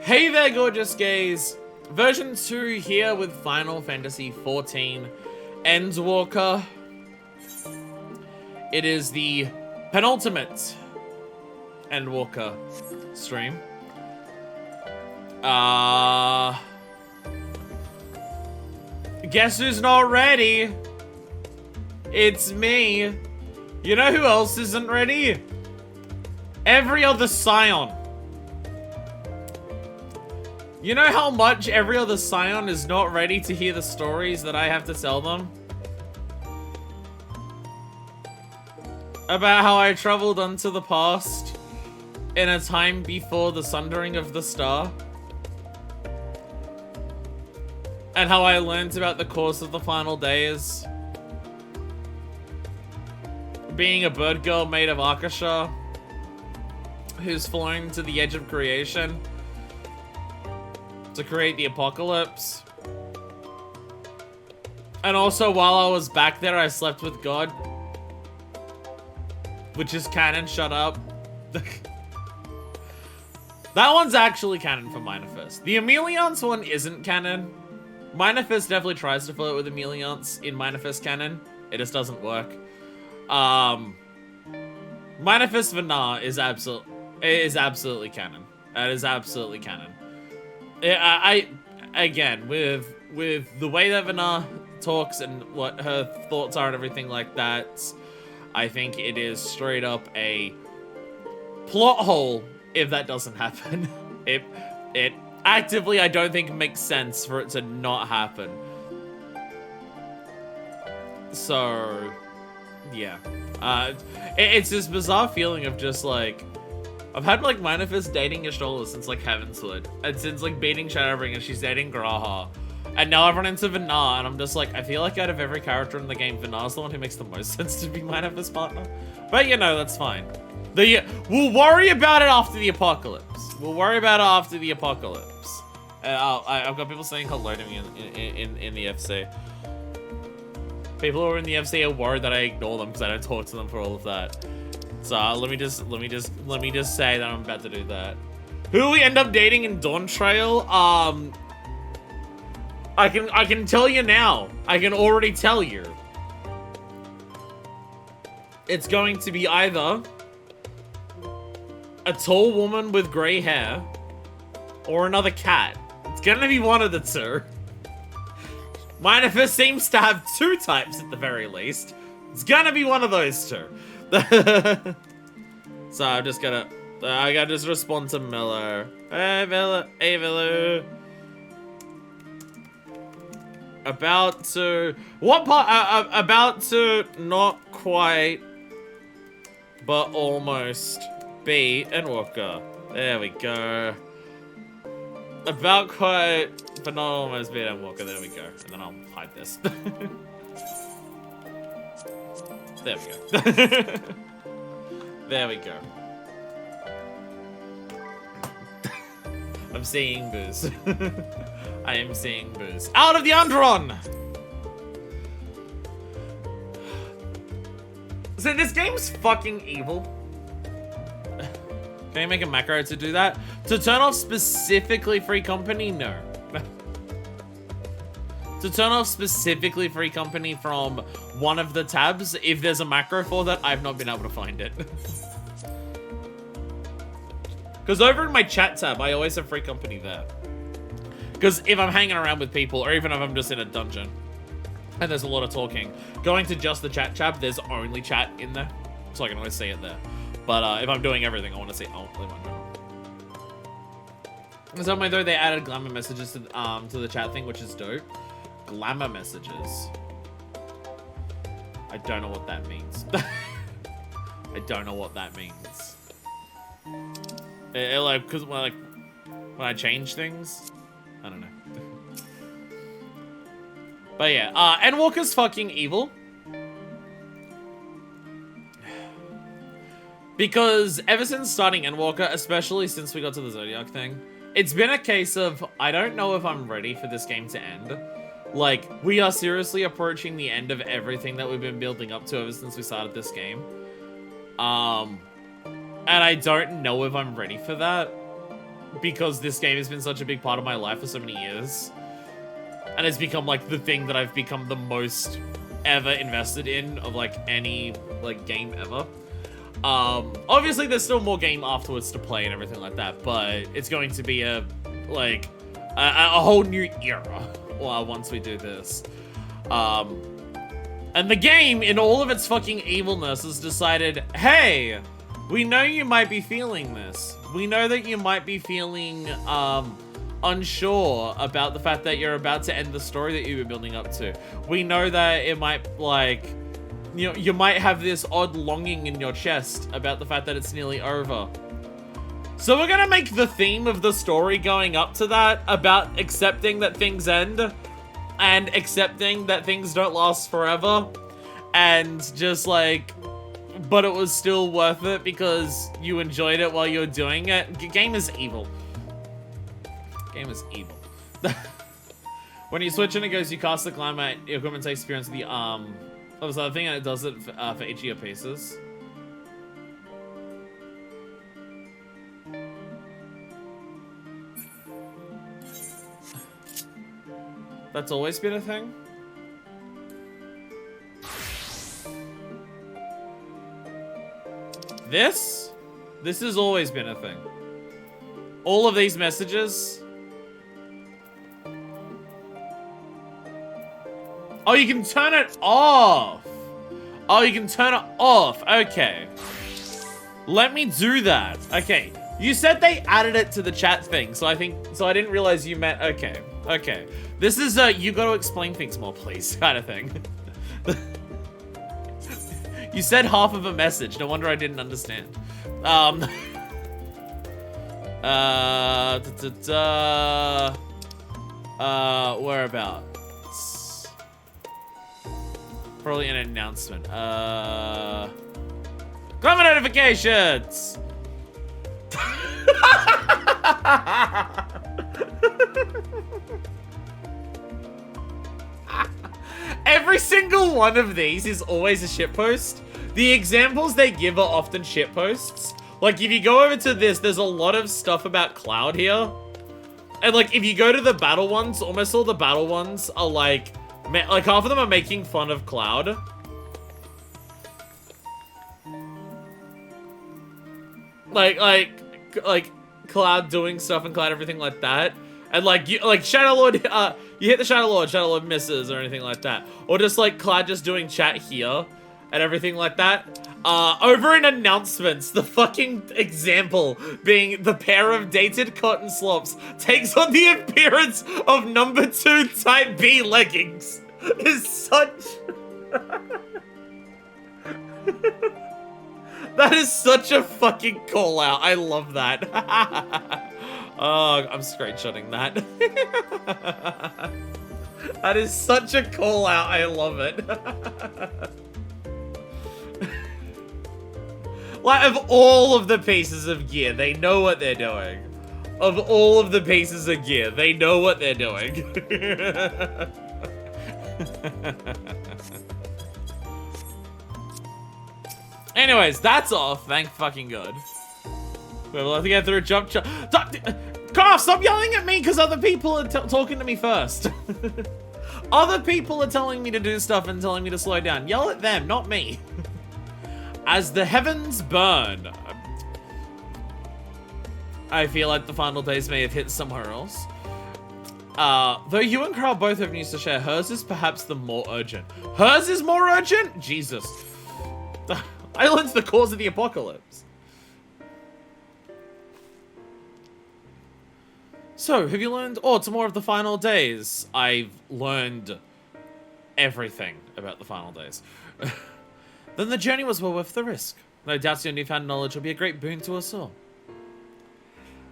Hey there, gorgeous gays! Version 2 here with Final Fantasy XIV Endwalker. It is the penultimate Endwalker stream. Guess who's not ready? It's me. You know who else isn't ready? Every other Scion. You know how much every other Scion is not ready to hear the stories that I have to tell them? About how I traveled onto the past in a time before the sundering of the star. And how I learned about the course of the final days. Being a bird girl made of Akasha, who's flown to the edge of creation to create the apocalypse. And also, while I was back there, I slept with God. Which is canon, shut up. That one's actually canon for Minifest. The Emeliance one isn't canon. Minifest definitely tries to fill it with Emeliance in Minifest canon. It just doesn't work. Minifest Vana is absolutely canon. That is absolutely canon. Again, with the way that Vana talks and what her thoughts are and everything like that, I think it is straight up a plot hole if that doesn't happen. It actively, I don't think, makes sense for it to not happen. So, yeah. It's this bizarre feeling of just, like, I've had, like, Minifest dating Y'shtola since, like, Heavensward. And since, like, beating Shadowbring, and she's dating Graha. And now I've run into Vana, and I'm just like, I feel like out of every character in the game, Vana's the one who makes the most sense to be Minifest partner. But, you know, that's fine. We'll worry about it after the apocalypse. We'll worry about it after the apocalypse. I've got people saying hello to me in the FC. People who are in the FC are worried that I ignore them because I don't talk to them for all of that. So let me just say that I'm about to do that. Who will we end up dating in Dawn Trail? I can tell you now. I can already tell you. It's going to be either a tall woman with gray hair or another cat. It's gonna be one of the two. Minifest seems to have two types at the very least. It's gonna be one of those two. So I'm just gonna, I gotta just respond to Miller. Hey Miller, hey Miller. About to, what part, about to, not quite, but almost be Endwalker. There we go. About quite, but not almost be Endwalker. There we go. And then I'll hide this. There we go. There we go. I'm seeing booze. I am seeing booze. Out of the Andron! So this game's fucking evil. Can I make a macro to do that? To turn off specifically free company? No. To turn off specifically free company from one of the tabs, if there's a macro for that, I've not been able to find it. Because over in my chat tab, I always have free company there. Because if I'm hanging around with people, or even if I'm just in a dungeon, and there's a lot of talking, going to just the chat tab, there's only chat in there. So I can always see it there. But if I'm doing everything, I want to see only one. So my though they added glamour messages to the chat thing, which is dope. Glamour messages. I don't know what that means. I don't know what that means. Like, cause when I change things, I don't know. But yeah, Endwalker's fucking evil. Because ever since starting Endwalker, especially since we got to the Zodiac thing, it's been a case of, I don't know if I'm ready for this game to end. Like, we are seriously approaching the end of everything that we've been building up to ever since we started this game. And I don't know if I'm ready for that. because this game has been such a big part of my life for so many years. And it's become, like, the thing that I've become the most ever invested in of, like, any, like, game ever. Obviously, there's still more game afterwards to play and everything like that, but it's going to be a whole new era once we do this. And the game, in all of its fucking evilness, has decided, hey, we know you might be feeling this. We know that you might be feeling, unsure about the fact that you're about to end the story that you were building up to. We know that it might, like, you know, you might have this odd longing in your chest about the fact that it's nearly over. So we're gonna make the theme of the story going up to that about accepting that things end and accepting that things don't last forever and just like, but it was still worth it because you enjoyed it while you were doing it. Game is evil. Game is evil. When you switch and it goes, you cast the climate, your equipment takes experience of the that was the other thing, and it does it for each of your pieces. That's always been a thing. This has always been a thing. All of these messages. Oh, you can turn it off. Oh, you can turn it off. Okay. Let me do that. Okay. You said they added it to the chat thing, so I didn't realize you meant, okay. Okay. This is a, you gotta explain things more, please, kind of thing. You said half of a message. No wonder I didn't understand. Whereabouts? Probably an announcement. Comment notifications! Every single one of these is always a shitpost. The examples they give are often shitposts. Like, if you go over to this, there's a lot of stuff about Cloud here. And, like, if you go to the battle ones, almost all the battle ones are, like half of them are making fun of Cloud. Like Cloud doing stuff and Cloud everything like that. And like Shadow Lord, you hit the Shadow Lord misses or anything like that. Or just like Cloud just doing chat here and everything like that. Over in announcements, the fucking example being the pair of dated cotton slops takes on the appearance of number 2 type B leggings is such... That is such a fucking call out. I love that. Oh, I'm screenshotting that. That is such a call out. I love it. Like, of all of the pieces of gear, they know what they're doing. Of all of the pieces of gear, they know what they're doing. Anyways, that's off. Thank fucking God. We'll have to get through a jump. Carl, stop yelling at me because other people are talking to me first. Other people are telling me to do stuff and telling me to slow down. Yell at them, not me. As the heavens burn. I feel like the final days may have hit somewhere else. Though you and Carl both have news to share, hers is perhaps the more urgent. Hers is more urgent? Jesus. I learned the cause of the apocalypse. So, have you learned? Oh, it's more of the final days. I've learned everything about the final days. Then the journey was well worth the risk. No doubt your newfound knowledge will be a great boon to us all.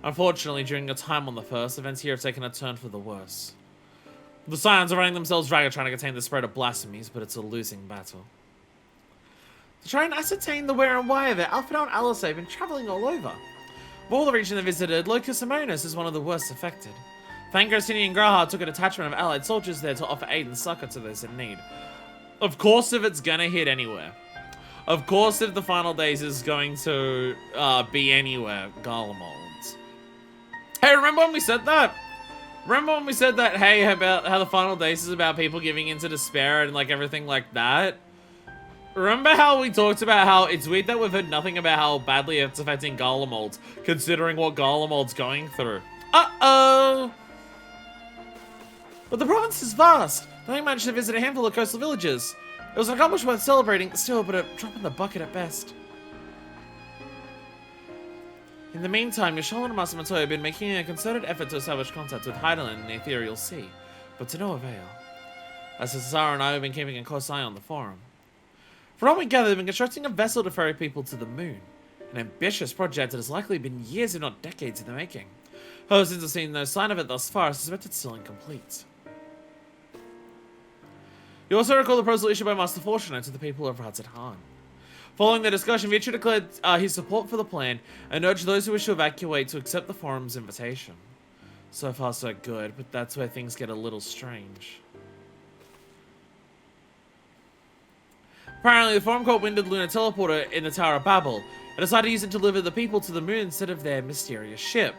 Unfortunately, during your time on the first, events here have taken a turn for the worse. The Scions are running themselves ragged trying to contain the spread of blasphemies, but it's a losing battle. To try and ascertain the where and why of it, Alphinaud and Alice have been travelling all over. Of all the region they visited, Locus Amonis is one of the worst affected. Fangosini and Graha took a detachment of allied soldiers there to offer aid and succor to those in need. Of course, if it's gonna hit anywhere. Of course, if the final days is going to be anywhere, Garlemald. Hey, remember when we said that? Remember when we said that, hey, about how the final days is about people giving into despair and like everything like that? Remember how we talked about how it's weird that we've heard nothing about how badly it's affecting Garlemald, considering what Garlemald's going through? Uh-oh! But the province is vast. I only managed to visit a handful of coastal villages. It was an accomplishment worth celebrating, still, but a drop in the bucket at best. In the meantime, Yashala and Master Montoya have been making a concerted effort to establish contact with Heidelin in the Ethereal Sea, but to no avail. As Cesaro and I have been keeping a close eye on the forum. From what we gather, they've been constructing a vessel to ferry people to the moon. An ambitious project that has likely been years, if not decades, in the making. However, since I've seen no sign of it thus far, I suspect it's still incomplete. You also recall the proposal issued by Master Fortunato to the people of Radzat Han. Following the discussion, Vitra declared his support for the plan and urged those who wish to evacuate to accept the forum's invitation. So far so good, but that's where things get a little strange. Apparently, the forum caught wind of the lunar teleporter in the Tower of Babel and decided to use it to deliver the people to the moon instead of their mysterious ship.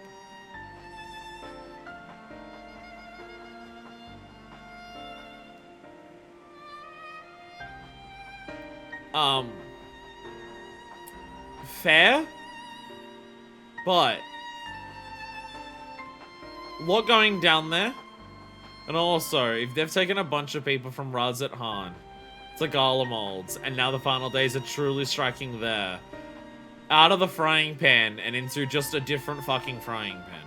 Fair, but a lot going down there. And also, if they've taken a bunch of people from Radzat Han to Garlemald's, and now the final days are truly striking there, out of the frying pan and into just a different fucking frying pan.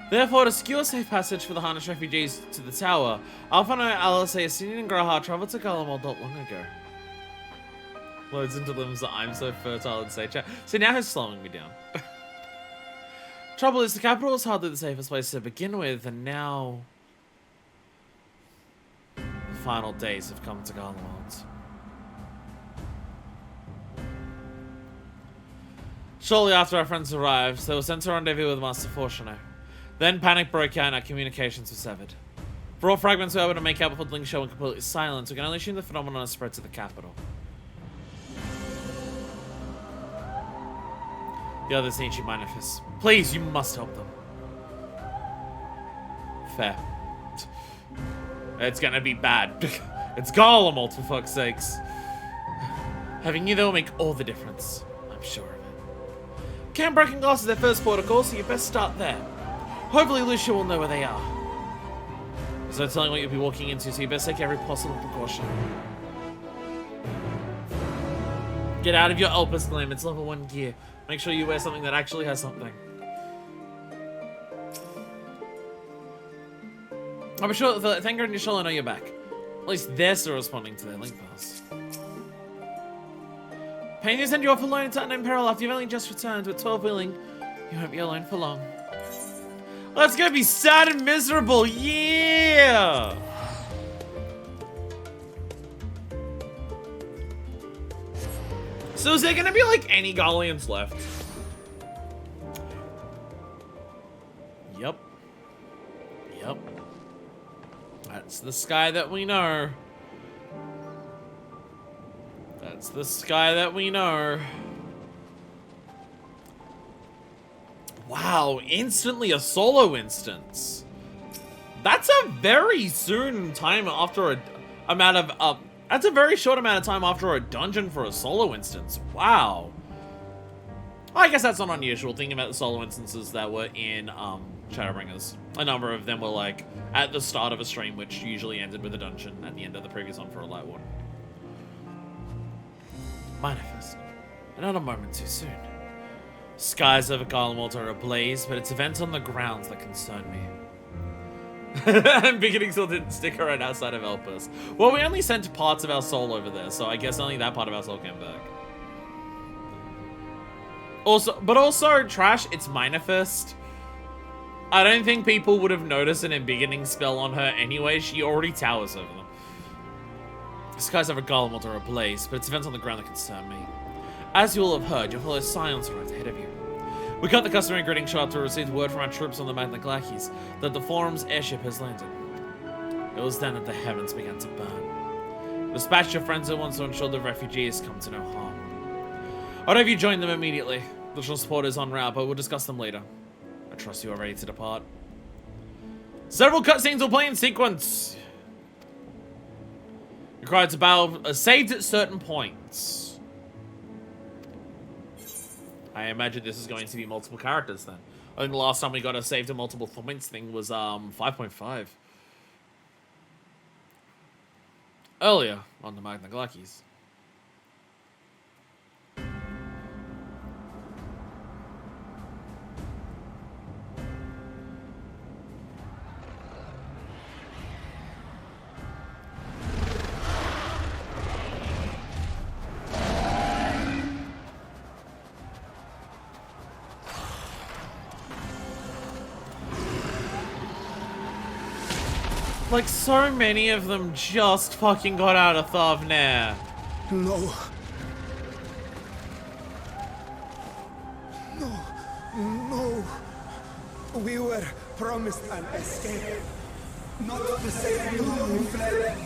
Therefore, to secure safe passage for the Harnish refugees to the tower, Alphano, Alice, Asinian, and Graha traveled to Garlemald not long ago. Loads into limbs that I'm so fertile in say chat. So now he's slowing me down. Trouble is, the capital is hardly the safest place to begin with, and now the final days have come to Garlemald. Shortly after our friends arrived, they were sent to rendezvous with Master Fortunato. Then panic broke out and our communications were severed. For all fragments we were able to make out before the link show went completely silent, we can only assume the phenomenon has spread to the capital. The others need you, Manifest. Please, you must help them. Fair. It's gonna be bad. It's Garlemald, for fuck's sakes. Having you there will make all the difference. I'm sure of it. Camp Broken Glass is their first protocol, so you best start there. Hopefully Lucia will know where they are. There's no telling what you'll be walking into, so you best take every possible precaution. Get out of your Elpis glam, it's level 1 gear. Make sure you wear something that actually has something. I'm sure that Thanger and Yashala know you're back. At least they're still responding to their link pass. Pain to send you off alone into unknown peril after you've only just returned, with 12 willing, you won't be alone for long. Let's go be sad and miserable, yeah! So is there gonna be like any Galleons left? Yep. Yep. That's the sky that we know. That's the sky that we know. Wow, instantly a solo instance. That's a very soon time after a amount of that's a very short amount of time after a dungeon for a solo instance. Wow. I guess that's not unusual, thinking about the solo instances that were in Shadowbringers. A number of them were like at the start of a stream, which usually ended with a dungeon at the end of the previous one for a light one. Manifest. Another moment too soon. Skies over Garlemald are ablaze, but it's events on the ground that concern me. And Beginning still didn't stick around outside of Elpis. Well, we only sent parts of our soul over there, so I guess only that part of our soul came back. Also, trash, it's Manifest. I don't think people would have noticed an Embiggening spell on her anyway. She already towers over them. Skies over Garlemald are ablaze, but it's events on the ground that concern me. As you all have heard, your fellow Scions arrived ahead of you. We cut the customary greeting shot to receive word from our troops on the Magna Glachis that the Forum's airship has landed. It was then that the heavens began to burn. Dispatch your friends at once to ensure the refugees come to no harm. I'd have you join them immediately. Additional support is en route, but we'll discuss them later. I trust you are ready to depart. Several cutscenes will play in sequence. Required to battle saved at certain points. I imagine this is going to be multiple characters then. I think the last time we got a saved at multiple points thing was 5.5. Earlier on the Magna Glackies. Like, so many of them just fucking got out of Thavnair. No. No. No. We were promised an escape. Not the same we fled.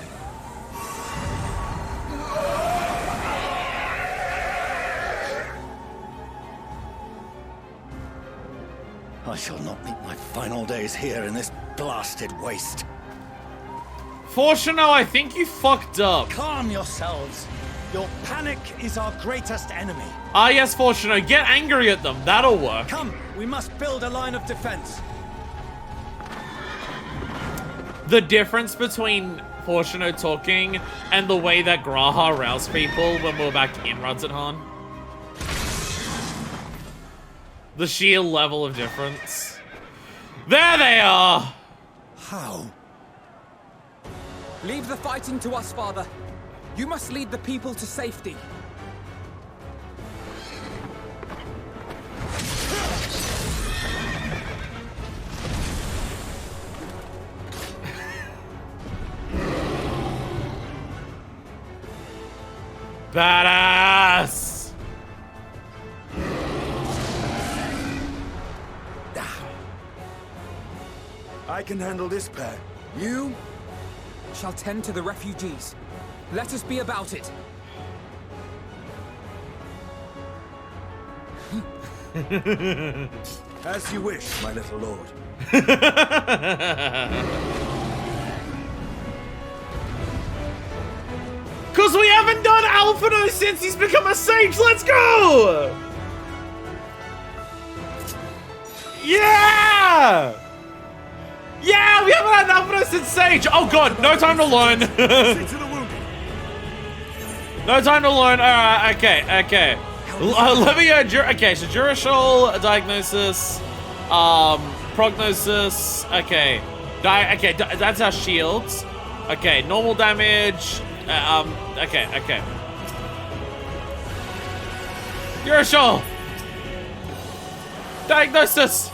I shall not meet my final days here in this blasted waste. Fortuno, I think you fucked up. Calm yourselves. Your panic is our greatest enemy. Ah, yes, Fortuno, get angry at them. That'll work. Come, we must build a line of defense. The difference between Fortuno talking and the way that Graha roused people when we were back in Radzathan. The sheer level of difference. There they are! How? Leave the fighting to us, Father. You must lead the people to safety. Badass! I can handle this pair. You shall tend to the refugees. Let us be about it. As you wish, my little lord. Cause we haven't done Alphino since he's become a sage. Let's go! Yeah! Yeah, we haven't had Alphino since Sage. Oh god, no time to learn. No time to learn. Alright, okay. Let me okay, so Durashol, Diagnosis, Prognosis, okay. That's our shields. Okay, normal damage. Okay. Durashol! Diagnosis!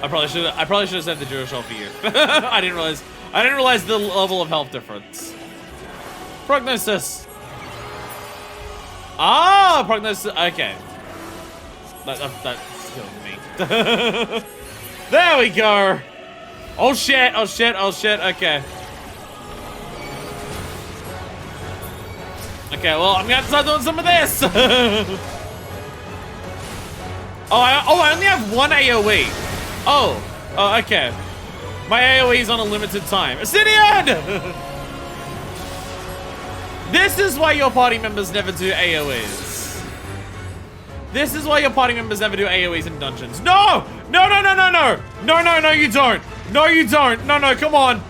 I probably should have said the Durashol for you. I didn't realize the level of health difference. Prognosis. Ah, prognosis. Okay. That's killing me. There we go. Oh shit. Okay. Okay, well, I'm gonna have to start doing some of this. I only have one AoE. Oh, okay. My AoE is on a limited time. Ascidian! This is why your party members never do AoEs. This is why your party members never do AoEs in dungeons. No! No, you don't. No, you don't. No, come on.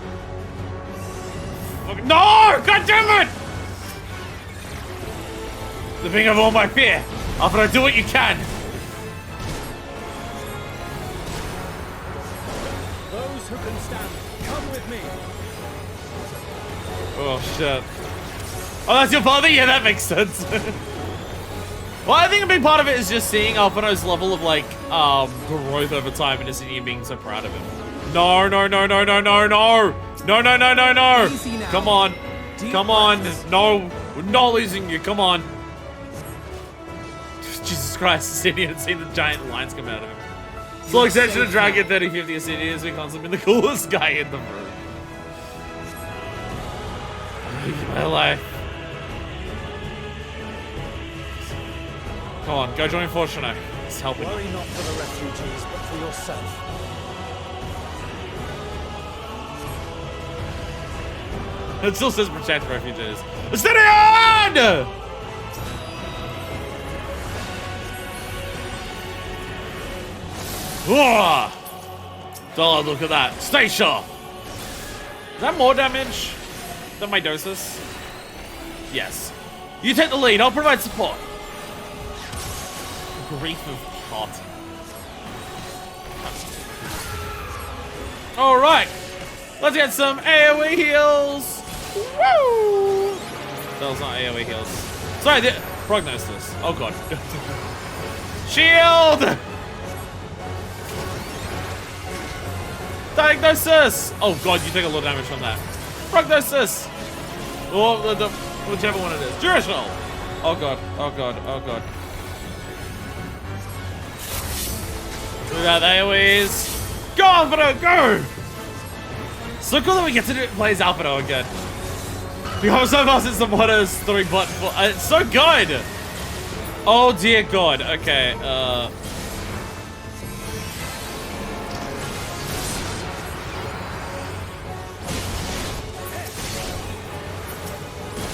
No! God damn it! The thing of all my fear. After I do what you can. Those who can stand, come with me. Oh, shit. Oh, that's your father? Yeah, that makes sense. Well, I think a big part of it is just seeing Alphino's level of, like, growth over time and just you being so proud of him. No. Easy now. Come on. Deep Come on. breaths. No. We're not losing you. Come on. Jesus Christ, Ascidian had seen the giant lines come out of him. Slow extension of Dragon 3050 Ascidian has been constantly the coolest guy in the room. My life. Come on, go join Fortunato. He's helping. Worry not for the refugees, but for yourself. It still says protect refugees. Steady on! Whoa! Oh, look at that. Stay sharp. Is that more damage than my doses? Yes. You take the lead. I'll provide support. Grief of hot. Alright. Let's get some AoE heals. Woo! That was not AoE heals. Sorry, the prognosis. Oh god. Shield! Diagnosis! Oh god, you take a lot of damage from that. Prognosis! Or whichever one it is. Durashell! Oh god, oh god, oh god. We got AoEs. Go, Alpino, go! So cool that we get to play as Alpino again. Because so far since the Waters 3 button. It's so good! Oh dear god, okay,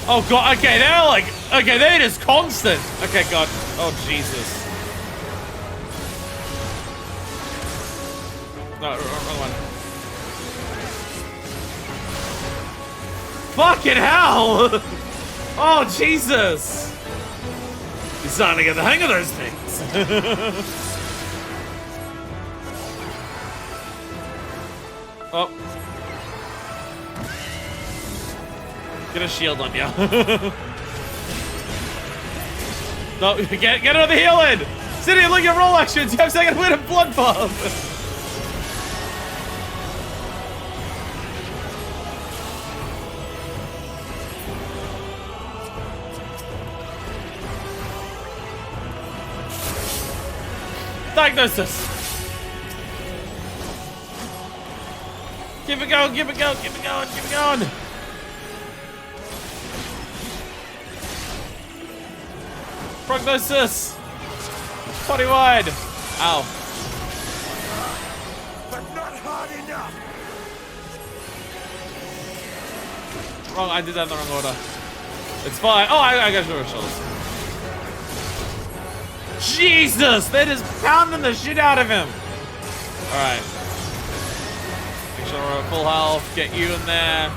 Oh god, okay, they're like, okay, they're just constant. Okay, god. Oh, Jesus. No, wrong one. Fucking hell! Oh, Jesus! You're starting to get the hang of those things. Oh. Get a shield on you. No, get another heal in! City, look at roll actions! You have second win of blood bomb! Diagnosis! Keep it going, keep it going, keep it going, keep it going! Prognosis! Body wide! Ow. But not hard enough. Wrong, I did that in the wrong order. It's fine. Oh, I got your shoulders. Jesus! They're just pounding the shit out of him! Alright. Make sure we're at full health. Get you in there.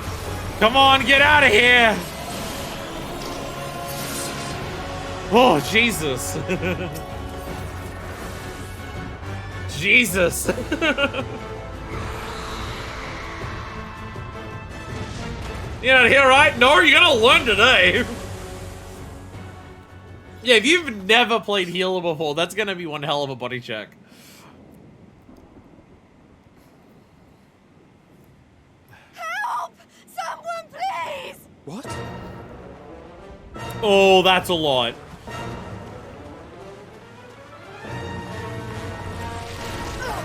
Come on, get out of here! Oh, Jesus. Jesus. You're not here, right? No, you're gonna learn today. Yeah, if you've never played healer before, that's gonna be one hell of a body check. Help! Someone, please! What? Oh, that's a lot. No.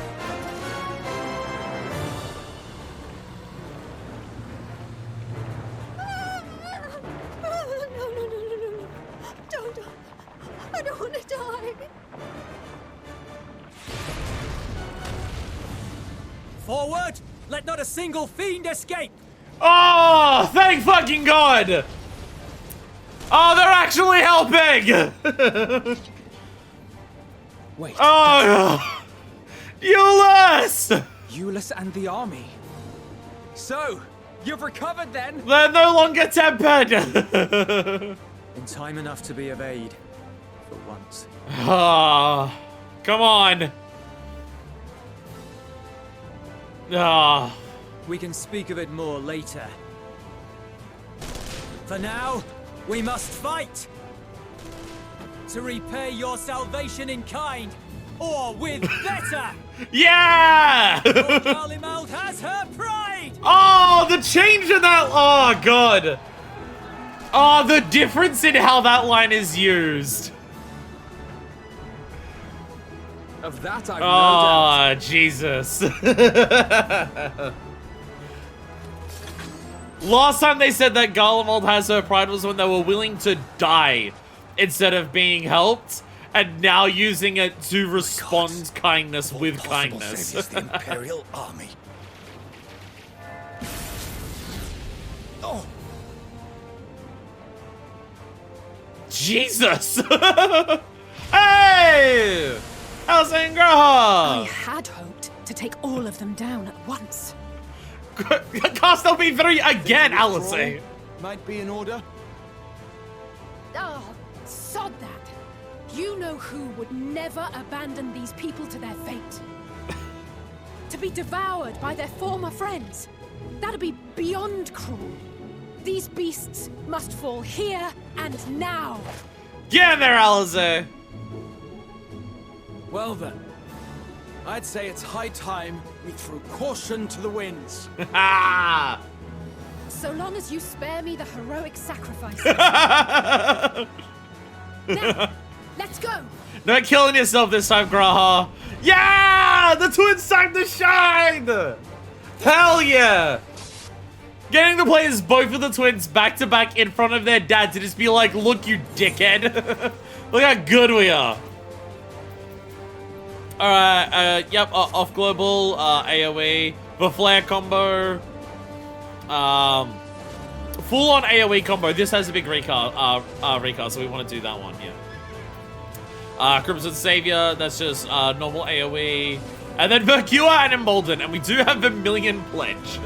Don't. I don't want to die. Forward! Let not a single fiend escape! Oh, thank fucking God! Oh, they're actually helping! Wait. Oh, Euless! Euless and the army. So, you've recovered then? They're no longer tempered! In time enough to be of aid. For once. Ah, come on. Ah. We can speak of it more later. For now, we must fight! To repay your salvation in kind, or with better! Yeah! Garlemald has her pride! Oh, the change in that. Oh, God. Oh, the difference in how that line is used. Of that I've no doubt. Oh, Jesus. Last time they said that Garlemald has her pride was when they were willing to die instead of being helped. and now using it to respond kindness with Possible kindness. saviors the Imperial army. Oh, Jesus! Hey! Alessandra! I had hoped to take all of them down at once. Cast LB3 again, Alice! Might be in order. Oh, sod that. You know who would never abandon these people to their fate. To be devoured by their former friends. That'd be beyond cruel. These beasts must fall here and now. Get in there, Alice! Well then, I'd say it's high time we threw caution to the winds. Ha! So long as you spare me the heroic sacrifice. Now, let's go. Not killing yourself this time, Graha. Yeah! The twins time to shine! Hell yeah! Getting the players, both of the twins, back to back in front of their dad to just be like, look, you dickhead. Look how good we are. Alright, yep, off global, AoE, the flare combo, full on AoE combo. This has a big recast, so we want to do that one, yeah. Crimson Savior, that's just normal AoE, and then Vercua and Embolden, and we do have Vermilion Pledge.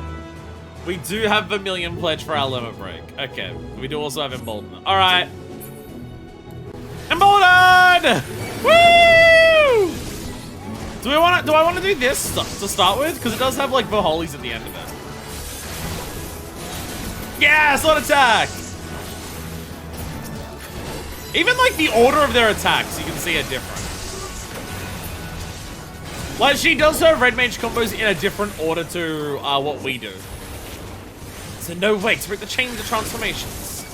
We do have Vermilion Pledge for our limit break. Okay, we do also have Embolden. Alright. Embolden! Woo! Do I want to do this to start with? Because it does have like Voholies at the end of it. Yeah, sword attack! Even like the order of their attacks, you can see are different. Like she does her red mage combos in a different order to what we do. So no way to break the chain of transformations.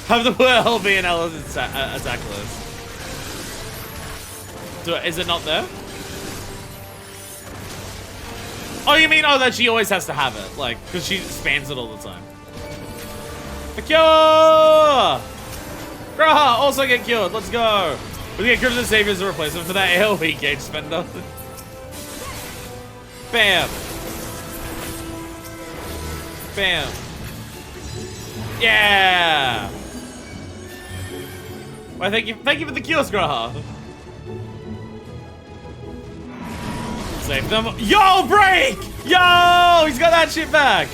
Have the world be an element attack list. Is it not there? Oh, you mean, oh, that she always has to have it, like, because she spams it all the time. A cure! Graha, also get cured, let's go! We get Crimson Savior as a replacement for that AoE gauge spender. Bam! Bam! Yeah! Well, thank you for the cures, Graha. Save them. Yo, break! Yo! He's got that shit back!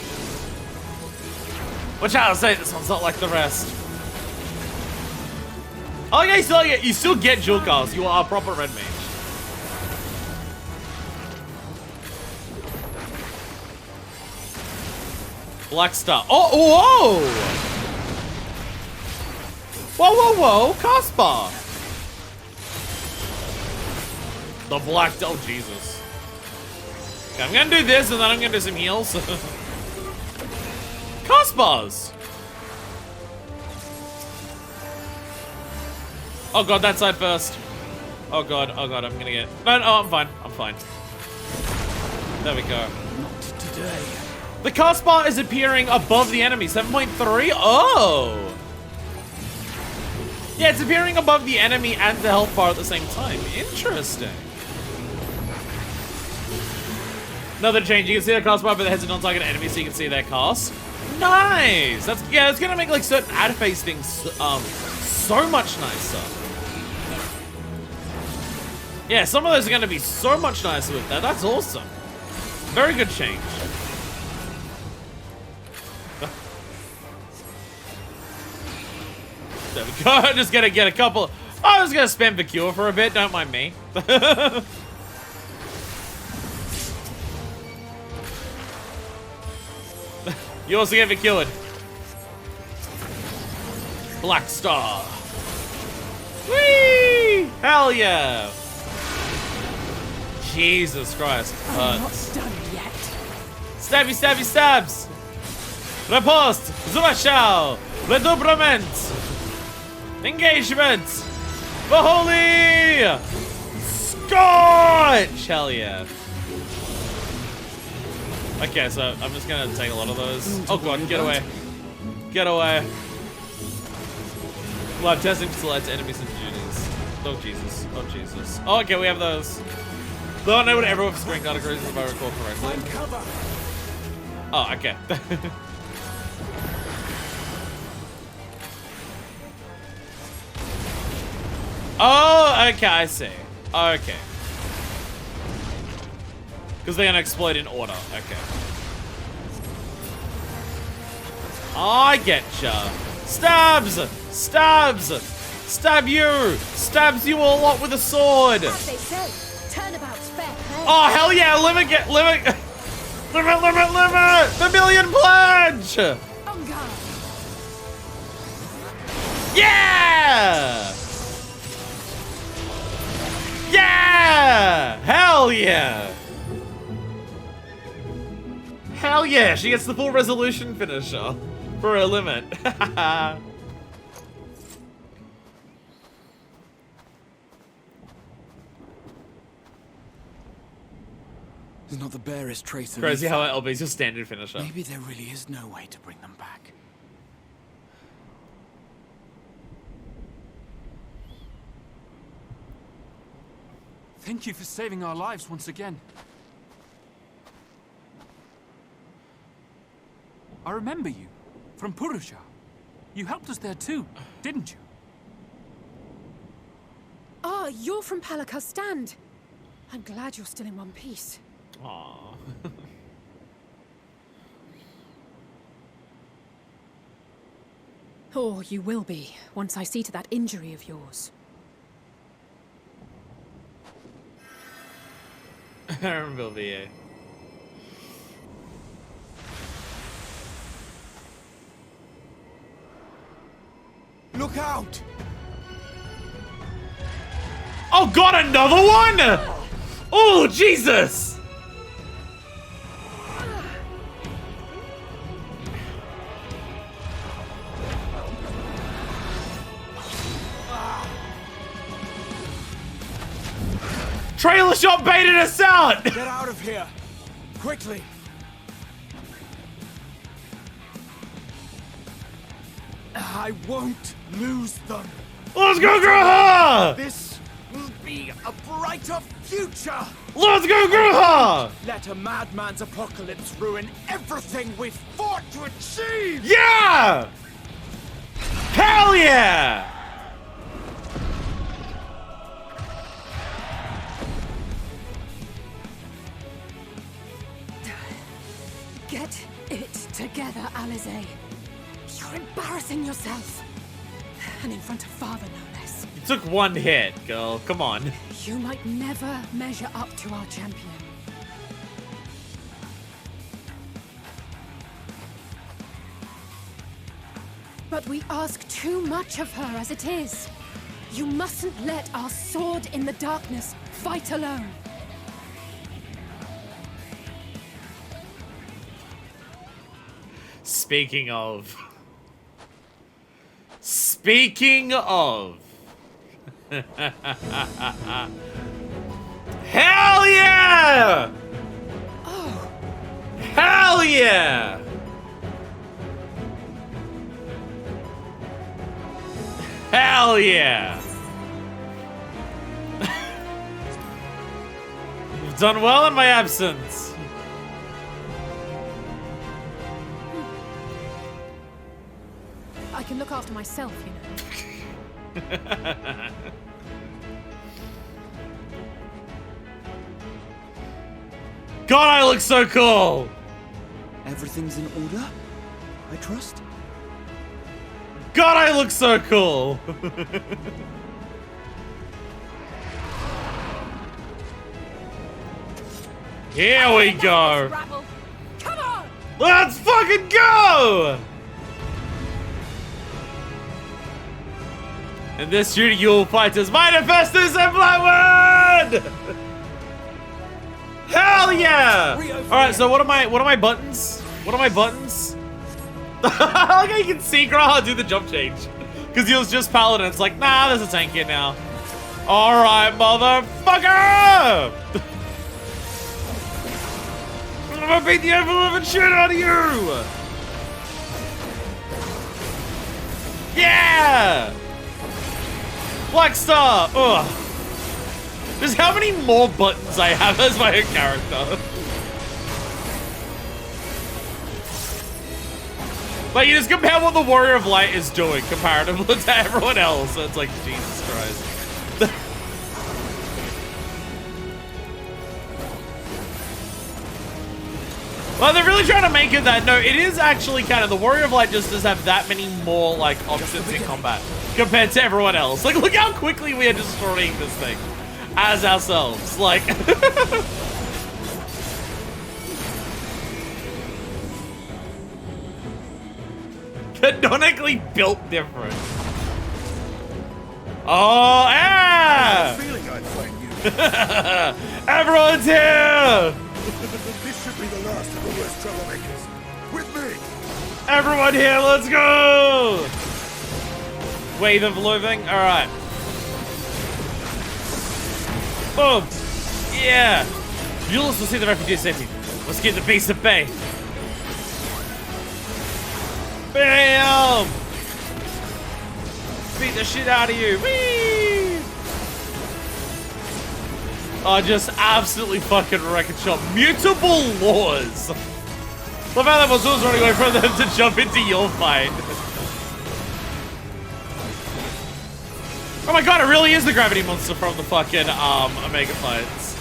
Watch out, I'll say this one's not like the rest. Oh yeah, you still get dual cast. You are a proper red mage. Black Star. Oh, whoa! Whoa, cast bar! The black, oh Jesus. Okay, I'm gonna do this and then I'm gonna do some heals. Cast bars! Oh god, that side first. Oh god, I'm gonna get... No, I'm fine, There we go. not today. The cast bar is appearing above the enemy, 7.3? Oh! Yeah, it's appearing above the enemy and the health bar at the same time. Interesting. Another change, you can see the cast bar, but the head's a non-target enemy, so you can see their cast. Nice! That's gonna make like certain ad phase things so much nicer. Yeah, some of those are gonna be so much nicer with that. That's awesome. Very good change. There we go. Just gonna get a couple. I was gonna spam the cure for a bit. Don't mind me. You also get cured. Black Star. Whee! Hell yeah! Jesus Christ. I'm not done yet. Stabby, stabby, stabs! Riposte! Zulashao! Redoublement! Engagement! Holy! Scorch! Hell yeah. Okay, so I'm just gonna take a lot of those. Oh god, get away. Get away. We'll have testing to select enemies and duties. Oh Jesus. Oh Jesus. Oh, okay, we have those. Though I know what everyone for screen categories if I recall correctly. Oh, okay. Oh, okay, I see. Okay. Because they're gonna explode in order. Okay. I getcha. Stabs! Stabs! Stab you! Stabs you a lot with a sword! As they say, turnabout's fair play. Oh, hell yeah! Limit! Limit! The million pledge! On guard. Yeah! Yeah! Hell yeah! Hell yeah! She gets the full resolution finisher for a limit. There's not the barest trace of Crazy Ethan. how LB's your standard finisher. Maybe there really is no way to bring them back. Thank you for saving our lives once again. I remember you from Purusha. You helped us there too, didn't you? Ah, you're from Palaka's stand. I'm glad you're still in one piece. Aww. Or you will be, once I see to that injury of yours. I remember VA. Look out! Oh god, another one! Oh, Jesus! Trailer shot baited us out! Get out of here! Quickly! I won't lose them! Let's go, Gruha! This will be a brighter future! Let's go, Gruha! Let a madman's apocalypse ruin everything we've fought to achieve! Yeah! Hell yeah! Get it together, Alize. You're embarrassing yourself. And in front of father, no less. You took one hit, girl. Come on. You might never measure up to our champion. But we ask too much of her as it is. You mustn't let our sword in the darkness fight alone. Speaking of. Speaking of. Hell yeah! Oh, Hell yeah! Hell yeah! You've done well in my absence. I can look after myself, you know. God, I look so cool! Everything's in order, I trust? God, I look so cool! Here we go! Rabble. Come on! Let's fucking go! In this shooting, you will fight as Manifestus and Blackwood! Hell yeah! Alright, so what are my buttons? What are my buttons? Like how you can see Graha do the jump change. Because he was just Paladin. It's like, nah, there's a tank here now. Alright, motherfucker! I'm gonna beat the ever-living shit out of you! Yeah! Black Star! Ugh. Just how many more buttons I have as my character. Like, you just compare what the Warrior of Light is doing comparatively to everyone else. So it's like, Jesus Christ. Well, they're really trying to make it that, no, it is actually kind of, the Warrior of Light just does have that many more, like, options in combat compared to everyone else. Like, look how quickly we are destroying this thing as ourselves. Like, canonically built different. Oh, yeah! Feeling I'd find you. Everyone's here! This should be the last of the worst troublemakers. With me! Everyone here, let's go! Wave of loathing, alright. Boom! Yeah! Mules will see the refugee safety. Let's get the base at bay. Bam! Beat the shit out of you. Whee! Oh, just absolutely fucking wreck it shop. Mutable laws. Love how that was running away from them to jump into your fight. Oh my god, it really is the gravity monster from the fucking Omega fights.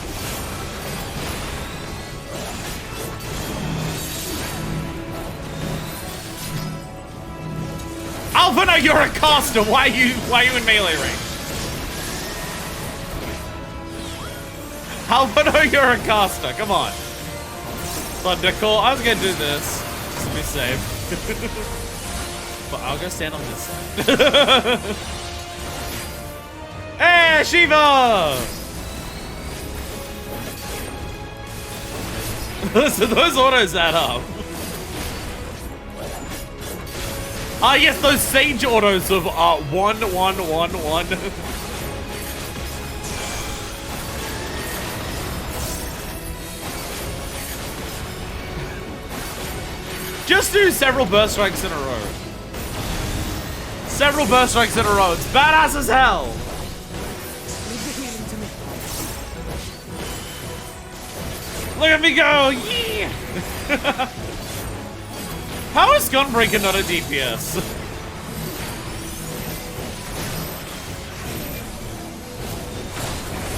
Alpha, no, you're a caster. Why are you in melee range? Alpha, no, you're a caster. Come on. Thundercore. I was gonna do this just to be safe. But I'll go stand on this side. Hey, Shiva! So those autos add up. Ah, yes, those Sage autos of 1, 1, 1, 1. Just do several burst strikes in a row. Several burst strikes in a row. It's badass as hell. Look at me go! Yeah! How is Gunbreaker not a DPS?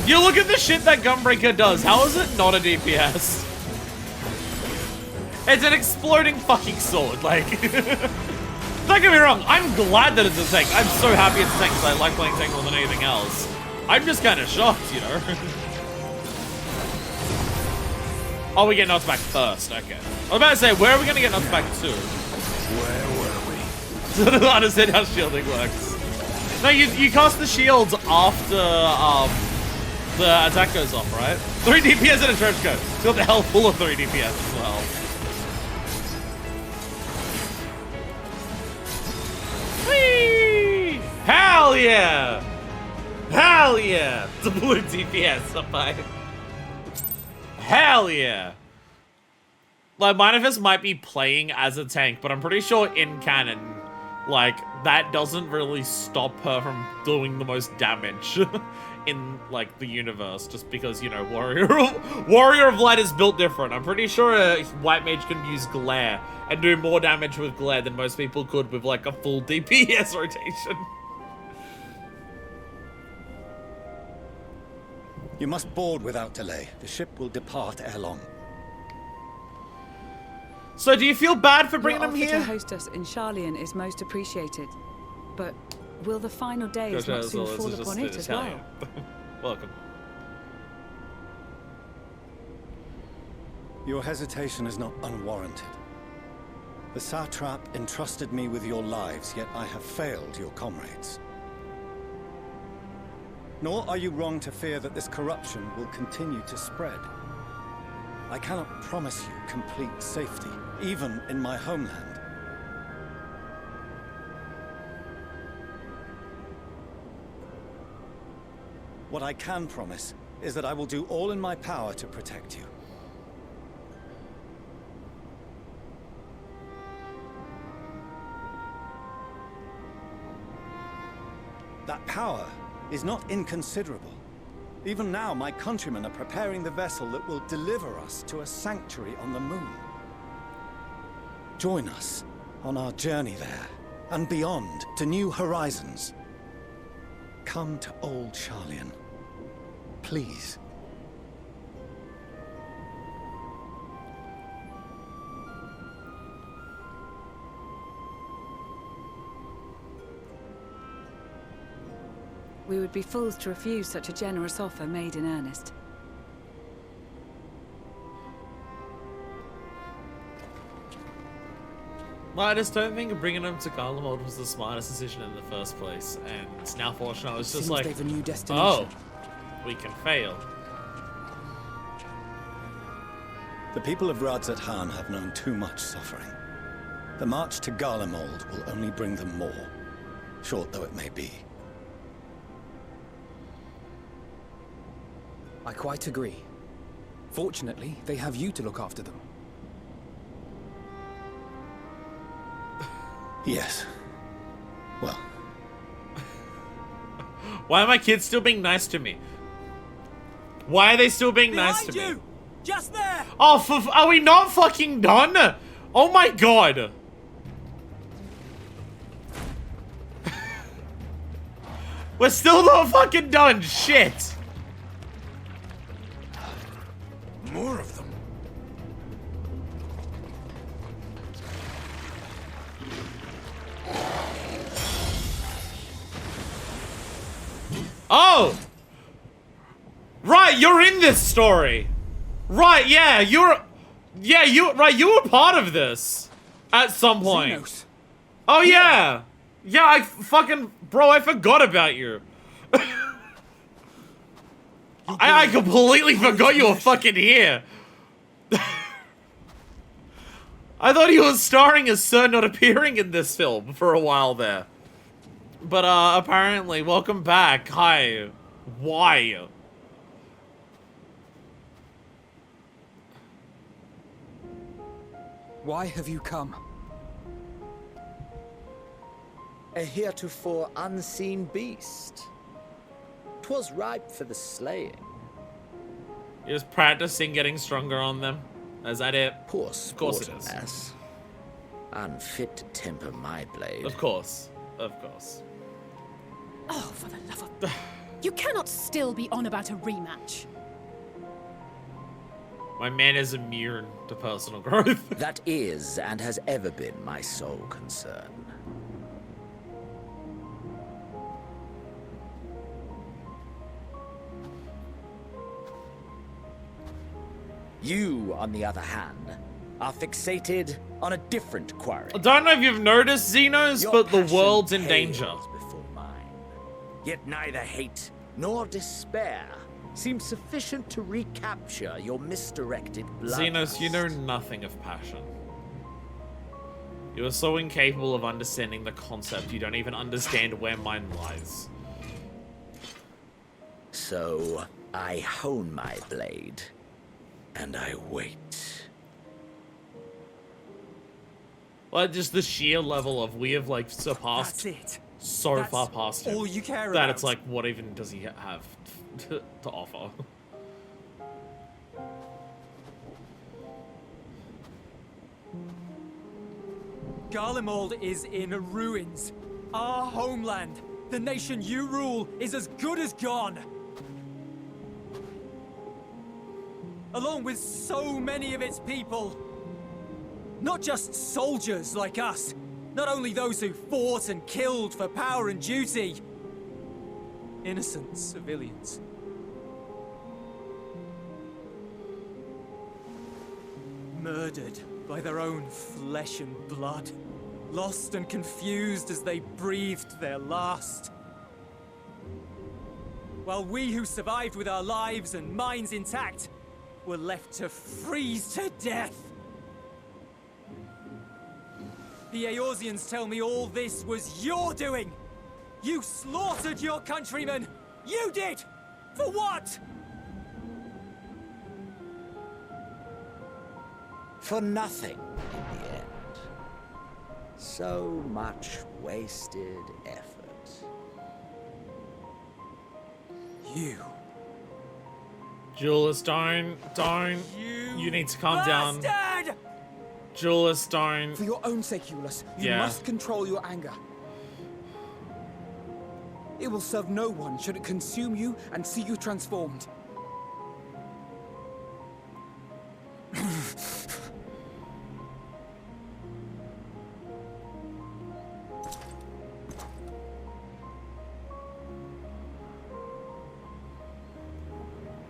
You look at the shit that Gunbreaker does. How is it not a DPS? It's an exploding fucking sword. Like, don't get me wrong. I'm glad that it's a tank. I'm so happy it's a tank because I like playing tank more than anything else. I'm just kind of shocked, you know. Oh, we get knocked back first. Okay. I was about to say, where are we gonna get knocked back to? Where were we? So I don't understand how shielding works. No, you cast the shields after the attack goes off, right? 3 DPS in a trench coat. It's got the hell full of 3 DPS as well. Whee! Hell yeah! Hell yeah! It's a blue DPS, somebody. Hell yeah! Like, Manifest might be playing as a tank, but I'm pretty sure in canon, like, that doesn't really stop her from doing the most damage in, like, the universe, just because, you know, Warrior of Light is built different. I'm pretty sure a White Mage can use Glare and do more damage with Glare than most people could with, like, a full DPS rotation. You must board without delay. The ship will depart ere long. So do you feel bad for bringing Your them offer here? to host us in Charlian is most appreciated. But will the final days not soon fall upon it as well? Welcome. Your hesitation is not unwarranted. The satrap entrusted me with your lives, yet I have failed your comrades. Nor are you wrong to fear that this corruption will continue to spread. I cannot promise you complete safety, even in my homeland. What I can promise is that I will do all in my power to protect you. That power is not inconsiderable. Even now, my countrymen are preparing the vessel that will deliver us to a sanctuary on the moon. Join us on our journey there, and beyond, to new horizons. Come to Old Sharlayan. Please. We would be fools to refuse such a generous offer made in earnest. Well, I just don't think bringing them to Garlemald was the smartest decision in the first place, and now fortunately it's just Seems like, they've a new destination. oh, we can fail. The people of Radzat-Han have known too much suffering. The march to Garlemald will only bring them more, short though it may be. I quite agree. Fortunately, they have you to look after them. Yes. Well. Why are my kids still being nice to me? Why are they still being nice to Behind me? you! Just there! Oh, are we not fucking done? Oh my god. We're still not fucking done. Shit. More of them. Oh! Right, you're in this story. Right, yeah, you were part of this at some point. Xenos. Oh yeah. Yeah, I forgot about you. I completely forgot you were fucking here. I thought he was starring as Sir not appearing in this film for a while there. But apparently, welcome back. Hi. Why? Why have you come? A heretofore unseen beast. 'Twas ripe for the slaying. You're just practicing getting stronger on them. Is that it? Poor Of course it is. sportiness. Unfit to temper my blade. Of course. Of course. Oh, for the love of... You cannot still be on about a rematch. My man is immune to personal growth. That is and has ever been my sole concern. You, on the other hand, are fixated on a different quarry. I don't know if you've noticed, Xenos, Your but the passion world's in danger. pales before mine. Yet neither hate nor despair seems sufficient to recapture your misdirected bloodlust. Xenos, you know nothing of passion. You are so incapable of understanding the concept, you don't even understand where mine lies. So, I hone my blade, and I wait. Like, just the sheer level of we have, like, surpassed That's it. so That's far past him. all you care that about. it's like, what even does he have to offer? Garlemald is in ruins. Our homeland, the nation you rule, is as good as gone. Along with so many of its people. Not just soldiers like us. Not only those who fought and killed for power and duty. Innocent civilians. Murdered by their own flesh and blood. Lost and confused as they breathed their last. While we who survived with our lives and minds intact were left to freeze to death. The Eorzeans tell me all this was your doing! You slaughtered your countrymen! You did! For what? For nothing, in the end. So much wasted effort. You. Julius, don't. You need to calm down. Bastard! Julius, don't. For your own sake, Euless, you must control your anger. It will serve no one should it consume you and see you transformed.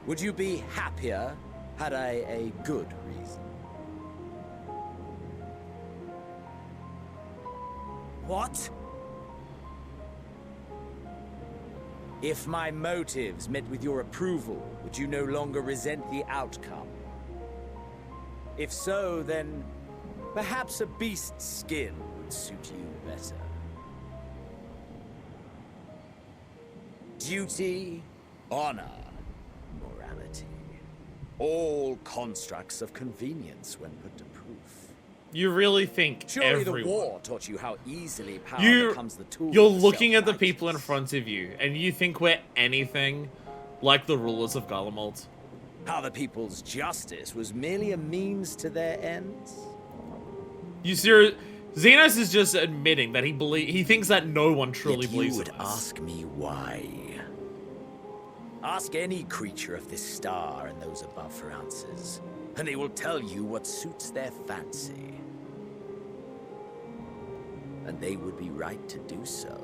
Would you be happier had I a good reason? What? If my motives met with your approval, would you no longer resent the outcome? If so, then perhaps a beast's skin would suit you better. Duty, honor, morality. All constructs of convenience when put to proof. You really think Surely everyone... the war taught you how easily power becomes the tool. You're of the looking at the self-righteous. people in front of you, and you think we're anything like the rulers of Garlemald. How the people's justice was merely a means to their ends? You serious? Xenos is just admitting that he thinks that no one truly Yet believes you would in this. ask me why. Ask any creature of this star and those above for answers, and they will tell you what suits their fancy. And they would be right to do so.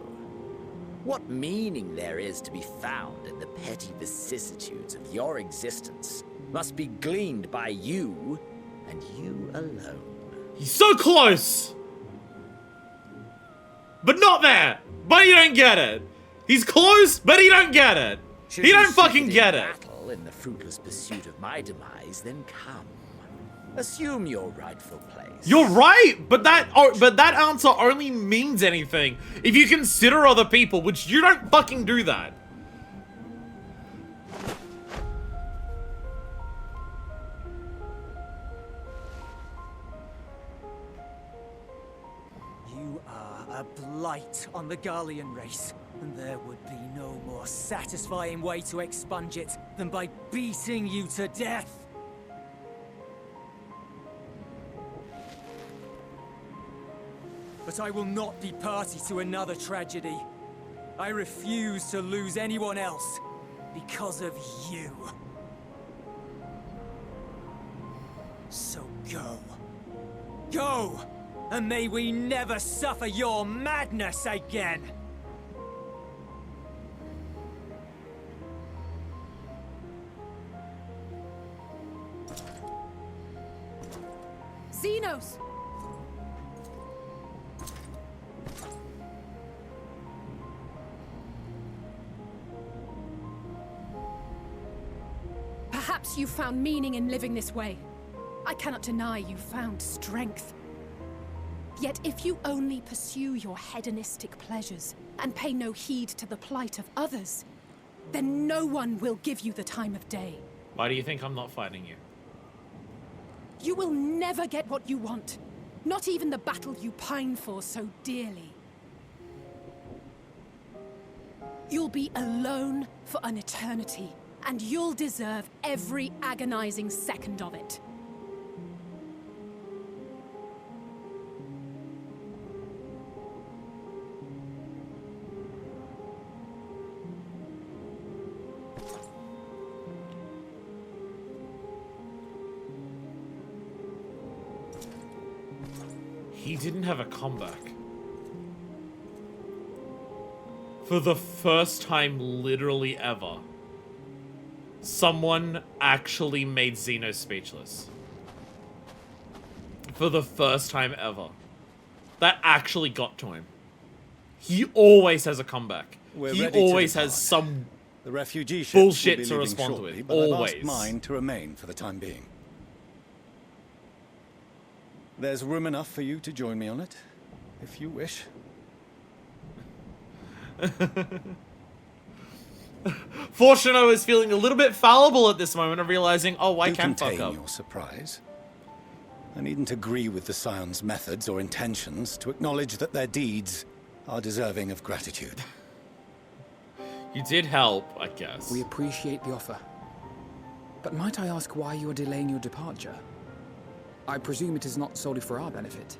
What meaning there is to be found in the petty vicissitudes of your existence must be gleaned by you, and you alone. He's so close! But not there! But you don't get it! He's close, but he don't get it! Should He you don't seek fucking in get it! battle in the fruitless pursuit of my demise, then come. Assume your rightful place. You're right, but that answer only means anything if you consider other people, which you don't fucking do that. You are a blight on the Garlean race, and there would be no more satisfying way to expunge it than by beating you to death. But I will not be party to another tragedy. I refuse to lose anyone else because of you. So go. Go! And may we never suffer your madness again! Xenos! Perhaps you found meaning in living this way. I cannot deny you found strength. Yet if you only pursue your hedonistic pleasures and pay no heed to the plight of others, then no one will give you the time of day. Why do you think I'm not fighting you? You will never get what you want. Not even the battle you pine for so dearly. You'll be alone for an eternity, and you'll deserve every agonizing second of it. He didn't have a comeback. For the first time literally ever, someone actually made Xeno speechless. For the first time ever. That actually got to him. He always has a comeback. He always has some the refugee ships bullshit will be to leaving respond shortly, with. but I've Always. asked mine to remain for the time being. There's room enough for you to join me on it, if you wish. Fortuno is feeling a little bit fallible at this moment of realizing, oh, I Do can fuck contain up. your surprise. I needn't agree with the Scion's methods or intentions to acknowledge that their deeds are deserving of gratitude. You did help, I guess. We appreciate the offer. But might I ask why you are delaying your departure? I presume it is not solely for our benefit.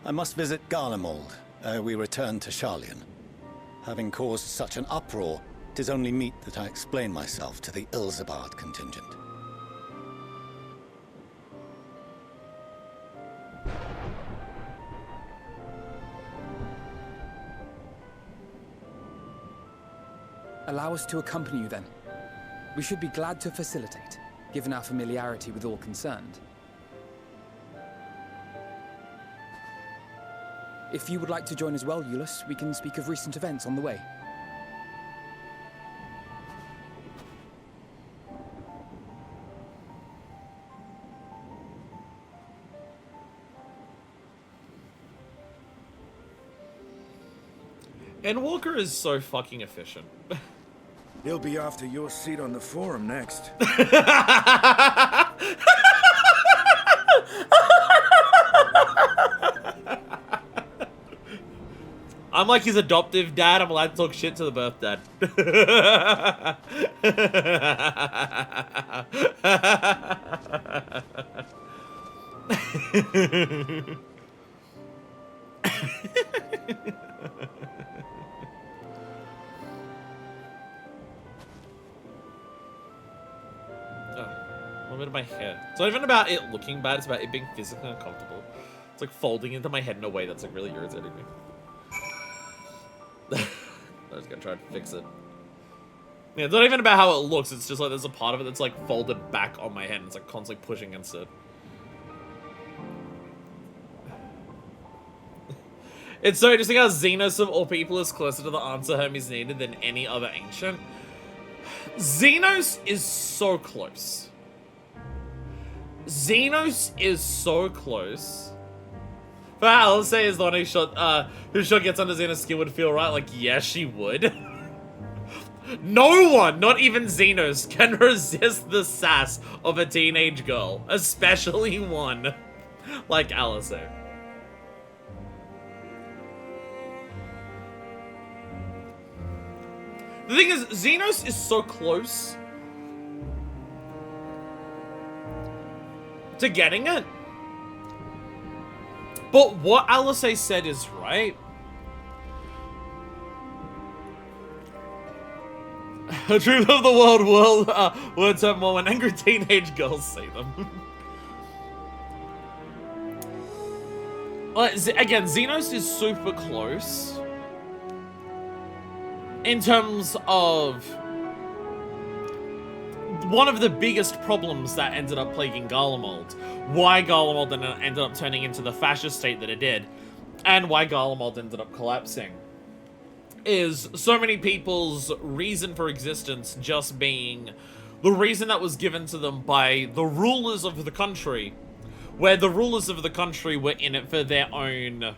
I must visit Garlemald ere we return to Sharlayan. Having caused such an uproar, 'tis only meet that I explain myself to the Ilzabard contingent. Allow us to accompany you then. We should be glad to facilitate, given our familiarity with all concerned. If you would like to join as well, Eulus, we can speak of recent events on the way. Endwalker is so fucking efficient. He'll be after your seat on the forum next. I'm like his adoptive dad. I'm allowed to talk shit to the birth dad. A bit of my hair. It's not even about it looking bad, it's about it being physically uncomfortable. It's like folding into my head in a way that's like really irritating me. I'm just gonna try to fix it. Yeah, it's not even about how it looks, it's just like there's a part of it that's like folded back on my head and it's like constantly pushing against it. It's so interesting how Xenos of all people is closer to the answer Hermes needed than any other ancient. Xenos is so close. Xenos is so close. But Alice is the one whose shot gets under Xenos' skin would feel right. Like, yes, she would. No one, not even Xenos, can resist the sass of a teenage girl. Especially one like Alice. The thing is, Xenos is so close to getting it. But what Alice said is right. The truth of the world words hurt more when angry teenage girls say them. Again, Xenos is super close in terms of one of the biggest problems that ended up plaguing Garlemald, why Garlemald ended up turning into the fascist state that it did, and why Garlemald ended up collapsing, is so many people's reason for existence just being the reason that was given to them by the rulers of the country, where the rulers of the country were in it for their own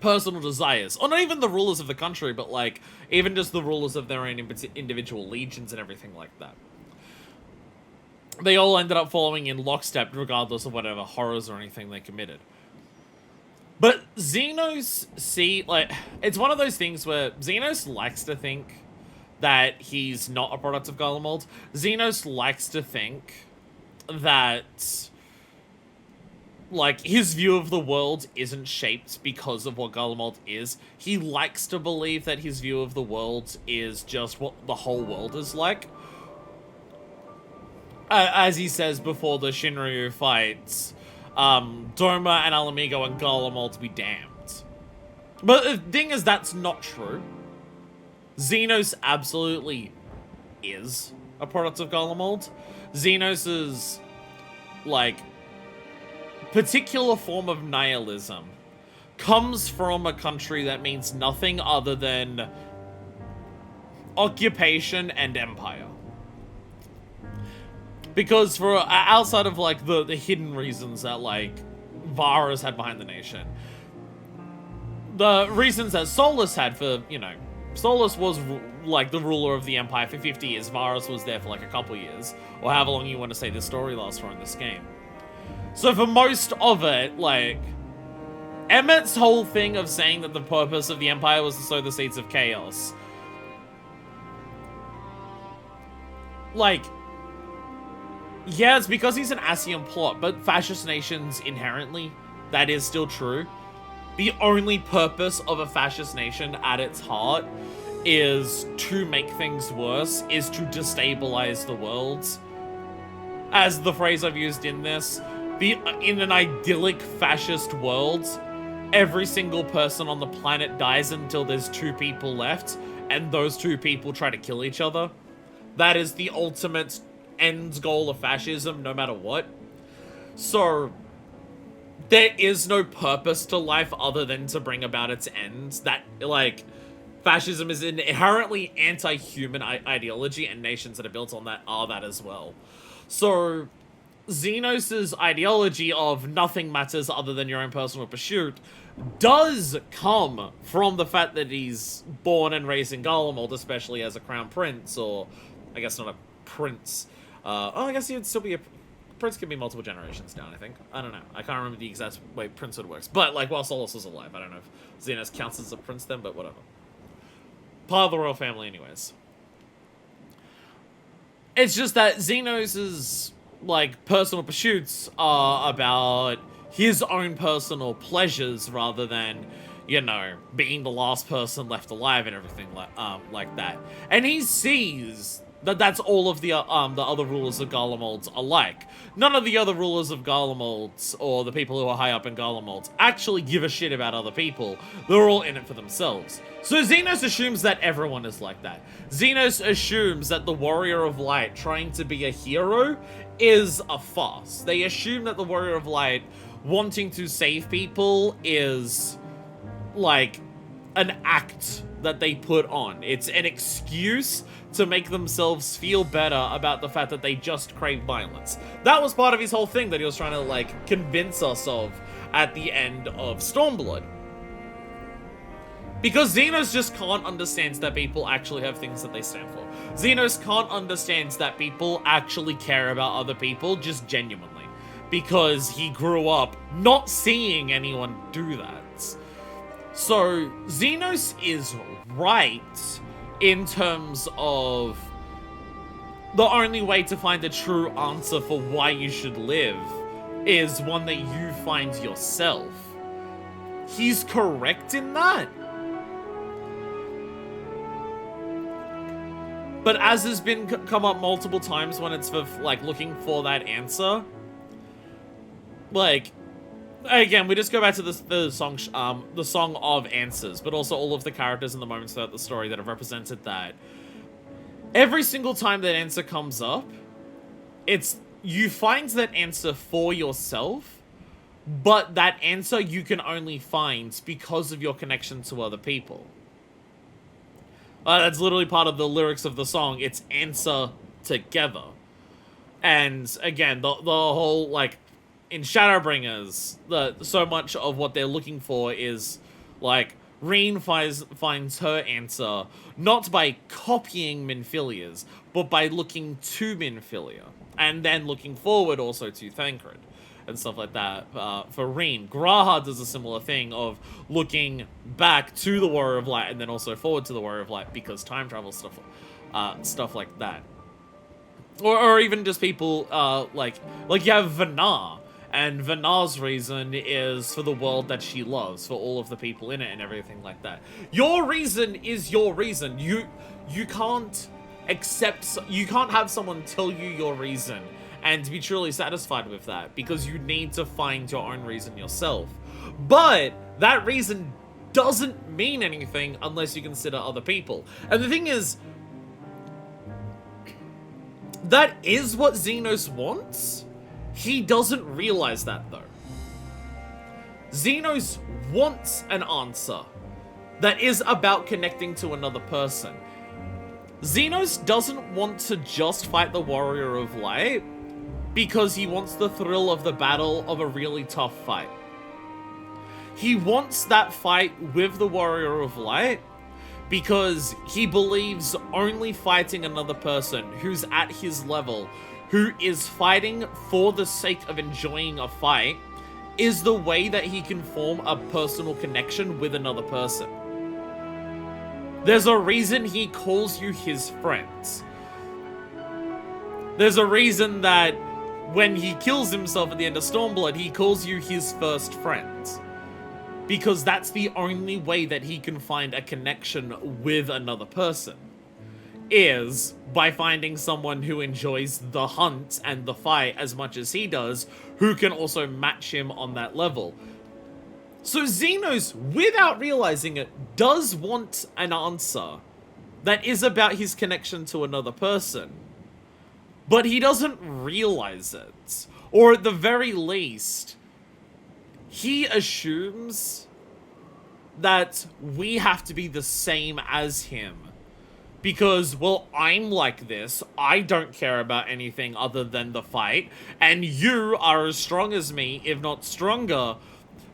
personal desires. Or not even the rulers of the country, but like, even just the rulers of their own individual legions and everything like that. They all ended up following in lockstep regardless of whatever horrors or anything they committed. But Xenos, it's one of those things where Xenos likes to think that he's not a product of Garlemald. Xenos likes to think that, like, his view of the world isn't shaped because of what Garlemald is. He likes to believe that his view of the world is just what the whole world is like. As he says before the Shinryu fights, Doma and Alamigo and Garlemald to be damned. But the thing is, that's not true. Xenos absolutely is a product of Garlemald. Xenos's, like, particular form of nihilism comes from a country that means nothing other than occupation and empire. Because for outside of like the hidden reasons that like Varus had behind the nation, the reasons that Solus had for, you know, Solus was like the ruler of the empire for 50 years. Varus was there for like a couple years, or however long you want to say this story lasts for in this game. So for most of it, like, Emmett's whole thing of saying that the purpose of the Empire was to sow the seeds of chaos. Like, yeah, it's because he's an Asian plot, but fascist nations inherently, that is still true. The only purpose of a fascist nation at its heart is to make things worse, is to destabilize the world. As the phrase I've used in this, in an idyllic fascist world, every single person on the planet dies until there's 2 people left, and those 2 people try to kill each other. That is the ultimate end goal of fascism, no matter what. So, there is no purpose to life other than to bring about its end. That, like, fascism is an inherently anti-human ideology, and nations that are built on that are that as well. So, Xenos' ideology of nothing matters other than your own personal pursuit does come from the fact that he's born and raised in Garlemald, especially as a crown prince, or I guess not a prince. I guess he would still be a prince. Can be multiple generations down, I think. I don't know. I can't remember the exact way princehood works. But, like, while Solus is alive, I don't know if Xenos counts as a prince then, but whatever. Part of the royal family anyways. It's just that Xenos' like, personal pursuits are about his own personal pleasures rather than, you know, being the last person left alive and everything like that. And he sees that that's all of the other rulers of Garlemald are like. None of the other rulers of Garlemald, or the people who are high up in Garlemald, actually give a shit about other people. They're all in it for themselves. So Xenos assumes that everyone is like that. Xenos assumes that the Warrior of Light trying to be a hero is a farce. They assume that the Warrior of Light wanting to save people is, like, an act that they put on. It's an excuse to make themselves feel better about the fact that they just crave violence. That was part of his whole thing that he was trying to, like, convince us of at the end of Stormblood. Because Xenos just can't understand that people actually have things that they stand for. Xenos can't understand that people actually care about other people just genuinely. Because he grew up not seeing anyone do that. So, Xenos is right in terms of the only way to find a true answer for why you should live is one that you find yourself. He's correct in that. But as has been come up multiple times when it's for, like, looking for that answer, like, again, we just go back to the song of answers, but also all of the characters and the moments throughout the story that have represented that. Every single time that answer comes up, you find that answer for yourself, but that answer you can only find because of your connection to other people. That's literally part of the lyrics of the song. It's answer together. And again, the whole, like, in Shadowbringers, so much of what they're looking for is, like, Reen finds her answer not by copying Minfilia's, but by looking to Minfilia, and then looking forward also to Thancred, and stuff like that. For Reen, Graha does a similar thing of looking back to the Warrior of Light and then also forward to the Warrior of Light because time travel stuff like that. Or even just people like you have Vanar. And Vanar's reason is for the world that she loves, for all of the people in it and everything like that. Your reason is your reason. You can't have someone tell you your reason and be truly satisfied with that, because you need to find your own reason yourself. But that reason doesn't mean anything unless you consider other people. And the thing is, that is what Xenos wants. He doesn't realize that, though. Xenos wants an answer that is about connecting to another person. Xenos doesn't want to just fight the Warrior of Light because he wants the thrill of the battle of a really tough fight. He wants that fight with the Warrior of Light because he believes only fighting another person who's at his level, who is fighting for the sake of enjoying a fight, is the way that he can form a personal connection with another person. There's a reason he calls you his friends. There's a reason that when he kills himself at the end of Stormblood, he calls you his first friend. Because that's the only way that he can find a connection with another person. Is by finding someone who enjoys the hunt and the fight as much as he does, who can also match him on that level. So Xenos, without realizing it, does want an answer that is about his connection to another person. But he doesn't realize it. Or at the very least, he assumes that we have to be the same as him. Because, well, I'm like this, I don't care about anything other than the fight, and you are as strong as me, if not stronger,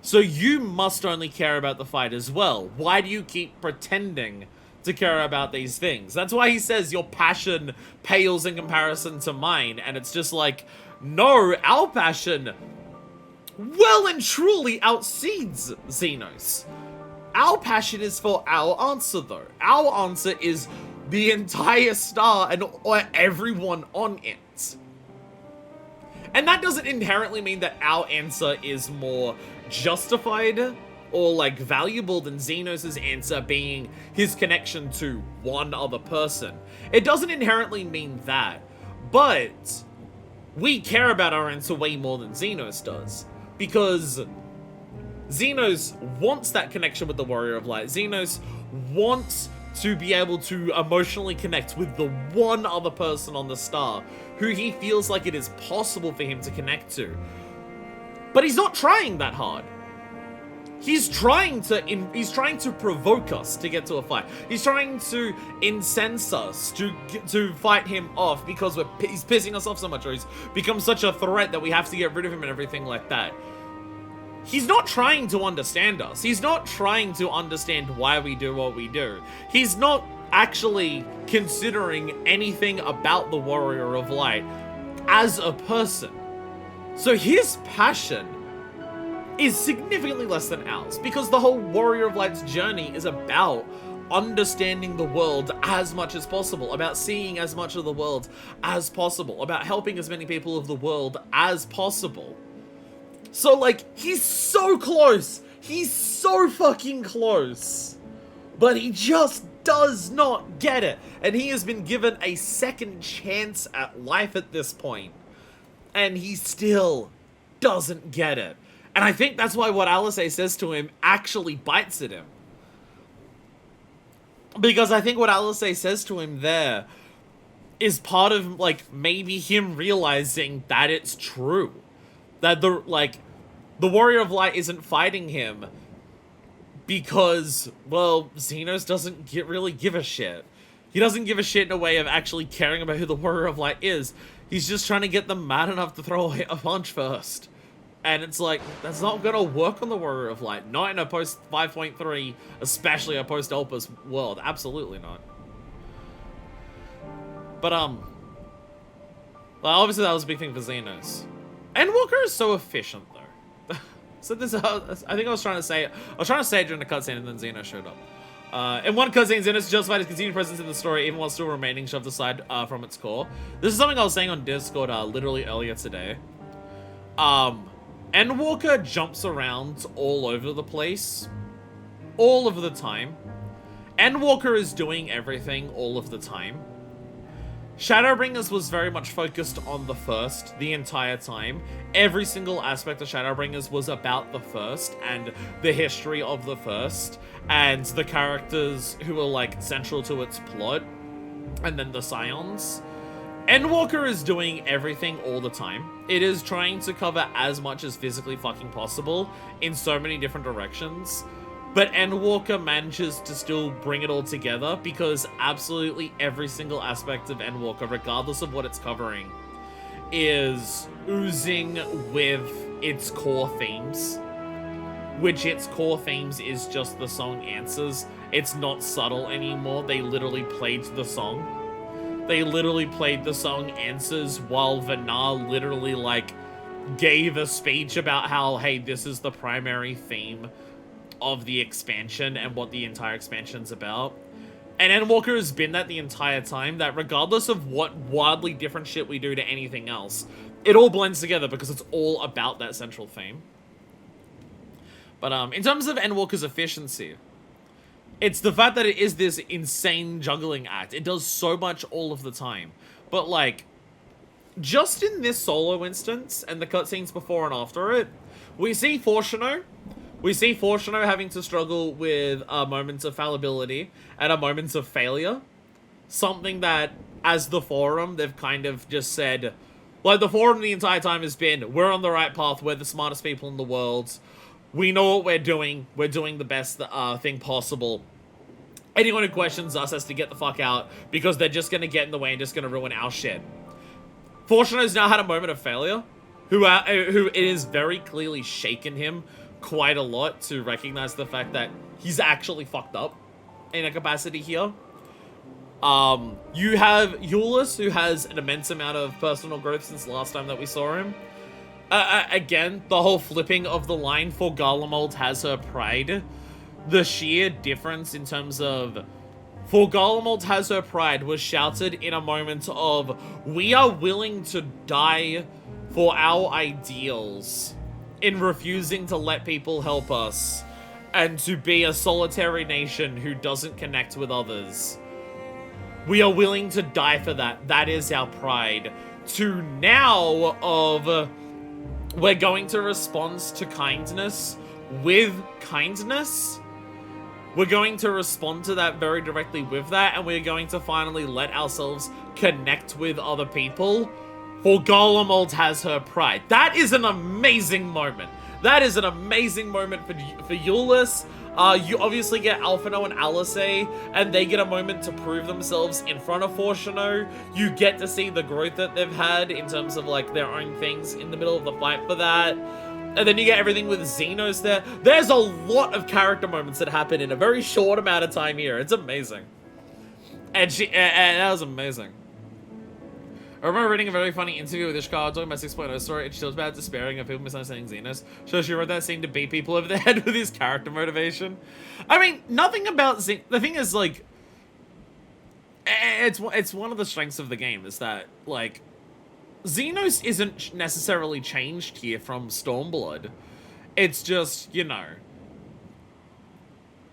so you must only care about the fight as well. Why do you keep pretending to care about these things? That's why he says your passion pales in comparison to mine, and it's just like, no, our passion well and truly outseeds Xenos. Our passion is for our answer, though. Our answer is the entire star and everyone on it. And that doesn't inherently mean that our answer is more justified or like valuable than Xenos' answer being his connection to one other person. It doesn't inherently mean that, but we care about our answer way more than Xenos does, because Xenos wants that connection with the Warrior of Light. Xenos wants to be able to emotionally connect with the one other person on the star who he feels like it is possible for him to connect to. But he's not trying that hard. He's trying to provoke us to get to a fight. He's trying to incense us to fight him off because he's pissing us off so much, or he's become such a threat that we have to get rid of him and everything like that. He's not trying to understand us. He's not trying to understand why we do what we do. He's not actually considering anything about the Warrior of Light as a person. So his passion is significantly less than ours, because the whole Warrior of Light's journey is about understanding the world as much as possible, about seeing as much of the world as possible, about helping as many people of the world as possible. So, like, he's so close. He's so fucking close. But he just does not get it. And he has been given a second chance at life at this point. And he still doesn't get it. And I think that's why what Alisaie says to him actually bites at him. Because I think what Alisaie says to him there is part of, like, maybe him realizing that it's true. That the Warrior of Light isn't fighting him because, well, Xenos doesn't really give a shit. He doesn't give a shit in a way of actually caring about who the Warrior of Light is. He's just trying to get them mad enough to throw a punch first. And it's like, that's not gonna work on the Warrior of Light. Not in a post 5.3, especially a post Elpis world. Absolutely not. But, well, obviously that was a big thing for Xenos. Endwalker is so efficient, though. So this, I think I was trying to say it during the cutscene, and then Xenos showed up. In one cutscene, Xenos justified his continued presence in the story, even while still remaining shoved aside from its core. This is something I was saying on Discord literally earlier today. Endwalker jumps around all over the place, all of the time. Endwalker is doing everything all of the time. Shadowbringers was very much focused on the first the entire time. Every single aspect of Shadowbringers was about the first and the history of the first and the characters who were like central to its plot, and then the Scions. Endwalker is doing everything all the time. It is trying to cover as much as physically fucking possible in so many different directions. But Endwalker manages to still bring it all together because absolutely every single aspect of Endwalker, regardless of what it's covering, is oozing with its core themes. Which its core themes is just the song Answers. It's not subtle anymore. They literally played the song. They literally played the song Answers while Vanar literally, like, gave a speech about how, hey, this is the primary theme of the expansion and what the entire expansion's about. And Endwalker has been that the entire time, that regardless of what wildly different shit we do to anything else, it all blends together because it's all about that central theme. But in terms of Endwalker's efficiency, it's the fact that it is this insane juggling act. It does so much all of the time. But like, just in this solo instance, and the cutscenes before and after it, we see Fortuno. We see Fortuno having to struggle with moments of fallibility and moments of failure. Something that, as the forum, they've kind of just said, like, the forum the entire time has been, we're on the right path, we're the smartest people in the world, we know what we're doing the best thing possible. Anyone who questions us has to get the fuck out, because they're just gonna get in the way and just gonna ruin our shit. Fortuno's now had a moment of failure, who it is very clearly shaken him quite a lot to recognize the fact that he's actually fucked up in a capacity here. You have Euless, who has an immense amount of personal growth since the last time that we saw him. Again, the whole flipping of the line for Garlemald has her pride. The sheer difference in terms of for Garlemald has her pride was shouted in a moment of, we are willing to die for our ideals in refusing to let people help us and to be a solitary nation who doesn't connect with others. We are willing to die for that. That is our pride. To now of, we're going to respond to kindness with kindness. We're going to respond to that very directly with that, and we're going to finally let ourselves connect with other people. For Garlemald has her pride. That is an amazing moment. That is an amazing moment for Euless. You obviously get Alphino and Alice, and they get a moment to prove themselves in front of Fortuno. You get to see the growth that they've had in terms of like their own things in the middle of the fight for that. And then you get everything with Xenos there. There's a lot of character moments that happen in a very short amount of time here. It's amazing. And that was amazing. I remember reading a very funny interview with Ishikawa talking about 6.0 story, and she was about despairing of people misunderstanding Xenos. So she wrote that scene to beat people over the head with his character motivation. I mean, nothing about Xenos. The thing is, like, it's one of the strengths of the game is that, like, Xenos isn't necessarily changed here from Stormblood. It's just, you know,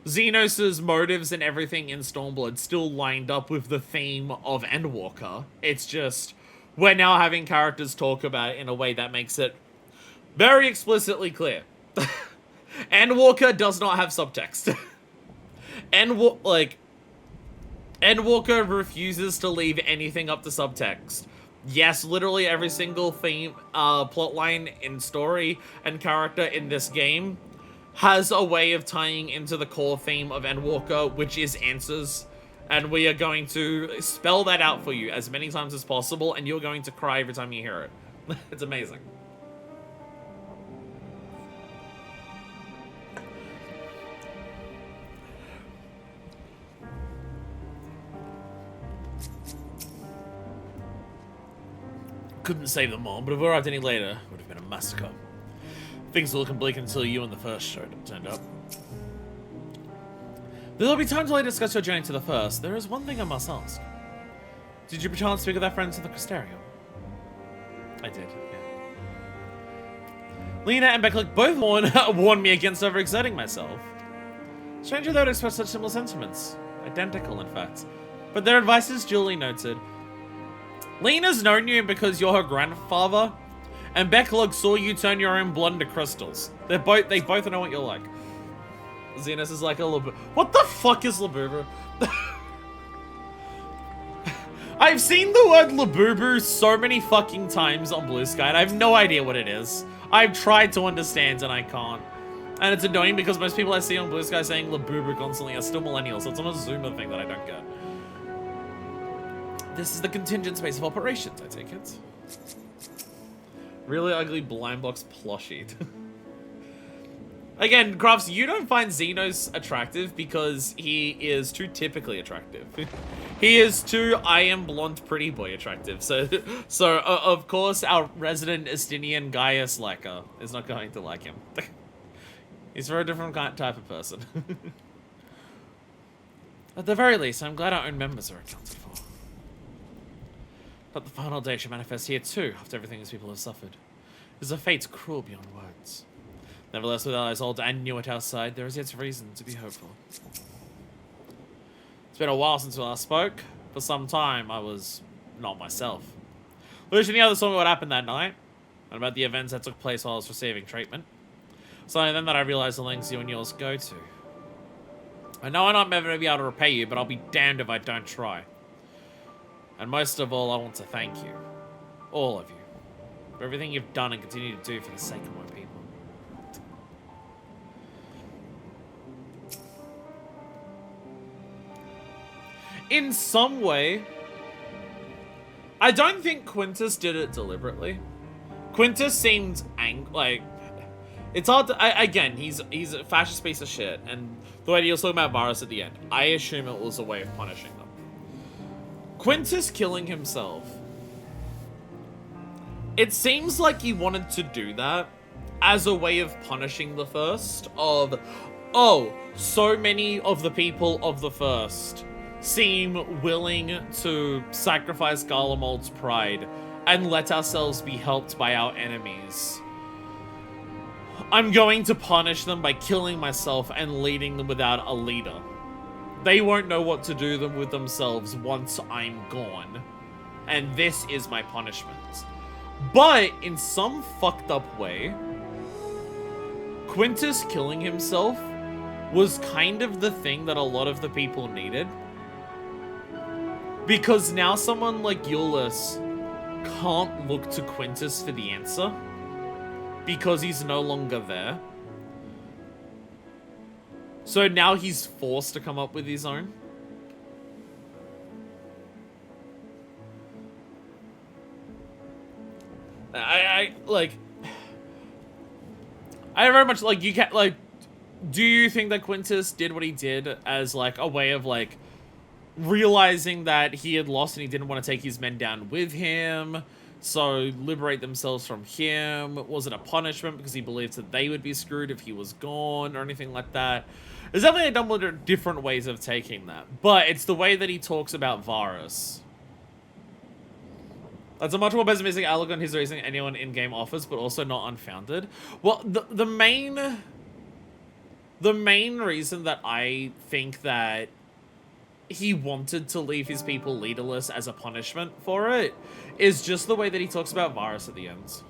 Xenos' motives and everything in Stormblood still lined up with the theme of Endwalker. It's just, we're now having characters talk about it in a way that makes it very explicitly clear. Endwalker does not have subtext. Endwalker refuses to leave anything up to subtext. Yes, literally every single theme, plotline in story and character in this game has a way of tying into the core theme of Endwalker, which is answers. And we are going to spell that out for you as many times as possible, and you're going to cry every time you hear it. It's amazing. Couldn't save them all, but if we arrived any later, it would have been a massacre. Things were looking bleak until you and the first turned up. There'll be time to discuss your journey to the first. There is one thing I must ask. Did you perchance speak with our friends in the Crystarium? I did, yeah. Lena and Becklick both warned me against overexerting myself. Stranger though to express such similar sentiments. Identical, in fact. But their advice is duly noted. Lena's known you because you're her grandfather, and Becklug saw you turn your own blood into crystals. They both know what you're like. Xenos is like a Labubu. What the fuck is Labubu? I've seen the word Labubu so many fucking times on Blue Sky, and I have no idea what it is. I've tried to understand, and I can't. And it's annoying because most people I see on Blue Sky saying Labubu constantly are still millennials, so it's an Azuma thing that I don't get. This is the contingent space of operations, I take it. Really ugly blind box plushie. Again, Crafts, you don't find Xenos attractive because he is too typically attractive. He is too I am blonde pretty boy attractive. So of course our resident Estinian Gaius Lecker is not going to like him. He's a very different type of person. At the very least, I'm glad our own members are accounted for. But the final day should manifest here too, after everything these people have suffered. Is a fate cruel beyond words. Nevertheless, with allies old and new at our side, there is yet reason to be hopeful. It's been a while since we last spoke. For some time, I was not myself. Lucian and the others told me what happened that night, and about the events that took place while I was receiving treatment. It's only then that I realized the lengths you and yours go to. I know I'm not ever going to be able to repay you, but I'll be damned if I don't try. And most of all, I want to thank you. All of you. For everything you've done and continue to do for the sake of my people. In some way, I don't think Quintus did it deliberately. Quintus seemed like, it's hard to, again, he's a fascist piece of shit, and the way he was talking about Varus at the end, I assume it was a way of punishing them. Quintus killing himself, it seems like he wanted to do that as a way of punishing the First, of, oh, so many of the people of the First seem willing to sacrifice Garlemald's pride and let ourselves be helped by our enemies. I'm going to punish them by killing myself and leading them without a leader. They won't know what to do with themselves once I'm gone. And this is my punishment. But in some fucked up way, Quintus killing himself was kind of the thing that a lot of the people needed. Because now someone like Iulus can't look to Quintus for the answer. Because he's no longer there. So now he's forced to come up with his own. I very much, like, you can't, like, do you think that Quintus did what he did as, like, a way of, like, realizing that he had lost and he didn't want to take his men down with him, so liberate themselves from him? Was it a punishment because he believed that they would be screwed if he was gone or anything like that? There's definitely a number of different ways of taking that, but it's the way that he talks about Varus. That's a much more pessimistic outlook on his reasoning anyone in-game offers, but also not unfounded. Well, the main reason that I think that he wanted to leave his people leaderless as a punishment for it is just the way that he talks about Varus at the end.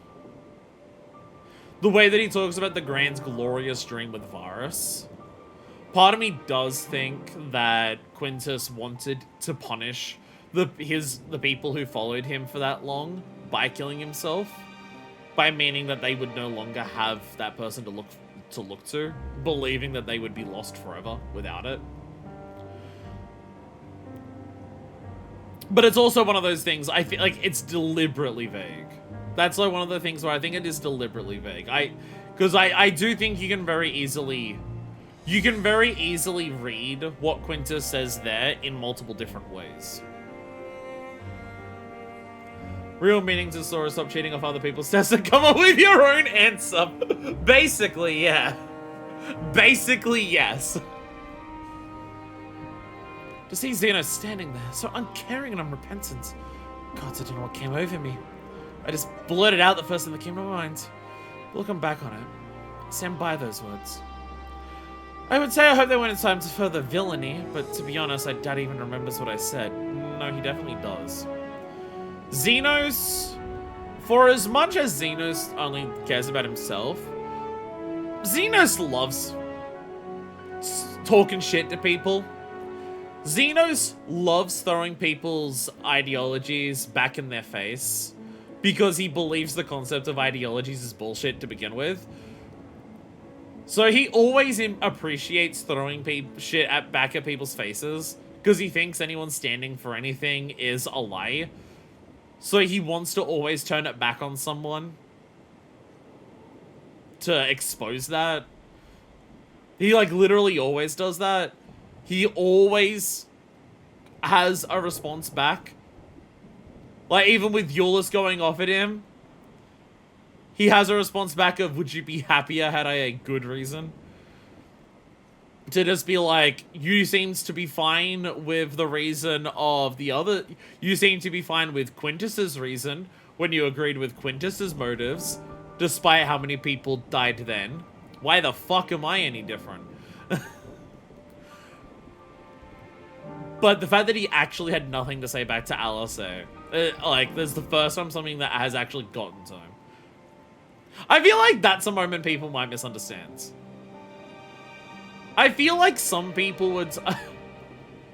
The way that he talks about the grand glorious dream with Varus. Part of me does think that Quintus wanted to punish the people who followed him for that long by killing himself, by meaning that they would no longer have that person to look to, believing that they would be lost forever without it. But it's also one of those things, I feel like it's deliberately vague. That's like one of the things where I think it is deliberately vague. Because I do think you can very easily read what Quintus says there in multiple different ways. Real meaning to Sora, stop cheating off other people's tests and come up with your own answer. Basically, yeah. Basically, yes. To see Xenos standing there, so uncaring and unrepentant. Gods, I don't know what came over me. I just blurted out the first thing that came to my mind. But looking back on it, I stand by those words. I would say I hope they went in time to further villainy, but to be honest, I doubt he even remembers what I said. No, he definitely does. Xenos, for as much as Xenos only cares about himself, Xenos loves talking shit to people. Xenos loves throwing people's ideologies back in their face because he believes the concept of ideologies is bullshit to begin with. So he always appreciates throwing shit back at people's faces because he thinks anyone standing for anything is a lie. So he wants to always turn it back on someone to expose that. He, like, literally always does that. He always has a response back. Like, even with Euless going off at him, he has a response back of, would you be happier had I a good reason? To just be like, you seems to be fine with the reason of the other... You seem to be fine with Quintus's reason when you agreed with Quintus's motives, despite how many people died then. Why the fuck am I any different? But the fact that he actually had nothing to say back to Alizé, like, there's the first time something that has actually gotten to him. I feel like that's a moment people might misunderstand. I feel like some people would...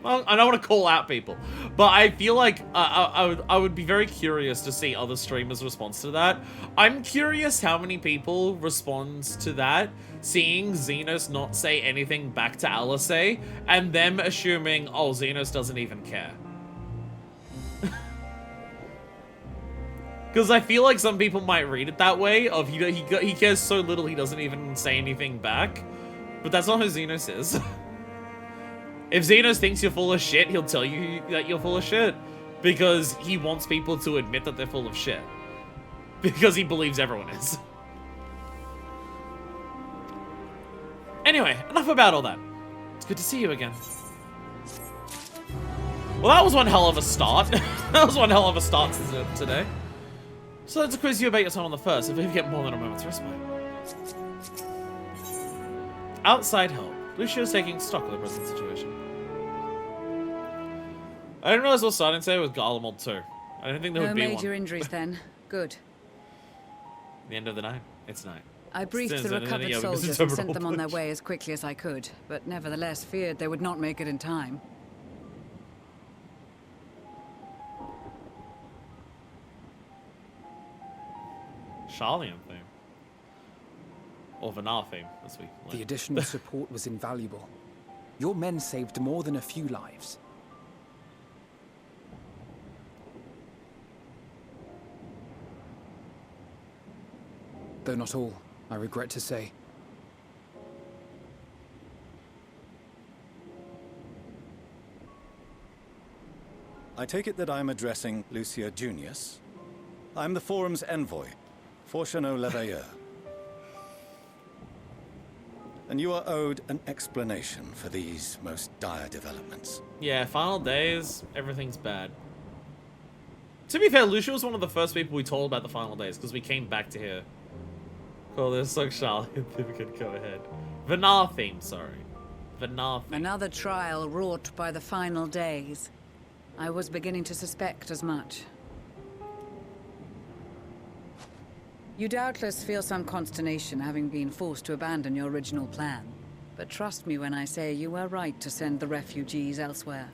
Well, I don't want to call out people, but I feel like I would be very curious to see other streamers' response to that. I'm curious how many people respond to that, seeing Xenos not say anything back to Alizé, and them assuming, oh, Xenos doesn't even care. Because I feel like some people might read it that way, of he cares so little he doesn't even say anything back. But that's not who Xenos is. If Xenos thinks you're full of shit, he'll tell you that you're full of shit. Because he wants people to admit that they're full of shit. Because he believes everyone is. Anyway, enough about all that. It's good to see you again. Well, that was one hell of a start. That was one hell of a start today. So let's quiz you about your time on the first, if we get more than a moment's respite. Outside help. Lucio's taking stock of the present situation. I didn't realize we were starting today with Garlemald too. I didn't think there would be one. No major injuries then. Good. The end of the night. It's night. I briefed the recovered soldiers and sent them on their way as quickly as I could, but nevertheless feared they would not make it in time. Sharlayan theme. Or Vanar theme, as we learned. The additional support was invaluable. Your men saved more than a few lives. Though not all, I regret to say. I take it that I'm addressing Lucia Junius. I'm the Forum's envoy, Forchano Leveilleur. And you are owed an explanation for these most dire developments. Yeah, final days, everything's bad. To be fair, Lucia was one of the first people we told about the final days, because we came back to here. Oh, there's like Charlotte. We could go ahead. Vanar theme, sorry. Vanar theme. Another trial wrought by the final days. I was beginning to suspect as much. You doubtless feel some consternation having been forced to abandon your original plan. But trust me when I say you were right to send the refugees elsewhere.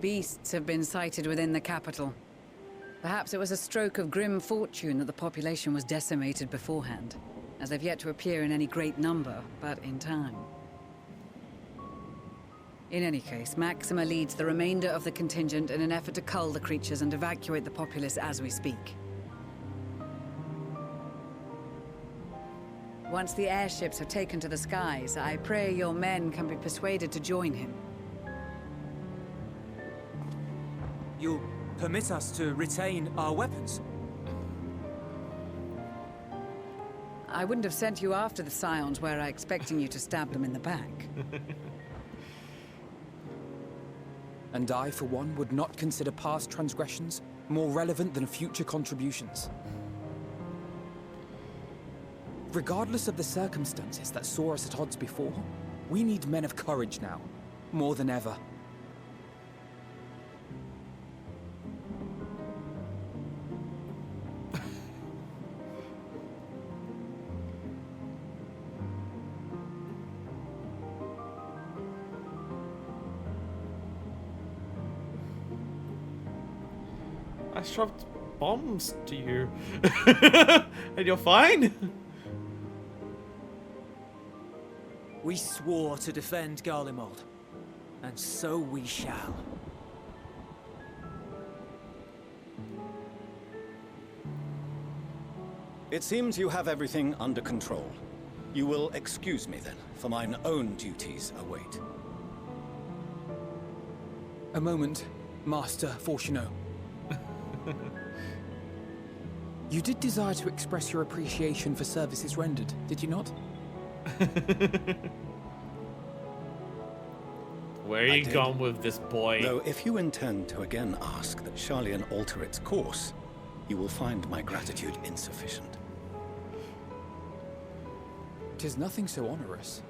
Beasts have been sighted within the capital. Perhaps it was a stroke of grim fortune that the population was decimated beforehand, as they've yet to appear in any great number, but in time. In any case, Maxima leads the remainder of the contingent in an effort to cull the creatures and evacuate the populace as we speak. Once the airships have taken to the skies, I pray your men can be persuaded to join him. You'll permit us to retain our weapons? I wouldn't have sent you after the Scions were I expecting you to stab them in the back. And I, for one, would not consider past transgressions more relevant than future contributions. Regardless of the circumstances that saw us at odds before, we need men of courage now, more than ever. I dropped bombs to you. And you're fine? We swore to defend Garlemald, and so we shall. It seems you have everything under control. You will excuse me then, for mine own duties await. A moment, Master Fortuno. You did desire to express your appreciation for services rendered, did you not? Where are you going with this boy? Though if you intend to again ask that Charlian alter its course, you will find my gratitude insufficient. 'Tis nothing so onerous.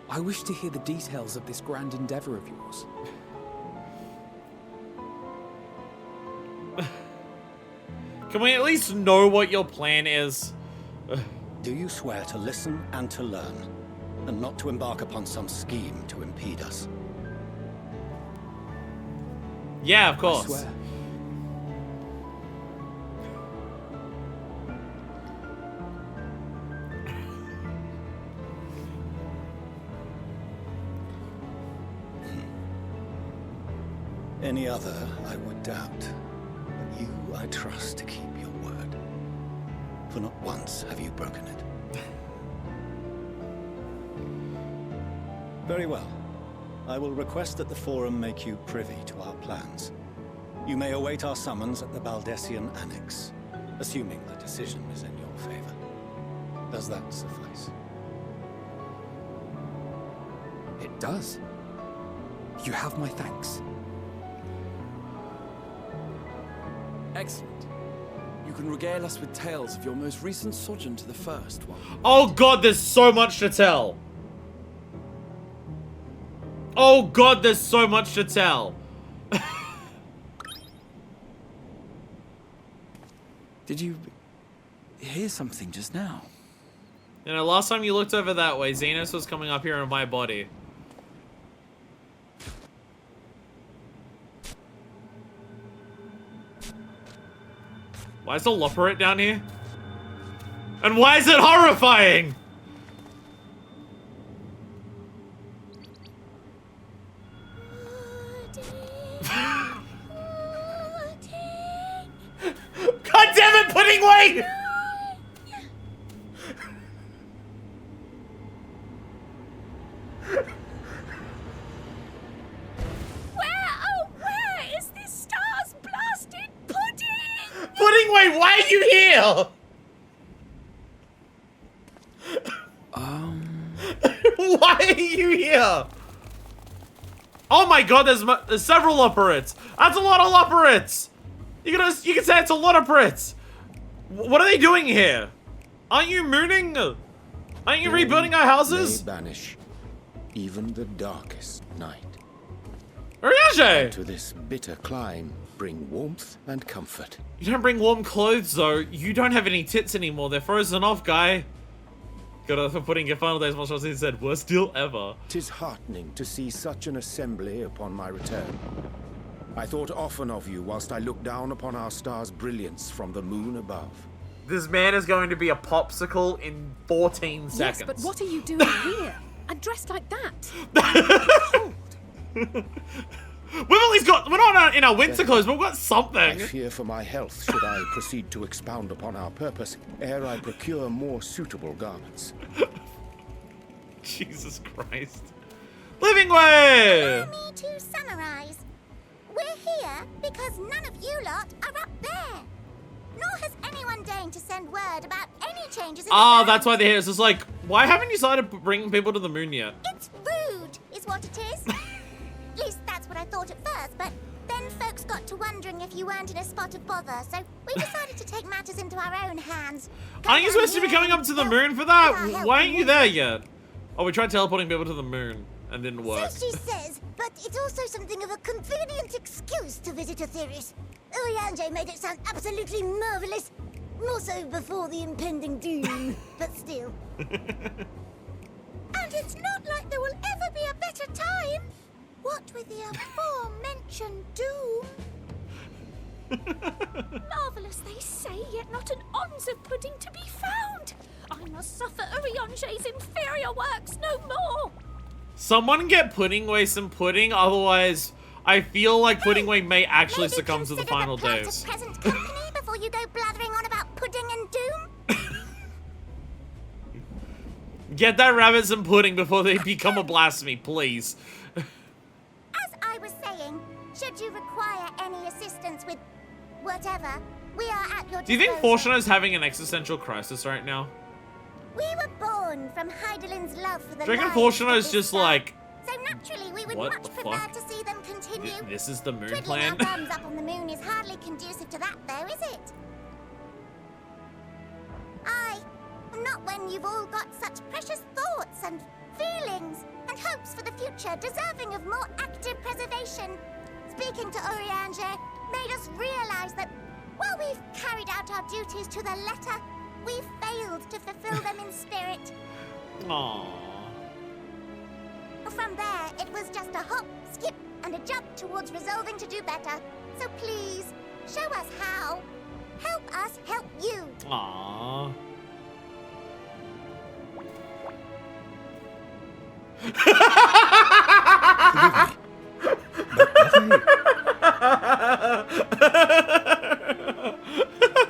I wish to hear the details of this grand endeavor of yours. Can we at least know what your plan is? Do you swear to listen and to learn, and not to embark upon some scheme to impede us? Yeah, of I course. swear. Any other I would doubt, but you I trust to keep your word. For not once have you broken it. Very well. I will request that the Forum make you privy to our plans. You may await our summons at the Baldessian Annex, assuming the decision is in your favor. Does that suffice? It does. You have my thanks. Excellent. You can regale us with tales of your most recent sojourn to the First one. Oh god, there's so much to tell. Oh god, there's so much to tell. Did you hear something just now? You know, last time you looked over that way, Xenos was coming up here in my body. Why is the Loperate down here? And why is it horrifying? God damn it, Pudding Way! Where is this stars blasted pudding? Pudding Way, why are you here? Why are you here? Oh my god, there's several Lopperates. That's a lot of Lopperates. You can say it's a lot of Brits. What are they doing here? Aren't you mooning? Aren't you rebuilding our houses? May banish even the darkest night. Oriage! To this bitter clime, bring warmth and comfort. You don't bring warm clothes though. You don't have any tits anymore. They're frozen off, guy. Got for putting your final days much as he said, worst deal ever. 'Tis heartening to see such an assembly upon my return. I thought often of you whilst I looked down upon our star's brilliance from the moon above. This man is going to be a popsicle in 14 seconds. Yes, but what are you doing here? And dressed like that? We've at least got, we're not in our winter clothes, but we've got I something. fear for my health should I proceed to expound upon our purpose ere I procure more suitable garments. Jesus Christ. Living way! Allow me to summarize. We're here because none of you lot are up there. Nor has anyone deigned to send word about any changes in Ah, the that's why they're here. It's just like, why haven't you started bringing people to the moon yet? It's rude, is what it is. At least that's what I thought at first, but then folks got to wondering if you weren't in a spot of bother, so we decided to take matters into our own hands. Aren't you supposed to be coming up to the moon for that? Why aren't you there yet? Oh, we tried teleporting people to the moon and didn't work. So she says, but it's also something of a convenient excuse to visit Etheris. Oriange made it sound absolutely marvelous. More so before the impending doom, but still. And it's not like there will ever be a better time. What with the aforementioned doom? Marvellous, they say, yet not an ounce of pudding to be found. I must suffer Oriange's inferior works no more. Someone get Pudding Way some pudding, otherwise I feel like Pudding Way may actually succumb to the final days. Present company before you go blathering on about pudding and doom. Get that rabbit some pudding before they become a blasphemy, please. As I was saying, should you require any assistance with whatever, we are at your disposal. Do you think Fortuna's having an existential crisis right now? We were born from Heidelin's love for the Do you reckon lives Fortuna's of just this like... So naturally, we would What much the prefer fuck? to see them continue. This is the moon Twiddling plan? our thumbs up on the moon is hardly conducive to that, though, is it? Not when you've all got such precious thoughts and feelings and hopes for the future, deserving of more active preservation. Speaking to Urianger made us realize that while we've carried out our duties to the letter, we've failed to fulfill them in spirit. Aww. From there, it was just a hop, skip, and a jump towards resolving to do better. So please, show us how. Help us help you. Aww.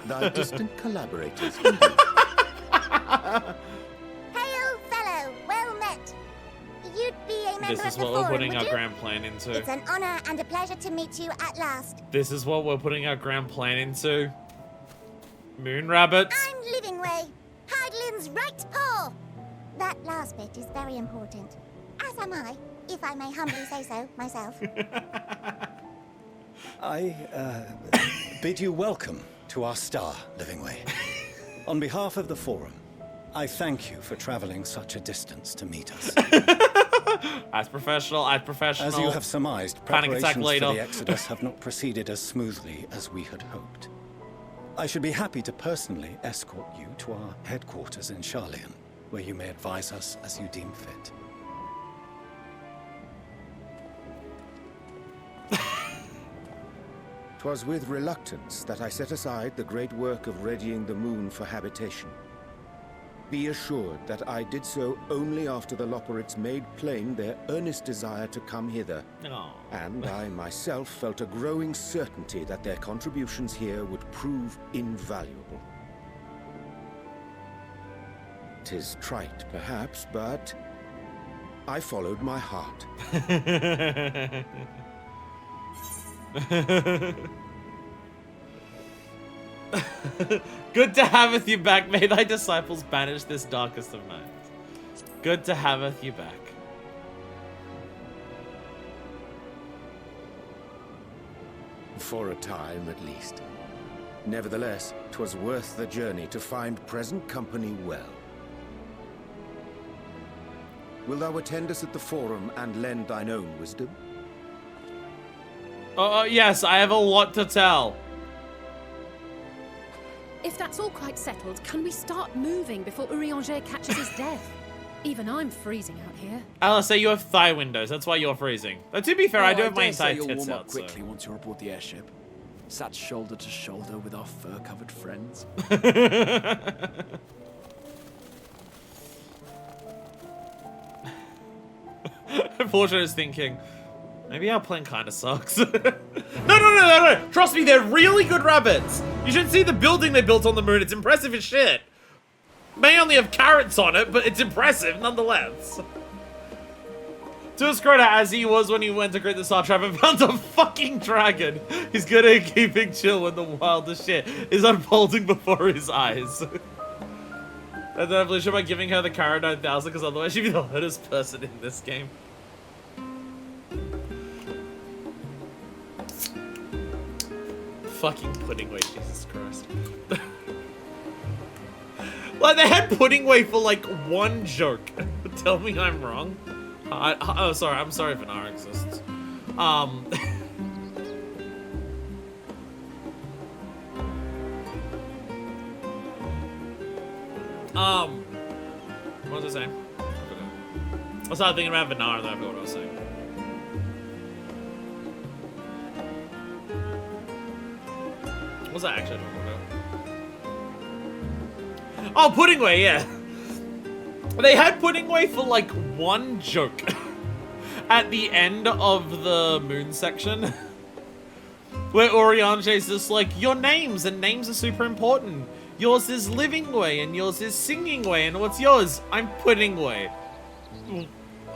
Thy distant collaborators. Hail, fellow, well met. You'd be a member This of is the what we're forum, putting would our you? grand plan into. It's an honor and a pleasure to meet you at last. This is what we're putting our grand plan into. Moon rabbits. I'm Livingway, Heidelin's right paw. That last bit is very important. As am I, if I may humbly say so myself. I bid you welcome to our star, Livingway. On behalf of the Forum, I thank you for traveling such a distance to meet us. As professional, as professional. As you have surmised, Panic attack preparations later. for the Exodus have not proceeded as smoothly as we had hoped. I should be happy to personally escort you to our headquarters in Charlian, where you may advise us as you deem fit. 'Twas with reluctance that I set aside the great work of readying the moon for habitation. Be assured that I did so only after the Loperites made plain their earnest desire to come hither. Aw. And I myself felt a growing certainty that their contributions here would prove invaluable. 'Tis trite, perhaps, but I followed my heart. Good to haveth you back. May thy disciples banish this darkest of nights. Good to haveth you back. For a time, at least. Nevertheless, 'twas worth the journey to find present company well. Wilt thou attend us at the Forum and lend thine own wisdom? Yes, I have a lot to tell. If that's all quite settled, can we start moving before Urianger catches his death? Even I'm freezing out here. Alistair, you have thigh windows. That's why you're freezing. But to be fair, I do have my dare say entire you'll tits warm up out. quickly once you're aboard the airship. Sat shoulder to shoulder with our fur-covered friends. Fortune is thinking, maybe our plan kind of sucks. No. Trust me, they're really good rabbits. You should see the building they built on the moon. It's impressive as shit. May only have carrots on it, but it's impressive nonetheless. To his credit, as he was when he went to create the Star Trap and found a fucking dragon. He's good at keeping chill when the wildest shit is unfolding before his eyes. And then I believe by giving her the Cara 9000, because otherwise she'd be the hottest person in this game. Fucking Puddingway, Jesus Christ. Like, they had Puddingway for, like, one joke. Tell me I'm wrong. Oh, sorry. I'm sorry if an R exists. What was I saying? I started thinking about Vinar and then I forgot what I was saying. What was I actually talking about? Oh, Puddingway, yeah. They had Puddingway for like one joke at the end of the moon section. Where Urianger's just like, your names, and names are super important. Yours is living way, and yours is singing way, and what's yours? I'm pudding way.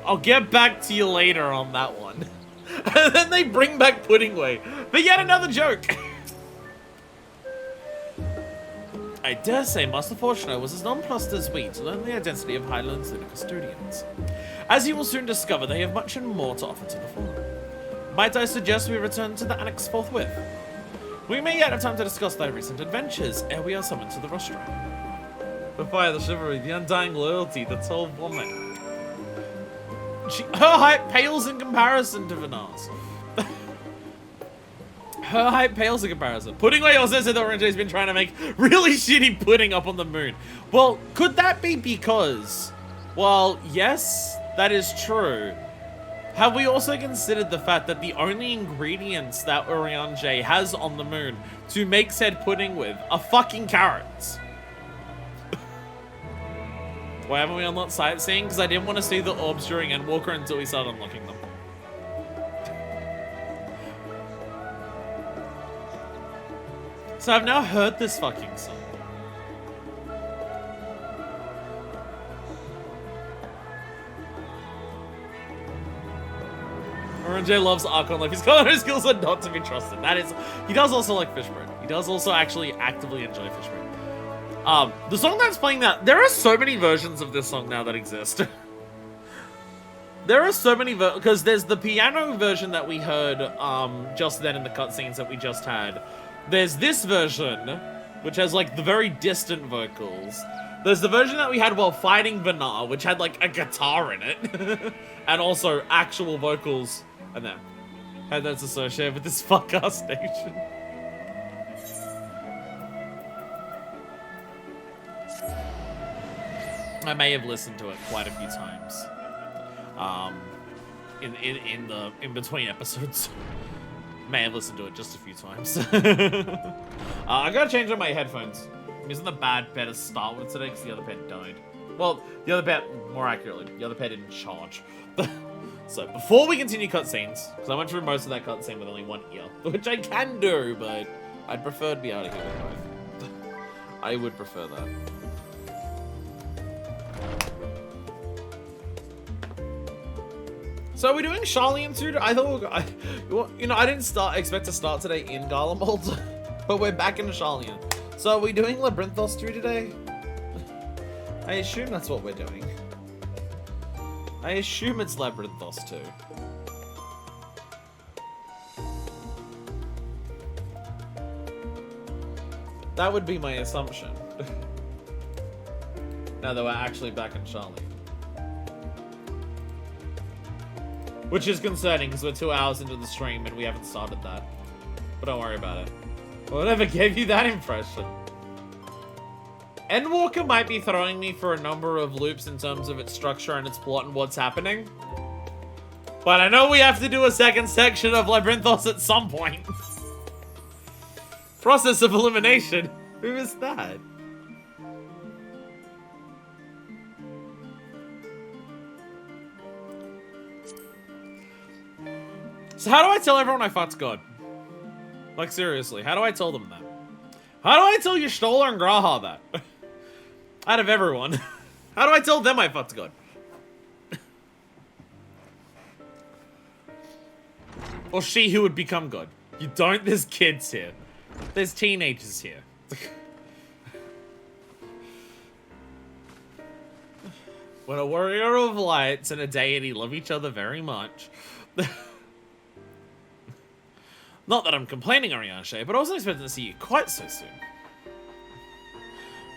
I'll get back to you later on that one. And then they bring back pudding way for yet another joke. I dare say Master Fortuno was as nonplussed as we to learn the identity of Highland's lunar custodians. As you will soon discover, they have much and more to offer to the Forum. Might I suggest we return to the Annex forthwith? We may yet have time to discuss thy recent adventures ere we are summoned to the rostrum. The fire, the chivalry, the undying loyalty, the tall woman. Her height pales in comparison to Vinar's. Her height pales in comparison. Pudding way also said that Orange's been trying to make really shitty pudding up on the moon. Well, could that be because... Well, yes, that is true. Have we also considered the fact that the only ingredients that Urianger has on the moon to make said pudding with are fucking carrots? Why haven't we unlocked sightseeing? Because I didn't want to see the orbs during Endwalker until we started unlocking them. So I've now heard this fucking song. Orange loves Archon Life. His culinary skills are not to be trusted. That is, he does also like fish bread. He does also actually actively enjoy fish bread. The song that's playing now, there are so many versions of this song now that exist. There are so many, because there's the piano version that we heard just then in the cutscenes that we just had. There's this version, which has like the very distant vocals. There's the version that we had while fighting Vinar, which had like a guitar in it. And also actual vocals. And then, how that's associated with this fuck-ass station. I may have listened to it quite a few times. In between episodes. May have listened to it just a few times. I gotta change out my headphones. I'm using the bad pair to start with today because the other pair died. Well, the other pair, more accurately, the other pair didn't charge. So, before we continue cutscenes, because I went through most of that cutscene with only one ear, which I can do, but I'd prefer to be able to hear with both. I would prefer that. So are we doing Charlian too? I thought, you know, I didn't expect to start today in Garlemald, but we're back in Charlian. So are we doing Labyrinthos 2 today? I assume that's what we're doing. I assume it's Labyrinthos 2. That would be my assumption. Now that we're actually back in Charlian. Which is concerning, because we're 2 hours into the stream and we haven't started that. But don't worry about it. Whatever gave you that impression? Endwalker might be throwing me for a number of loops in terms of its structure and its plot and what's happening. But I know we have to do a second section of Labyrinthos at some point. Process of elimination. Who is that? So how do I tell everyone I fucked God? Like, seriously, how do I tell them that? How do I tell Y'shtola and Graha that? Out of everyone. How do I tell them I fucked God? Or she who would become God. You don't, there's kids here. There's teenagers here. When a warrior of lights and a deity love each other very much. Not that I'm complaining, Arianshe, but I wasn't expecting to see you quite so soon.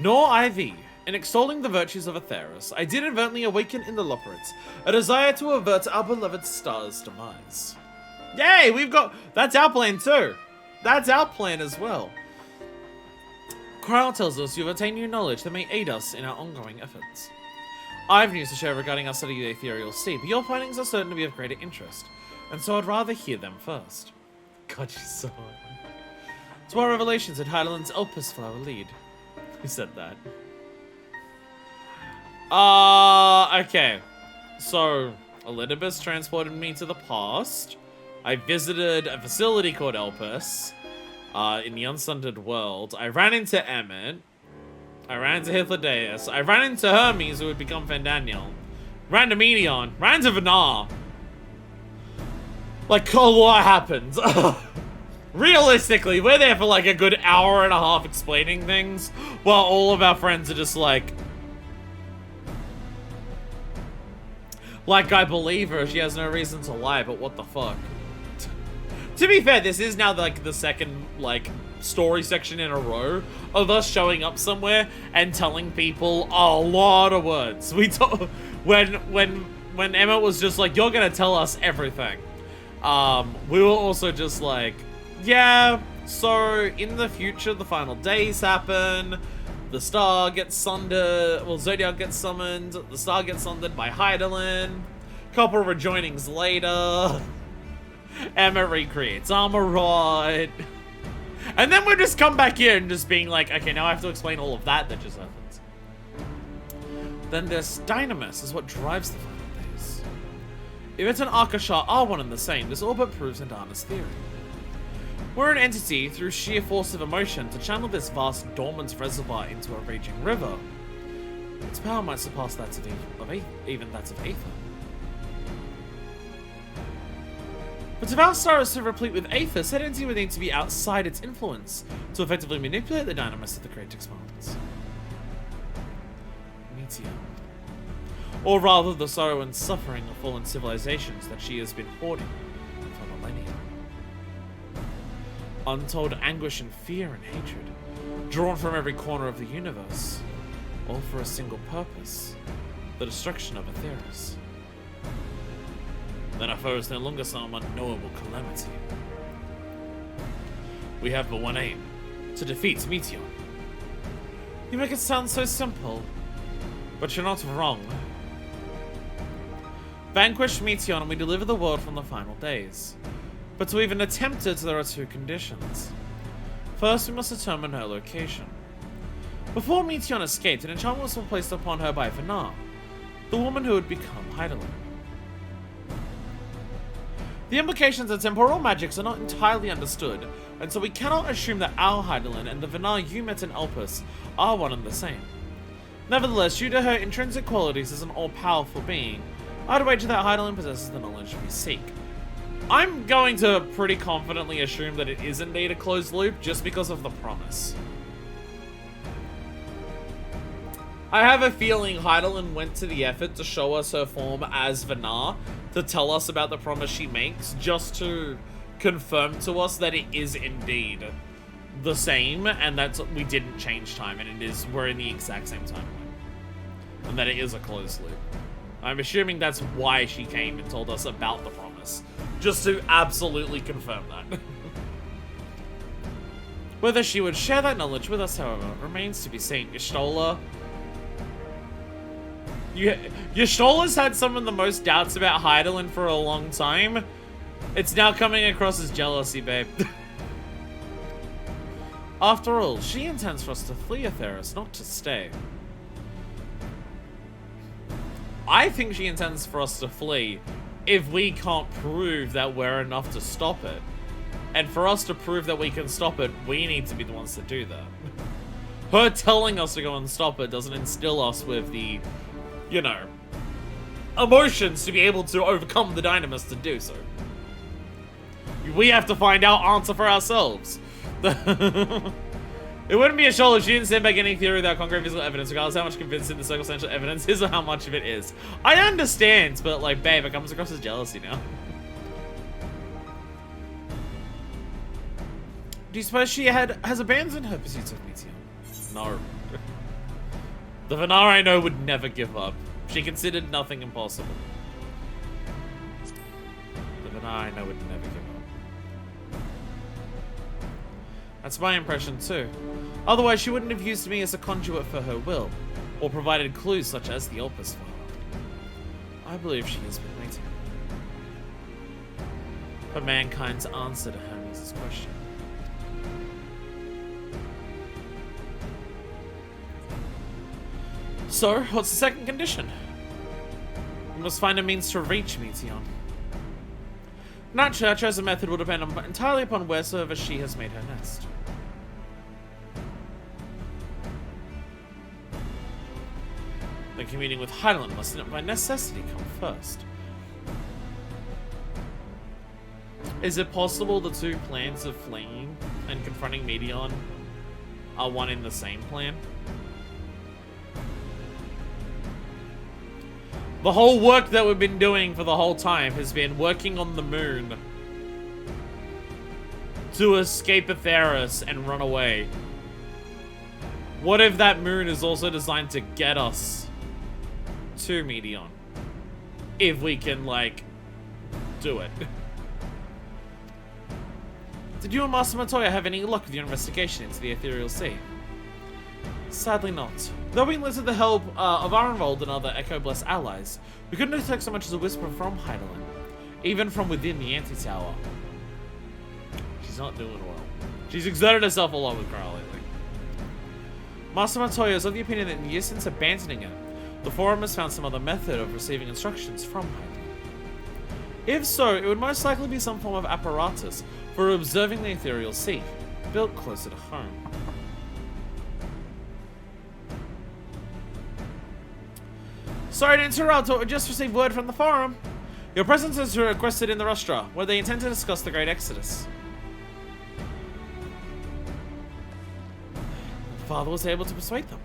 Nor I thee. In extolling the virtues of Atheros, I did inadvertently awaken in the Loperites a desire to avert our beloved star's demise. Yay, we've got... That's our plan too. That's our plan as well. Krile tells us you've attained new knowledge that may aid us in our ongoing efforts. I have news to share regarding our study of the ethereal sea, but your findings are certain to be of greater interest, and so I'd rather hear them first. God, she's so hard. To our revelations at Highland's Elpis Flower lead. Who said that? Okay. So, Elidibus transported me to the past. I visited a facility called Elpis, in the Unsundered World. I ran into Emmett. I ran to Hythlodaeus. I ran into Hermes, who would become Fandaniel. Ran to Medion. Ran to Vanar. Like, a lot happened. Realistically, we're there for like a good hour and a half explaining things, while all of our friends are just like, I believe her, she has no reason to lie, but what the fuck? To be fair, this is now like the second, like, story section in a row of us showing up somewhere and telling people a lot of words. We told, when Emma was just like, you're gonna tell us everything. We were also just like, yeah, so in the future, the final days happen. The star gets sundered. Well, Zodiac gets summoned. The star gets sundered by Hydaelyn. Couple rejoinings later. Emma recreates Armorrod. And then we just come back here and just being like, okay, now I have to explain all of that just happened. Then this Dynamis is what drives the final days. If it's an Akashar are one and the same, this all but proves Indana's theory. We're an entity through sheer force of emotion to channel this vast dormant reservoir into a raging river. Its power might surpass that of even that of Aether. But if our star is so replete with Aether, said entity would need to be outside its influence to effectively manipulate the dynamics of the Great Expanse. Meteor. Or rather, the sorrow and suffering of fallen civilizations that she has been hoarding for millennia. Untold anguish and fear and hatred, drawn from every corner of the universe, all for a single purpose, the destruction of Aetheris. Then our foe is no longer some unknowable calamity. We have but one aim, to defeat Meteor. You make it sound so simple, but you're not wrong. Vanquish Meteor and we deliver the world from the final days. But to even attempt it, there are two conditions. First, we must determine her location. Before Meteor escaped, an enchantment was placed upon her by Vanar, the woman who would become Hydaelyn. The implications of temporal magics are not entirely understood, and so we cannot assume that our Hydaelyn and the Vanar you met in Elpis are one and the same. Nevertheless, due to her intrinsic qualities as an all-powerful being, I'd wager that Hydaelyn possesses the knowledge we seek. I'm going to pretty confidently assume that it is indeed a closed loop, just because of the promise. I have a feeling Hydaelyn went to the effort to show us her form as Vanar, to tell us about the promise she makes, just to confirm to us that it is indeed the same, and that we didn't change time, and we're in the exact same timeline. And that it is a closed loop. I'm assuming that's why she came and told us about the promise. Just to absolutely confirm that. Whether she would share that knowledge with us, however, remains to be seen. Y'shtola Y'shtola's had some of the most doubts about Hydaelyn for a long time. It's now coming across as jealousy, babe. After all, she intends for us to flee Aetheris, not to stay. I think she intends for us to flee if we can't prove that we're enough to stop it. And for us to prove that we can stop it, we need to be the ones to do that. Her telling us to go and stop it doesn't instill us with the, you know, emotions to be able to overcome the Dynamis to do so. We have to find our answer for ourselves. It wouldn't be a show if she didn't stand back any theory without concrete physical evidence, regardless of how much convincing the circumstantial evidence is or how much of it is. I understand, but like, babe, it comes across as jealousy now. Do you suppose she has abandoned her pursuits of Meteor? No. The Vanar I know would never give up. She considered nothing impossible. The Vanar I know would never give up. That's my impression too. Otherwise, she wouldn't have used me as a conduit for her will, or provided clues such as the Elpis file. I believe she has been waiting for mankind's answer to Hermes' question. So, what's the second condition? We must find a means to reach Meteor. Naturally, our chosen method will depend entirely upon wheresoever she has made her nest. communing with Heidelin must by necessity come first. Is it possible the two plans of fleeing and confronting Medion are one in the same plan? The whole work that we've been doing for the whole time has been working on the moon to escape Atheros and run away. What if that moon is also designed to get us to Medion? If we can, like, do it. Did you and Master Montoya have any luck with your investigation into the Ethereal Sea? Sadly not. Though we enlisted the help of Ironvold and other Echo-blessed allies, we couldn't detect so much as a whisper from Heidelin, even from within the Anti-Tower. She's not doing well. She's exerted herself a lot with Kral lately. Master Montoya is of the opinion that in years since abandoning it, the Forum has found some other method of receiving instructions from Heidelin. If so, it would most likely be some form of apparatus for observing the Ethereal Sea, built closer to home. Sorry to interrupt, but we just received word from the Forum. Your presence is requested in the Rustra, where they intend to discuss the Great Exodus. Father was able to persuade them.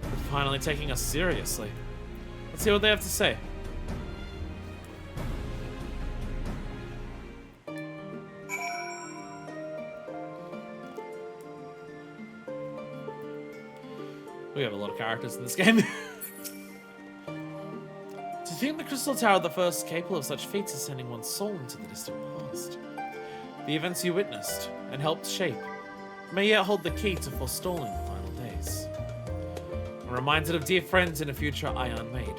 They're finally taking us seriously. Let's see what they have to say. We have a lot of characters in this game. To think the Crystal Tower, the first capable of such feats, is sending one's soul into the distant past. The events you witnessed and helped shape may yet hold the key to forestalling the final days. I'm reminded of dear friends in a future I unmade,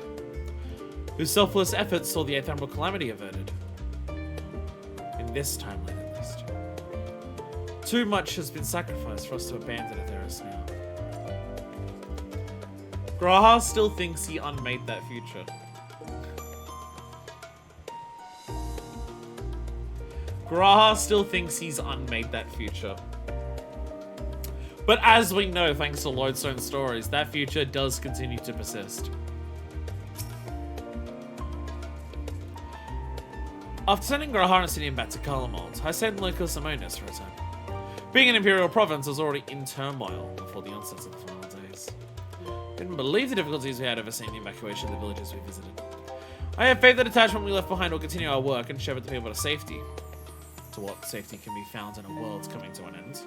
whose selfless efforts saw the Eighth Emerald Calamity averted. In this timeline, at least. Too much has been sacrificed for us to abandon Atheros now. Graha still thinks he unmade that future. Graha still thinks he's unmade that future. But as we know, thanks to Lodestone Stories, that future does continue to persist. After sending Graha and Sidian back to Kalamond, I sent Lucas Simonis for a time. Being an Imperial province, was already in turmoil before the onset of the final days. Couldn't believe the difficulties we had overseeing the evacuation of the villages we visited. I have faith that the detachment we left behind will continue our work and shepherd the people to safety. To what safety can be found in a world coming to an end.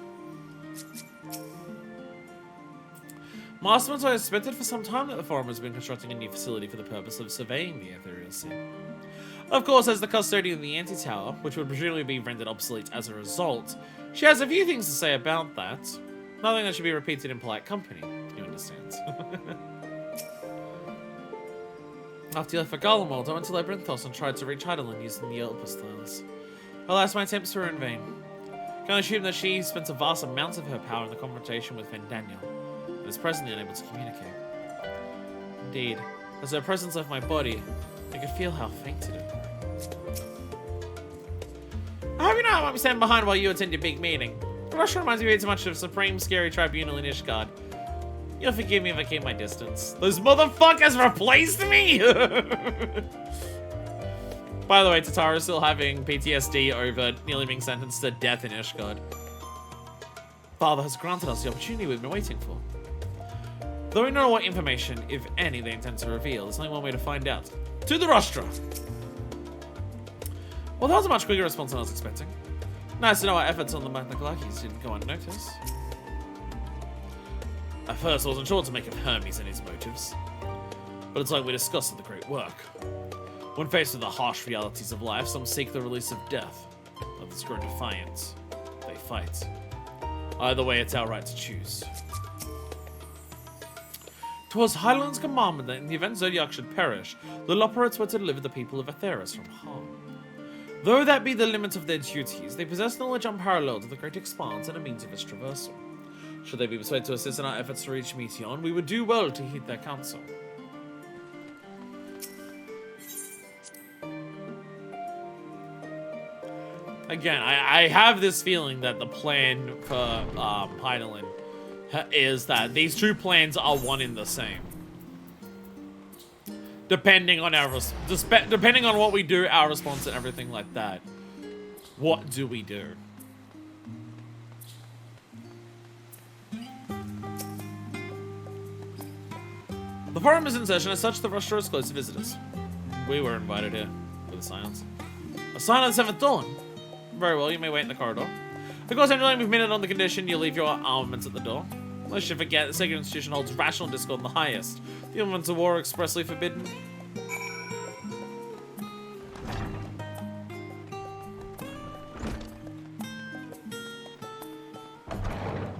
Master Montoya has suspected for some time that the Forum has been constructing a new facility for the purpose of surveying the Ethereal Sea. Of course, as the custodian of the Anti-Tower, which would presumably be rendered obsolete as a result, she has a few things to say about that. Nothing that should be repeated in polite company, you understand. After you left for Garlemald, I went to Labyrinthos and tried to reach Heidelin using the Elpis Tiles. Alas, my attempts were in vain. Can I assume that she spent a vast amount of her power in the confrontation with Vendaniel, and is presently unable to communicate. Indeed, as her presence left my body, I could feel how faint it had grown. I hope you know I won't be standing behind while you attend your big meeting. The Russia reminds me way too much of Supreme Scary Tribunal in Ishgard. You'll forgive me if I keep my distance. Those motherfuckers replaced me! By the way, Tatara is still having PTSD over nearly being sentenced to death in Ishgard. Father has granted us the opportunity we've been waiting for. Though we don't know what information, if any, they intend to reveal, there's only one way to find out. To the Rostra! Well, that was a much quicker response than I was expecting. Nice to know our efforts on the Magnaglakis didn't go unnoticed. At first, I wasn't sure to make of Hermes and his motives. But it's like we discussed at the Great Work. When faced with the harsh realities of life, some seek the release of death. Others grow defiant. They fight. Either way, it's our right to choose. 'Twas Hyland's commandment that in the event Zodiac should perish, the Loperates were to deliver the people of Atheros from harm. Though that be the limit of their duties, they possess knowledge unparalleled of the great expanse and a means of its traversal. Should they be persuaded to assist in our efforts to reach Meteon, we would do well to heed their counsel. Again, I have this feeling that the plan for Heidelin is that these two plans are one in the same. Depending on depending on what we do, our response and everything like that. What do we do? The forum is in session. As such, the rostro is closed to visitors. We were invited here with a silence. A sign of the 7th dawn. Very well, you may wait in the corridor. Of course, Angela, we've made it on the condition you leave your armaments at the door. Lest you forget, the sacred institution holds rational discord the highest. The elements of war are expressly forbidden.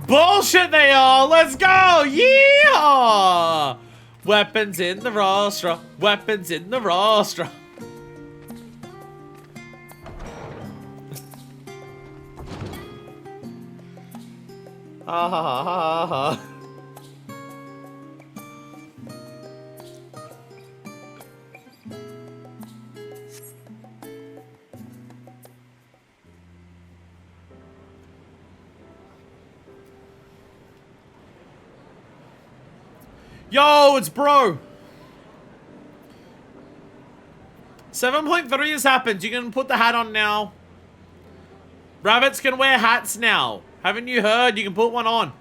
Bullshit they are! Let's go! Yeehaw! Weapons in the rostra. Weapons in the rostra. Ha ha ha ha ha. Yo, it's bro. 7.3 has happened. You can put the hat on now. Rabbits can wear hats now. Haven't you heard? You can put one on.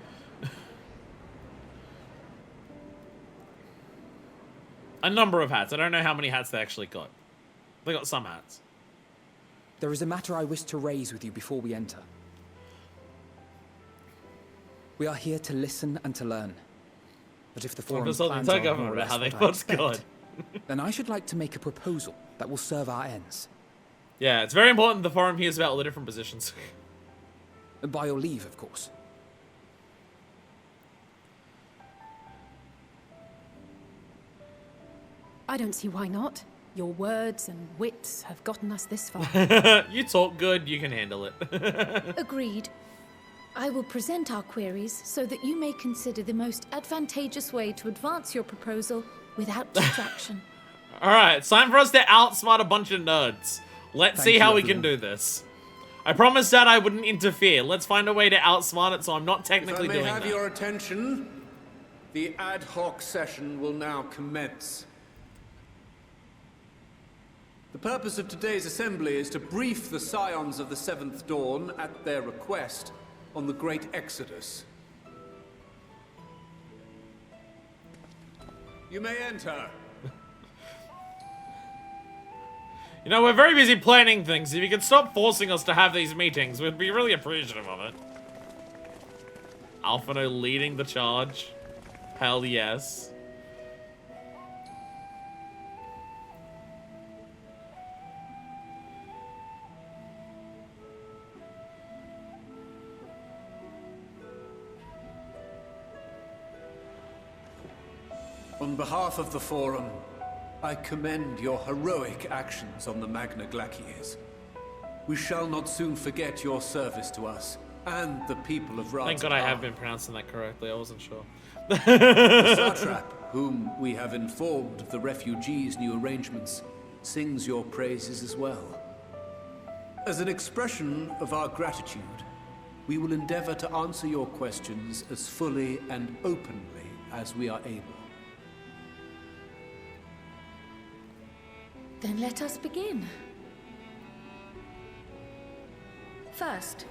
A number of hats. I don't know how many hats they actually got. They got some hats. There is a matter I wish to raise with you before we enter. We are here to listen and to learn. But if the forum's plans are more or less what I expect, then I should like to make a proposal that will serve our ends. Yeah, it's very important the forum hears about all the different positions. By your leave, of course. I don't see why not. Your words and wits have gotten us this far. You talk good, you can handle it. Agreed. I will present our queries so that you may consider the most advantageous way to advance your proposal without distraction. Alright, it's time for us to outsmart a bunch of nerds. Let's see how we can do this. I promised Dad I wouldn't interfere. Let's find a way to outsmart it so I'm not technically doing that. If I may have your attention, the ad hoc session will now commence. The purpose of today's assembly is to brief the Scions of the 7th Dawn, at their request, on the Great Exodus. You may enter. You know, we're very busy planning things. If you could stop forcing us to have these meetings, we'd be really appreciative of it. Alphino leading the charge. Hell yes. On behalf of the Forum, I commend your heroic actions on the Magna Glacies. We shall not soon forget your service to us and the people of Radz. Thank God I have been pronouncing that correctly. I wasn't sure. The Satrap, whom we have informed of the refugees' new arrangements, sings your praises as well. As an expression of our gratitude, we will endeavor to answer your questions as fully and openly as we are able. Then let us begin. First,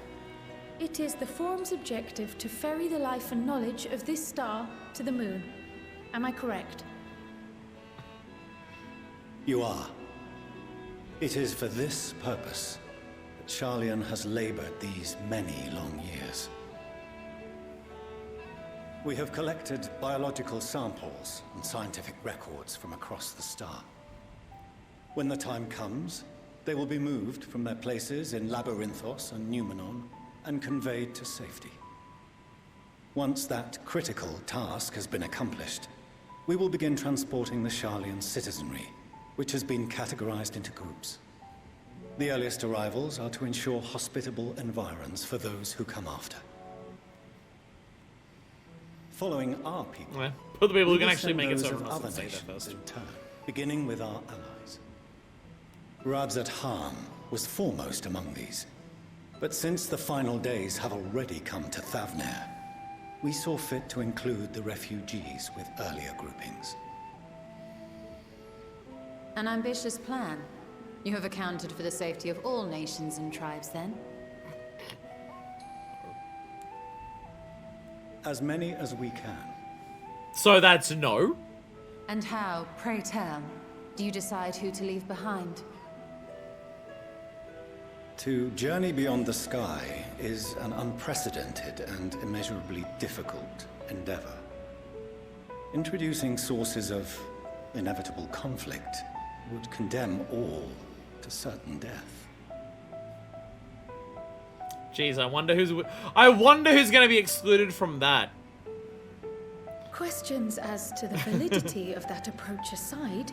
it is the Forum's objective to ferry the life and knowledge of this star to the moon. Am I correct? You are. It is for this purpose that Sharlayan has labored these many long years. We have collected biological samples and scientific records from across the star. When the time comes, they will be moved from their places in Labyrinthos and Numenon and conveyed to safety. Once that critical task has been accomplished, we will begin transporting the Sharlayan citizenry, which has been categorized into groups. The earliest arrivals are to ensure hospitable environs for those who come after. Following our people, for the people who can actually make it so of other nations in turn, beginning with our allies. Radz Han was foremost among these, but since the final days have already come to Thavnair, we saw fit to include the refugees with earlier groupings. An ambitious plan. You have accounted for the safety of all nations and tribes, then? As many as we can. So that's no? And how, pray tell, do you decide who to leave behind? To journey beyond the sky is an unprecedented and immeasurably difficult endeavor. Introducing sources of inevitable conflict would condemn all to certain death. Jeez, I wonder who's going to be excluded from that. Questions as to the validity of that approach aside.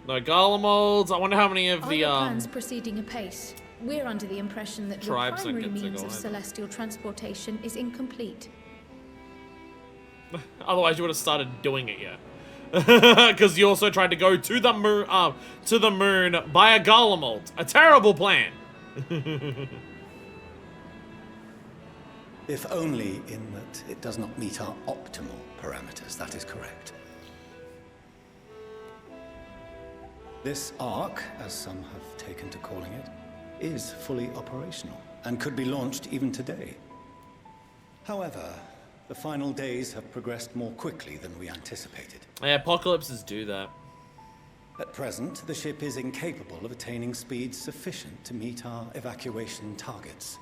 No Garlemolds. I wonder how many of the plans proceeding apace. We're under the impression that your tribes primary means of celestial transportation is incomplete. Otherwise, you would have started doing it yet. Because you also tried to go to the moon by a Garlemold. A terrible plan. If only in that it does not meet our optimal parameters, that is correct. This arc, as some have taken to calling it, is fully operational and could be launched even today. However, the final days have progressed more quickly than we anticipated. Yeah, apocalypses do that. At present, the ship is incapable of attaining speeds sufficient to meet our evacuation targets.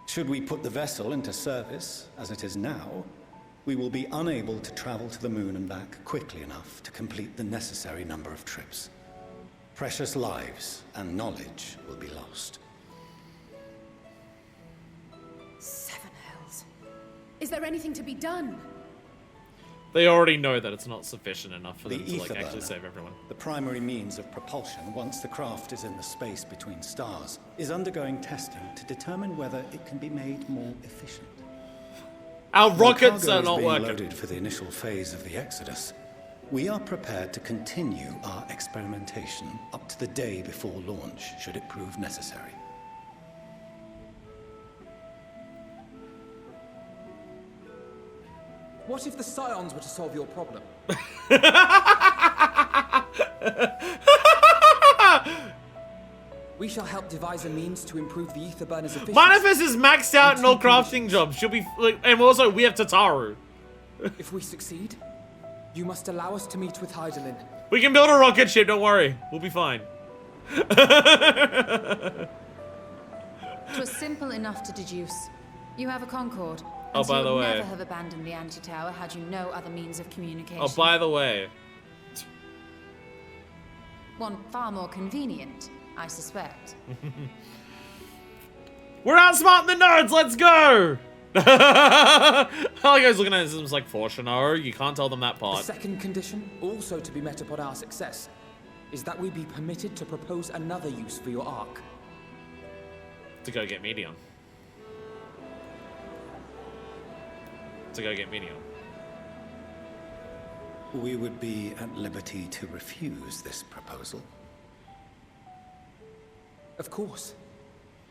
Should we put the vessel into service, as it is now, we will be unable to travel to the moon and back quickly enough to complete the necessary number of trips. Precious lives and knowledge will be lost. Seven hells. Is there anything to be done? They already know that it's not sufficient enough for them to ether actually burner, save everyone. the primary means of propulsion once the craft is in the space between stars, is undergoing testing to determine whether it can be made more efficient. Our rockets While are not cargo is being working. loaded for the initial phase of the Exodus, we are prepared to continue our experimentation up to the day before launch, should it prove necessary. What if the Scions were to solve your problem? We shall help devise a means to improve the ether burner's efficiency. Manifest is maxed out in all crafting jobs. She'll be like, and also we have Tataru. If we succeed, you must allow us to meet with Hydaelyn. We can build a rocket ship. Don't worry, we'll be fine. It was simple enough to deduce. You have a Concord. Oh, by the way. You would never have abandoned the anti-tower had you no other means of communication. Oh, by the way. One far more convenient, I suspect. We're outsmarting the nerds. Let's go. All you guys looking at this is like Fortune. No, you can't tell them that The part. second condition, also to be met upon our success, is that we be permitted to propose another use for your ark. To go get medium. To go get medium. We would be at liberty to refuse this proposal. Of course.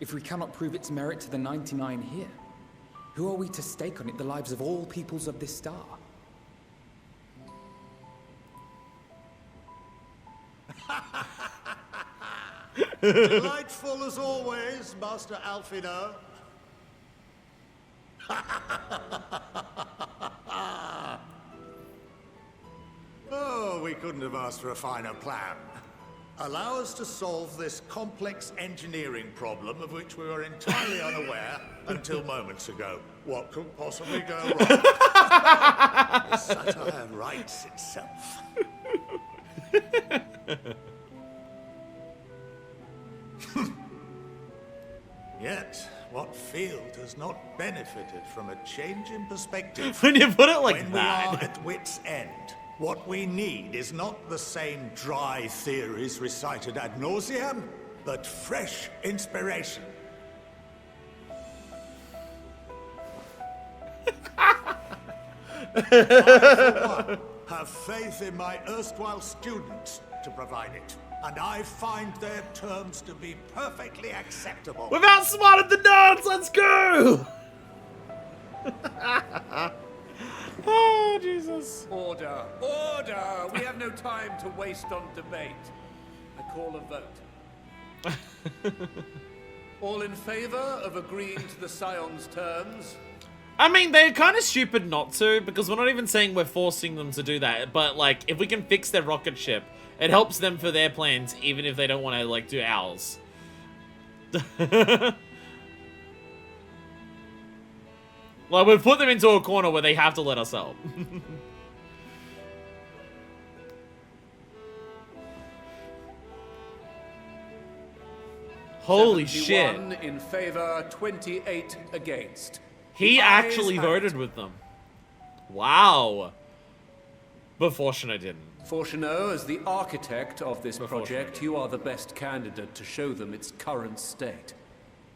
If we cannot prove its merit to the 99 here, who are we to stake on it the lives of all peoples of this star? Delightful as always, Master Alfino. Oh, we couldn't have asked for a finer plan. Allow us to solve this complex engineering problem of which we were entirely unaware until moments ago. What could possibly go wrong? The satire writes itself. Yet, what field has not benefited from a change in perspective? When you put it like when that. we are at wit's end, what we need is not the same dry theories recited ad nauseam, but fresh inspiration. I, for one, have faith in my erstwhile students to provide it, and I find their terms to be perfectly acceptable. We've outsmarted the nerds. Let's go. Oh, Jesus. Order! Order! We have no time to waste on debate. I call a vote. All in favor of agreeing to the Scion's terms? I mean, they're kind of stupid not to, because we're not even saying we're forcing them to do that. But, like, if we can fix their rocket ship, it helps them for their plans, even if they don't want to, like, do ours. Like, we've put them into a corner where they have to let us help. Holy shit. 71 in favor, 28 against. He actually voted with them. Wow. But Fortuno didn't. Fortuno, as the architect of this project, you are the best candidate to show them its current state.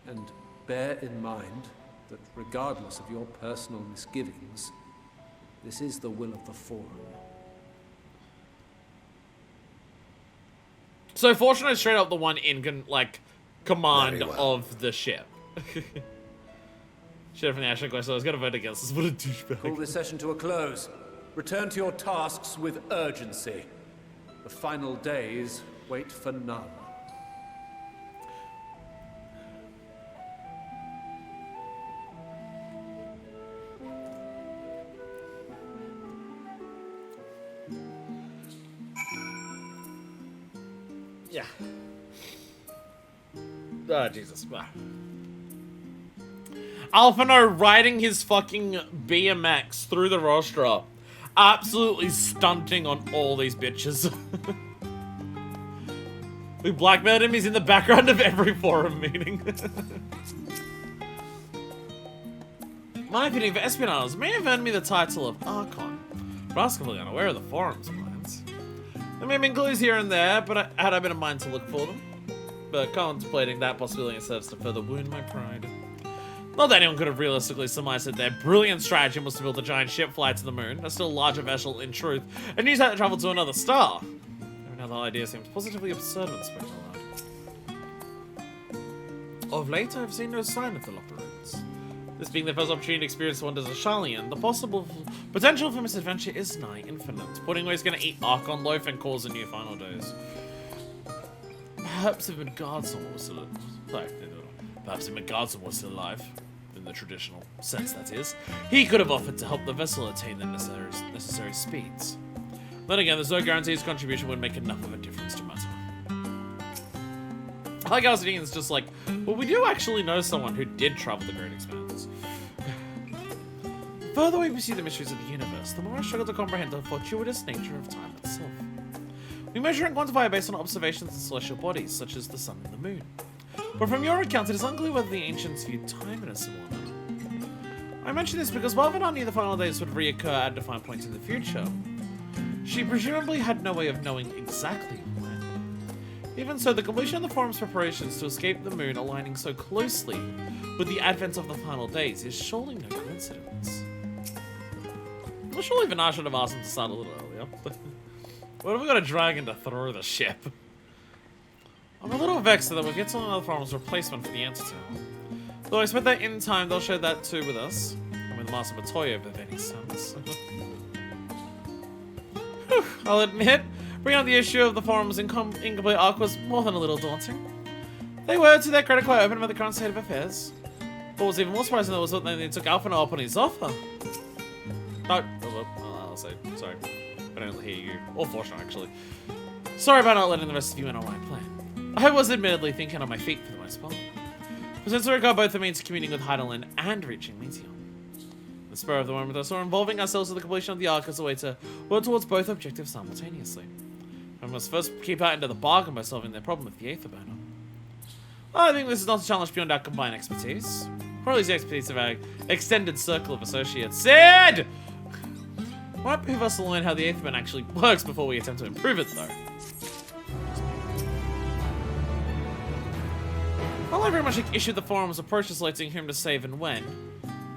And bear in mind that regardless of your personal misgivings, this is the will of the Forum. So Fortuno's straight up the one in, command of the ship. Shit from the Asher Quest, so I was gonna vote against this. What a douchebag. Call this session to a close. Return to your tasks with urgency. The final days wait for none. Yeah. Oh, Jesus. Alphino riding his fucking BMX through the rostra. Absolutely stunting on all these bitches. We blackmailed him. He's in the background of every forum meeting. My opinion for espionage may have earned me the title of Archon, but I was completely unaware of the forum's plans. There may have been clues here and there, but had I been in mind to look for them. But contemplating that possibility serves to further wound my pride. Not that anyone could have realistically surmised that their brilliant stratagem was to build a giant ship fly to the moon, a still larger vessel in truth, and use that to travel to another star. Another idea seems positively absurd when spoken aloud. Of late, I have seen no sign of the Loporans. This being the first opportunity to experience the wonders of Sharlayan, the possible potential for misadventure is nigh infinite. Putting away is going to eat Archon Loaf and cause a new final dose. Perhaps if Midgardson was still alive. Perhaps if Midgardson was still alive. In the traditional sense, that is. He could have offered to help the vessel attain the necessary speeds. Then again, there's no guarantee his contribution would make enough of a difference to matter. I like how Zidane is just like, well, we do actually know someone who did travel the Great Expanse. The further we pursue the mysteries of the universe, the more I struggle to comprehend the fortuitous nature of time itself. We measure and quantify based on observations of celestial bodies, such as the sun and the moon. But from your account, it is unclear whether the ancients viewed time in a similar manner. I mention this because while Vanna knew the final days would reoccur at defined points in the future, she presumably had no way of knowing exactly when. Even so, the completion of the Forum's preparations to escape the moon aligning so closely with the advent of the final days is surely no coincidence. Well, surely Vanna should have asked him to start a little earlier. What if we got a dragon to throw the ship? I'm a little vexed that we'll get to another Forum's replacement for the Entity. Though I expect that in time they'll share that too with us. And with Master Matoya of any sense. I'll admit, bringing up the issue of the Forum's incomplete arc was more than a little daunting. They were, to their credit, quite open about the current state of affairs. What was even more surprising though was that they took Alphino up on his offer. I'll say, sorry. I don't hear you. Or Fortune, actually. Sorry about not letting the rest of you in on my plan. I was admittedly thinking on my feet for the most part. But since we regard both the means of communing with Heidelin and reaching Meteor. The spur of the moment, I saw involving ourselves with the completion of the arc as a way to work towards both objectives simultaneously. I must first keep out into the bargain by solving their problem with the Aether Burner. I think this is not a challenge beyond our combined expertise. Or at least the expertise of our extended circle of associates. Sid! Might behoove us to learn how the Aether Burner actually works before we attempt to improve it, though. While I very much issued the Forum's approach to selecting whom to save and when,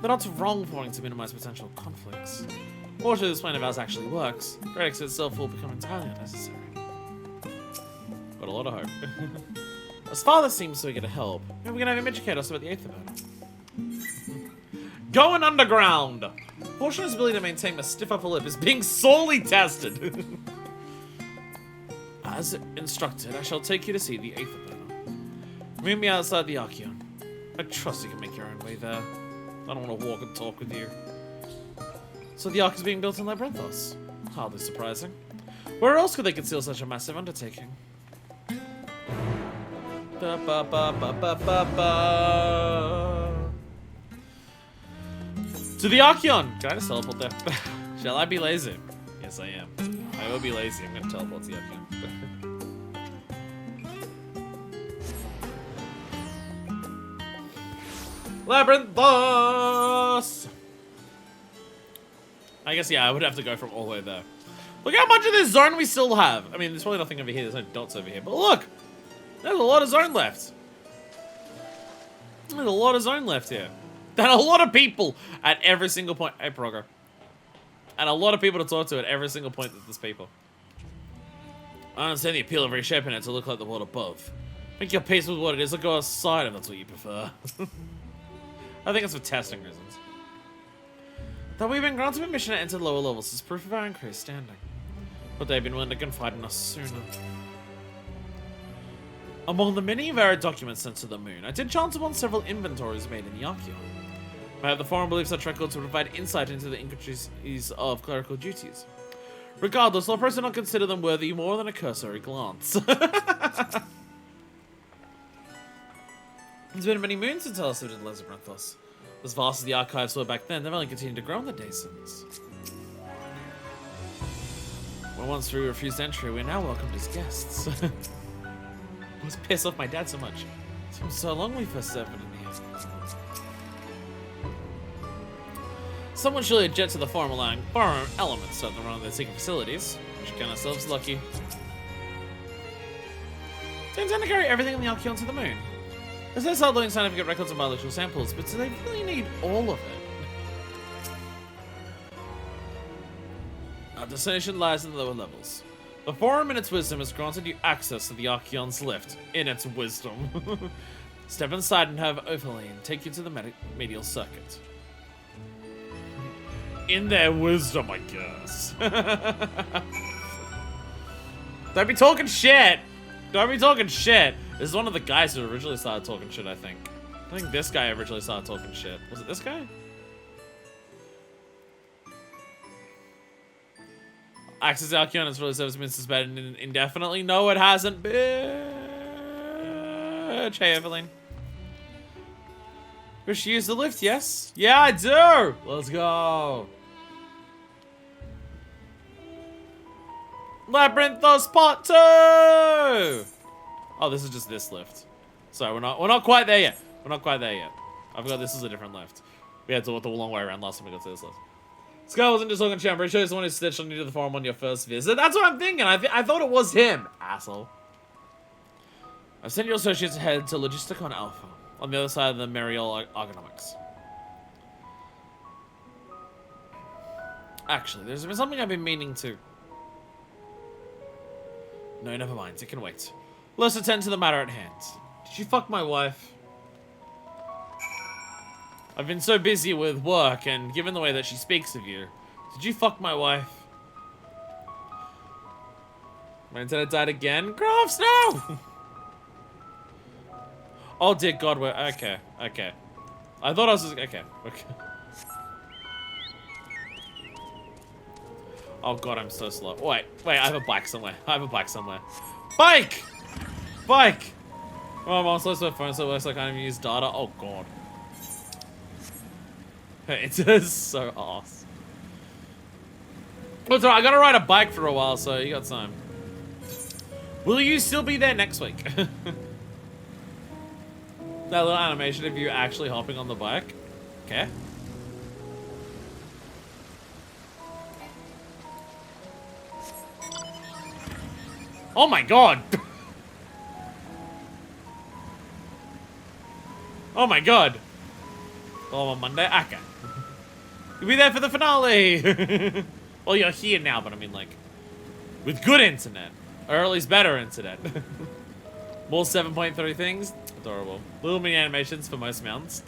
they're not wrong for wanting to minimize potential conflicts. Fortunately, this plan of ours actually works. Great X itself will become entirely unnecessary. Got a lot of hope. As father seems so eager to help, maybe we can have him educate us about the Aether Burner. Going underground! Fortunate's ability to maintain a stiff upper lip is being sorely tested. As instructed, I shall take you to see the Aether Burner. Meet me outside the Archeon. I trust you can make your own way there. I don't want to walk and talk with you. So the Ark is being built in Labyrinthos. Hardly surprising. Where else could they conceal such a massive undertaking? Ba, ba, ba, ba, ba, ba, ba. To the Archeon! Can I just teleport there? Shall I be lazy? Yes, I am. I will be lazy. I'm gonna teleport to the Archeon. Labyrinthos! I guess, yeah, I would have to go from all the way there. Look how much of this zone we still have. I mean, there's probably nothing over here. There's no dots over here. But look! There's a lot of zone left. There's a lot of zone left here. And a lot of people at every single point. Hey, Progger. And a lot of people to talk to at every single point that there's people. I understand the appeal of reshaping it to look like the world above. Make your peace with what it is or go outside if that's what you prefer. I think it's for testing reasons. That we've been granted permission to enter lower levels is proof of our increased standing. But they've been willing to confide in us sooner. Among the many varied documents sent to the moon, I did chance upon several inventories made in the Archeon. Perhaps the Forum believes such records would provide insight into the intricacies of clerical duties. Regardless, I'll personally not consider them worthy more than a cursory glance. It's been many moons since I last visited Labyrinthos. As vast as the archives were back then, they've only continued to grow in the days since. When once we refused entry, we're now welcomed as guests. I was pissed off my dad so much. It seems so long we first served in here. Someone surely jet to the Forum allowing foreign elements to run their secret facilities. We should count ourselves lucky. They intend to carry everything in the Archeon to the moon. There's no sideloading scientific records and biological samples, but do they really need all of it? Our destination lies in the lower levels. The Forum, in its wisdom, has granted you access to the Archeon's lift. In its wisdom. Step inside and have overlay and take you to the medial circuit. In their wisdom, I guess. Don't be talking shit! Don't be talking shit! This is one of the guys who originally started talking shit, I think. I think this guy originally started talking shit. Was it this guy? Access to Archeon has really served been suspended indefinitely. No, it hasn't been. Hey, Evelyn. Wish you use the lift, yes? Yeah, I do! Let's go. Labyrinthos Part 2! Oh, this is just this lift. Sorry, we're not quite there yet. We're not quite there yet. I forgot this is a different lift. We had to walk the long way around last time we got to this lift. Sky wasn't just talking shit. I'm pretty sure he's the one who stitched on you to the Forum on your first visit. That's what I'm thinking. I thought it was him, asshole. I've sent your associates ahead to Logisticon Alpha, on the other side of the Merial Ergonomics. Actually, there's been something I've been meaning to... No, never mind. It can wait. Let's attend to the matter at hand. Did you fuck my wife? I've been so busy with work, and given the way that she speaks of you, did you fuck my wife? My internet died again? Crofts, no! Oh dear God, we're... Okay, okay. I thought I was just... Okay, okay. Oh God, I'm so slow. Wait, I have a bike somewhere. I have a bike somewhere. Bike! Bike! Oh, I'm supposed to have phone, so it looks like I can't even use data. Oh God. It is so ass. That's alright, I gotta ride a bike for a while, so you got time. Will you still be there next week? That little animation of you actually hopping on the bike. Okay. Oh my God! Oh my God! Oh, on Monday? Okay. You'll be there for the finale! Well, you're here now, but I mean, like, with good internet. Or at least better internet. More 7.3 things. Adorable. Little mini animations for most mounts.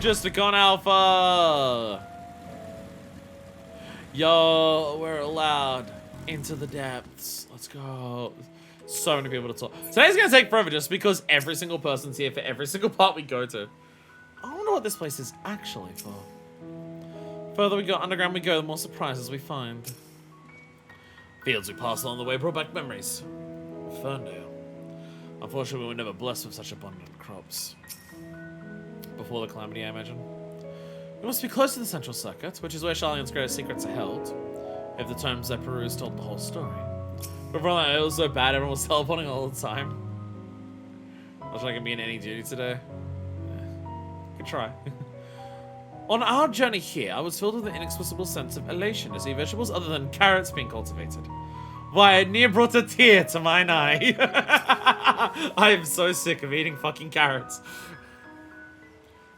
Logisticon Alpha! Yo, we're allowed into the depths. Let's go. So many people to talk. Today's gonna take forever just because every single person's here for every single part we go to. I wonder what this place is actually for. Further we go underground we go, the more surprises we find. Fields we pass along the way brought back memories. Ferndale. Unfortunately, we were never blessed with such abundant crops. Before the calamity, I imagine. We must be close to the central circuit, which is where Charlene's greatest secrets are held. If the tomes I perused told the whole story. Before that, it was so bad, everyone was teleporting all the time. I wish I could be in any duty today. Good try. On our journey here, I was filled with an inexplicable sense of elation to see vegetables other than carrots being cultivated. Why, it near brought a tear to mine eye. I am so sick of eating fucking carrots.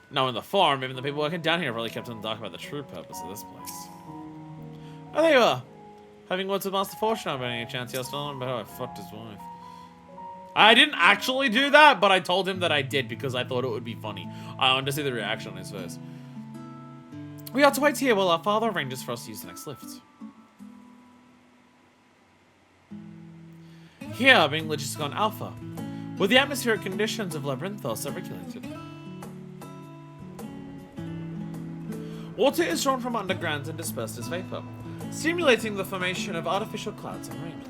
Now in the farm, even the people working down here really kept in the dark about the true purpose of this place. Oh, there you are. Having words with Master Fortune about any chance he was telling about how I fucked his wife. I didn't actually do that, but I told him that I did because I thought it would be funny. I wanted to see the reaction on his face. We are to wait here while our father arranges for us to use the next lift. Here, being Logisticon Alpha, where the atmospheric conditions of Labyrinthos are regulated. Water is drawn from underground and dispersed as vapor, stimulating the formation of artificial clouds and rain.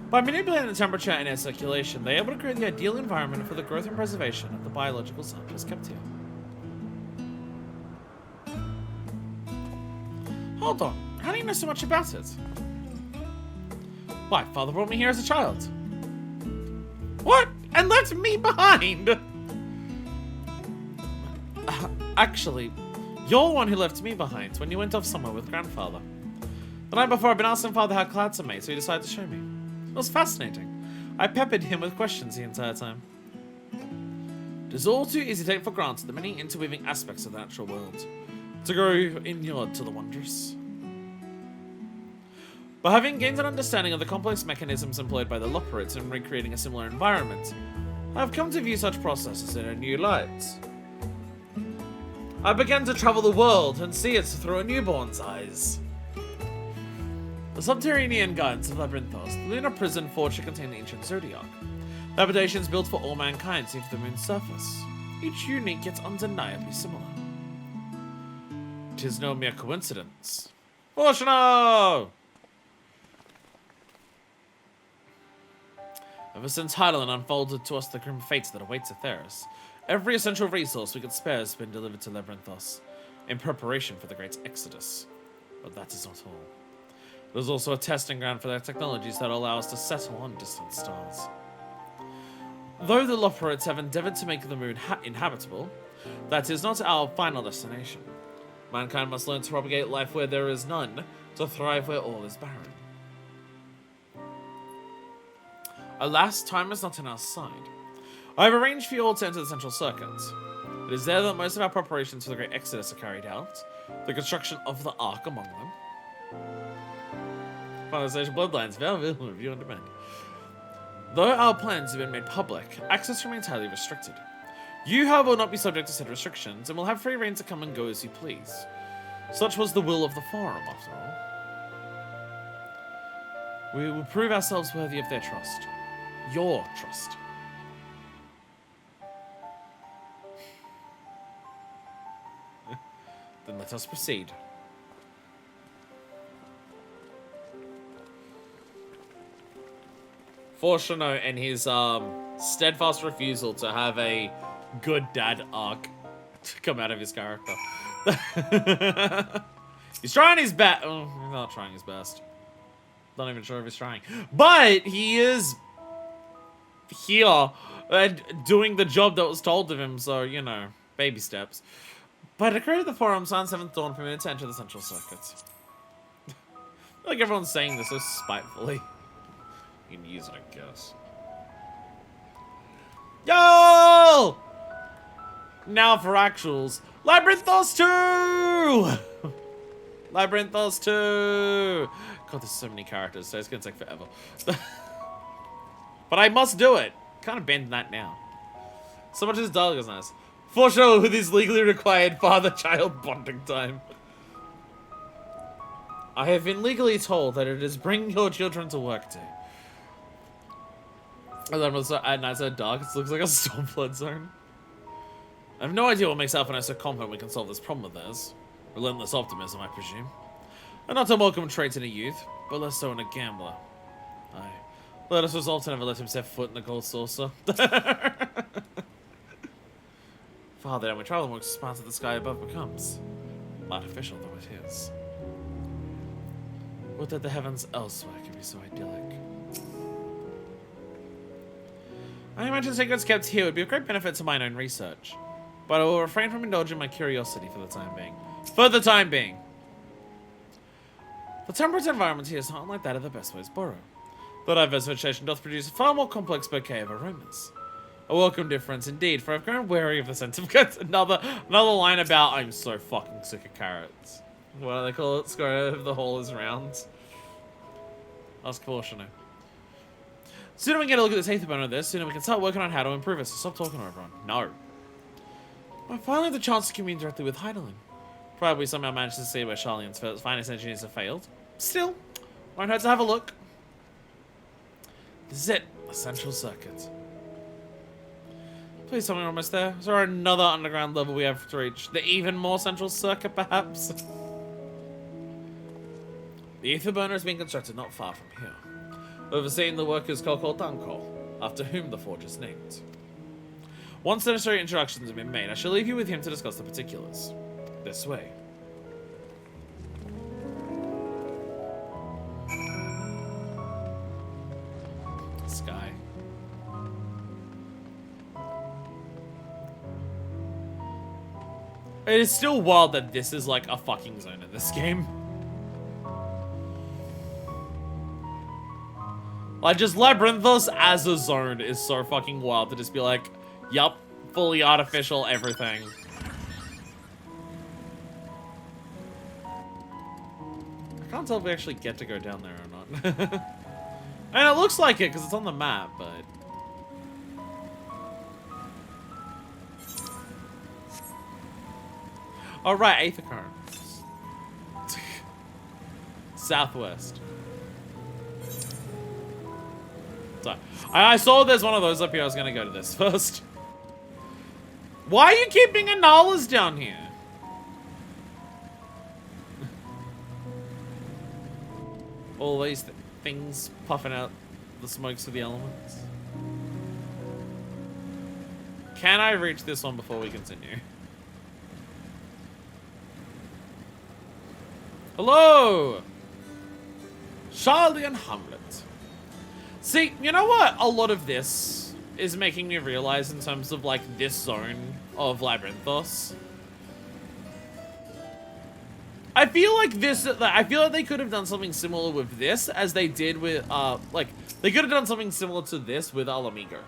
By manipulating the temperature and air circulation, they are able to create the ideal environment for the growth and preservation of the biological samples kept here. Hold on, how do you know so much about it? Why, Father brought me here as a child. What? And left me behind? Actually, you're the one who left me behind when you went off somewhere with Grandfather. The night before, I'd been asking Father how clouds are made, so he decided to show me. It was fascinating. I peppered him with questions the entire time. It is all too easy to take for granted the many interweaving aspects of the natural world, to grow inured to the wondrous. But having gained an understanding of the complex mechanisms employed by the Loperids in recreating a similar environment, I have come to view such processes in a new light. I began to travel the world and see it through a newborn's eyes. The subterranean gardens of Labyrinthos, the lunar prison forged to contain the ancient Zodiac. The habitations built for all mankind seen from the moon's surface, each unique yet undeniably similar. It is no mere coincidence. Fortuno! Ever since Hydaelyn unfolded to us the grim fate that awaits Atheris, every essential resource we could spare has been delivered to Labyrinthos, in preparation for the Great Exodus. But that is not all. It is also a testing ground for their technologies that allow us to settle on distant stars. Though the Loperids have endeavored to make the moon inhabitable, that is not our final destination. Mankind must learn to propagate life where there is none, to thrive where all is barren. Alas, time is not on our side. I have arranged for you all to enter the central circuit. It is there that most of our preparations for the Great Exodus are carried out, the construction of the Ark among them. Finalization Bloodlines, available review on demand. Though our plans have been made public, access remains highly restricted. You, however, will not be subject to said restrictions, and will have free reign to come and go as you please. Such was the will of the Forum, after all. We will prove ourselves worthy of their trust. Your trust. Then let us proceed. Fortuno and his steadfast refusal to have a good dad arc to come out of his character. He's trying his best. Oh, he's not trying his best. Not even sure if he's trying. But he is here and doing the job that was told of him, so, you know, baby steps. By decree of the Forum, Sun 7th Dawn permitted to enter the central circuit. I feel like everyone's saying this so spitefully. You can use it, I guess. Yo! Now for actuals. Labyrinthos 2! Labyrinthos 2! God, there's so many characters, so it's gonna take forever. But I must do it. Can't abandon that now. So much as dialogue is nice. For sure, with his legally required father-child bonding time. I have been legally told that it is bring your children to work day. At night so dark, it looks like a stormflood zone. I have no idea what makes Alpha so confident we can solve this problem of theirs. Relentless optimism, I presume. And not a welcome trait in a youth, but less so in a gambler. Aye. Let us resolve to never let him set foot in the gold saucer. Farther down we travel, the more expansive the sky above becomes. Artificial though it is. Would that the heavens elsewhere could be so idyllic. I imagine secrets kept here would be of great benefit to mine own research. But I will refrain from indulging my curiosity for the time being. For the time being! The temperate environment here is not unlike that of the Bestways Borough. The diverse vegetation doth produce a far more complex bouquet of aromas. A welcome difference indeed, for I've grown wary of the scent of goods. Another line about I'm so fucking sick of carrots. What do they call it? Square if the hole is round. Ask caution. Sooner we get a look at this eighth burner, sooner we can start working on how to improve it. So stop talking to everyone. No. I finally have the chance to commune directly with Heidelin. Probably somehow managed to see where Charlene's finest engineers have failed. Still, won't hurt to have a look. This is it. The central circuit. Please tell me we're almost there. Is there another underground level we have to reach? The even more central circuit, perhaps? The ether burner is being constructed not far from here. Overseeing the work is Kolkol Dankol, after whom the forge is named. Once the necessary introductions have been made, I shall leave you with him to discuss the particulars. This way. Sky. It is still wild that this is like a fucking zone in this game. Like, just Labyrinthos as a zone is so fucking wild to just be like, yup, fully artificial everything. I can't tell if we actually get to go down there or not. And it looks like it because it's on the map, but... Oh, right, Aether Current. Southwest. So, I saw there's one of those up here. I was going to go to this first. Why are you keeping Analas down here? All these things puffing out the smokes of the elements. Can I reach this one before we continue? Hello! Charlie and Hamlet. See, you know what a lot of this is making me realize in terms of, like, this zone of Labyrinthos? I feel like they could have done something similar with this as they did with, like, they could have done something similar to this with Ala Mhigo.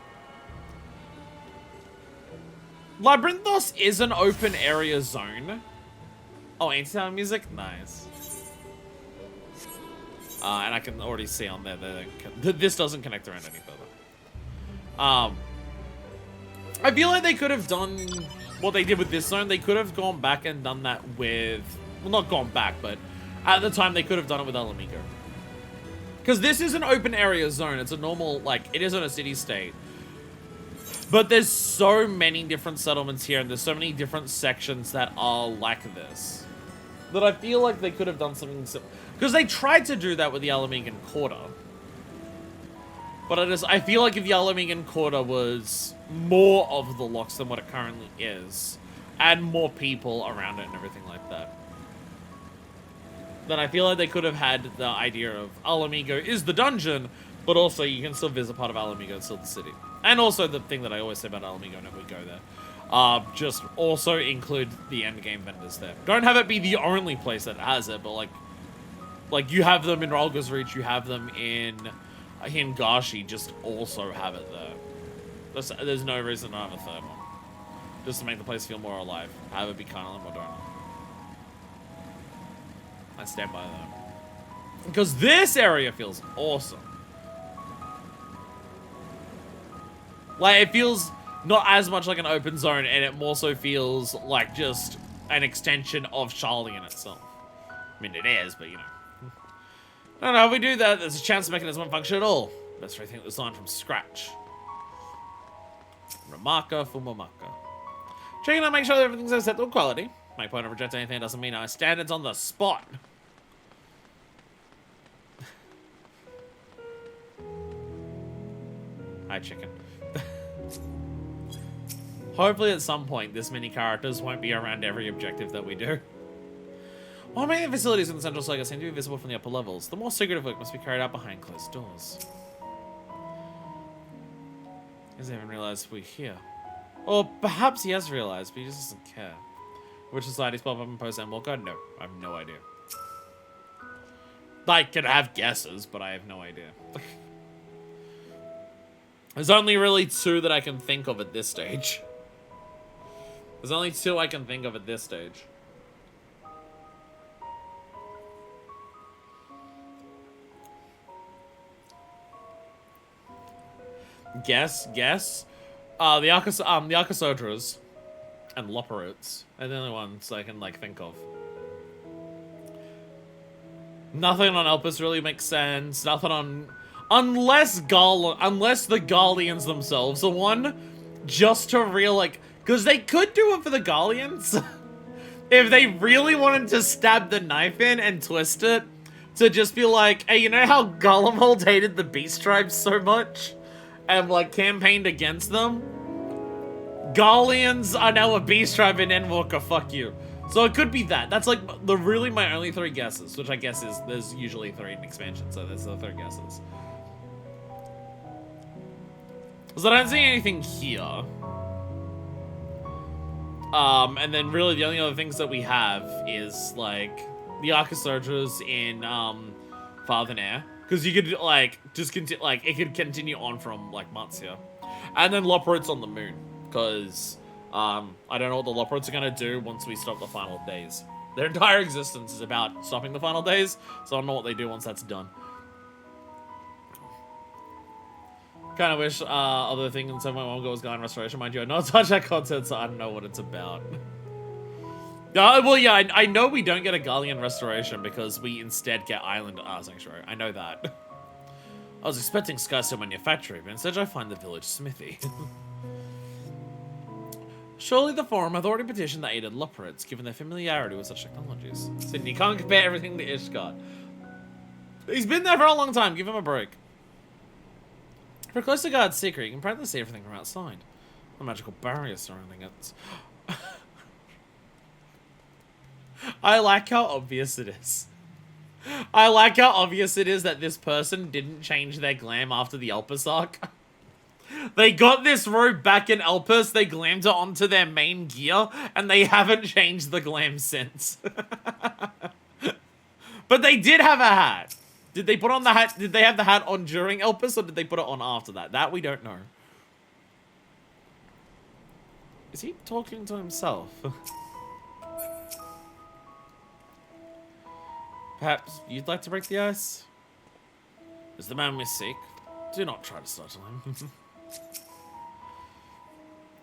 Labyrinthos is an open area zone. Oh, anti-sound music? Nice. And I can already see on there that this doesn't connect around any further. I feel like they could have done what they did with this zone. They could have gone back and done that with... Well, not gone back, but at the time they could have done it with Ala Mhigo. Because this is an open area zone. It's a normal, like, it isn't a city-state. But there's so many different settlements here, and there's so many different sections that are like this, that I feel like they could have done something similar. Because they tried to do that with the Alamegan Quarter. But I feel like if the Alamegan Quarter was more of the locks than what it currently is, and more people around it and everything like that, then I feel like they could have had the idea of Ala Mhigo is the dungeon, but also you can still visit part of Ala Mhigo, it's still the city. And also the thing that I always say about Ala Mhigo whenever we go there, just also include the endgame vendors there. Don't have it be the only place that has it, but like you have them in Ralga's Reach, you have them in Gashi, just also have it there. There's no reason to have a third one. Just to make the place feel more alive. Have it be kind of like Moderna. I stand by that. Because this area feels awesome. Like, it feels not as much like an open zone, and it more so feels like just an extension of Sharlayan itself. I mean, it is, but you know. I don't know, if we do that, there's a chance the mechanism won't function at all. Best rethink this line from scratch. Remarka Fumamaka. Checking out, make sure that everything's acceptable quality. My point of rejecting anything doesn't mean our standards on the spot. Hi, chicken. Hopefully at some point, this many characters won't be around every objective that we do. While many of the facilities in the central circuit seem to be visible from the upper levels, the more secretive work must be carried out behind closed doors. He doesn't even realize we're here. Or perhaps he has realized, but he just doesn't care. Which societies pop up and post Endwalker? No, I have no idea. I could have guesses, but I have no idea. There's only really 2 that I can think of at this stage. There's only 2 I can think of at this stage. Guess. The Arcosodras and Loporutes are the only ones I can like think of. Nothing on Elpis really makes sense. Nothing on, unless the Garleans themselves are one, just to because they could do it for the Garleans if they really wanted to stab the knife in and twist it to just be like, hey, you know how Golemhold hated the Beast Tribes so much? And like campaigned against them. Garleans are now a beast tribe in Endwalker, fuck you. So it could be that. That's like really my only 3 guesses, which I guess is there's usually 3 in expansion, so there's the 3 guesses. So I don't see anything here. And then really the only other things that we have is like the Arcosodras in Father Nair. Because you could, like, just continue, like, it could continue on from, like, months here. And then Loporutes on the moon. Because, I don't know what the Loporutes are going to do once we stop the final days. Their entire existence is about stopping the final days, so I don't know what they do once that's done. Kind of wish other thing in 7.1 was Guardian Restoration. Mind you, I not touch that content, so I don't know what it's about. Well, yeah, I know we don't get a Guardian Restoration because we instead get Island Sanctuary. I know that. I was expecting Skystone Manufactory, but instead I find the village smithy. Surely the Forum have already petitioned the aided Loporutes, given their familiarity with such technologies. Sydney, you can't compare everything to Ishgard. He's been there for a long time, give him a break. For a closer guard secret, you can practically see everything from outside. A magical barrier surrounding it. I like how obvious it is. I like how obvious it is that this person didn't change their glam after the Elpis arc. They got this robe back in Elpis, they glammed it onto their main gear, and they haven't changed the glam since. But they did have a hat. Did they put on the hat? Did they have the hat on during Elpis, or did they put it on after that? That we don't know. Is he talking to himself? Perhaps you'd like to break the ice? Is the man we seek? Do not try to startle him.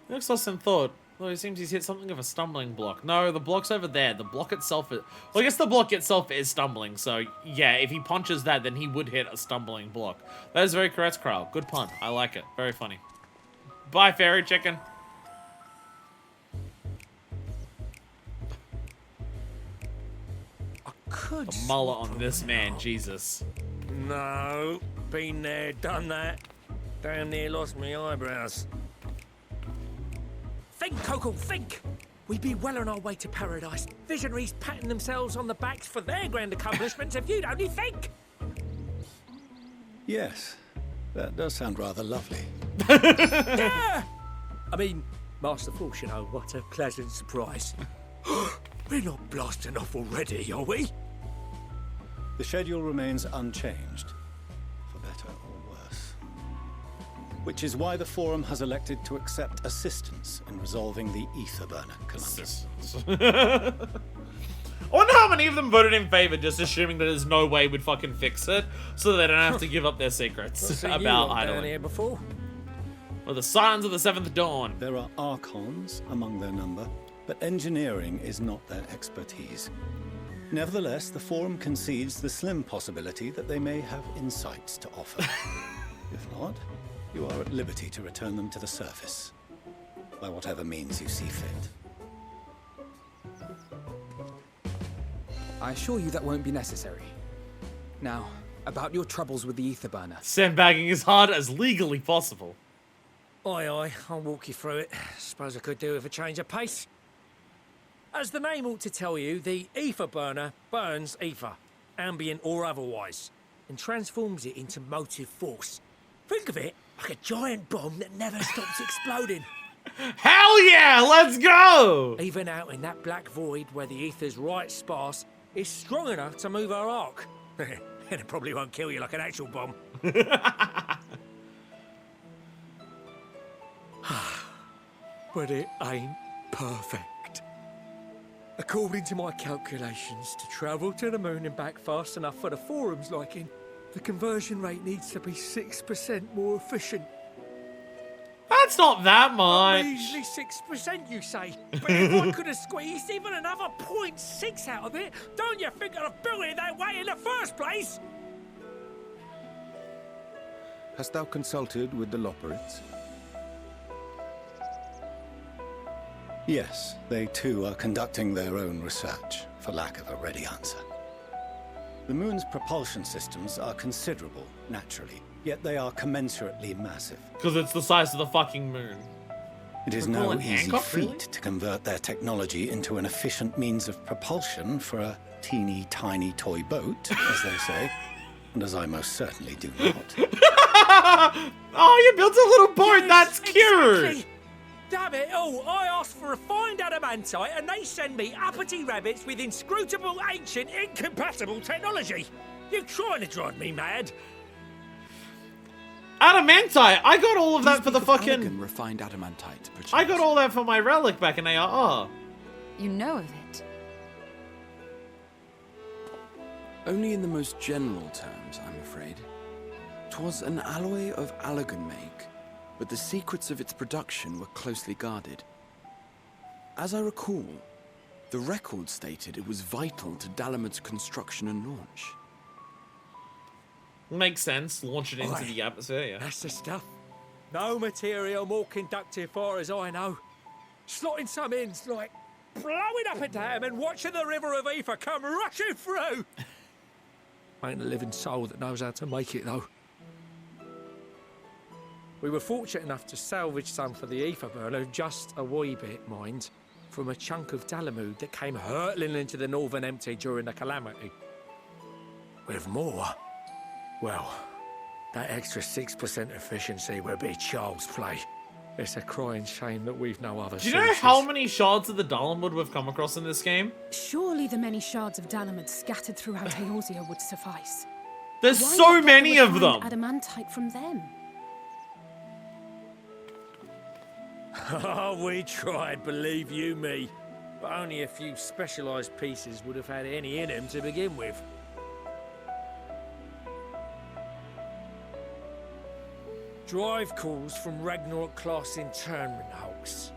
He looks lost in thought, though he seems he's hit something of a stumbling block. No, the block's over there. The block itself is... Well, I guess the block itself is stumbling, so yeah, if he punches that, then he would hit a stumbling block. That is very correct, Kral. Good pun. I like it. Very funny. Bye, fairy chicken. Could the mullet on this man, Jesus. No, been there, done that. Damn near lost me eyebrows. Think, Coco, think! We'd be well on our way to paradise. Visionaries patting themselves on the backs for their grand accomplishments if you'd only think! Yes, that does sound rather lovely. Yeah! I mean, Masterful, you know, what a pleasant surprise. We're not blasting off already, are we? The schedule remains unchanged, for better or worse. Which is why the Forum has elected to accept assistance in resolving the Etherburner conundrum. I wonder how many of them voted in favor, just assuming that there's no way we'd fucking fix it, so they don't have to give up their secrets about idling. Down here before. Or the Scions of the Seventh Dawn. There are Archons among their number, but engineering is not their expertise. Nevertheless, the Forum concedes the slim possibility that they may have insights to offer. If not, you are at liberty to return them to the surface, by whatever means you see fit. I assure you that won't be necessary. Now, about your troubles with the ether burner. Sandbagging as hard as legally possible. Aye, aye, I'll walk you through it. Suppose I could do with a change of pace. As the name ought to tell you, the ether burner burns ether, ambient or otherwise, and transforms it into motive force. Think of it like a giant bomb that never stops exploding. Hell yeah, let's go! Even out in that black void where the ether's right sparse, it's strong enough to move our arc. And it probably won't kill you like an actual bomb. But it ain't perfect. According to my calculations, to travel to the moon and back fast enough for the Forum's liking, the conversion rate needs to be 6% more efficient. That's not that much. Easily 6%, you say? But if I could have squeezed even another 0.6 out of it, don't you think I'd have built it that way in the first place? Hast thou consulted with the Loperites? Yes, they too are conducting their own research, for lack of a ready answer. The moon's propulsion systems are considerable, naturally, yet they are commensurately massive. Because it's the size of the fucking moon. It is no easy feat to convert their technology into an efficient means of propulsion for a teeny tiny toy boat, as they say, and as I most certainly do not. Oh, you built a little boat, yes, that's cute! Exactly. Damn it all, I asked for refined adamantite and they send me uppity rabbits with inscrutable, ancient, incompatible technology. You're trying to drive me mad. Adamantite! I got all of that for the fucking... refined adamantite. I got all that for my relic back in ARR. You know of it? Only in the most general terms, I'm afraid. 'Twas an alloy of Allagan make, but the secrets of its production were closely guarded. As I recall, the record stated it was vital to Dalamud's construction and launch. Makes sense, launch it into the atmosphere, yeah. That's the stuff. No material more conductive far as I know. Slotting some in's like blowing up a dam and watching the river of ether come rushing through. Ain't a living soul that knows how to make it though. We were fortunate enough to salvage some for the ether burner, just a wee bit, mind, from a chunk of Dalamud that came hurtling into the Northern Empty during the calamity. With more, well, that extra 6% efficiency would be child's play. It's a crying shame that we've no other Do you know how many shards of the Dalamud we've come across in this game? Surely the many shards of Dalamud scattered throughout Eorzea would suffice. There's Why so not many get of them. Adamantite from them. Oh, we tried, believe you me. But only a few specialised pieces would have had any in them to begin with. Drive calls from Ragnarok-class internment hulks.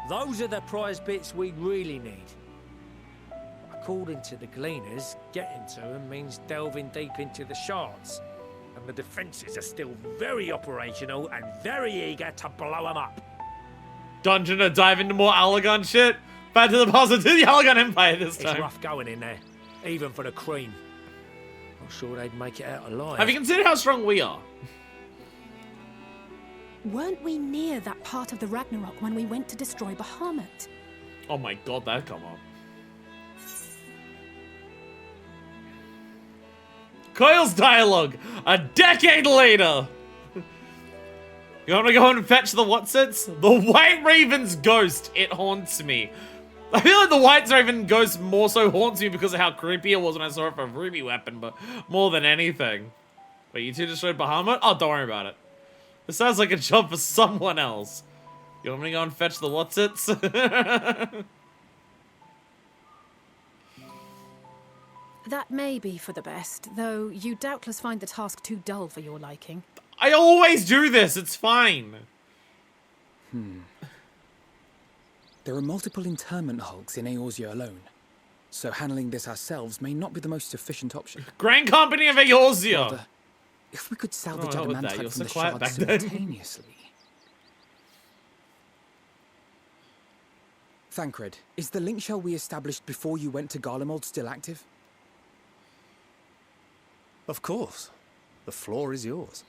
Those are the prize bits we really need. According to the Gleaners, getting to them means delving deep into the shards. And the defences are still very operational and very eager to blow them up. Dungeon to dive into more Allagan shit? Back to the positive, to the Allagan Empire this time. It's rough going in there, even for the cream. Not sure they'd make it out alive. Have you considered how strong we are? Weren't we near that part of the Ragnarok when we went to destroy Bahamut? Oh my god, that come up. Coil's dialogue, a decade later. You want to go and fetch the whatsits? The White Raven's ghost, it haunts me. I feel like the White Raven ghost more so haunts me because of how creepy it was when I saw it for a ruby weapon, but more than anything. Wait, you two destroyed Bahamut? Oh, don't worry about it. This sounds like a job for someone else. You want me to go and fetch the whatsits? That may be for the best, though you doubtless find the task too dull for your liking. I always do this, it's fine. There are multiple internment hulks in Eorzea alone, so handling this ourselves may not be the most efficient option. Grand Company of Eorzea! Rather, if we could salvage Oh, adamantite from the shards simultaneously. Thancred, is the link shell we established before you went to Garlemald still active? Of course. The floor is yours.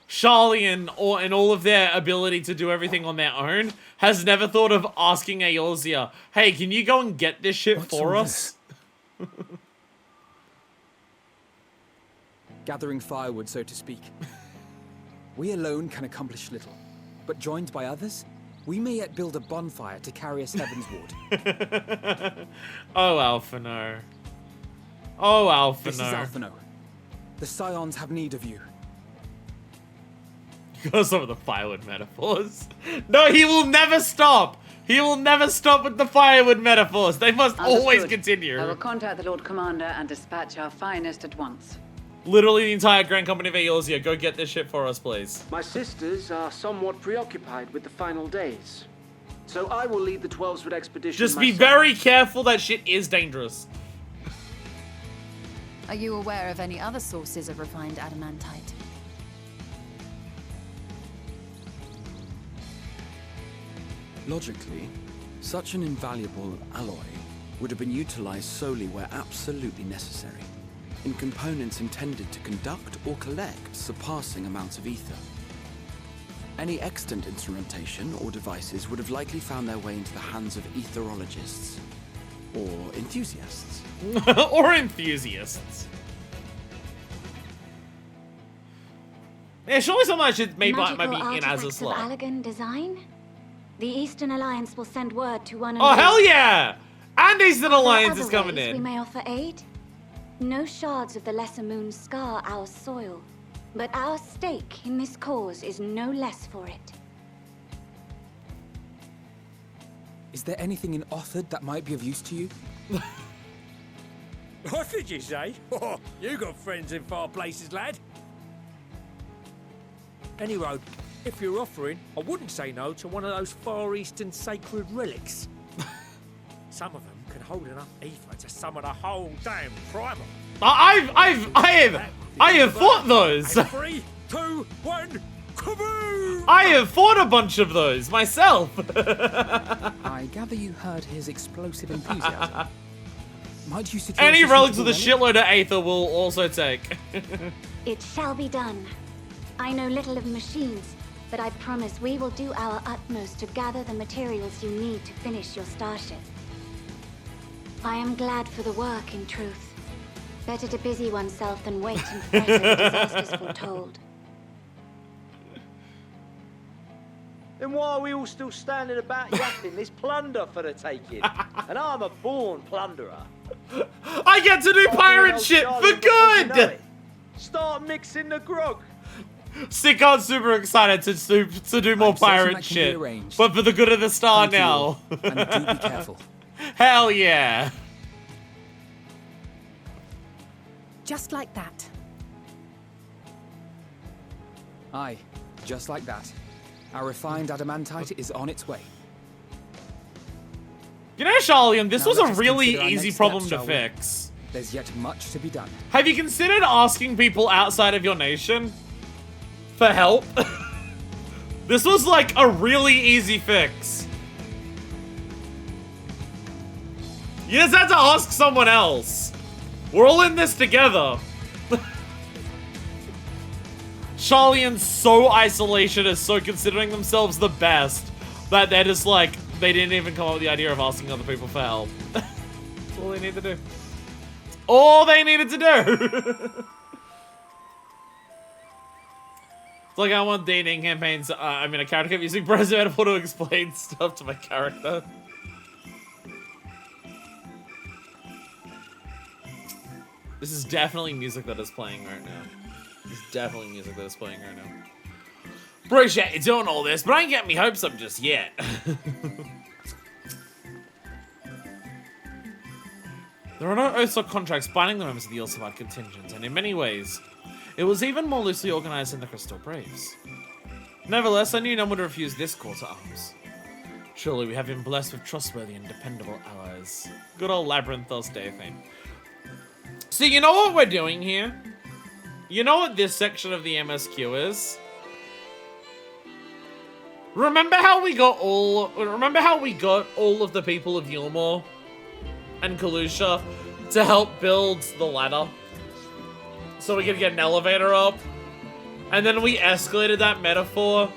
Sharlayan, in all of their ability to do everything on their own, has never thought of asking Eorzea, hey, can you go and get this shit for us? Gathering firewood, so to speak. We alone can accomplish little, but joined by others, we may yet build a bonfire to carry us heavensward. Oh, Alphino. Oh, Alphino. This is Alphino. The Scions have need of you. Because some of the firewood metaphors. No, he will never stop. He will never stop with the firewood metaphors. They must always continue. I will contact the Lord Commander and dispatch our finest at once. Literally the entire Grand Company of Eorzea. Go get this shit for us, please. My sisters are somewhat preoccupied with the final days, so I will lead the 12-foot expedition Just be myself. very careful. That shit is dangerous. Are you aware of any other sources of refined adamantite? Logically, such an invaluable alloy would have been utilized solely where absolutely necessary, in components intended to conduct or collect surpassing amounts of ether. Any extant instrumentation or devices would have likely found their way into the hands of etherologists. Or enthusiasts. Or enthusiasts. Yeah, surely something I should might be in as a slot. Allagan design? The Eastern Alliance will send word to one Oh, hell yeah! And Eastern Alliance is coming We in. may offer aid. No shards of the Lesser Moon scar our soil, but our stake in this cause is no less for it. Is there anything in Othard that might be of use to you? What did you say? Oh, you got friends in far places, lad. Anyway, if you're offering, I wouldn't say no to one of those Far Eastern sacred relics. Some of them can hold enough ether to summon a whole damn primal. I have fought those. 3, 2, 1, kaboom! I have fought a bunch of those myself. I gather you heard his explosive enthusiasm. Might you suggest Any relics with a shitload of aether will also take. It shall be done. I know little of machines, but I promise we will do our utmost to gather the materials you need to finish your starship. I am glad for the work, in truth. Better to busy oneself than wait and fret over disasters foretold. Then why are we all still standing about yapping? There's plunder for the taking. And I'm a born plunderer. I get to do pirate shit for good! Start mixing the grog. Sickon's super excited to do more pirate shit. But for the good of the star now. And do be careful. Hell yeah. Just like that. Aye, just like that. Our refined adamantite is on its way. You know, Sharlayan, this Now was a let us really consider our easy next problem steps, to shall we? fix. There's yet much to be done. Have you considered asking people outside of your nation for help? This was like a really easy fix. You just had to ask someone else. We're all in this together. Sharlayan's so isolationist, so considering themselves the best, that they're just like, they didn't even come up with the idea of asking other people for help. That's all they need to do. All they needed to do. It's like I want dating campaigns. I mean, a character kept using Brez metaphor to explain stuff to my character. This is definitely music that is playing right now. This is definitely music that is playing right now. Appreciate you doing all this, but I ain't getting me hopes up just yet. There are no oaths or contracts binding the members of the Ilsabad contingent, and in many ways, it was even more loosely organized in the Crystal Braves. Nevertheless, I knew no one would refuse this call to arms. Surely we have been blessed with trustworthy and dependable allies. Good old Labyrinthos Dathane. So you know what we're doing here? You know what this section of the MSQ is? Remember how we got all of the people of Yulmore and Kalusha to help build the ladder? So we could get an elevator up? And then we escalated that metaphor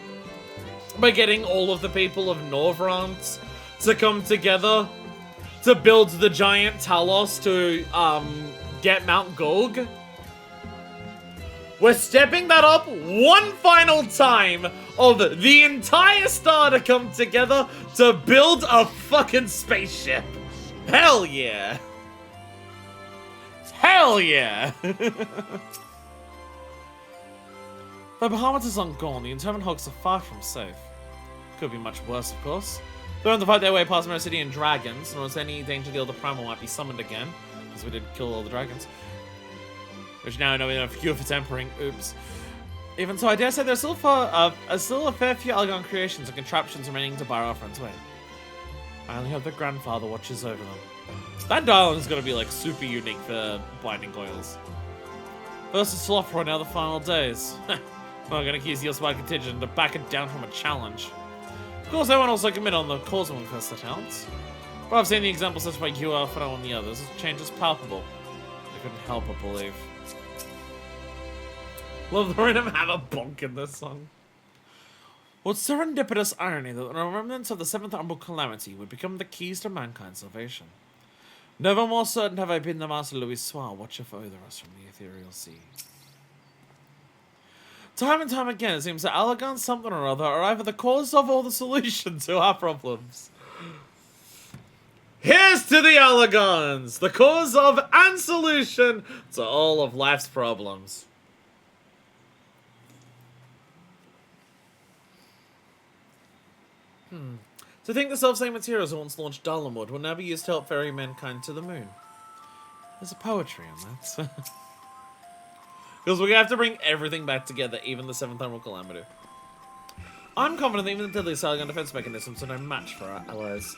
by getting all of the people of Norvrant to come together to build the giant Talos to get Mount Gog. We're stepping that up one final time of the entire star to come together to build a fucking spaceship. Hell yeah. Hell yeah. The Bahamas aren't gone, the internment hulks are far from safe. Could be much worse, of course. They're on the fight their way past Mercidian dragons, nor is any danger the Elder Primal might be summoned again, because we did kill all the dragons. Which now I know we have a few for tempering, oops. Even so, I dare say there's still a fair few Algon creations and contraptions remaining to bar our friend's way. I only hope that Grandfather watches over them. That dialogue is going to be like super unique for Binding Coils. First it's Sloth for now the final days. I'm going to accuse the Yosbard contingent to back it down from a challenge. Of course, everyone also commit on the cause when we first set out. But I've seen the example set by you, Alfredo, and the others. The change is palpable. I couldn't help but believe. Love the rhythm have a bonk in this song. What serendipitous irony that the remnants of the seventh Umbral Calamity would become the keys to mankind's salvation. Never more certain have I been the Master Louis Soir, watcher for over us from the ethereal sea. Time and time again, it seems that Allagan something or other are either the cause of or the solution to our problems. Here's to the Allagans, the cause of and solution to all of life's problems. To think the self-same materials that once launched Dalamud will now be used to help ferry mankind to the moon. There's a poetry in that. Because we're going to have to bring everything back together, even the 7th Umbral Calamity. I'm confident that even the deadliest Allagan defense mechanisms are no match for our allies.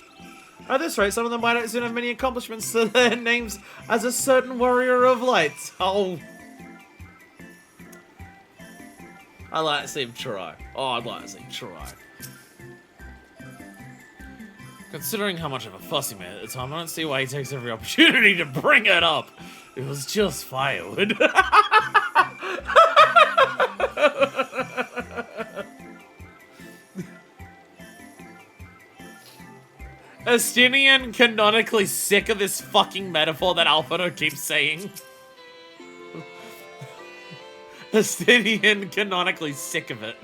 At this rate, some of them might soon have many accomplishments to their names as a certain warrior of light. Oh. I'd like to see him try. Oh, I'd like to see him try. Considering how much of a fuss he made at the time, I don't see why he takes every opportunity to bring it up. It was just firewood. Estinian canonically sick of this fucking metaphor that Alfredo keeps saying. Estinian canonically sick of it.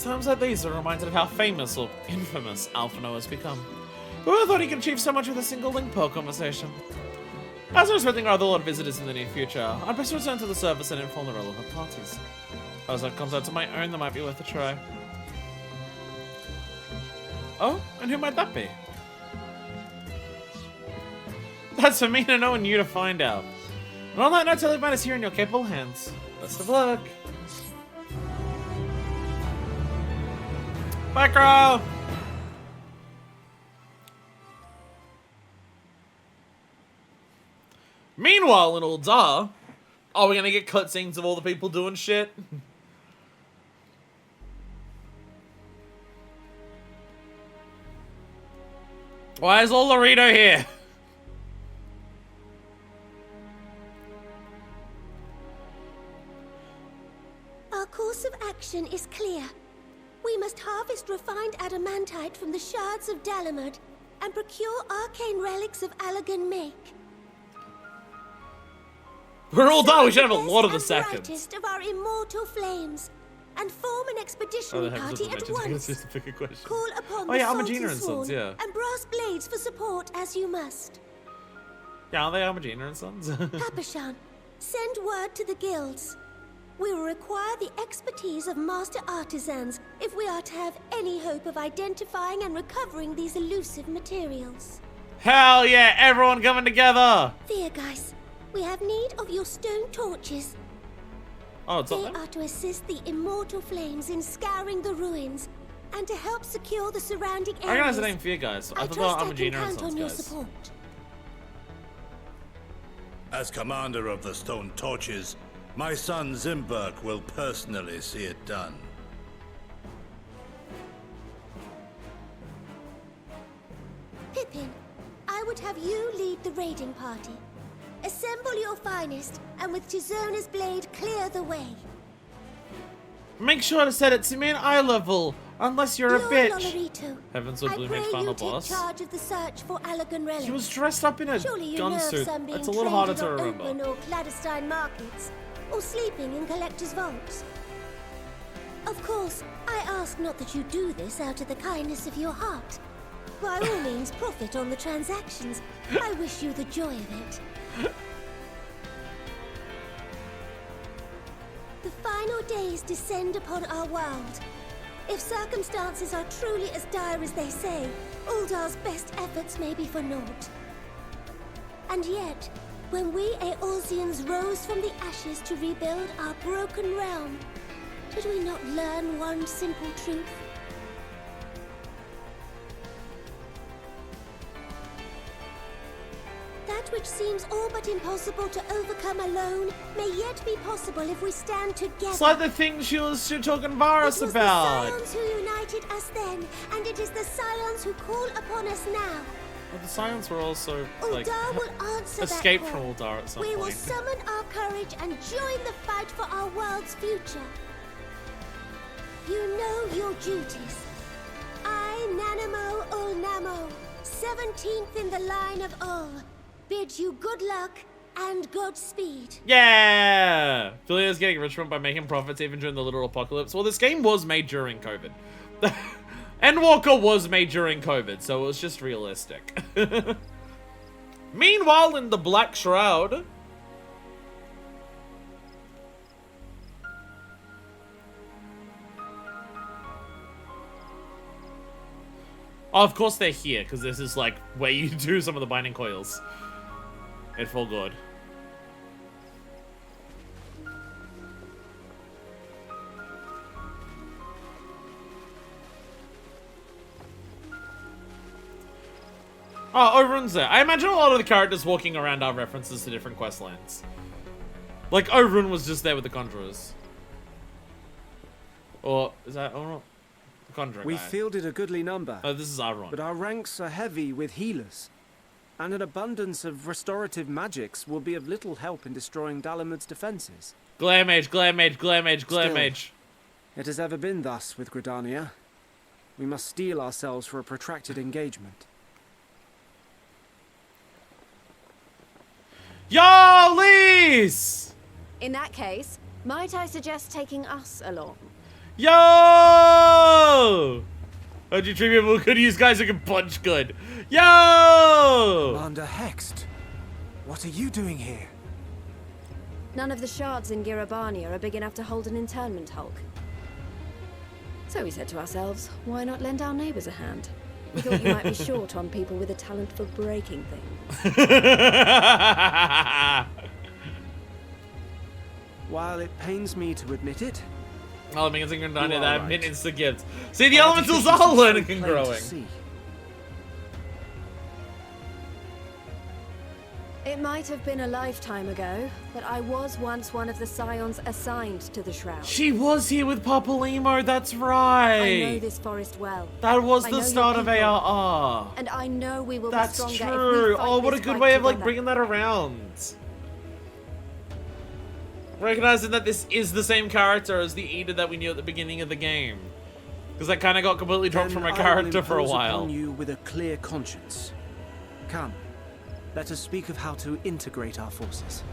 Times like these are reminded of how famous or infamous Alphino has become. Who thought he could achieve so much with a single link pearl conversation? As I was expecting rather a lot of visitors in the near future, I'd best return to the service and inform the relevant parties. As I comes out to my own, that might be worth a try. Oh, and who might that be? That's for me to know and you to find out. And on that note, I leave matters here in your capable hands. Best of luck. Bye, girl! Meanwhile, in Uldar, are we gonna get cutscenes of all the people doing shit? Why is Olorito here? Our course of action is clear. We must harvest refined adamantite from the shards of Dalamud and procure arcane relics of Allagan make. We're all done. We should have a lot of the seconds. Brightest of our immortal flames, and form an expeditionary party at once. Just pick a question. Call upon oh yeah, the Almagina and Sworn Sons, yeah. and brass blades for support as you must. Yeah, are they Almagina and Sons? Papashan, send word to the guilds. We will require the expertise of master artisans if we are to have any hope of identifying and recovering these elusive materials. Hell yeah, everyone coming together! Fear, guys. We have need of your stone torches. Oh, it's They up there? are to assist the immortal flames in scouring the ruins and to help secure the surrounding areas. I recognize the name for you guys. I thought they were trust I can Amagina and count on Sons your guys. support. As commander of the Stone Torches, my son Zimberk will personally see it done. Pippin, I would have you lead the raiding party. Assemble your finest, and with Tizona's blade, clear the way. Make sure to set it to main eye level, unless you're a Lord bitch. Lolorito, Heavens with I Blue pray Mage you final take boss. charge of the search for Allagan relics. He was dressed up in a Surely you gun know of suit. some being It's a little harder to traded on remember. open or clandestine markets, or sleeping in collectors' vaults. Of course, I ask not that you do this out of the kindness of your heart. By all means, profit on the transactions. I wish you the joy of it. The final days descend upon our world. If circumstances are truly as dire as they say, Uldar's best efforts may be for naught. And yet, when we Eorzeans rose from the ashes to rebuild our broken realm, did we not learn one simple truth? That which seems all but impossible to overcome alone may yet be possible if we stand together. It's like the thing she was talking Varus about. It was the Scions who united us then, and it is the Scions who call upon us now. Well, the Scions were also, like, Uldar will answer escaped that from call. Uldar at some We point. will summon our courage and join the fight for our world's future. You know your duties. I, Nanamo Ulnamo, 17th in the line of Ul, bid you good luck and Godspeed. Yeah! Philia's getting rich from by making profits even during the literal apocalypse. Well, this game was made during COVID. Endwalker was made during COVID, so it was just realistic. Meanwhile, in the Black Shroud... Oh, of course they're here, because this is, like, where you do some of the binding coils. It's all good. Oh, Oberyn's there. I imagine a lot of the characters walking around are references to different quest lines. Like, Oberyn was just there with the Conjurers. Or, is that... Oh, the Conjurer We guy. fielded a goodly number. Oh, this is Avron. But our ranks are heavy with healers. And an abundance of restorative magics will be of little help in destroying Dalamud's defenses. Glare Mage, Glare Mage, Glare Mage, Glare Still, Mage. It has ever been thus with Gridania. We must steel ourselves for a protracted engagement. Yo, Lise! In that case, might I suggest taking us along? Yo! How'd you treat people who could use guys who can punch good? Yo! Commander Hext, what are you doing here? None of the shards in Girabania are big enough to hold an internment hulk. So we said to ourselves, why not lend our neighbors a hand? We thought you might be short on people with a talent for breaking things. While it pains me to admit it, Oh, it means in Gridania You are that right. minions to gift. See, the elementals are learning and plain to growing. see. It might have been a lifetime ago, but I was once one of the Scions assigned to the Shroud. She was here with Papalimo, that's right. I know this forest well. That was I the know start your of people, ARR. And I know we will That's be stronger true. if we fight Oh, what a this good fight way of, like, together. bringing that around. Recognizing that this is the same character as the Eda that we knew at the beginning of the game. Because that kind of got completely dropped from her Then I will character for a impose while. upon you with a clear conscience. Come, let us speak of how to integrate our forces.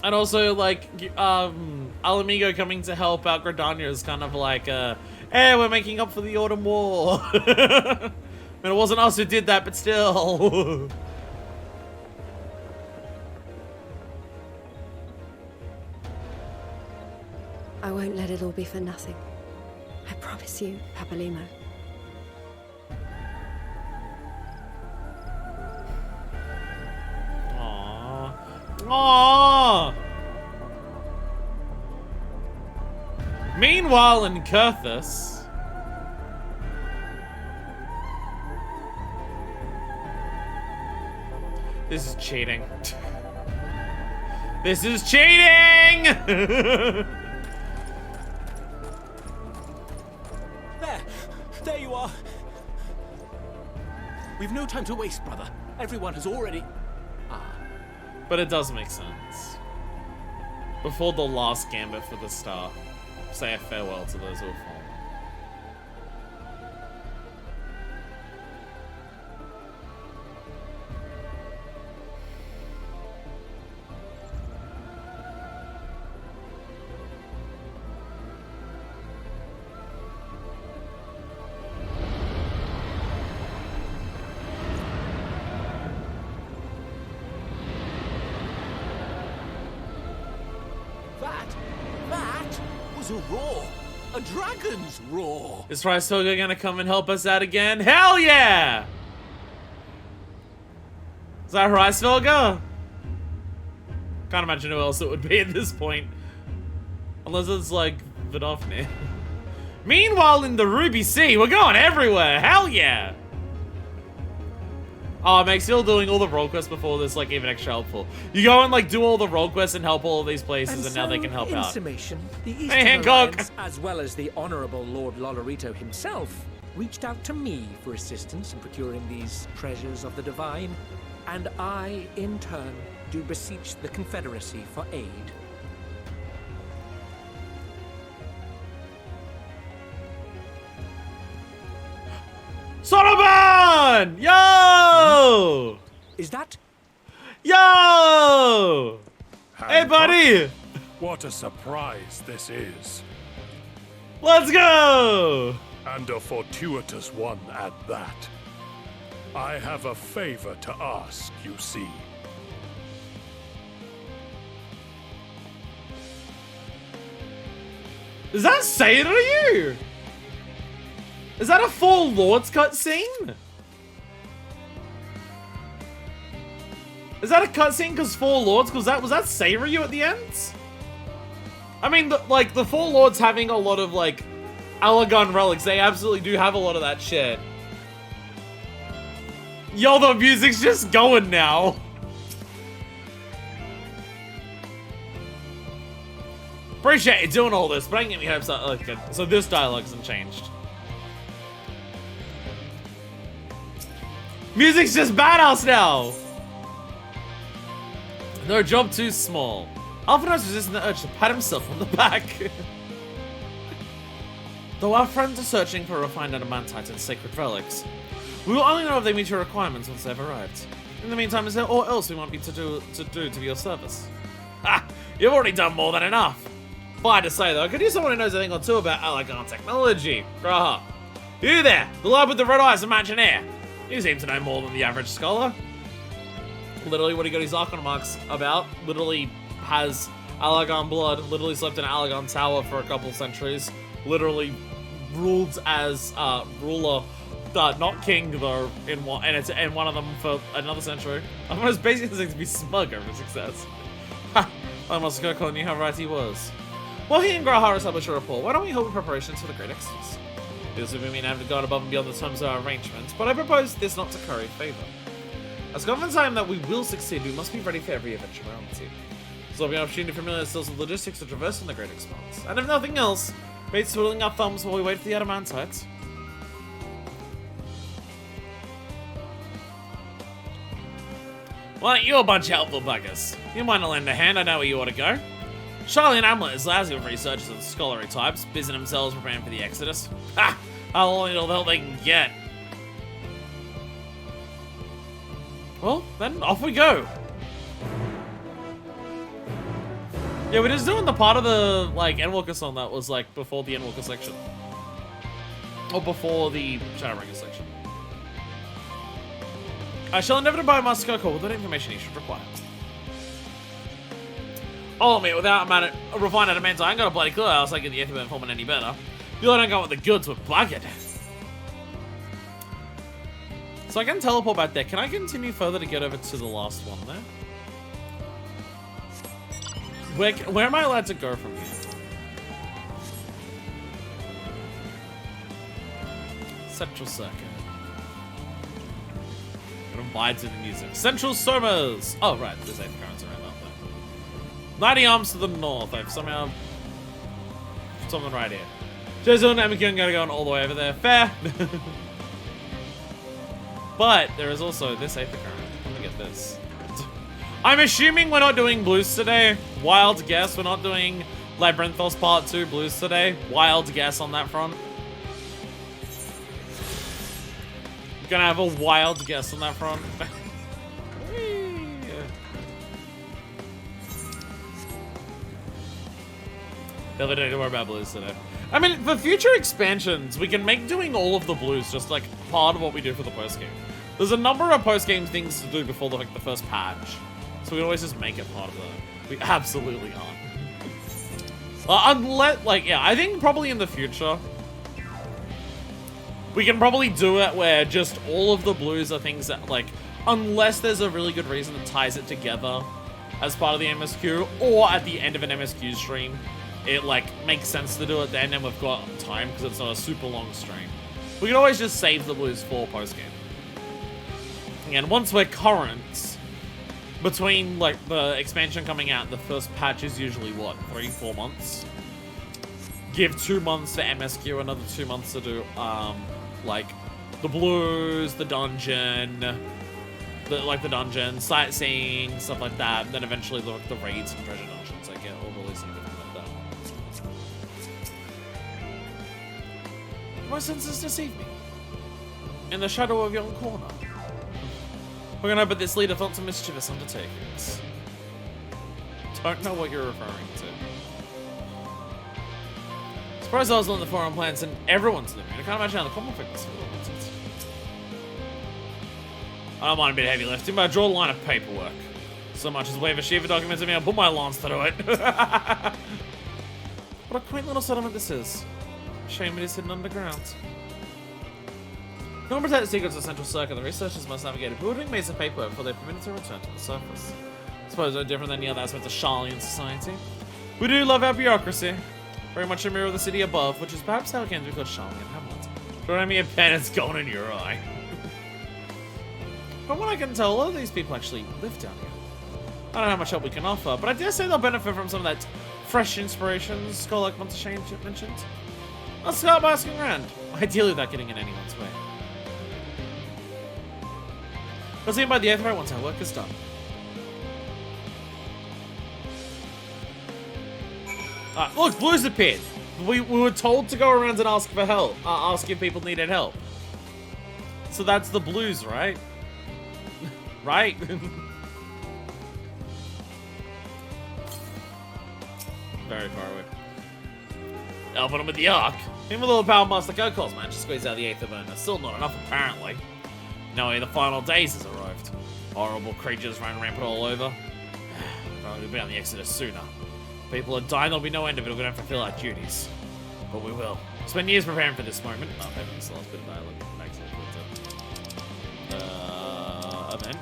And also, like, Alamigo coming to help out Gridania is kind of like, hey, we're making up for the Autumn War. And it wasn't us who did that, but still. I won't let it all be for nothing. I promise you, Papalimo. Aww. Aww. Meanwhile, in Kurthus... This is cheating. This is cheating! There you are. We've no time to waste, brother. Everyone has already... But it does make sense. Before the last gambit for the star, say a farewell to those who have fallen. That was a roar. A dragon's roar. Is Rhysvilga gonna come and help us out again? Hell yeah! Is that Rhysvilga? Can't imagine who else it would be at this point. Unless it's like Vidofnir. Meanwhile, in the Ruby Sea, we're going everywhere. Hell yeah! Oh, it makes still doing all the role quests before this like even extra helpful. You go and like do all the role quests and help all of these places, and now they can help in out. Summation, the Eastern Hey, Hancock! Alliance, as well as the Honourable Lord Lolorito himself, reached out to me for assistance in procuring these treasures of the divine, and I, in turn, do beseech the Confederacy for aid. Soroban! Yo! Is that? Yo! Hey, buddy! What a surprise this is. Let's go! And a fortuitous one at that. I have a favor to ask, you see. Does that say it to you? Is that a Four Lords cutscene? Is that a cutscene because Four Lords? Because was that Seiryu at the end? I mean, the Four Lords having a lot of like Alagon relics, they absolutely do have a lot of that shit. Yo, the music's just going now. Appreciate you doing all this, but I ain't getting me hopes up. Okay, so this dialogue hasn't changed. Music's just badass now! No job too small. Alphinaud's resisting the urge to pat himself on the back. Though our friends are searching for refined adamantite and sacred relics, we will only know if they meet your requirements once they've arrived. In the meantime, is there aught else we want me to do to be your service? Ha! You've already done more than enough! Fine to say though, I could use someone who knows a thing or two about Alagon technology. Graha. You there, the lad with the red eyes, Imagineer. You seem to know more than the average scholar. Literally what he got his Archon marks about. Literally has Alagon blood. Literally slept in an Alagon tower for a couple centuries. Literally ruled as ruler, not king though, in one of them for another century. I was basically saying to be smug over success. Ha! I must go calling you how right he was. Well, he and Graha established a rapport. Why don't we hold preparations for the Great Exodus? This would mean having gone above and beyond the terms of our arrangements, but I propose this not to curry favour. As convinced I am that we will succeed, we must be ready for every eventuality. So there'll be an opportunity to familiar ourselves with logistics of traversing the Great Expanse. And if nothing else, maybe twiddling our thumbs while we wait for the adamantite. Why aren't you a bunch of helpful buggers? You might not lend a hand, I know where you ought to go. Charlie and Hamlet is lousy with researchers and scholarly types, busy themselves preparing for the Exodus. Ha! I'll only all the help they can get. Well, then off we go. Yeah, we're just doing the part of the like Endwalker song that was like before the Endwalker section. Or before the Shadowbringer section. I shall endeavour to buy Master Call with what information he should require. Oh, mate, without a refined adamantite, I ain't got a bloody clue how else I get the Etherburn forming any better. You don't go with the goods, we're buggered. So I can teleport back there. Can I continue further to get over to the last one there? Where am I allowed to go from here? Central Circuit. Gonna vibe to the music. Central Somas! Oh, right, there's 8th currents around up there. 90 arms to the north. I've somehow... something right here. Jason and Amikyun gotta go all the way over there. Fair! But there is also this 8th current. Let me get this. I'm assuming we're not doing blues today. Wild guess. We're not doing Labyrinthos Part 2 blues today. Wild guess on that front. Gonna have a wild guess on that front. Yeah, they don't need to worry about blues today. I mean, for future expansions, we can make doing all of the blues just like part of what we do for the post game. There's a number of post game things to do before the first patch, so we can always just make it part of that. We absolutely aren't. Unless, like, yeah, I think probably in the future we can probably do it where just all of the blues are things that, like, unless there's a really good reason that ties it together as part of the MSQ, or at the end of an MSQ stream, it, like, makes sense to do it then and we've got time because it's not a super long stream. We can always just save the blues for post-game. And once we're current, between, like, the expansion coming out and the first patch is usually, what, 3-4 months? Give 2 months for MSQ, another 2 months to do, like, the blues, the dungeon, the dungeon, sightseeing, stuff like that, and then eventually the raids and treasure dungeons, I get all released and everything like that. My senses deceive me. In the shadow of yon corner. We're gonna hope that this leader thought some mischievous undertakings. Don't know what you're referring to. Surprised I was on the forum plans and everyone's living. I can't imagine how the common fitness feels. I don't mind a bit of heavy lifting, but I draw a line of paperwork. So much as wave a Shiva documents of me, I'll put my lance to do it. What a quaint little settlement this is. Shame it is hidden underground. No one protect the secrets of the Central Circuit. The researchers must navigate a building maze of paperwork before they're permitted to return to the surface. I suppose no different than the other aspects of Sharlayan society. We do love our bureaucracy. Very much a mirror of the city above, which is perhaps how it came to be called Sharlayan Hamlet. Don't me a pen, it's gone in your eye. From what I can tell, a lot of these people actually live down here. I don't know how much help we can offer, but I dare say they'll benefit from some of that fresh inspiration Scholar like Monteshane mentioned. I'll start by asking around, ideally without getting in anyone's way. I'll see him by the 8th right once our work is done. Look, blues appeared. We were told to go around and ask for help. Ask if people needed help. So that's the blues, right? Right? Very far away. Helping him with the arc. Even with all the power master go calls, man. Just squeeze out the 8th burner. Still not enough, apparently. No, the final days has arrived. Horrible creatures running rampant all over. We'll be on the Exodus sooner. People are dying, there'll be no end of it. We're gonna have to fulfill our duties. But we will. Spend years preparing for this moment. Oh, maybe it's the last bit of dialogue. Event.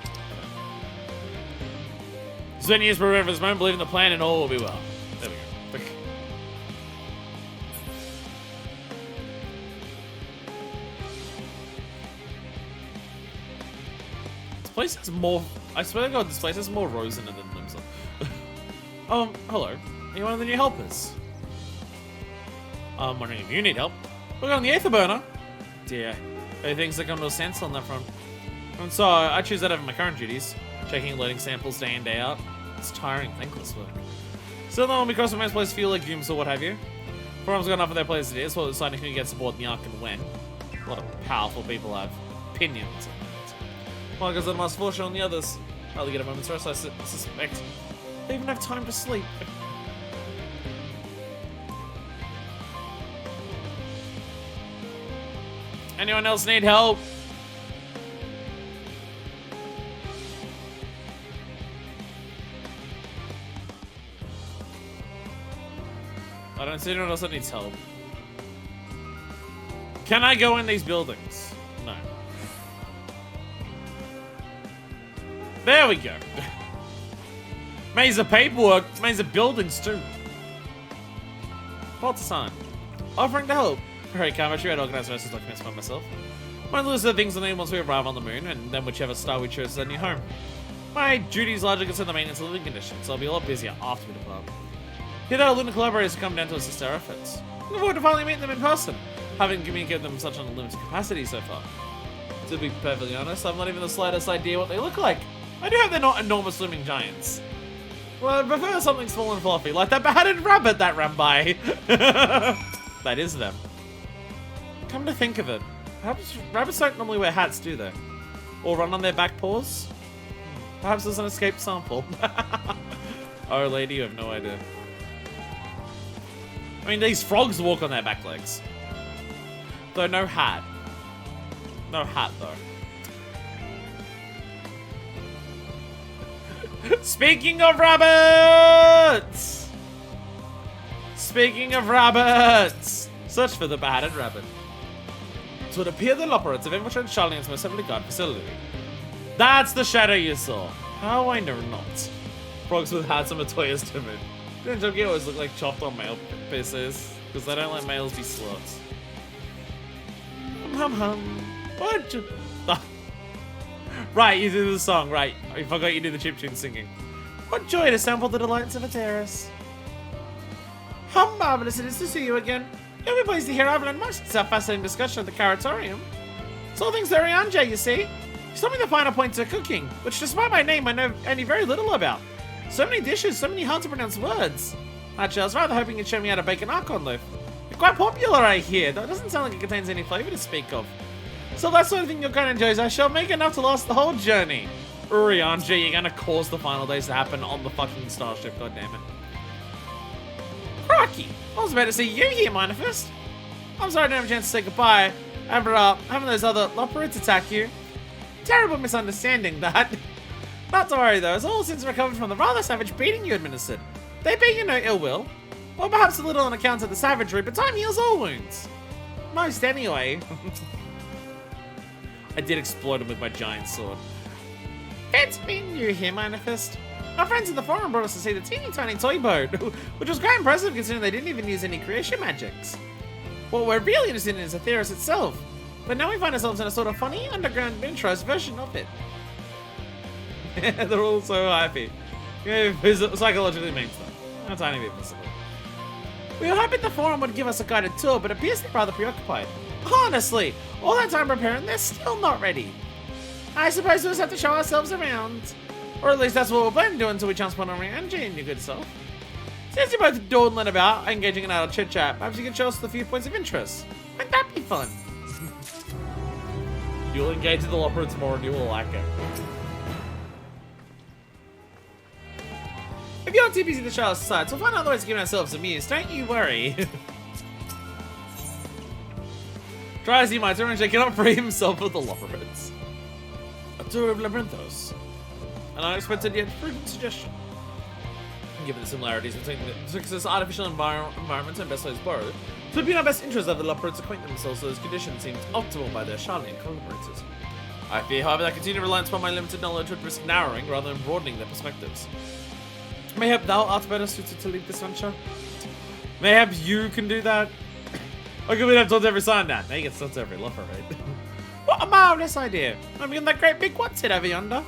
Spend years preparing for this moment, believing the plan and all will be well. There we go. This place has more... I swear to God, this place has more rose in it than Limsa. Hello. Are you one of the new helpers? I'm wondering if you need help. We're on the Aether Burner. Dear. There are things that come to a standstill on that front. And so, I choose that over my current duties. Checking and loading samples day in, day out. It's tiring, thankless work. Still, though, when we cross the most place, feel legumes or what have you. Forum's got enough of their places it is, while deciding who gets support in the arc and when. A lot of powerful people have opinions on that. Well, because I'm less fortunate on the others. I'll get a moment's rest, I suspect. They even have time to sleep. Anyone else need help? I don't see anyone else that needs help. Can I go in these buildings? No. There we go. Maze of paperwork, maze of buildings too. Baltasar, offering to help. Alright, Kamashu, I'd organize the rest of the documents by myself. One of the list of things on the once we arrive on the moon, and then whichever star we choose is our new home. My duties largely concern the maintenance of living conditions, so I'll be a lot busier after we depart. Here our lunar collaborators come down to assist our efforts. Looking forward to finally meeting them in person, having communicated with them in such an unlimited capacity so far. To be perfectly honest, I've not even the slightest idea what they look like. I do hope they're not enormous looming giants. Well, I prefer something small and fluffy, like that beheaded rabbit that ran by. That is them. Come to think of it, perhaps rabbits don't normally wear hats, do they? Or run on their back paws? Perhaps there's an escaped sample. Oh, lady, you have no idea. I mean, these frogs walk on their back legs. Though no hat. No hat, though. Speaking of rabbits! Speaking of rabbits! Search for the beheaded rabbit. It would appear the Loporits have infiltrated Charlene's most heavily guarded facility. That's the shadow you saw. How I know not. Frogs with hats and Matoya's timid. Didn't Jogi always look like chopped on male pieces? Because they don't let males be sluts. What? Right, you do the song, right. I forgot you do the chiptune singing. What joy to sample the delights of a terrace. How marvelous it is to see you again. You'll be pleased to hear I've learned much since our fascinating discussion at the Caratorium. It's all things Oriange, you see. She told me the finer points of cooking, which despite my name I know very little about. So many dishes, so many hard to pronounce words. Actually, I was rather hoping you'd show me how to bake an Archon loaf. They're quite popular, I hear. That doesn't sound like it contains any flavor to speak of. So that sort of thing your kind enjoys, I shall make enough to last the whole journey. Urianji, you're gonna cause the final days to happen on the fucking starship, goddammit. Crocky, I was about to see you here, Manifest. I'm sorry I didn't have a chance to say goodbye. After having those other Loporits attack you. Terrible misunderstanding, that. Not to worry though, it's all since recovered from the rather savage beating you administered. They bear you no ill will. Or perhaps a little on account of the savagery, but time heals all wounds. Most anyway. I did explode him with my giant sword. It's been you here, Manifest. Our friends in the forum brought us to see the teeny tiny toy boat, which was quite impressive considering they didn't even use any creation magics. What we're really interested in is the Theros itself, but now we find ourselves in a sort of funny, underground miniaturized version of it. They're all so happy. Psychologically means though. A tiny bit visible. We were hoping the forum would give us a guided tour, but it appears they're rather preoccupied. Honestly, all that time preparing, they're still not ready. I suppose we'll just have to show ourselves around. Or at least that's what we're planning to do until we chance upon Orianji and your good self. Since you're both dawdling about, engaging in our chit-chat, perhaps you can show us the few points of interest. Wouldn't that be fun? You'll engage with the Loporits more and you will like it. If you're too busy to show us sides, we'll find other ways to keep ourselves amused, don't you worry. Try as he might, Orianji cannot free himself of the Loporits. A tour of Labyrinthos. An unexpected yet prudent suggestion. Given the similarities between this artificial environment and best ways borrowed, it would be in our best interest that the Loporits acquaint themselves so those conditions seemed optimal by their Charlean collaborators. I fear, however, that continued reliance upon my limited knowledge would risk narrowing rather than broadening their perspectives. Mayhap thou art better suited to lead this venture? Mayhap you can do that? I could have told every sign that. Now you get told to every Loporite, right? What a marvelous idea! I'm in that great big what's-it over yonder.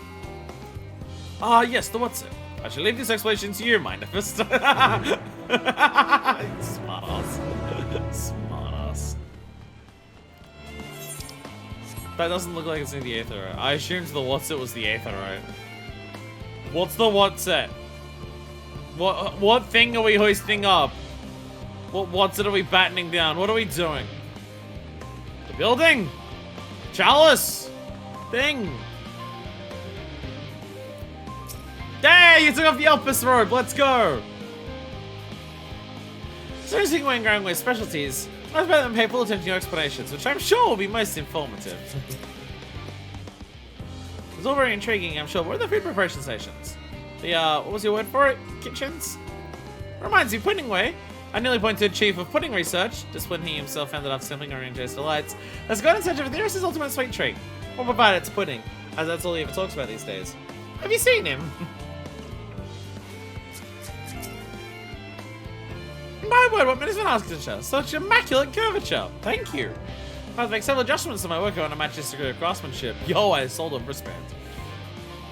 Ah, yes, the what's-it. I shall leave this explanation to you, Manifest. Smart ass. Smart ass. That doesn't look like it's in the Aetherite. I assumed the what's-it was the Aetherite. What's the what's-it? What thing are we hoisting up? What what's-it are we battening down? What are we doing? The building? Chalice? Thing? Hey, you took off the Elpis robe. Let's go. Seriously, when going with specialties, I bet them pay full attention to your explanations, which I'm sure will be most informative. It's all very intriguing, I'm sure. What are the food preparation stations? The, what was your word for it? Kitchens? Reminds me, Pudding Way. I nearly pointed Chief of Pudding Research, just when he himself ended up simpling Orianji's delights, has gone in search of Theros' ultimate sweet treat. Or provided it's pudding, as that's all he ever talks about these days. Have you seen him? My word, what magnificent architecture! Such immaculate curvature! Thank you! I have to make several adjustments to my work on a matches degree of craftsmanship. Yo, I sold a wristband.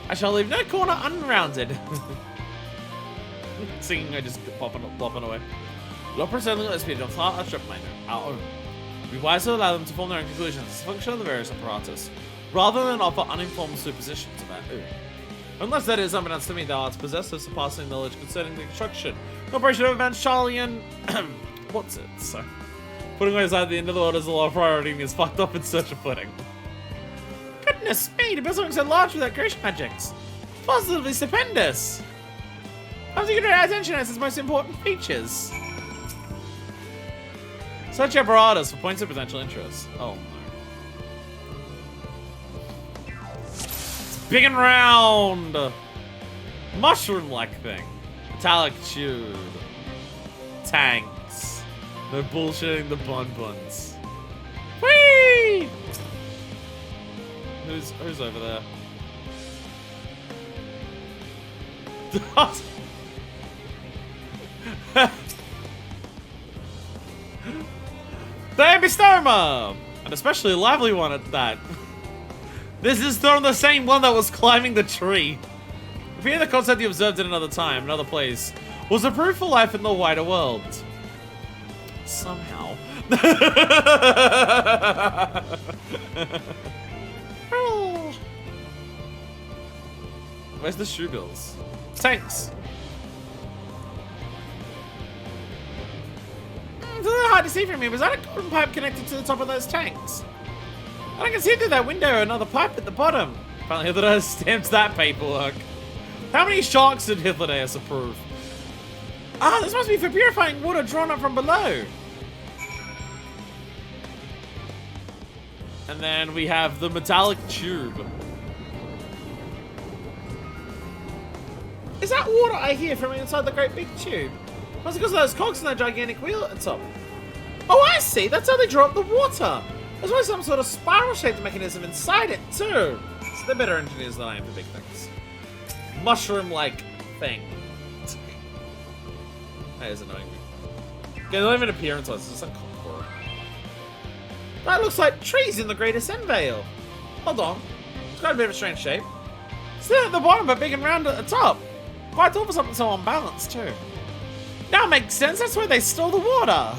I shall leave no corner unrounded. Singing, I just flopping away. Lopper certainly let speed of thought a strip miner, our own. We wise to allow them to form their own conclusions as a function of the various apparatus, rather than offer uninformed suppositions about own. Unless that is unbeknownst to me, thou art possessed of surpassing knowledge concerning the construction, operation of advanced Charlian. What's it? So, putting my side at the end of the world is a low priority and is fucked up in search of footing. Goodness me, to build something so large without creation magics. Positively stupendous. How do you get our attention as its most important features? Search apparatus for points of potential interest. Oh my. It's big and round! Mushroom-like thing. Metallic tube. Tanks. No bullshitting the bun-buns. Whee! Who's over there? Stoma! An especially lively one at that. This is from the same one that was climbing the tree. If here the concept you observed at another time, another place, was approved for life in the wider world. Somehow. Where's the shoe bills? Tanks. It's a little hard to see from here. Was that a golden pipe connected to the top of those tanks? And I can see through that window another pipe at the bottom. Apparently Hythlodaeus stamps that paperwork. How many sharks did Hythlodaeus approve? Ah, this must be for purifying water drawn up from below. And then we have the metallic tube. Is that water I hear from inside the great big tube? That's because of those cogs and that gigantic wheel at the top. Oh, I see. That's how they draw up the water. There's always some sort of spiral-shaped mechanism inside it, too. So they're better engineers than I am for big things. Mushroom-like thing. That is annoying me. Okay, they don't even appear until it's just uncomfortable. That looks like trees in the Great Ascend Vale. Hold on. It's got a bit of a strange shape. Still at the bottom, but big and round at the top. Quite tall for something so unbalanced, too. Now it makes sense. That's where they store the water.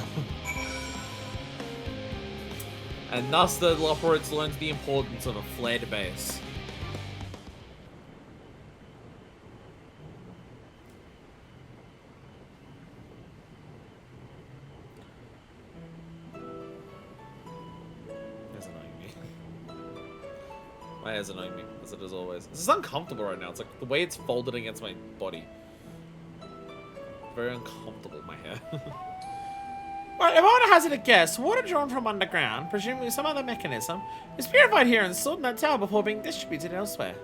And thus the Loporits learned the importance of a flared base. That's annoying me. My hair's annoying me, as it is always. This is uncomfortable right now. It's like the way it's folded against my body. Very uncomfortable, my hair. Right, if I were to hazard a guess, water drawn from underground, presumably some other mechanism, is purified here and stored in that tower before being distributed elsewhere.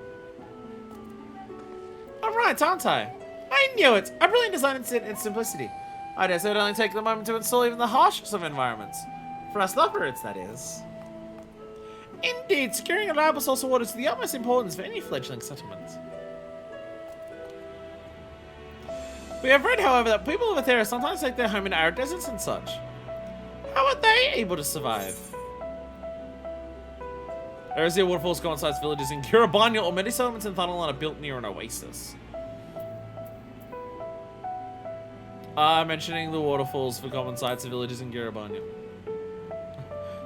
I'm right, aren't I? I knew it! A brilliant design in its simplicity. I dare say it would only take the moment to install even the harshest of environments. For us Loporits, that is. Indeed, securing a reliable source of water is of the utmost importance for any fledgling settlement. We have read, however, that people of Aethera sometimes take their home in arid deserts and such. How are they able to survive? Erosive waterfalls coincide villages in Kiribania, or many settlements in Thanalan are built near an oasis. Mentioning the waterfalls for common sites of villages in Kiribania.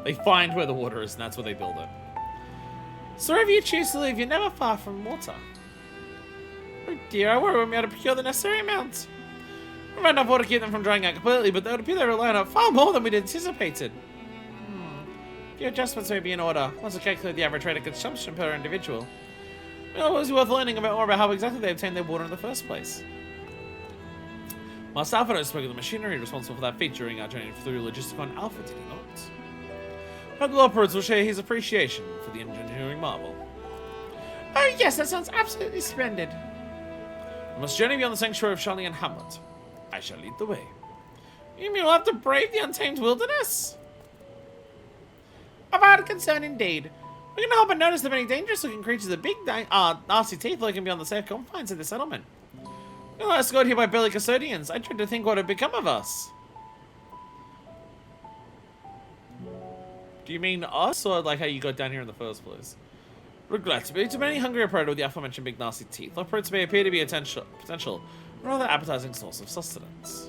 They find where the water is, and that's where they build it. So wherever you choose to live, you're never far from water. Oh dear, I worry we won't be able to procure the necessary amount. We might not be able to keep them from drying out completely, but they would appear they rely on it far more than we'd anticipated. A few adjustments may be in order, once we calculate the average rate of consumption per individual. It will always be worth learning a bit more about how exactly they obtain their water in the first place. Master Alpha spoke of the machinery responsible for that feat during our journey through Logisticon Alpha, did he not? Hope the Loporits will share his appreciation for the engineering marvel. Oh yes, that sounds absolutely splendid. We must journey beyond the sanctuary of Charlian Hamlet. I shall lead the way. You mean we'll have to brave the untamed wilderness? Of our concern indeed. We can help but notice the many dangerous-looking creatures with big, nasty teeth lurking beyond the safe confines of the settlement. We'll escorted here by burly custodians. I tried to think what had become of us. Do you mean us, or like how you got down here in the first place? Regrets, but to many hungrier predator with the aforementioned big nasty teeth, leopards may appear to be a potential rather appetizing source of sustenance.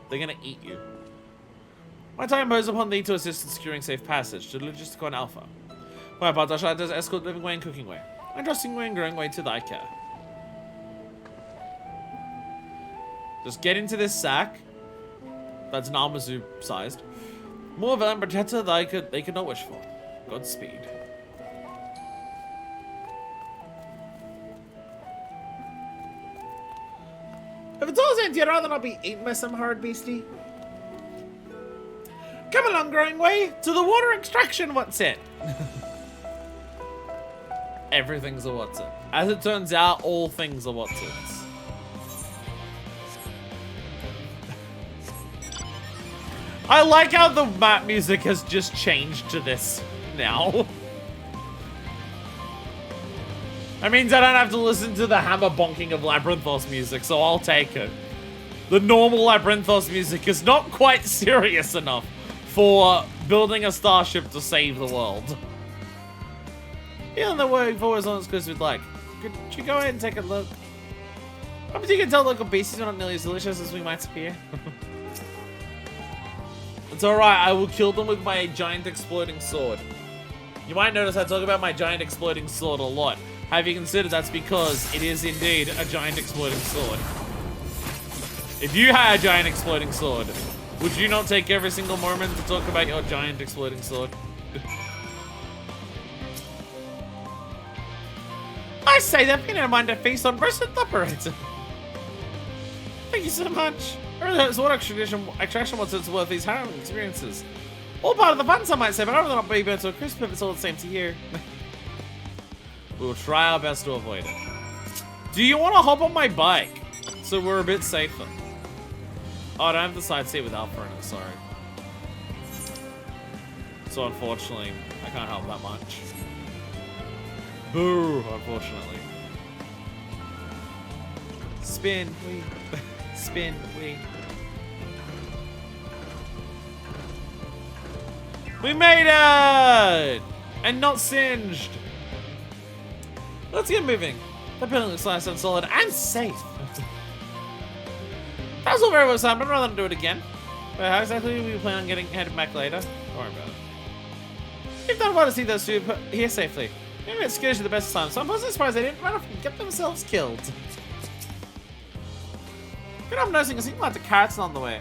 They're gonna eat you. My time imposes upon thee to assist in securing safe passage to Logisticon Alpha. Whereupon thou shalt escort living way and cooking way, and trusting way and growing way to thy care. Just get into this sack. That's an Almazu sized. More of an protector they could not wish for. Godspeed. If it's all sent, you'd rather not be eaten by some hard beastie. Come along, growing way, to the water extraction, what's it? Everything's a what's it. As it turns out, all things are what's it. I like how the map music has just changed to this now. That means I don't have to listen to the hammer bonking of Labyrinthos music, so I'll take it. The normal Labyrinthos music is not quite serious enough for building a starship to save the world. Yeah, the way forward as long as we'd like. Could you go ahead and take a look? I bet you can tell local beasties are not nearly as delicious as we might appear. It's alright, I will kill them with my giant exploding sword. You might notice I talk about my giant exploding sword a lot. Have you considered that's because it is indeed a giant exploding sword? If you had a giant exploding sword, would you not take every single moment to talk about your giant exploding sword? I say that you don't mind a face on person operator. Thank you so much. I really hope what extraction was it's worth these harrowing experiences. All part of the fun, some might say, but I'd rather not be burnt to a crisp if it's all the same to you. We will try our best to avoid it. Do you want to hop on my bike? So we're a bit safer. Oh, I don't have the side seat with Alpha in it, sorry. So unfortunately, I can't help that much. Boo, unfortunately. Spin, wee. Spin, wee. We made it! And not singed. Let's get moving. That building looks nice and solid and safe. That was all very well done, but I'd rather not do it again. But how exactly do we plan on heading back later? Don't worry about it. You've done well to see those two here safely. Maybe it scares you the best time, so I'm pleasantly surprised they didn't run off and get themselves killed. Good job noticing a single lot of carrots on the way.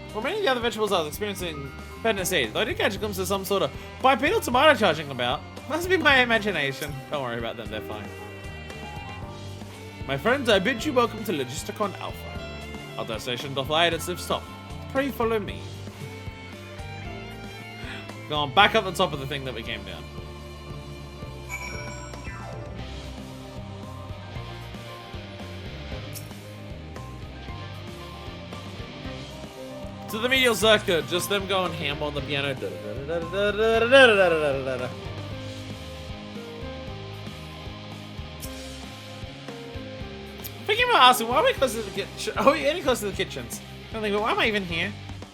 For many of the other vegetables I was experiencing Bedness aid, though I did catch a glimpse of some sort of bipedal tomato charging about. Must be my imagination. Don't worry about them, they're fine. My friends, I bid you welcome to Logisticon Alpha. Our destination doth lie at its stop. Pray follow me. Go on, back up the top of the thing that we came down. To the medial circuit, just them going ham on the piano. Thinking about asking, why are we close to the kitchen? Oh, we're getting close to the kitchens. I'm thinking, why am I even here?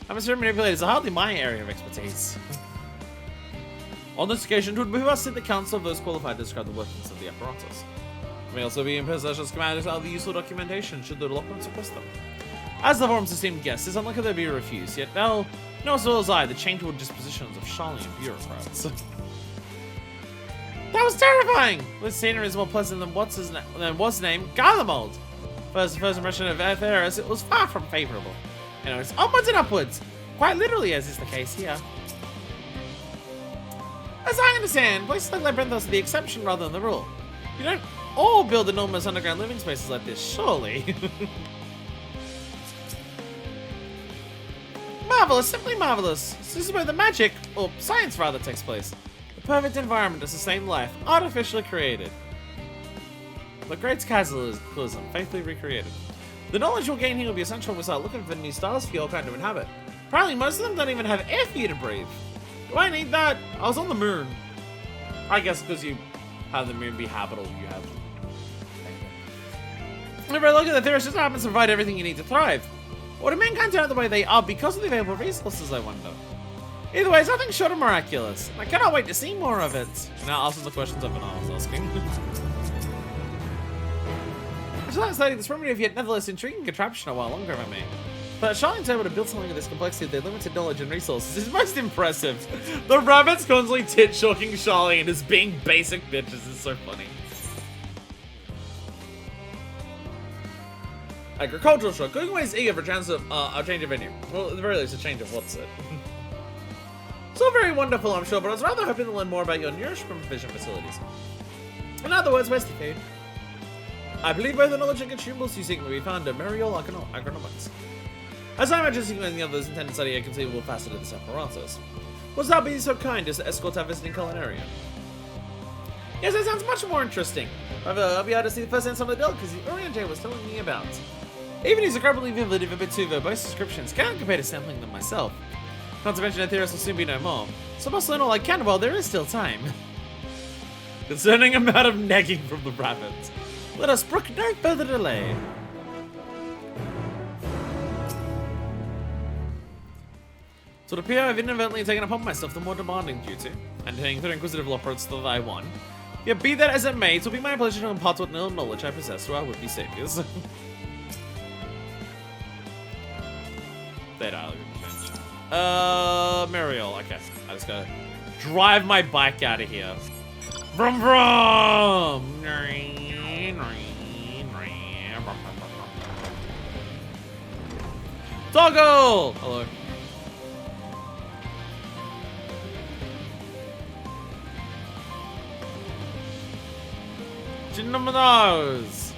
I'm a certain manipulator, so hardly my area of expertise. On this occasion, it would behoove us to the council of those qualified to describe the workings of the apparatus. We may also be in possession of schematics out of the useful documentation, should the allotments request them. As the forum's esteemed guest, it's unlikely they'll be refused, yet know as well as I the changeable dispositions of Charlian bureaucrats. That was terrifying! This scenery is more pleasant than what's his name, Garlemald. First impression of Eris, it was far from favourable. Anyways, onwards and upwards! Quite literally, as is the case here. As I understand, places like Labyrinthos are the exception rather than the rule. You don't all build enormous underground living spaces like this, surely. Marvelous, simply marvelous. This is where the magic, or science rather, takes place. The perfect environment to sustain life, artificially created. The great cataclysm, faithfully recreated. The knowledge you'll gain here will be essential when we start looking for new stars for your kind to inhabit. Apparently most of them don't even have air for you to breathe. Do I need that? I was on the moon. I guess because you have the moon be habitable, you have... If I look at the theorist, just happens to provide everything you need to thrive. Or do mankind turn out the way they are because of the available resources, I wonder? Either way, it's nothing short of miraculous. I cannot wait to see more of it. Now ask them the questions I've been asking. It's not exciting. This primitive yet nevertheless intriguing contraption a while longer for me. But Charlene's able to build something of this complexity with their limited knowledge and resources is most impressive. The rabbits constantly tit-shocking Charlene as being basic bitches is so funny. Agricultural shock. Going away is eager for a chance of a change of venue. Well, at the very least, a change of what's it. It's all very wonderful, I'm sure, but I was rather hoping to learn more about your nourishment provision facilities. In other words, where's the food? I believe both the knowledge and consumables you seek may be found at Muriel Agronomics. As I imagine seeking any others intended to study a conceivable facet of this apparatus. Was thou be so kind as to escort our visiting culinarian? Yes, that sounds much more interesting. However, I'll be able to see firsthand some of the delicacies Oriente was telling me about. Even his incredibly vivid, if a bit too verbose descriptions can't compare to sampling them myself. Not to mention that theorists will soon be no more, so I must learn all I can while there is still time. Concerning amount of negging from the rabbits, let us brook no further delay. So it appears I've inadvertently taken upon myself the more demanding duty, and turning through inquisitive loperates that I won. Yet be that as it may, it will be my pleasure to impart what little knowledge I possess to our would-be saviors. They don't. Muriel. Okay, I just gotta drive my bike out of here. Vroom vroom! Toggle! Hello. Cinnamons!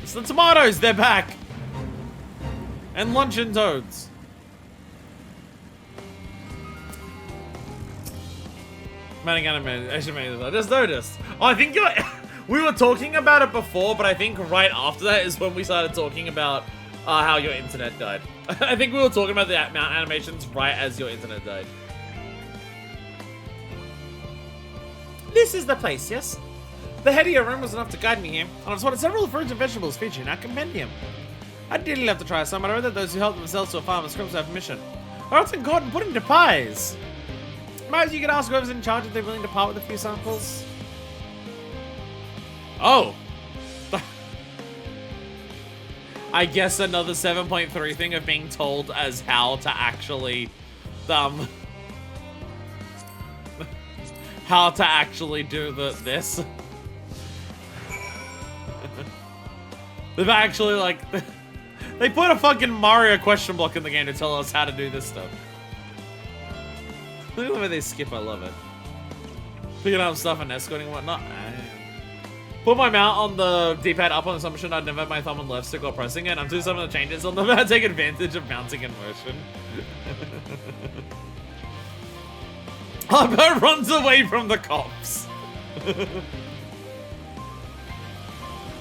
It's the tomatoes, they're back! And luncheon toads. Manning animation, I just noticed. Oh, I think we were talking about it before, but I think right after that is when we started talking about how your internet died. I think we were talking about the mount animations right as your internet died. This is the place, yes? The head of your room was enough to guide me here, and I've spotted several fruits and vegetables featured in our compendium. I'd really love to try some, but I read that those who help themselves to a farmer's crops have permission. Or else caught and put into pies. Might you could ask whoever's in charge if they're willing to part with a few samples. Oh. I guess another 7.3 thing of being told as how to actually how to actually do this. They've actually, like, they put a fucking Mario question block in the game to tell us how to do this stuff. Look at the way they skip, I love it. Picking up stuff and escorting and whatnot. Put my mount on the D-pad up on assumption I'd never have my thumb on left stick while pressing it. I'm doing some of the changes on the map, take advantage of mounting in motion. Harpo runs away from the cops.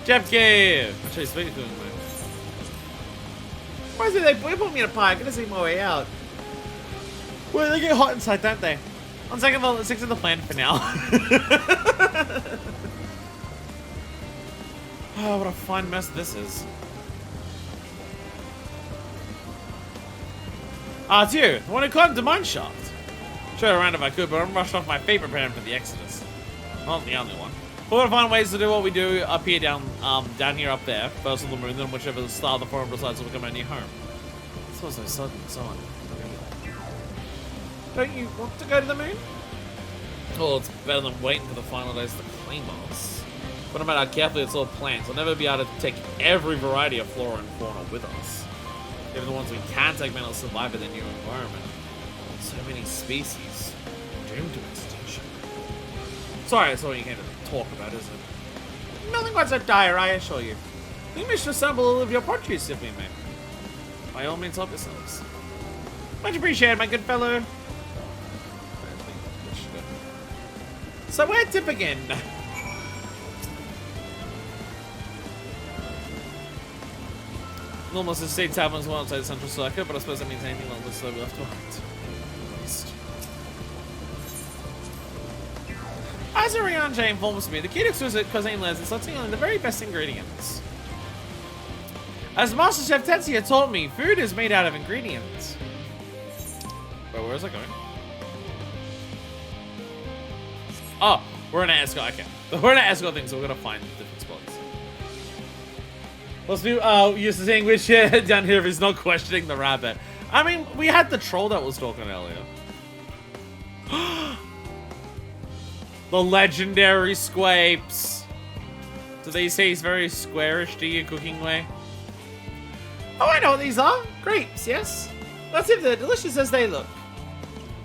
Jepke! Actually, speaking to him, man. Why is it they put me in a pie? I gotta see my way out. Well, they get hot inside, don't they? On second thought, let's stick to the plan for now. Oh, what a fine mess this is. Ah, it's you, the one who climbed the mine shaft. Show it around if I could, but I'm rushed off my favorite plan for the Exodus. Not the only one. We're gonna find ways to do what we do up here, down here, up there. First on the moon, then whichever star the forum decides will become our new home. This was so sudden, so on. Don't you want to go to the moon? Well, it's better than waiting for the final days of the Claymores. But no matter how carefully it's all planned, we'll never be able to take every variety of flora and fauna with us. Even the ones we can take may not survive in the new environment. So many species doomed to extinction. Sorry, that's all you came to talk about, is it? Nothing quite so dire, I assure you. We wish to assemble all of your produce if we may. By all means, help yourselves. Much appreciated, my good fellow. So where to begin? Almost the state taverns well outside the central circuit, but I suppose that means anything along this slope left behind. As Oriange informs me, the key to exquisite cuisine lies in selecting only the very best ingredients. As Master Chef Tetsuya taught me, food is made out of ingredients. Wait, where is I going? Oh, we're in an escort. Okay. We're in an escort thing, so we're gonna find different spots. Let's do used to saying which down here is not questioning the rabbit. I mean, we had the troll that was talking earlier. The legendary squapes. Do they say he's very squarish to your cooking way? Oh, I know what these are. Grapes, yes? Let's see if they're delicious as they look.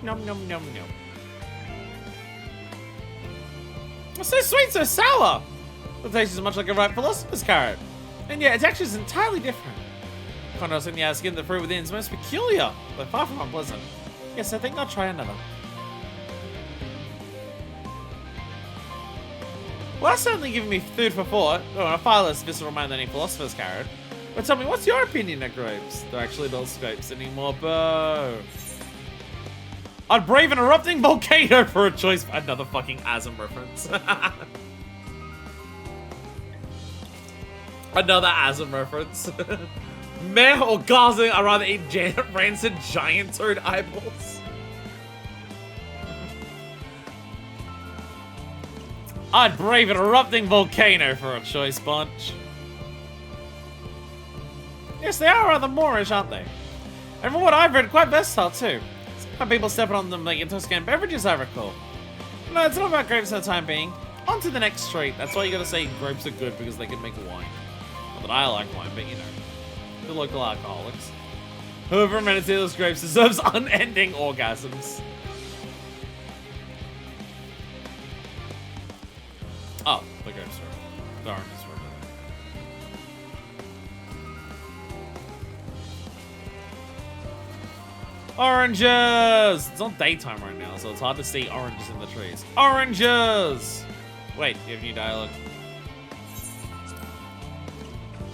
Nom nom nom nom. It's so sweet, so sour. The taste is much like a ripe philosopher's carrot. And yet, its texture is entirely different. Contrast in the outer skin, the fruit within is most peculiar, but far from unpleasant. Yes, I think I'll try another. Well, that's certainly giving me food for thought. Oh, a far less visceral mind than any philosopher's carrot. But tell me, what's your opinion of grapes? They're actually not scrapes anymore, boo. I'd brave an erupting volcano for a choice. Another fucking Asm reference. Another Asm reference. Meh or gazing, I'd rather eat rancid giant toad eyeballs. I'd brave an erupting volcano for a choice bunch. Yes, they are rather Moorish, aren't they? And from what I've read, quite versatile too. Some people step on them like intoxicating beverages, I recall. No, it's not about grapes for the time being. On to the next street. That's why you gotta say grapes are good, because they can make wine. Not that I like wine, but you know. The local alcoholics. Whoever invented those grapes deserves unending orgasms. Oh, the grapes are. The oranges were. Oranges! It's not daytime right now, so it's hard to see oranges in the trees. Oranges! Wait, you have new dialogue.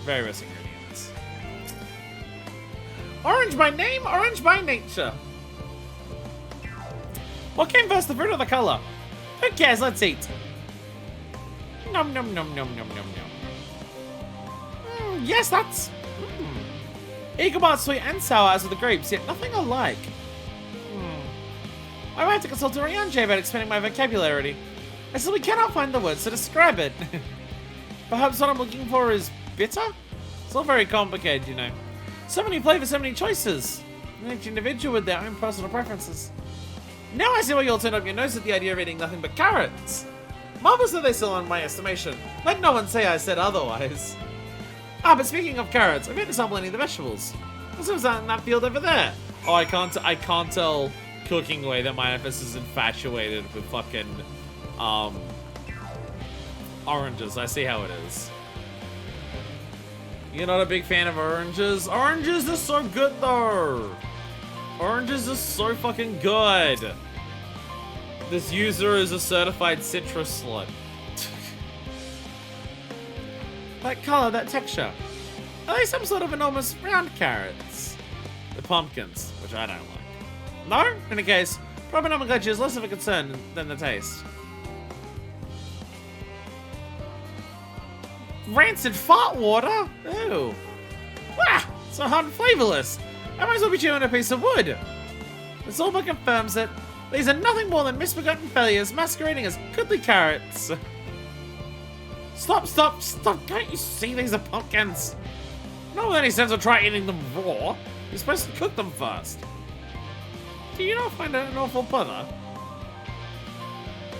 Various ingredients. Orange by name, orange by nature. What came first, the fruit or the color? Who cares? Let's eat. Nom nom nom nom nom nom nom. Yes, that's. Eaglebart's sweet and sour as with the grapes, yet nothing alike. I might have to consult Oriange about expanding my vocabulary. I simply cannot find the words to describe it. Perhaps what I'm looking for is bitter? It's all very complicated, you know. So many flavors, so many choices. And each individual with their own personal preferences. Now I see why you all turned up your nose at the idea of eating nothing but carrots. Marvelous that they still on my estimation. Let no one say I said otherwise. Ah, but speaking of carrots, I've yet to sample any of the vegetables. What's out in that field over there? Oh, I can't tell cooking way that Manifest is infatuated with fucking, oranges. I see how it is. You're not a big fan of oranges? Oranges are so good, though. Oranges are so fucking good. This user is a certified citrus slut. That color, that texture. Are they some sort of enormous round carrots? The pumpkins, which I don't like. No? In any case, probably nomenclature is less of a concern than the taste. Rancid fart water? Ew. Wah! So hard and flavorless. I might as well be chewing a piece of wood. This all but confirms that these are nothing more than misbegotten failures masquerading as goodly carrots. Stop, stop, stop. Can't you see these are pumpkins? Not with any sense of try eating them raw. You're supposed to cook them first. Do you not find it an awful bother?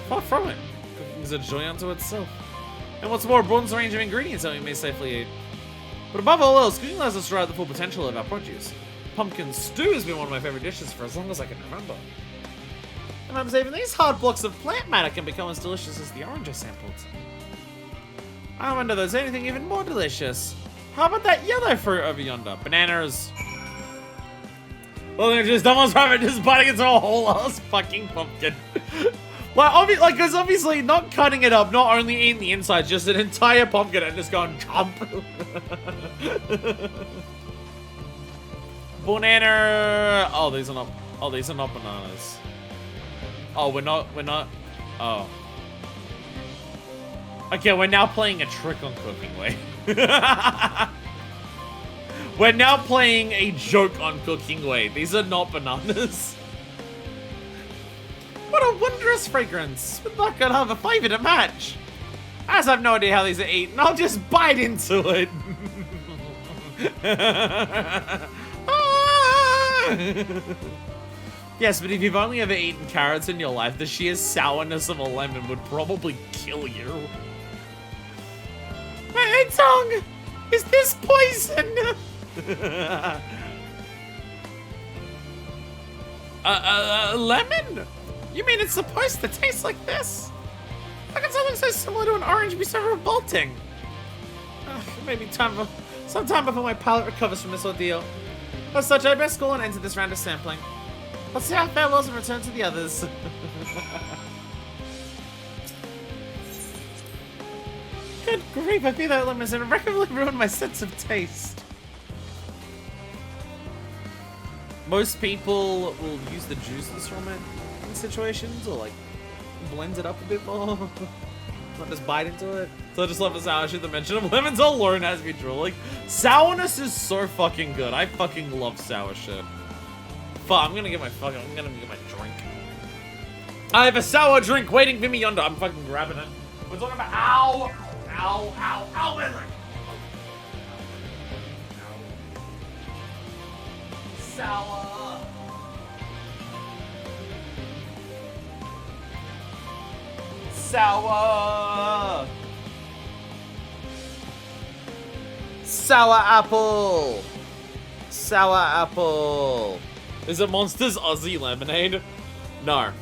Far from it. Cooking is a joy unto itself. And what's more, broadens the range of ingredients that we may safely eat. But above all else, cooking lets us derive the full potential of our produce. Pumpkin stew has been one of my favorite dishes for as long as I can remember. And I'm saving these hard blocks of plant matter can become as delicious as the orange I sampled. I wonder if there's anything even more delicious. How about that yellow fruit over yonder? Bananas. Well, they're just almost rabbit just biting into a whole ass fucking pumpkin. Because obviously not cutting it up, not only eating the inside, just an entire pumpkin and just going chomp. Banana. Oh, these are not. Oh, these are not bananas. Oh, we're not. Oh. Okay, we're now playing a trick on cooking way. We're now playing a joke on cooking weight. These are not bananas. What a wondrous fragrance. With luck, I'll have a flavor to match. As I've no idea how these are eaten, I'll just bite into it. Yes, but if you've only ever eaten carrots in your life, the sheer sourness of a lemon would probably kill you. My tongue! Is this poison? Lemon? You mean it's supposed to taste like this? How can something so similar to an orange be so revolting? Maybe sometime before my palate recovers from this ordeal. As such, I'd best call an end to this round of sampling. Let's see how farewells and return to the others. Good grief, I feel that lemons and irrecoverably ruined my sense of taste. Most people will use the juices from it in situations, or like blend it up a bit more. Not just bite into it. So I just love the sour shit. The mention of lemons alone has me drooling. Sourness is so fucking good. I fucking love sour shit. Fuck, I'm gonna get my drink. I have a sour drink waiting for me yonder. I'm fucking grabbing it. We're talking about ow, my leg. Sour. Sour. Sour apple. Sour apple. Is it Monster's Aussie lemonade? No.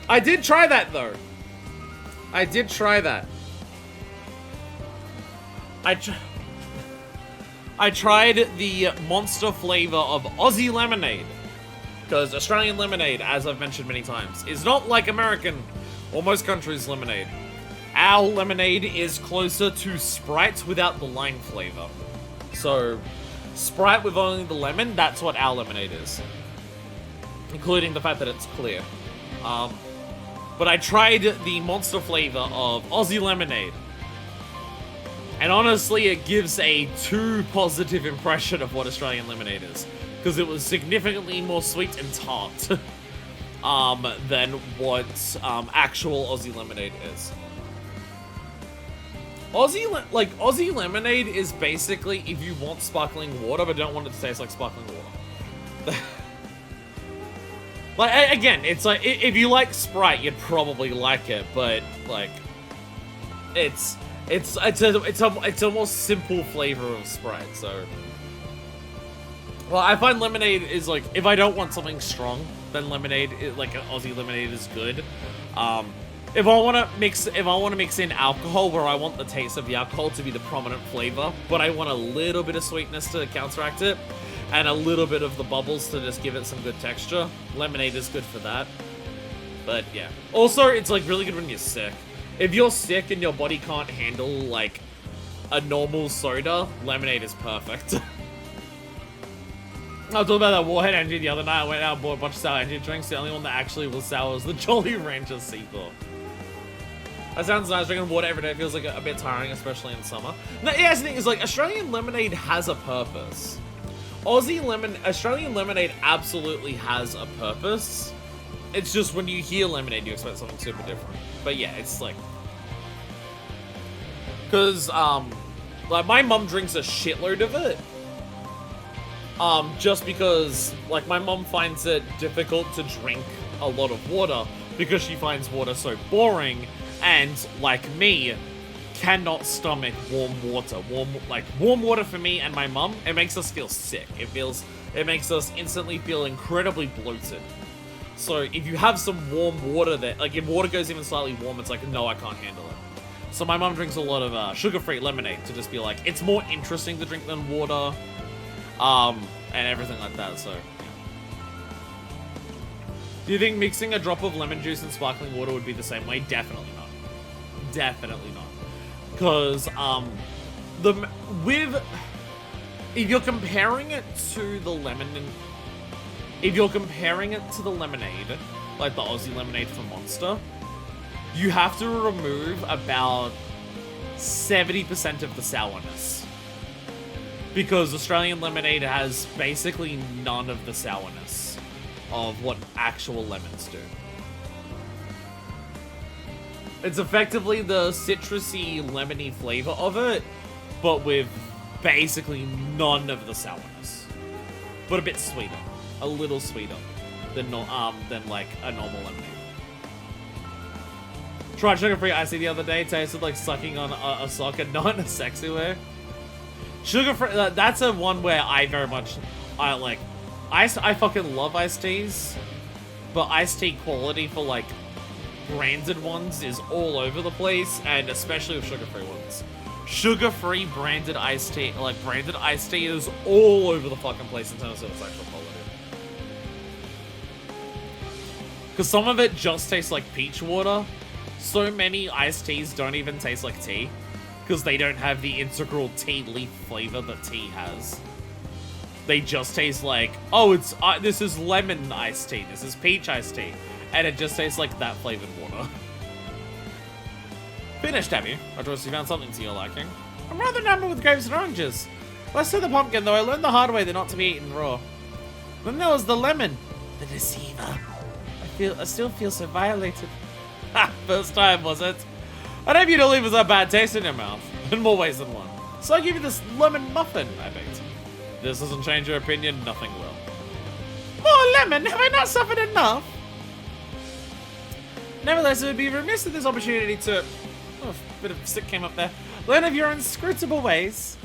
I did try that though. I did try that. I tried the Monster flavor of Aussie lemonade. Because Australian lemonade, as I've mentioned many times, is not like American or most countries' lemonade. Our lemonade is closer to Sprite without the lime flavor. So, Sprite with only the lemon, that's what our lemonade is. Including the fact that it's clear. But I tried the Monster flavor of Aussie lemonade. And honestly, it gives a too positive impression of what Australian lemonade is. Because it was significantly more sweet and tart than what actual Aussie lemonade is. Aussie lemonade is basically if you want sparkling water but don't want it to taste like sparkling water. Like, again, it's like, if you like Sprite, you'd probably like it, but, like, it's a more simple flavor of Sprite, so. Well, I find lemonade is, like, if I don't want something strong, then lemonade, like, an Aussie lemonade is good. If I want to mix in alcohol where I want the taste of the alcohol to be the prominent flavor, but I want a little bit of sweetness to counteract it, and a little bit of the bubbles to just give it some good texture, lemonade is good for that. But yeah. Also, it's like really good when you're sick. If you're sick and your body can't handle like a normal soda, lemonade is perfect. I was talking about that Warhead energy the other night. I went out and bought a bunch of sour energy drinks. The only one that actually was sour was the Jolly Rancher Seathorn. That sounds nice. Drinking water every day feels like a bit tiring, especially in summer. No, yeah, the thing is, like, Australian lemonade has a purpose. Australian lemonade absolutely has a purpose. It's just when you hear lemonade, you expect something super different. But yeah, it's like, cause like my mum drinks a shitload of it. Just because like my mum finds it difficult to drink a lot of water because she finds water so boring, and like me, cannot stomach warm water. Warm water for me and my mum, it makes us feel sick. It makes us instantly feel incredibly bloated. So if you have some warm water that, like if water goes even slightly warm, it's like, no, I can't handle it. So my mum drinks a lot of sugar-free lemonade to just be like, it's more interesting to drink than water, and everything like that, so. Yeah. Do you think mixing a drop of lemon juice and sparkling water would be the same way? Definitely not. Definitely not. Because, if you're comparing it to the lemonade, like the Aussie lemonade for Monster, you have to remove about 70% of the sourness. Because Australian lemonade has basically none of the sourness of what actual lemons do. It's effectively the citrusy, lemony flavor of it, but with basically none of the sourness. But a bit sweeter. A little sweeter than like a normal lemonade. Tried sugar-free iced tea the other day, tasted like sucking on a sock and not in a sexy way. Sugar-free, that's a one where I very much, I fucking love iced teas, but iced tea quality for like branded ones is all over the place, and especially with sugar-free ones. Sugar-free branded iced tea, branded iced tea is all over the fucking place in terms of its actual quality. Because some of it just tastes like peach water. So many iced teas don't even taste like tea. Because they don't have the integral tea leaf flavor that tea has. They just taste like, oh, this is lemon iced tea, this is peach iced tea. And it just tastes like that flavored water. Finished, have you? I trust you found something to your liking. I'm rather numbered with grapes and oranges. Less to the pumpkin, though I learned the hard way they're not to be eaten raw. Then there was the lemon. The deceiver. I still feel so violated. Ha! First time, was it? I hope you don't leave with a bad taste in your mouth. In more ways than one. So I give you this lemon muffin, I begged. If this doesn't change your opinion, nothing will. More lemon? Have I not suffered enough? Nevertheless, it would be remiss at this opportunity to... Oh, a bit of stick came up there. Learn of your inscrutable ways.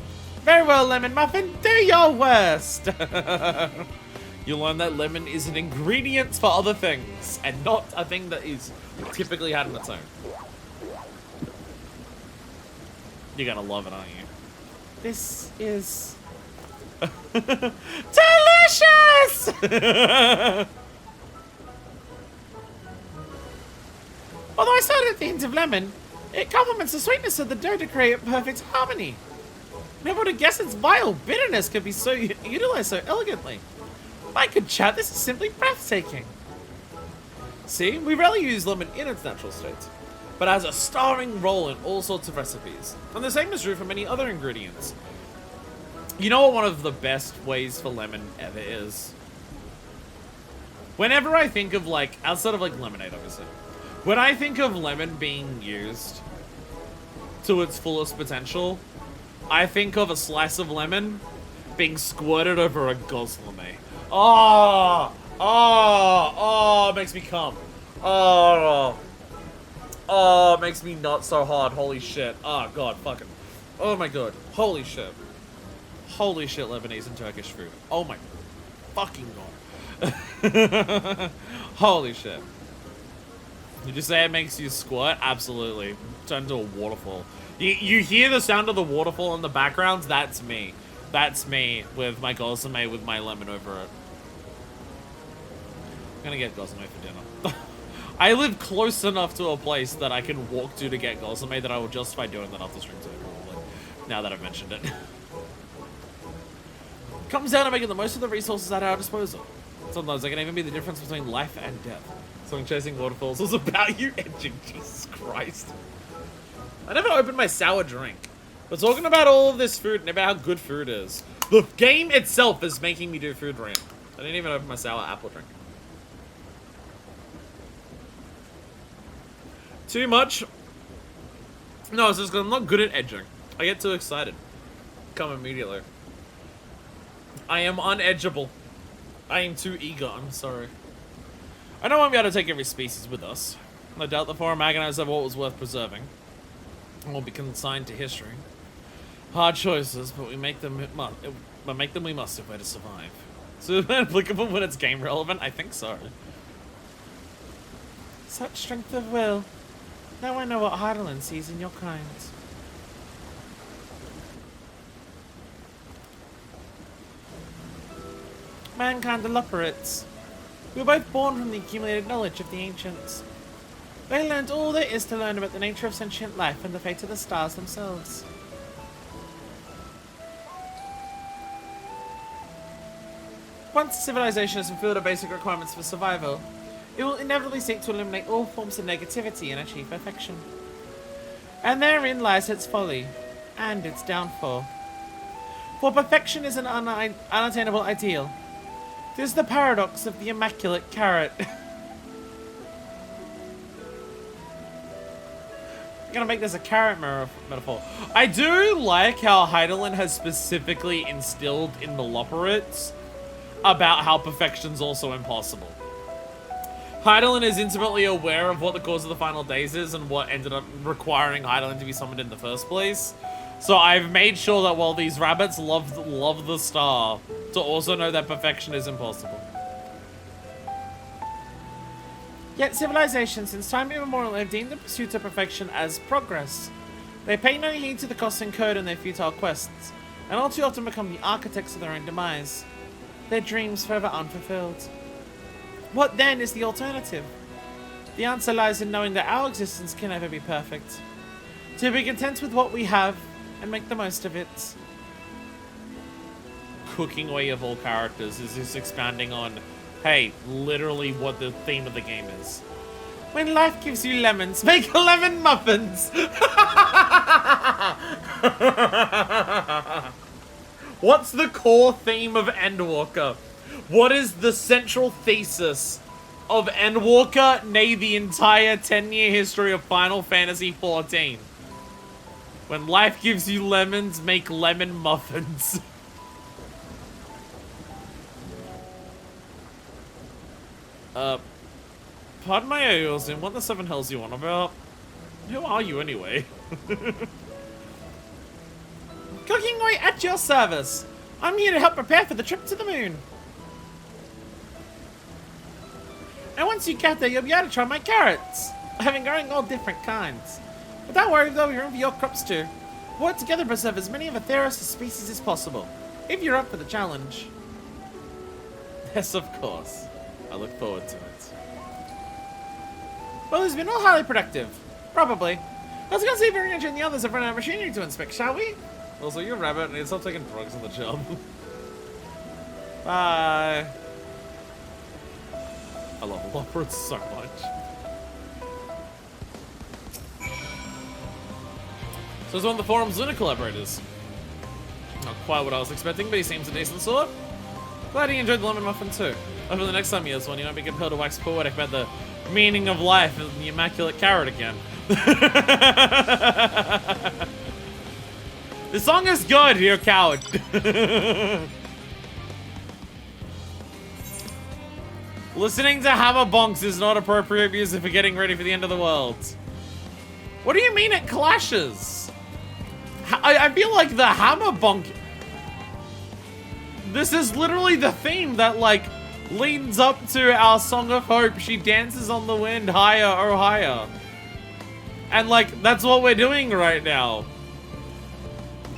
Very well, lemon muffin. Do your worst. You'll learn that lemon is an ingredient for other things, and not a thing that is typically had on its own. You're gonna love it, aren't you? This is... delicious! Although I started at the hint of lemon, it complements the sweetness of the dough to create perfect harmony. Never would have guessed its vile bitterness could be so utilized so elegantly. My good chat, this is simply breathtaking. See, we rarely use lemon in its natural state, but has a starring role in all sorts of recipes. And the same is true for many other ingredients. You know what one of the best ways for lemon ever is? Whenever I think of outside of lemonade obviously, when I think of lemon being used to its fullest potential, I think of a slice of lemon being squirted over a goslomet. Oh, it makes me come. Oh, it makes me nut so hard. Holy shit. Oh, God, fucking. Oh, my God. Holy shit. Holy shit, Lebanese and Turkish food. Oh, my fucking God. Holy shit. Did you say it makes you squirt? Absolutely. Turn to a waterfall. You hear the sound of the waterfall in the background? That's me. That's me with my goslomet with my lemon over it. I'm gonna get goslomet for dinner. I live close enough to a place that I can walk to get goslomet that I will justify doing that after stream today, probably. Now that I've mentioned it. It comes down to making the most of the resources at our disposal. Sometimes they can even be the difference between life and death. Something chasing waterfalls was about you edging. Jesus Christ. I never opened my sour drink. We're talking about all of this food and about how good food is. The game itself is making me do food rant. I didn't even open my sour apple drink. Too much? No, it's just because I'm not good at edging. I get too excited. Come immediately. I am unedgeable. I am too eager, I'm sorry. I know I won't be able to take every species with us. I doubt the forum agonized over what was worth preserving. And will be consigned to history. Hard choices, but we make them we must if we're to survive. So is that applicable when it's game relevant? I think so. Such strength of will. Now I know what Heidelin sees in your kind. Mankind elaborates. We were both born from the accumulated knowledge of the ancients. They learned all there is to learn about the nature of sentient life and the fate of the stars themselves. Once civilization has fulfilled our basic requirements for survival, it will inevitably seek to eliminate all forms of negativity and achieve perfection. And therein lies its folly, and its downfall. For perfection is an unattainable ideal. This is the paradox of the immaculate carrot. I'm gonna make this a carrot metaphor. I do like how Hydaelyn has specifically instilled in the Loporrits about how perfection's also impossible. Hydaelyn is intimately aware of what the cause of the final days is and what ended up requiring Hydaelyn to be summoned in the first place. So I've made sure that while these rabbits love the star, to also know that perfection is impossible. Yet civilizations since time immemorial have deemed the pursuit of perfection as progress. They pay no heed to the costs incurred in their futile quests, and all too often become the architects of their own demise, their dreams forever unfulfilled. What then is the alternative? The answer lies in knowing that our existence can never be perfect. To be content with what we have and make the most of it. Cooking way of all characters is just expanding on, hey, literally what the theme of the game is. When life gives you lemons, make lemon muffins! What's the core theme of Endwalker? What is the central thesis of Endwalker, nay the entire 10-year history of Final Fantasy XIV? When life gives you lemons, make lemon muffins. Pardon my ears, and what the seven hells you on about? Who are you anyway? Cooking Way at your service. I'm here to help prepare for the trip to the moon. And once you get there, you'll be able to try my carrots. I've been growing all different kinds. But don't worry, there'll be room for your crops too. We'll work together to preserve as many of a Theros species as possible, if you're up for the challenge. Yes, of course. I look forward to it. Well, it's been all highly productive. Probably. Let's go see if Ranger and the others have run out of machinery to inspect, shall we? Also, you're a rabbit and you stop taking drugs on the job. Bye. I love Loporrits so much. So he's one of the forum's Luna collaborators. Not quite what I was expecting, but he seems a decent sort. Glad he enjoyed the lemon muffin too. Hopefully the next time he has one, you won't be compelled to wax poetic about the meaning of life and the immaculate carrot again. The song is good, you coward. Listening to hammer bonks is not appropriate music for getting ready for the end of the world. What do you mean it clashes? I feel like the hammer bonk... This is literally the theme that, like, leads up to our Song of Hope. She dances on the wind, higher, oh higher. And, like, that's what we're doing right now.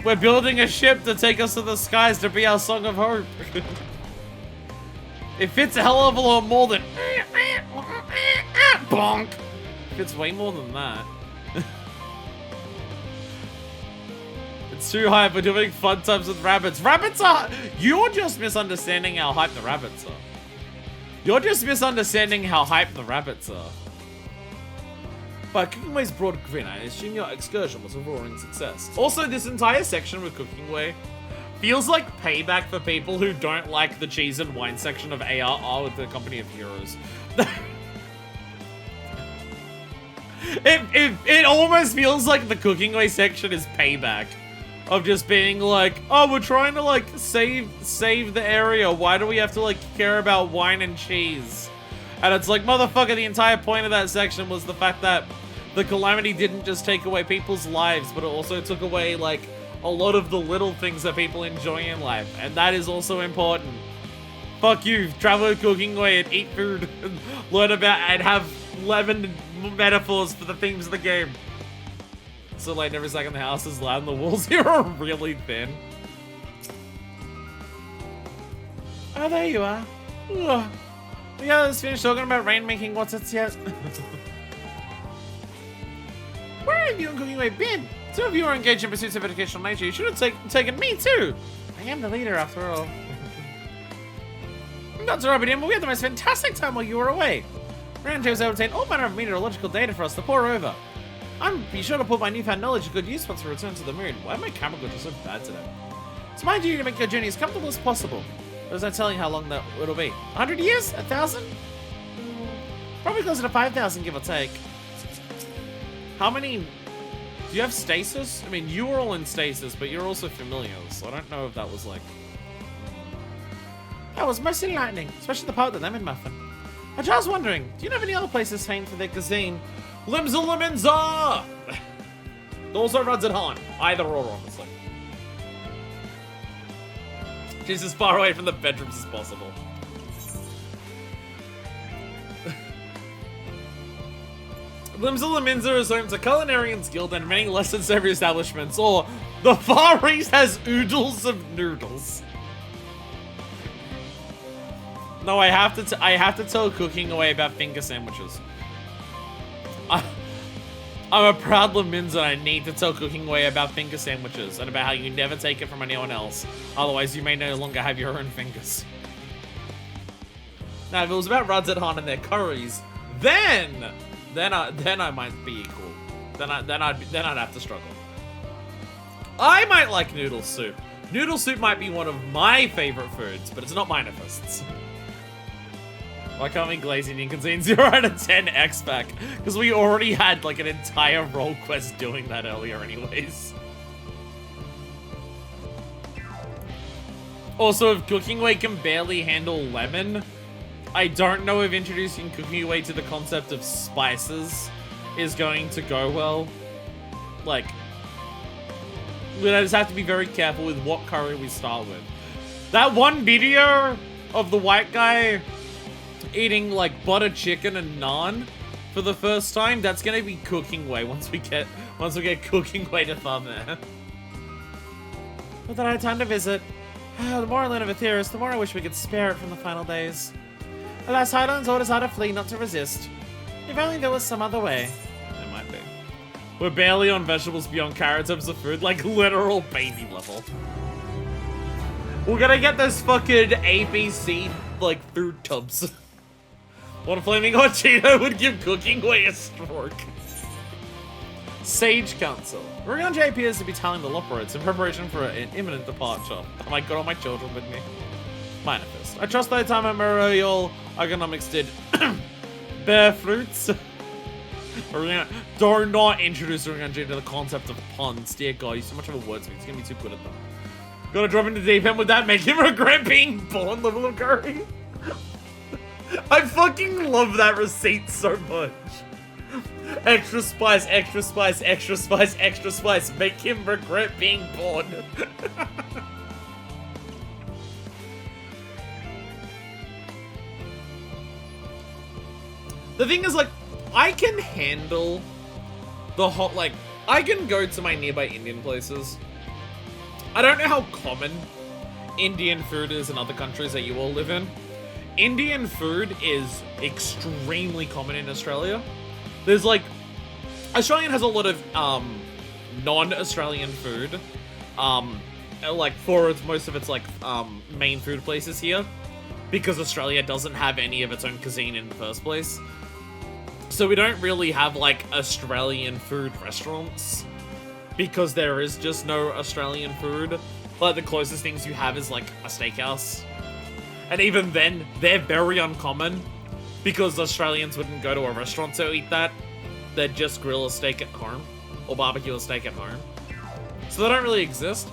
We're building a ship to take us to the skies to be our Song of Hope. It fits a hell of a lot more than... bonk. It fits way more than that. It's too hype. We're doing fun times with rabbits. Rabbits are... You're just misunderstanding how hype the rabbits are. You're just misunderstanding how hype the rabbits are. By Cooking Way's broad grin, I assume your excursion was a roaring success. Also, this entire section with Cooking Way feels like payback for people who don't like the cheese and wine section of ARR with the Company of Heroes. It almost feels like the Cooking Way section is payback. Of just being like, oh, we're trying to, like, save the area. Why do we have to, like, care about wine and cheese? And it's like, motherfucker, the entire point of that section was the fact that the calamity didn't just take away people's lives, but it also took away, like, a lot of the little things that people enjoy in life. And that is also important. Fuck you, travel to Cooking Way and eat food and learn about and have lemon metaphors for the themes of the game. So like every second the house is loud and the walls here are really thin. Oh, there you are. Ugh. Yeah, let's finish talking about rainmaking. What's it yet? Where have you and Cooking Way been? Some of you are engaged in pursuits of educational nature. You should have taken me too. I am the leader after all. Not to rub it in, but we had the most fantastic time while you were away. Rancho was able to obtain all manner of meteorological data for us to pour over. I'm be sure to put my newfound knowledge to good use once we return to the moon. Why are my camera glitches so bad today? It's my duty to make your journey as comfortable as possible. There's no telling how long that it'll be. 100 years? 1,000? Probably closer to 5,000, give or take. How many... Do you have stasis? I mean, you were all in stasis, but you're also familiar, so I don't know if that was like... That was mostly lightning, especially the part of the lemon muffin. I was just wondering, do you know of any other places famed for their cuisine? Limsa! Also runs at Han. Either or, honestly. She's as far away from the bedrooms as possible. Limsa Minza is home to Culinarians Guild and many less than savory establishments, or the Far East has oodles of noodles. No, I have to tell Cooking Away about finger sandwiches. I'm a proud Laminza. I need to tell Cooking Away about finger sandwiches and about how you never take it from anyone else. Otherwise, you may no longer have your own fingers. Now, if it was about Ruds at Han and their curries, then I might be equal. Then I'd have to struggle. I might like noodle soup. Noodle soup might be one of my favorite foods, but it's not Manifest's. Why can't we glaze Indian cuisine 0 out of 10 X-Pack? Because we already had like an entire role quest doing that earlier anyways. Also, if Cooking Away can barely handle lemon, I don't know if introducing Cooking Away to the concept of spices is going to go well. Like, we just have to be very careful with what curry we start with. That one video of the white guy eating like butter chicken and naan for the first time, that's gonna be Cooking Way once we get Cooking Way to thumb there. But then I had time to visit. The more I learn of Aetheris, the more I wish we could spare it from the final days. Alas, Highland's orders how to flee, not to resist. If only there was some other way. There might be. We're barely on vegetables beyond carrot types of food, like literal baby level. We're gonna get those fucking ABC like food tubs. One flaming hot Cheeto would give Cooking Way a stroke. Sage Council. Urianger appears to be telling the Loperites in preparation for an imminent departure. Oh my god, all my children with me. Manifest. I trust by the time I'm royal economics did bear fruits. Do not introduce Urianger to the concept of puns. Dear god, he's so much of a wordsmith. He's gonna be too good at them. Gotta drop into the deep end with that, make him regret being born level of curry. I fucking love that receipt so much. Extra spice, extra spice, extra spice, extra spice. Make him regret being born. The thing is, like, I can handle the hot, like, I can go to my nearby Indian places. I don't know how common Indian food is in other countries that you all live in. Indian food is extremely common in Australia. There's like, Australian has a lot of non-Australian food. Like for most of its like main food places here, because Australia doesn't have any of its own cuisine in the first place. So we don't really have like Australian food restaurants because there is just no Australian food. Like the closest things you have is like a steakhouse. And even then, they're very uncommon because Australians wouldn't go to a restaurant to eat that. They'd just grill a steak at home or barbecue a steak at home. So they don't really exist.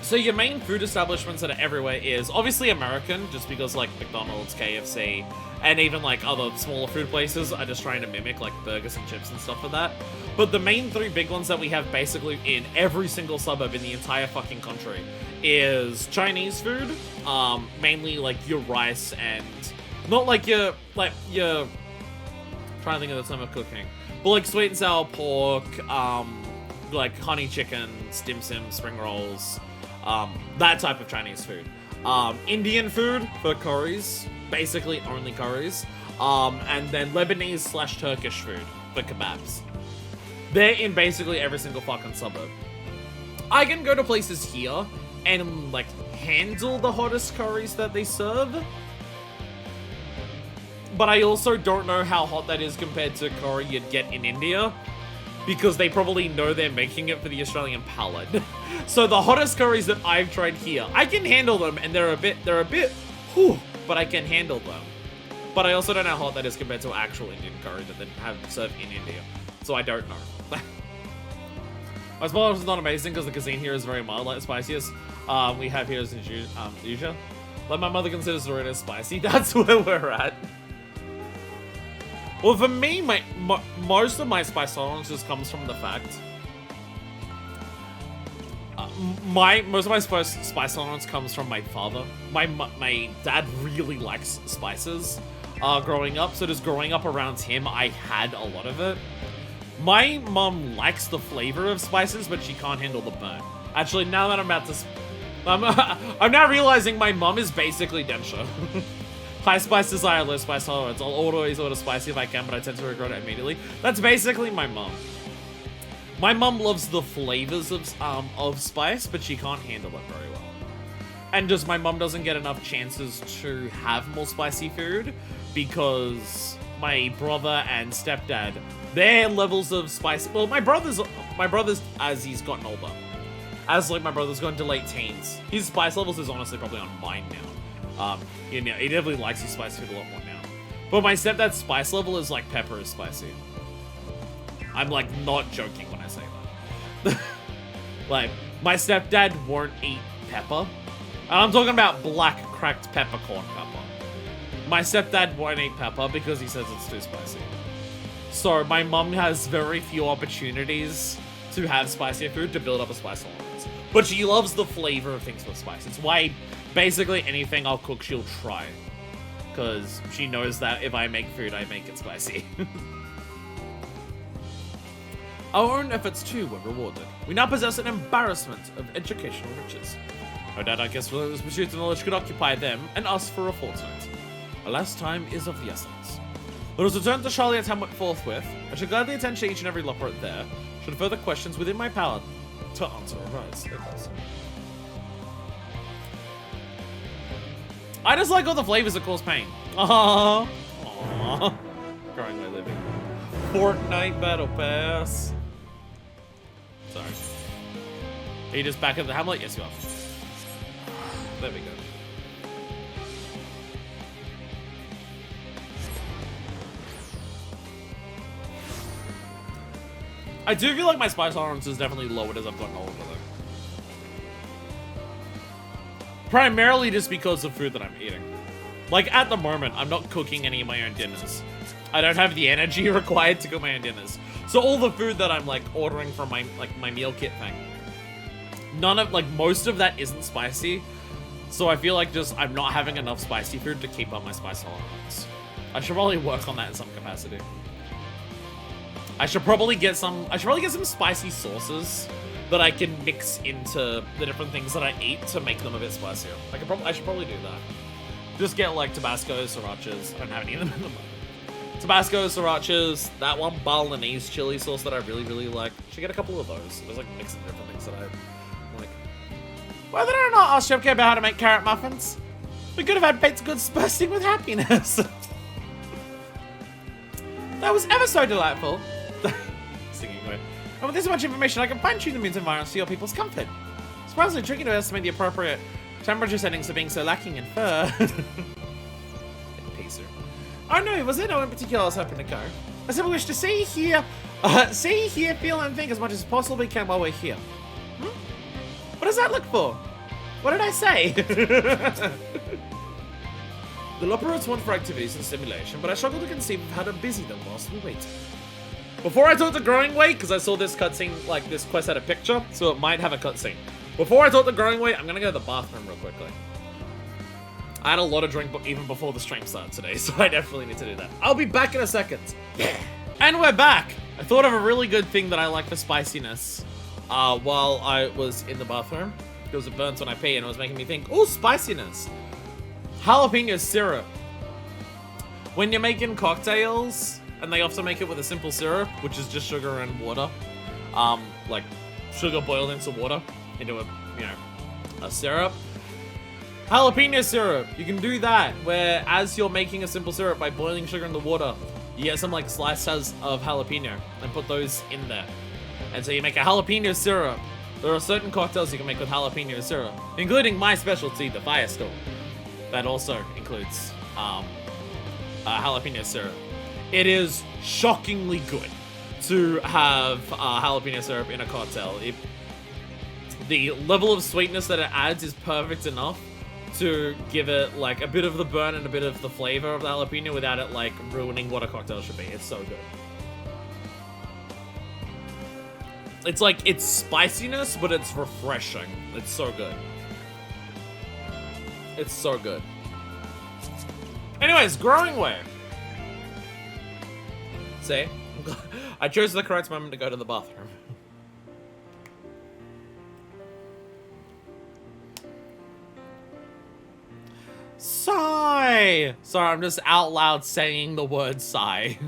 So your main food establishments that are everywhere is obviously American, just because like McDonald's, KFC, and even like other smaller food places are just trying to mimic like burgers and chips and stuff for that. But the main three big ones that we have basically in every single suburb in the entire fucking country is Chinese food, mainly like your rice and not like your trying to think of the term of cooking, but like sweet and sour pork, like honey chicken, dim sum, spring rolls, that type of Chinese food. Indian food for curries, basically only curries, and then Lebanese / Turkish food for kebabs. They're in basically every single fucking suburb. I can go to places here and like handle the hottest curries that they serve, but I also don't know how hot that is compared to curry you'd get in India, because they probably know they're making it for the Australian palate. So the hottest curries that I've tried here, I can handle them, and they're a bit, whew, but I can handle them. But I also don't know how hot that is compared to actual Indian curry that they have served in India. So I don't know. My spoilers is not amazing because the cuisine here is very mild, like the spiciest we have here is in Asia. Like my mother considers Doritos spicy. That's where we're at. Well, for me, most of my spice tolerance just comes from the fact most of my spice tolerance comes from my father. My dad really likes spices growing up, so just growing up around him, I had a lot of it. My mom likes the flavor of spices, but she can't handle the burn. Actually, now that I'm about to... I'm now realizing my mom is basically Densha. High spice desire, low spice tolerance. I'll always order spicy if I can, but I tend to regret it immediately. That's basically my mom. My mom loves the flavors of spice, but she can't handle it very well. And just my mom doesn't get enough chances to have more spicy food because my brother and stepdad, their levels of spice... Well, my brother's as he's gotten older. As like my brother's gone to late teens, his spice levels is honestly probably on mine now. You know, he definitely likes his spicy food a lot more now. But my stepdad's spice level is like pepper is spicy. I'm like not joking when I say that. Like, my stepdad won't eat pepper. And I'm talking about black cracked peppercorn pepper. My stepdad won't eat pepper because he says it's too spicy. So my mom has very few opportunities to have spicier food to build up a spice tolerance. But she loves the flavor of things with spice. It's why basically anything I'll cook, she'll try. Because she knows that if I make food, I make it spicy. Our own efforts too were rewarded. We now possess an embarrassment of educational riches. No doubt I guess this pursuit of knowledge could occupy them and us for a fortnight. Alas, time is of the essence. Let us return to Charliot's Hamlet forthwith. I shall gladly attend to each and every leopard there, should further questions within my power to answer arise. I just like all the flavors that cause pain. Aww. Aww. Growing my living. Fortnite Battle Pass. Sorry. Are you just back at the Hamlet? Yes, you are. There we go. I do feel like my spice tolerance is definitely lowered as I've gotten older, though. Primarily just because of food that I'm eating. Like, at the moment, I'm not cooking any of my own dinners. I don't have the energy required to cook my own dinners. So all the food that I'm, like, ordering from my meal kit thing, most of that isn't spicy. So I feel like just I'm not having enough spicy food to keep up my spice tolerance. I should probably work on that in some capacity. I should probably get some spicy sauces that I can mix into the different things that I eat to make them a bit spicier. I should probably do that. Just get like Tabasco, srirachas. I don't have any of them in the moment. Tabasco, srirachas, that one Balinese chili sauce that I really, really like. Should get a couple of those. There's like mixing different things that I like. Whether or not ask Shepke about how to make carrot muffins, we could have had baked goods bursting with happiness. That was ever so delightful. Singing away. And with this much information, I can fine-tune the means environments for your people's comfort. Surprisingly tricky to estimate the appropriate temperature settings for being so lacking in fur. Pacer. Oh no, was there no in particular I was hoping to go? I simply wish to see, hear, feel, and think as much as possibly can while we're here. What does that look for? What did I say? The Loperoids want for activities and stimulation, but I struggle to conceive of how to busy them whilst we wait. Before I talk to Growing Weight, because I saw this cutscene, like this quest had a picture, so it might have a cutscene. Before I talk to Growing Weight, I'm gonna go to the bathroom real quickly. I had a lot of drink even before the stream started today, so I definitely need to do that. I'll be back in a second. Yeah. And we're back. I thought of a really good thing that I like for spiciness while I was in the bathroom. Because it burns when I pee and it was making me think, oh, spiciness. Jalapeno syrup. When you're making cocktails, and they often make it with a simple syrup, which is just sugar and water. Like sugar boiled into water, into a syrup. Jalapeno syrup, you can do that, where as you're making a simple syrup by boiling sugar in the water, you get some like slices of jalapeno and put those in there. And so you make a jalapeno syrup There are certain cocktails you can make with jalapeno syrup, including my specialty, the Firestorm. That also includes jalapeno syrup. It is shockingly good to have jalapeno syrup in a cocktail. The level of sweetness that it adds is perfect enough to give it like a bit of the burn and a bit of the flavor of the jalapeno without it like ruining what a cocktail should be. It's so good. It's like, it's spiciness, but it's refreshing. It's so good. It's so good. Anyways, growing way. See? I chose the correct moment to go to the bathroom. Sigh! Sorry, I'm just out loud saying the word sigh.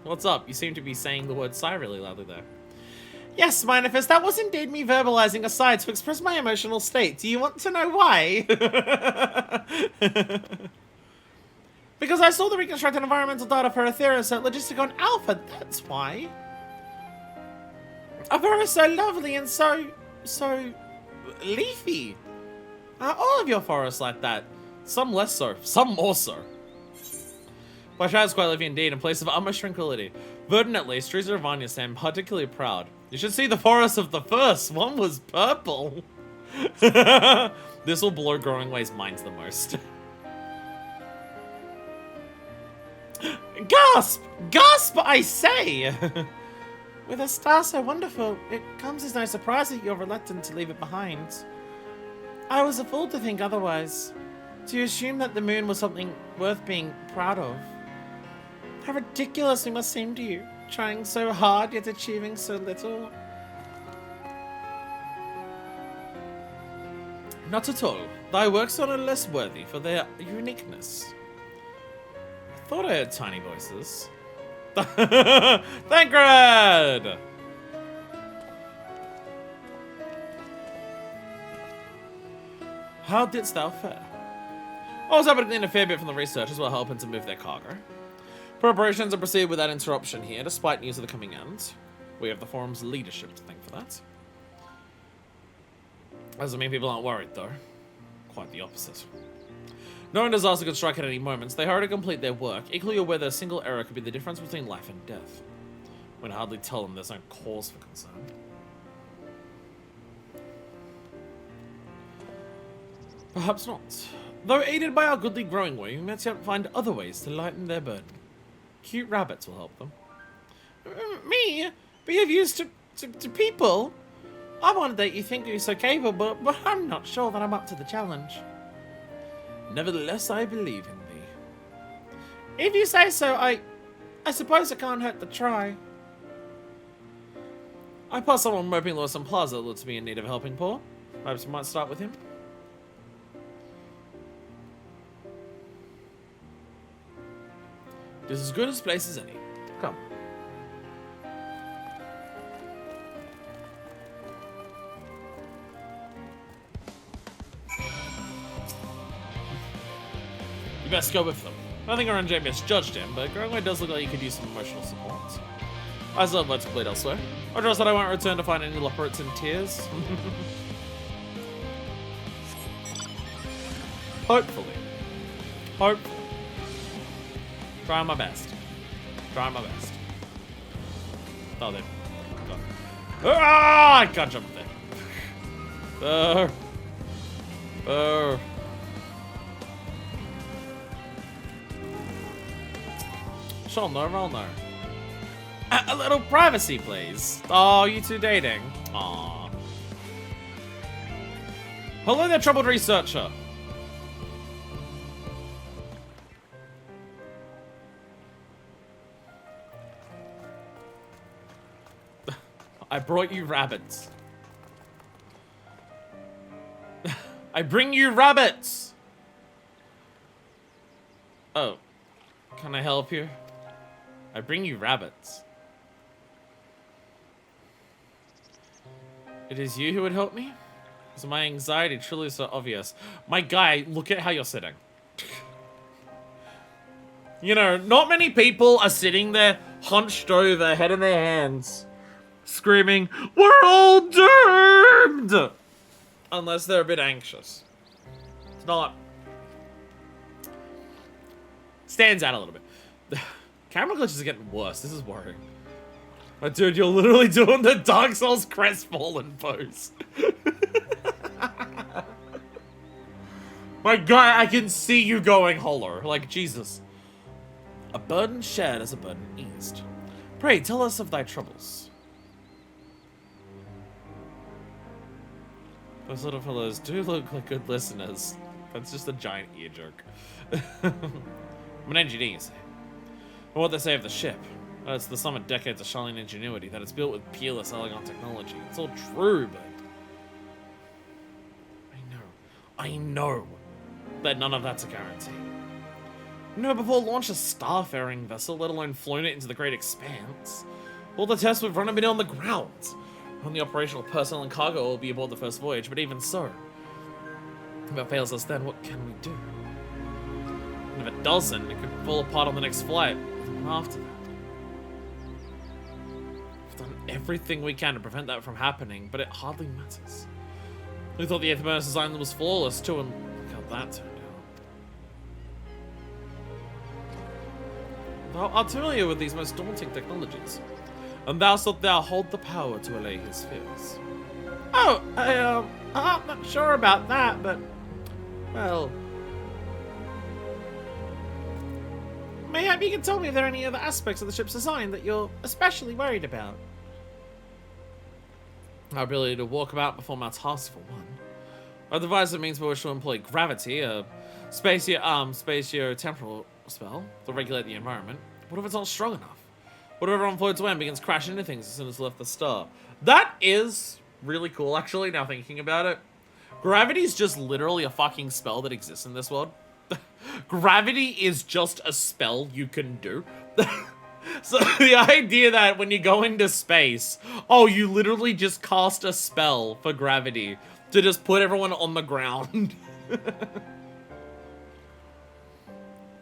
What's up? You seem to be saying the word sigh really loudly there. Yes, Manifest, that was indeed me verbalizing a sigh to express my emotional state. Do you want to know why? Because I saw the reconstructed environmental data for Aetheris at Logisticon Alpha, that's why. Aetheris is so lovely and so leafy. All of your forests like that. Some less so, some more so. Bashar is quite leafy indeed, in place of utmost tranquility. Verdant at least, trees of Ravania stand particularly proud. You should see the forest of the first, one was purple. This will blow Growing Way's minds the most. Gasp! Gasp, I say! With a star so wonderful, it comes as no surprise that you're reluctant to leave it behind. I was a fool to think otherwise. To assume that the moon was something worth being proud of. How ridiculous it must seem to you, trying so hard yet achieving so little. Not at all. Thy works are no less worthy for their uniqueness. I thought I heard tiny voices. Thancred! How didst thou fare? I was able to glean a fair bit from the researchers while helping to move their cargo. Preparations are proceeded without interruption here, despite news of the coming end. We have the forum's leadership to thank for that. Doesn't mean people aren't worried, though. Quite the opposite. Knowing disaster could strike at any moment, they hurry to complete their work, equally aware that a single error could be the difference between life and death. When I hardly tell them there's no cause for concern. Perhaps not. Though aided by our goodly Growing Way, we might yet find other ways to lighten their burden. Cute rabbits will help them. Me? Be of use to people? I wanted that you think you're so capable, but I'm not sure that I'm up to the challenge. Nevertheless, I believe in thee. If you say so, I suppose it can't hurt to try. I passed someone moping Lawson Plaza that looks to be in need of a helping paw. Perhaps we might start with him. This is as good a place as any. Come. You best go with them. I think RNJ misjudged him, but Growing Way does look like he could use some emotional support. I still have loads to bleed elsewhere. I trust that I won't return to find any leopards in tears. Hopefully. Hopefully. Trying my best. Trying my best. Oh, there. Ah! I can't jump there. She'll know, I'll know. A little privacy, please. Oh, you two dating? Aww. Hello there, troubled researcher. I brought you rabbits. I bring you rabbits! Oh. Can I help you? I bring you rabbits. It is you who would help me? Is my anxiety truly so obvious? My guy, look at how you're sitting. You know, not many people are sitting there hunched over, head in their hands, screaming, "We're all doomed!" Unless they're a bit anxious. It's not. Stands out a little bit. The camera glitches are getting worse. This is worrying. But dude, you're literally doing the Dark Souls crestfallen pose. My God, I can see you going hollow. Like, Jesus. A burden shared is a burden eased. Pray, tell us of thy troubles. Those little fellows do look like good listeners. That's just a giant ear jerk. I'm an engineer, you say. But what they say of the ship? It's the sum of decades of Charlene ingenuity, that it's built with peerless, elegant technology. It's all true, but... I know that none of that's a guarantee. No, before launch a starfaring vessel, let alone flown it into the great expanse, all the tests we've run have been on the ground. Only operational personnel and cargo will be aboard the first voyage, but even so, if it fails us then, what can we do? And if it doesn't, it could fall apart on the next flight, and after that. We've done everything we can to prevent that from happening, but it hardly matters. We thought the 8th Bonus design was flawless too, and look how that turned out. Thou art familiar with these most daunting technologies, and thou shalt thou hold the power to allay his fears. Oh, I'm not sure about that, but, well... Maybe you can tell me if there are any other aspects of the ship's design that you're especially worried about. Our ability to walk about and perform our tasks, for one. Our device means we wish to employ gravity, a spatio-temporal spell to regulate the environment. What if it's not strong enough? What if everyone floats away and begins crashing into things as soon as left the star? That is really cool, actually, now thinking about it. Gravity's just literally a fucking spell that exists in this world. Gravity is just a spell you can do. So the idea that when you go into space, oh, you literally just cast a spell for gravity to just put everyone on the ground.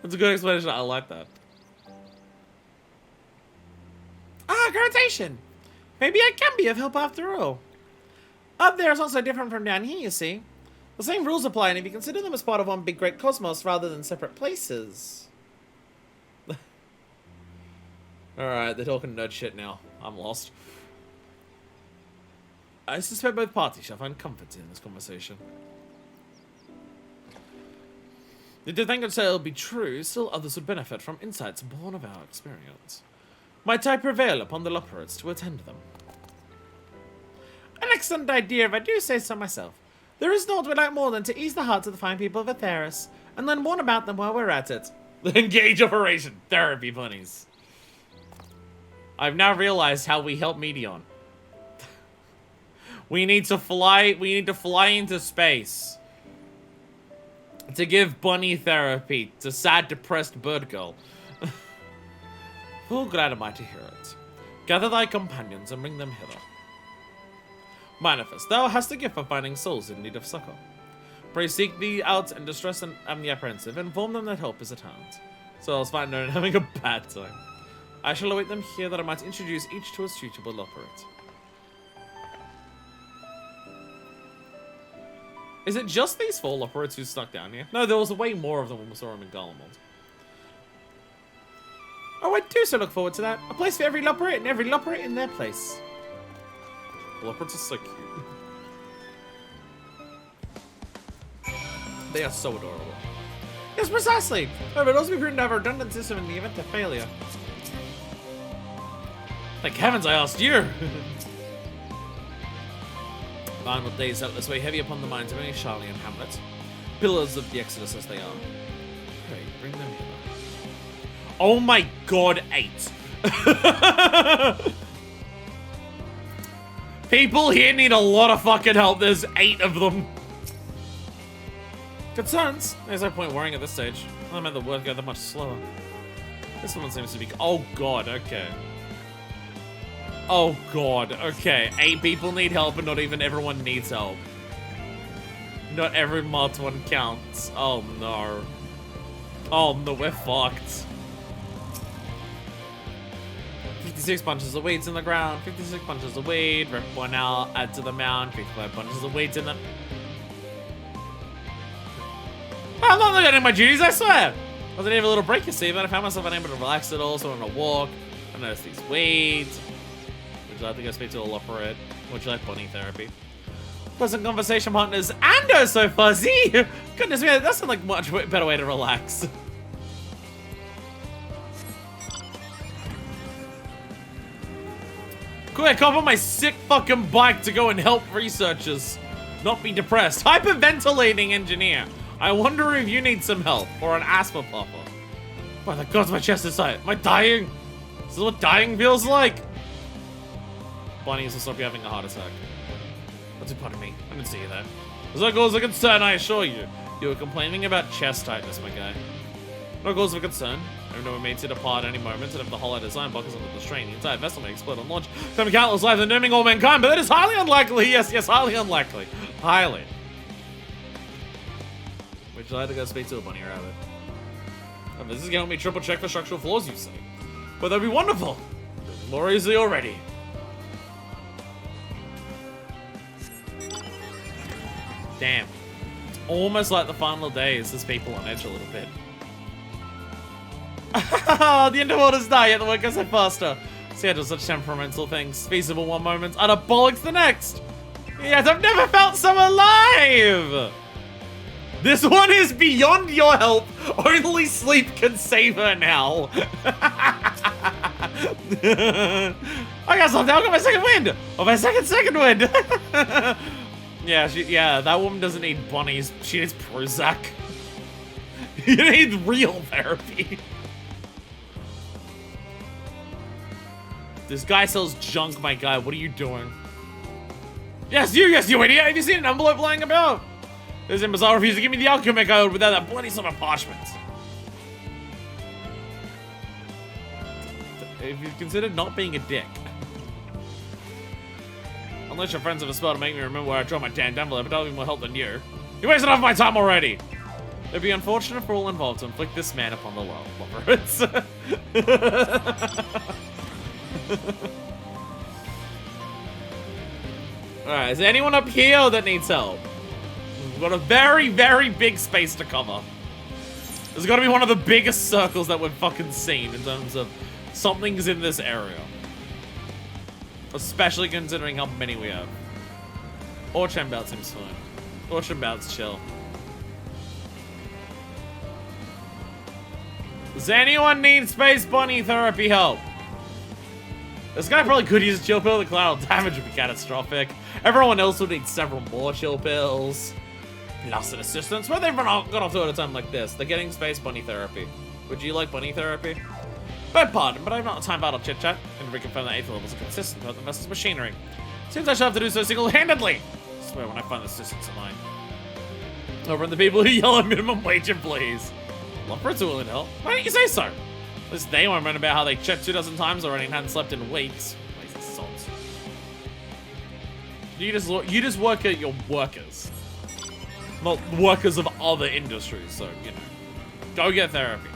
That's a good explanation. I like that. Ah, gravitation. Maybe I can be of help after all. Up there is also different from down here, you see. The same rules apply, and if you consider them as part of one big great cosmos rather than separate places. Alright, they're talking nerd shit now. I'm lost. I suspect both parties shall find comfort in this conversation. If the thing I'd say will be true, still others would benefit from insights born of our experience. Might I prevail upon the Loperates to attend them? An excellent idea if I do say so myself. There is naught we like more than to ease the hearts of the fine people of Atheris, and learn more about them while we're at it. Engage Operation Therapy Bunnies. I've now realized how we help Medion. We need to fly into space to give bunny therapy to sad, depressed bird girl. Full glad am I to hear it. Gather thy companions and bring them hither. Manifest, thou hast a gift for finding souls in need of succor. Pray seek thee out in distress and the apprehensive, and inform them that help is at hand. So I was finding out and having a bad time. I shall await them here that I might introduce each to a suitable operate. Is it just these 4 operates who stuck down here? No, there was way more of them when we saw them in Garlemald. Oh, I do so look forward to that. A place for every Loperate and every Loperate in their place. Loperates are so cute. They are so adorable. Yes, precisely. However, it also be prudent to have a redundant system in the event of failure. Thank heavens I asked you! Final days out this way, heavy upon the minds of only Charlie and Hamlet. Pillars of the Exodus as they are. Pray, bring them hither. Oh my god, 8. People here need a lot of fucking help. There's 8 of them. Concerns? There's no point worrying at this stage. I meant the work go that much slower. This one seems to be... Oh god, okay. Oh god, okay. 8 people need help and not even everyone needs help. Not every marked one counts. Oh no. Oh no, we're fucked. 56 bunches of weeds in the ground, 56 bunches of weed, rip one out, add to the mound, 55 bunches of weeds in the... I'm not looking at my duties, I swear! I was even a little break, you see, but I found myself unable to relax at all, so on a walk, I noticed these weeds. Would you like to go speak to a Loperate? Would you like bunny therapy? Pleasant conversation partners, and oh so fuzzy! Goodness me, that sounds like much better way to relax. Quick, hop on my sick fucking bike to go and help researchers not be depressed. Hyperventilating engineer. I wonder if you need some help or an asthma puffer. By the gods, my chest is tight. Am I dying? This is what dying feels like. Bunnies will stop you having a heart attack. What's pardon me? I didn't see you there. There's no cause of concern, I assure you. You were complaining about chest tightness, my guy. No cause of concern. I know we may sit apart any moment, and if the hollow design block is under the strain, the entire vessel may explode on launch, claiming countless lives and dooming all mankind, but that is highly unlikely. Yes, highly unlikely. Highly. Would you like to go speak to a bunny rabbit? Oh, this is gonna help me triple check for structural flaws, you say? But that'd be wonderful. More easily already. Damn. It's almost like the final days. There's people on edge a little bit. The underwaters die, yet the work goes faster. See, does such temperamental things. Feasible one moment, utter bollocks the next. Yes, I've never felt so alive. This one is beyond your help. Only sleep can save her now. I got something. I got my second wind. Oh, my second wind. Yeah, that woman doesn't need bunnies. She needs Prozac. You need real therapy. This guy sells junk, my guy. What are you doing? Yes, you idiot. Have you seen an envelope lying about? This imbecile refused to give me the alchemy code without that bloody son of parchment. If you considered not being a dick. Unless your friends have a spell to make me remember where I dropped my damn envelope, but I'll be more help than you. You wasted enough of my time already. It'd be unfortunate for all involved to inflict this man upon the Loperate. Alright, is there anyone up here that needs help? We've got a very, very big space to cover. There's got to be one of the biggest circles that we've fucking seen in terms of something's in this area. Especially considering how many we have. Orchambout seems fine. Orchambout's chill. Does anyone need Space Bunny therapy help? This guy probably could use a chill pill. The collateral damage would be catastrophic. Everyone else would need several more chill pills. Plus an assistance. Where they've gone off to at a time like this. They're getting Space Bunny therapy. Would you like bunny therapy? Beg pardon, but I have not time for idle chit-chat. And to reconfirm that 8th levels are consistent with the vessel's machinery. Seems I shall have to do so single-handedly. I swear when I find the assistance of mine. Over the people who yell at minimum wage employees. Loperates are willing to help. Why don't you say so? At least they won't run about how they checked 2 dozen times already and hadn't slept in weeks. Lazy sods. You just work at your workers. Not workers of other industries, so, you know. Go get therapy.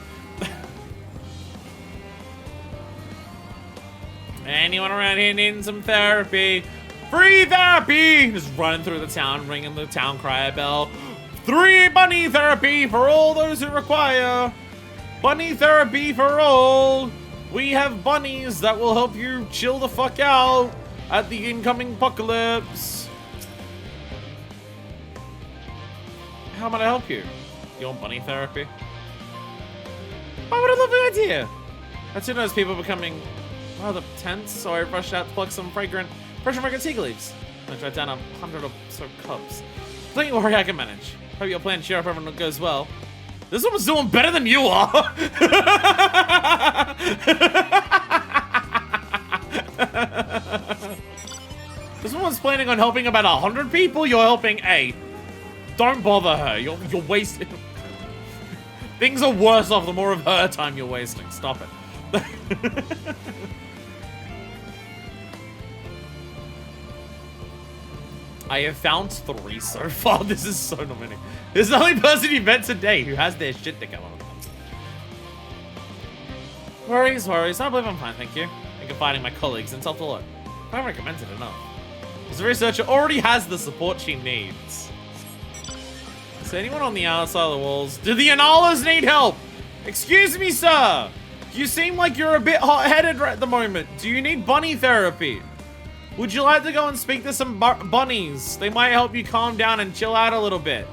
Anyone around here needing some therapy? Free therapy! Just running through the town, ringing the town crier bell. 3 bunny therapy for all those who require. Bunny therapy for all. We have bunnies that will help you chill the fuck out at the incoming apocalypse. How might I help you? You want bunny therapy? Oh, what a lovely idea! As soon as people becoming rather tense, so I rushed out to pluck some fresh and fragrant tea leaves. I tried down 100 or so cups. Don't you worry, I can manage. Hope your plan cheer up everyone goes well. This woman's doing better than you are! This woman's planning on helping about 100 people, you're helping 8. Don't bother her, you're wasting... Things are worse off the more of her time you're wasting. Stop it. I have found 3 so far. This is so not many. This is the only person you met today who has their shit together. Worries. I believe I'm fine, thank you. and confiding my colleagues and helped a lot. I don't recommend it enough. This researcher already has the support she needs. Is there anyone on the outside of the walls? Do the Analas need help? Excuse me, sir. You seem like you're a bit hot-headed right at the moment. Do you need bunny therapy? Would you like to go and speak to some bunnies? They might help you calm down and chill out a little bit.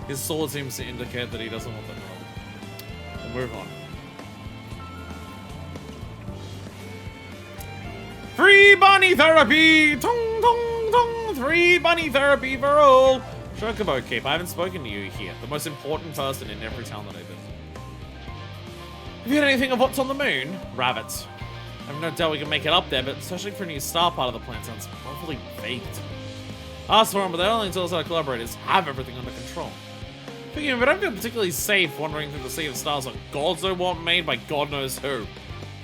His sword seems to indicate that he doesn't want the help. We'll move on. Free bunny therapy! Tong, tong, tong! Free bunny therapy for all! Chocobo Keep, I haven't spoken to you here. The most important person in every town that I visit. Have you heard anything of what's on the moon? Rabbits. I have no doubt we can make it up there, but searching for a new star part of the plan sounds awfully baked. Ask for them, but they only tell us our collaborators have everything under control. Forgive me, but I don't feel particularly safe wandering through the sea of stars that gods don't want made by God knows who.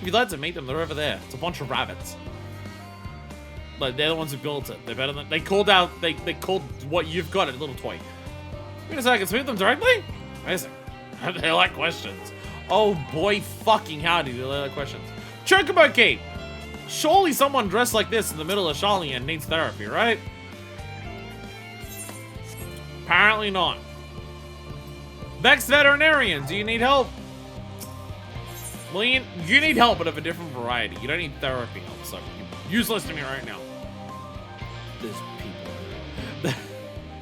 If you'd like to meet them, they're over there. It's a bunch of rabbits. Like, they're the ones who built it. They're better than... They called what you've got a little toy. Wait a second, I can speak to them directly? Amazing. They like questions. Oh boy fucking howdy, they like questions. Chocobo Keep! Surely someone dressed like this in the middle of Charlian needs therapy, right? Apparently not. Vex Veterinarian, do you need help? Well, you need help, but of a different variety. You don't need therapy help, so you're useless to me right now. There's people.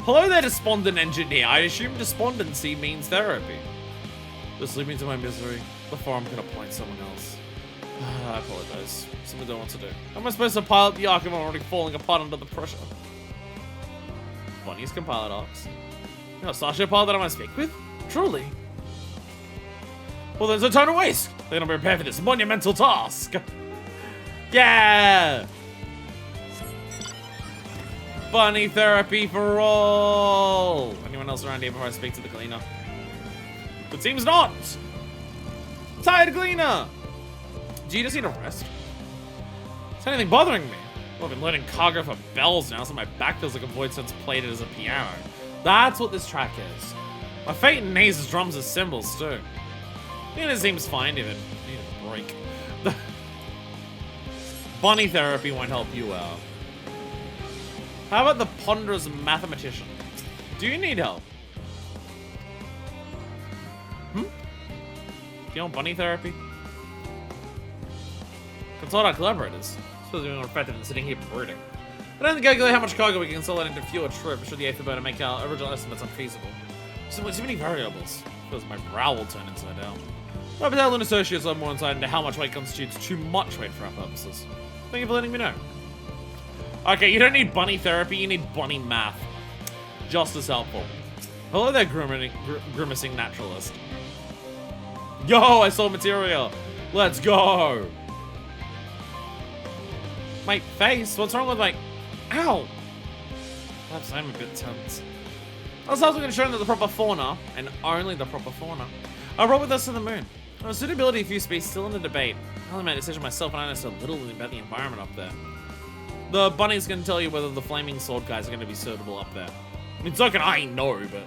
Hello there, despondent engineer. I assume despondency means therapy. Just leave me to my misery before I'm gonna point someone else. I apologize. Something I don't want to do. How am I supposed to pilot the arc if I'm already falling apart under the pressure? Bunnies can pilot arcs. You know a starship pilot that I want to speak with? Truly? Well, there's no time to waste. They're gonna prepare for this monumental task. Yeah! Bunny therapy for all! Anyone else around here before I speak to the cleaner? It seems not! Tired cleaner! Do you just need a rest? Is anything bothering me? Well, I've been learning cargo for bells now, so my back feels like a void sense played it as a piano. That's what this track is. My fate and Naze's drums as cymbals, too. It seems fine, even. I need a break. Bunny therapy won't help you out. How about the ponderous mathematician? Do you need help? Do you want bunny therapy? Consult our collaborators. I suppose we're more effective than sitting here brooding. I don't think I calculate how much cargo we can consolidate into fewer trips should the XIV make our original estimates unfeasible. Simply too many variables. I suppose my brow will turn inside out. My battalion associates are more insight into how much weight constitutes too much weight for our purposes. Thank you for letting me know. Okay, you don't need bunny therapy, you need bunny math. Just as helpful. Hello there, grimacing naturalist. Yo, I saw material. Let's go. My face? What's wrong with my... Ow! Perhaps I'm a bit tense. I was also going to show them that the proper fauna, and only the proper fauna, are brought with us to the moon. The suitability of few species still in the debate. I only made a decision myself, and I know so little about the environment up there. The bunnies can tell you whether the flaming sword guys are going to be suitable up there. I mean, so can I know, but like...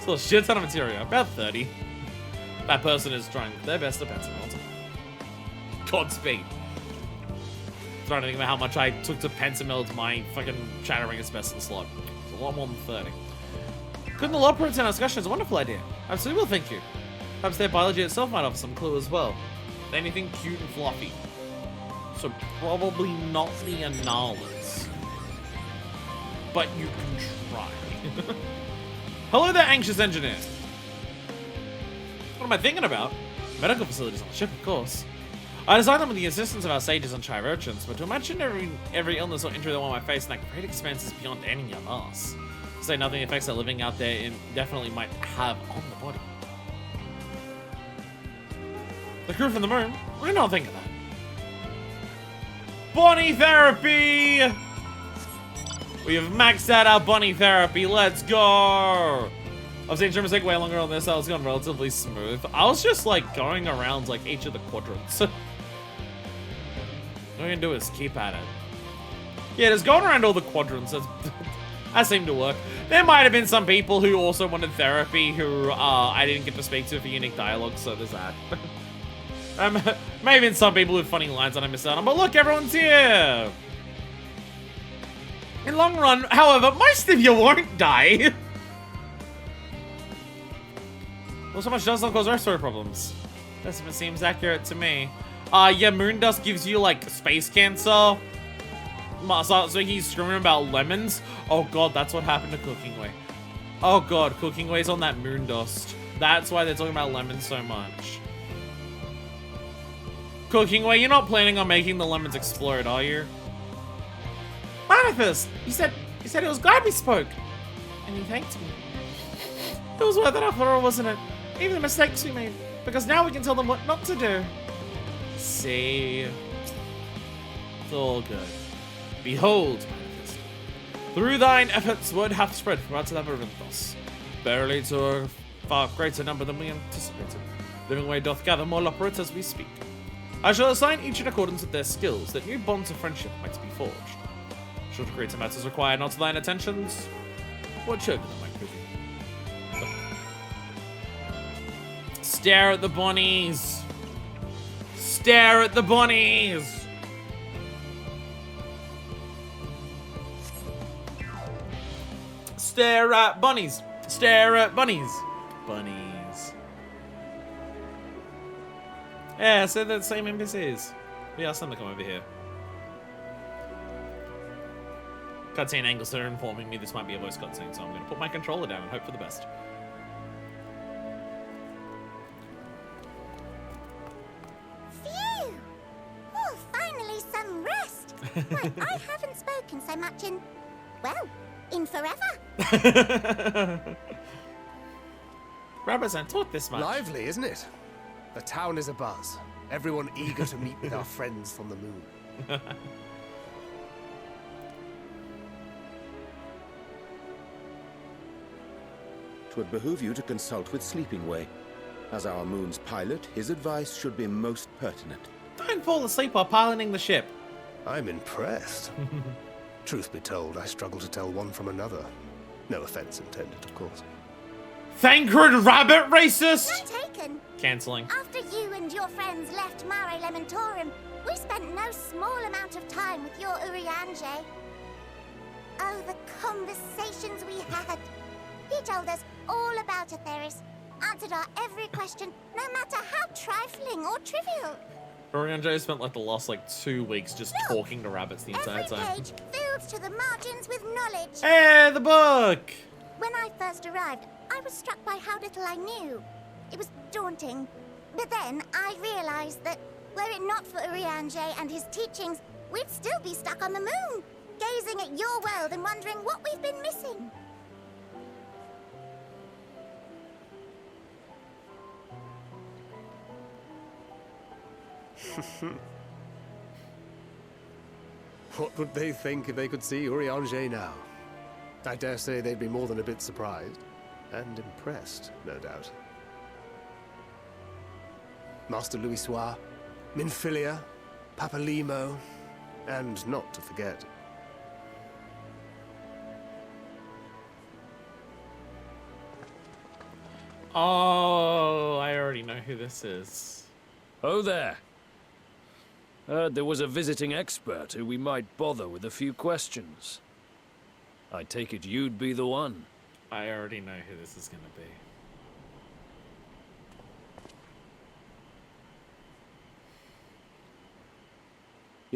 Still a shit ton of material. About 30. That person is trying their best to pencil it. Godspeed. Trying to think about how much I took to pencil my fucking Chattering Asbestos slot. It's a lot more than 30. Couldn't the Loporits in our discussion is a wonderful idea. Absolutely will, thank you. Perhaps their biology itself might offer some clue as well. Anything cute and fluffy. So probably not the Analas. But you can try. Hello there, anxious engineer. What am I thinking about? Medical facilities on the ship, of course. I designed them with the assistance of our sages and chirurgeons, but to imagine every illness or injury that one might face in that great expanse is beyond any of us. To say nothing, the effects that living out there definitely might have on the body. The crew from the moon? Why not think of that? Bunny therapy! We have maxed out our bunny therapy, let's go! I've seen Trimmer's take way longer on this, so it's gone relatively smooth. I was just like going around like each of the quadrants. What we can do is keep at it. Yeah, just going around all the quadrants, that seemed to work. There might have been some people who also wanted therapy who I didn't get to speak to for unique dialogue, so there's that. Maybe some people with funny lines that I missed out on, but look, everyone's here! In long run, however, most of you won't die. Well, so much does not cause respiratory problems. That seems accurate to me. Yeah, moon dust gives you, like, space cancer. So he's screaming about lemons. Oh god, that's what happened to Cooking Way. Oh god, Cooking Way's on that moon dust. That's why they're talking about lemons so much. Cooking Way, you're not planning on making the lemons explode, are you? Manifest! You said it was glad we spoke. And he thanked me. It was worth it after all, wasn't it? Even the mistakes we made. Because now we can tell them what not to do. See? It's all good. Behold, Manifest. Through thine efforts word hath spread throughout the labyrinthos. Barely to a far greater number than we anticipated. Living Way doth gather more loporits as we speak. I shall assign each in accordance with their skills, that new bonds of friendship might be forged. Should greater matters require not thine attentions, what should them might prove? Stare at the bunnies! Stare at the bunnies! Stare at bunnies! Stare at bunnies! Bunnies. Yeah, so they're the same NPCs. We asked them to come over here. Cutscene angles are informing me this might be a voice cutscene, so I'm going to put my controller down and hope for the best. Phew! Oh, finally some rest. Why, I haven't spoken so much in, well, in forever. Rabbits aren't taught this much. Lively, isn't it? The town is abuzz. Everyone eager to meet with our friends from the moon. 'Twould behoove you to consult with Sleeping Way. As our moon's pilot, his advice should be most pertinent. Don't fall asleep while piloting the ship. I'm impressed. Truth be told, I struggle to tell one from another. No offense intended, of course. Thancred Rabbit racist! Not taken. Cancelling. After you and your friends left Mare Elementorum, we spent no small amount of time with your Urianger. Oh, the conversations we had. He told us all about Atheris, answered our every question, no matter how trifling or trivial. Urianger spent like the last 2 weeks just talking to rabbits the entire Every time. page filled to the margins with knowledge. Hey, the book! When I first arrived, I was struck by how little I knew. It was daunting. But then I realized that were it not for Urianger and his teachings, we'd still be stuck on the moon, gazing at your world and wondering what we've been missing. What would they think if they could see Urianger now? I dare say they'd be more than a bit surprised. And impressed, no doubt. Master Louisoix, Minfilia, Papalimo, and not to forget... Oh, I already know who this is. Oh there. Heard there was a visiting expert who we might bother with a few questions. I take it you'd be the one. I already know who this is going to be.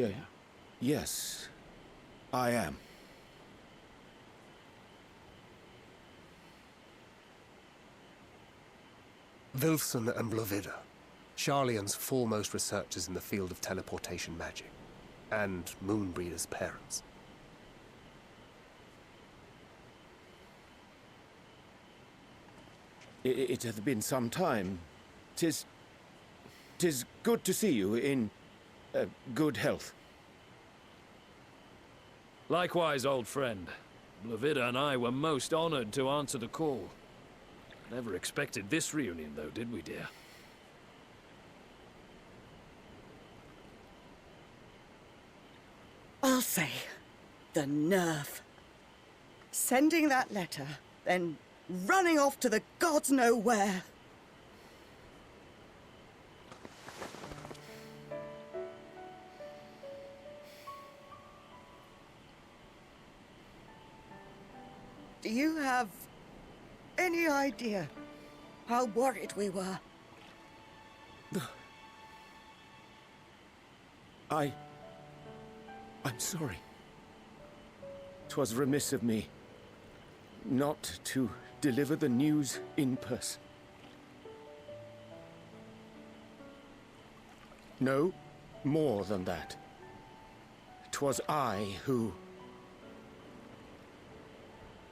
Yeah. Yes, I am. Wilson and Blovida, Sharlayan's foremost researchers in the field of teleportation magic, and Moonbreeder's parents. It hath been some time. 'Tis good to see you in good health. Likewise, old friend. Blovida and I were most honored to answer the call. Never expected this reunion, though, did we, dear? I'll say, the nerve. Sending that letter, then running off to the gods know where. Do you have any idea how worried we were? I'm sorry. 'Twas remiss of me not to deliver the news in person. No, more than that. 'Twas I who...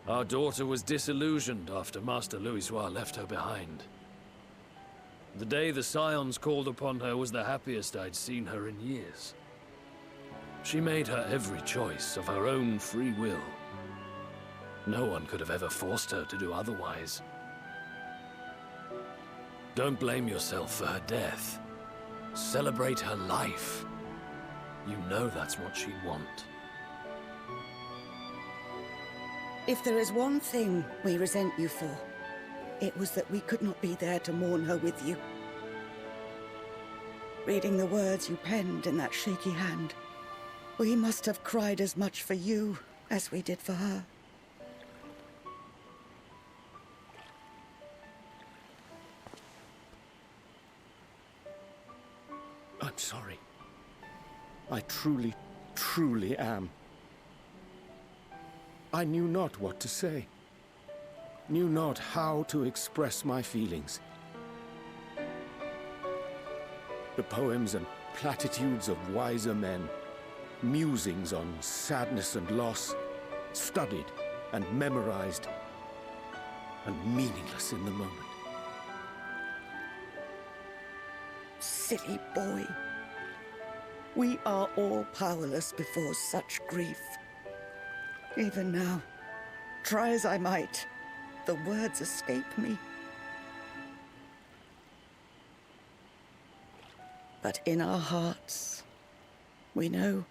Our daughter was disillusioned after Master Louisoix left her behind. The day the Scions called upon her was the happiest I'd seen her in years. She made her every choice of her own free will. No one could have ever forced her to do otherwise. Don't blame yourself for her death. Celebrate her life. You know that's what she'd want. If there is one thing we resent you for, it was that we could not be there to mourn her with you. Reading the words you penned in that shaky hand, we must have cried as much for you as we did for her. I'm sorry. I truly, truly am. I knew not what to say. Knew not how to express my feelings. The poems and platitudes of wiser men, musings on sadness and loss, studied and memorized, and meaningless in the moment. Silly boy. We are all powerless before such grief. Even now, try as I might, the words escape me. But in our hearts, we know,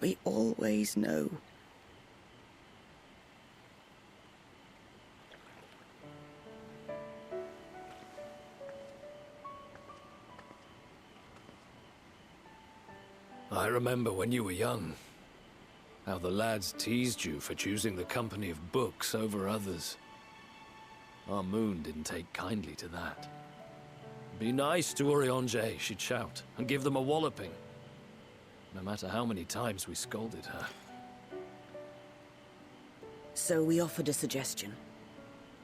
we always know. I remember when you were young, how the lads teased you for choosing the company of books over others. Our moon didn't take kindly to that. Be nice to Urianger, she'd shout, and give them a walloping. No matter how many times we scolded her. So we offered a suggestion.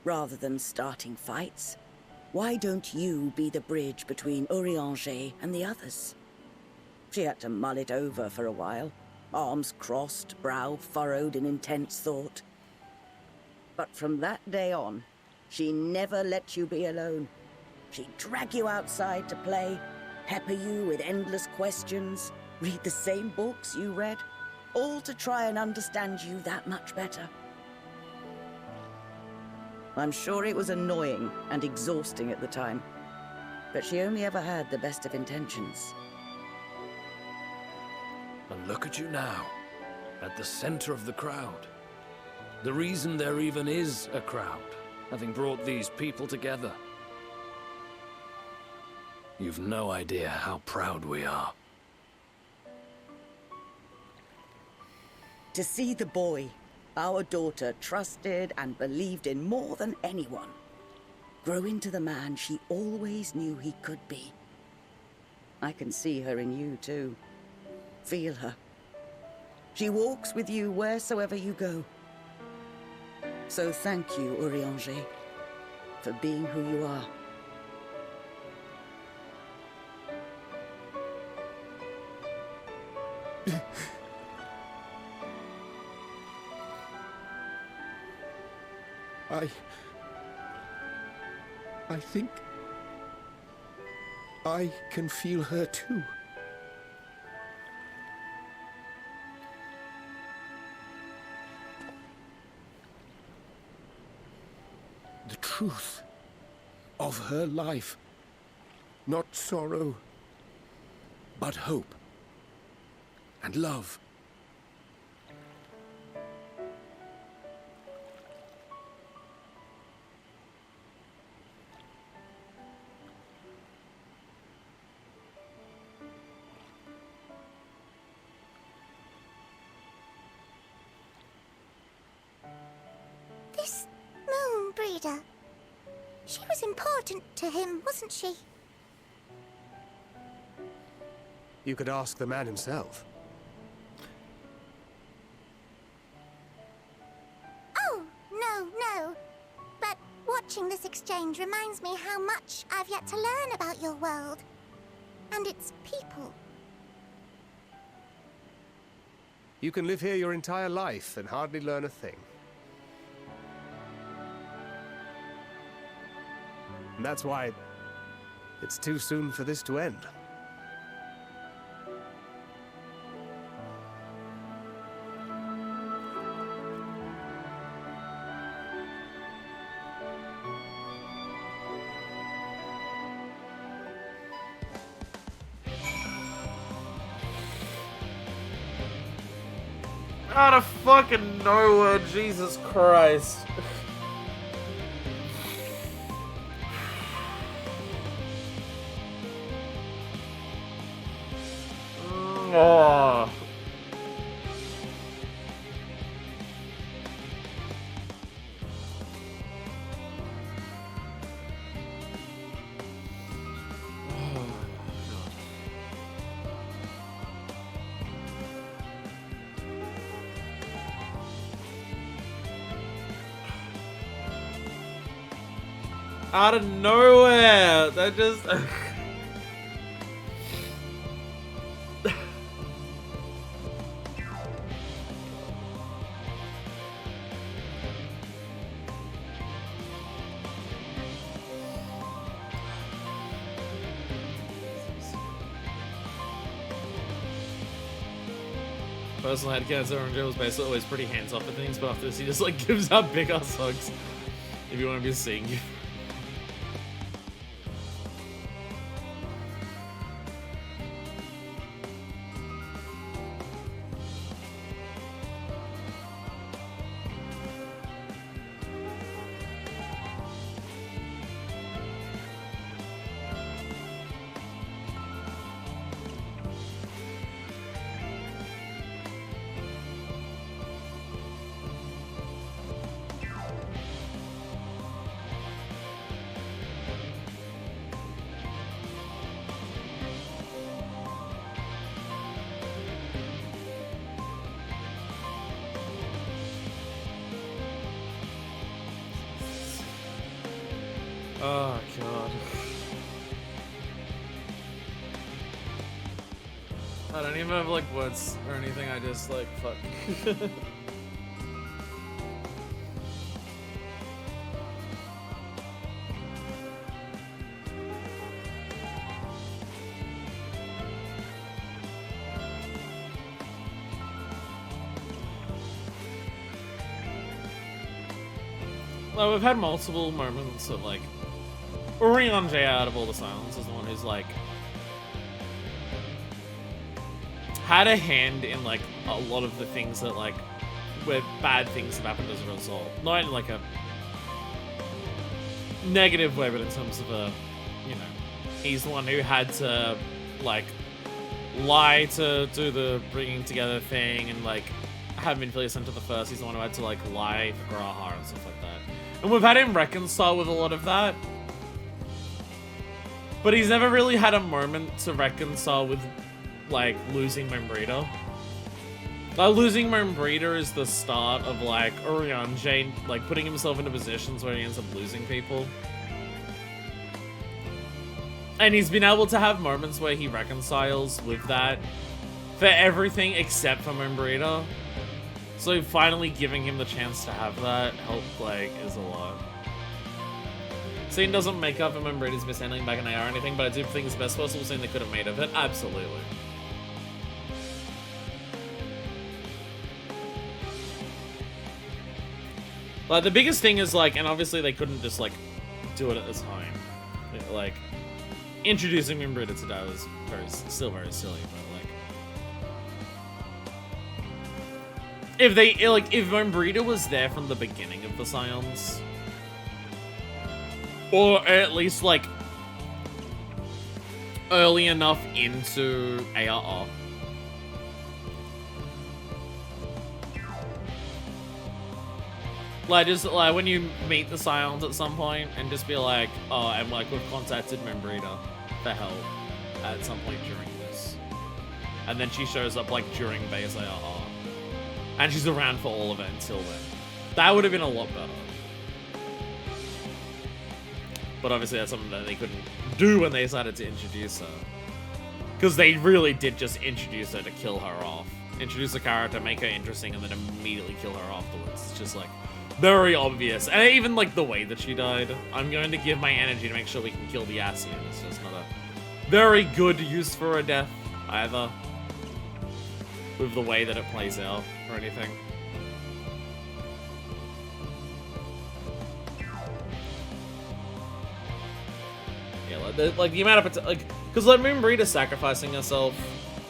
Rather than starting fights, why don't you be the bridge between Urianger and the others? She had to mull it over for a while, arms crossed, brow furrowed in intense thought. But from that day on, she never let you be alone. She'd drag you outside to play, pepper you with endless questions, read the same books you read, all to try and understand you that much better. I'm sure it was annoying and exhausting at the time, but she only ever had the best of intentions. And look at you now, at the center of the crowd. The reason there even is a crowd, having brought these people together. You've no idea how proud we are. To see the boy, our daughter, trusted and believed in more than anyone, grow into the man she always knew he could be. I can see her in you too. Feel her. She walks with you wheresoever you go. So thank you, Urianger, for being who you are. I think I can feel her too. The truth of her life. Not sorrow, but hope and love. She was important to him, wasn't she? You could ask the man himself. Oh, no. But watching this exchange reminds me how much I've yet to learn about your world. And its people. You can live here your entire life and hardly learn a thing. And that's why it's too soon for this to end. Out of fucking nowhere, Jesus Christ. Oh. Out of nowhere! That just... Personal head cancer and Joe was basically always pretty hands off at things, but after this he just like gives out big ass hugs. If you want to be seeing you. Oh god. I don't even have like words or anything, I just like fuck. Well, we've had multiple moments of like Urianger out of all the Silence is the one who's like had a hand in like a lot of the things that like where bad things have happened as a result. Not in like a negative way, but in terms of a, you know, he's the one who had to like lie to do the bringing together thing and like have Minfilia sent to the first. He's the one who had to like lie for Graha and stuff like that. And we've had him reconcile with a lot of that. But he's never really had a moment to reconcile with, like, losing Membrita. Like, losing Membrita is the start of, like, Urianger, like, putting himself into positions where he ends up losing people. And he's been able to have moments where he reconciles with that for everything except for Membrita. So finally giving him the chance to have that help, like, is a lot. Scene doesn't make up for Membrita's mishandling back in AR or anything, but I do think it's the best possible scene they could have made of it. Absolutely. Like, the biggest thing is, like, and obviously they couldn't just, like, do it at the time. Like, introducing Membrita to Dao is still very silly, but, like... If Membrita was there from the beginning of the Scions... Or at least, like, early enough into ARR. Like, just, like, when you meet the Scions at some point, and just be like, oh, and, like, we've contacted Membrita for help at some point during this. And then she shows up, like, during Base ARR. And she's around for all of it until then. That would have been a lot better. But obviously that's something that they couldn't do when they decided to introduce her. Because they really did just introduce her to kill her off. Introduce a character, make her interesting, and then immediately kill her afterwards. It's just, like, very obvious. And even, like, the way that she died. I'm going to give my energy to make sure we can kill the Ascian. It's just not a very good use for a death, either. With the way that it plays out, or anything. Yeah, like the amount of, like, because like Moonbreed is sacrificing herself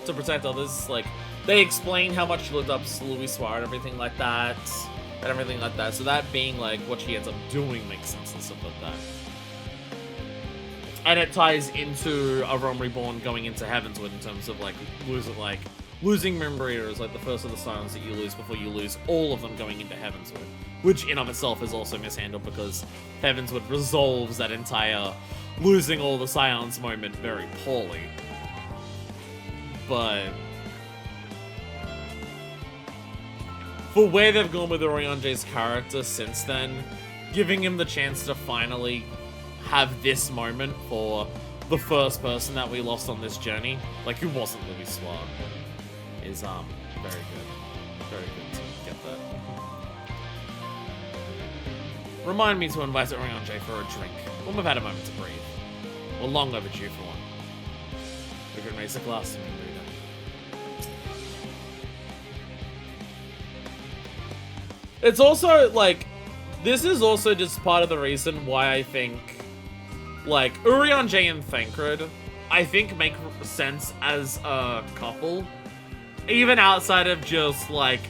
to protect others, like, they explain how much she looked up to Louis Soir and everything like that. So that being, like, what she ends up doing makes sense and stuff like that. And it ties into A Realm Reborn going into Heavensward in terms of, like, losing Moonbreeder is, like, the first of the Scions that you lose before you lose all of them going into Heavensward. Which, in of itself, is also mishandled because Heavensward resolves that entire losing all the Scions moment very poorly. But for where they've gone with Urianger's character since then, giving him the chance to finally have this moment for the first person that we lost on this journey, like, who wasn't Louis Soir, is very good. Very good to get that. Remind me to invite Urianger for a drink when we've had a moment to breathe. We're long overdue for one. We can raise a glass to Moonbreeder. It's also, like, this is also just part of the reason why I think, like, Urianger and Thancred, I think, make sense as a couple. Even outside of just, like,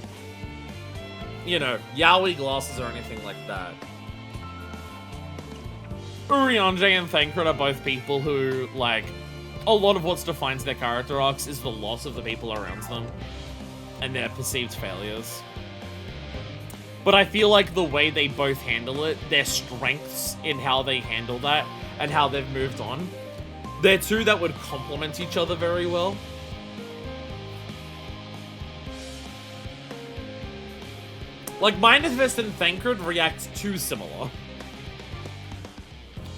you know, yaoi glasses or anything like that. Urianger and Thancred are both people who, like, a lot of what defines their character arcs is the loss of the people around them and their perceived failures. But I feel like the way they both handle it, their strengths in how they handle that and how they've moved on, they're two that would complement each other very well. Like, Minifest and Thancred react too similar.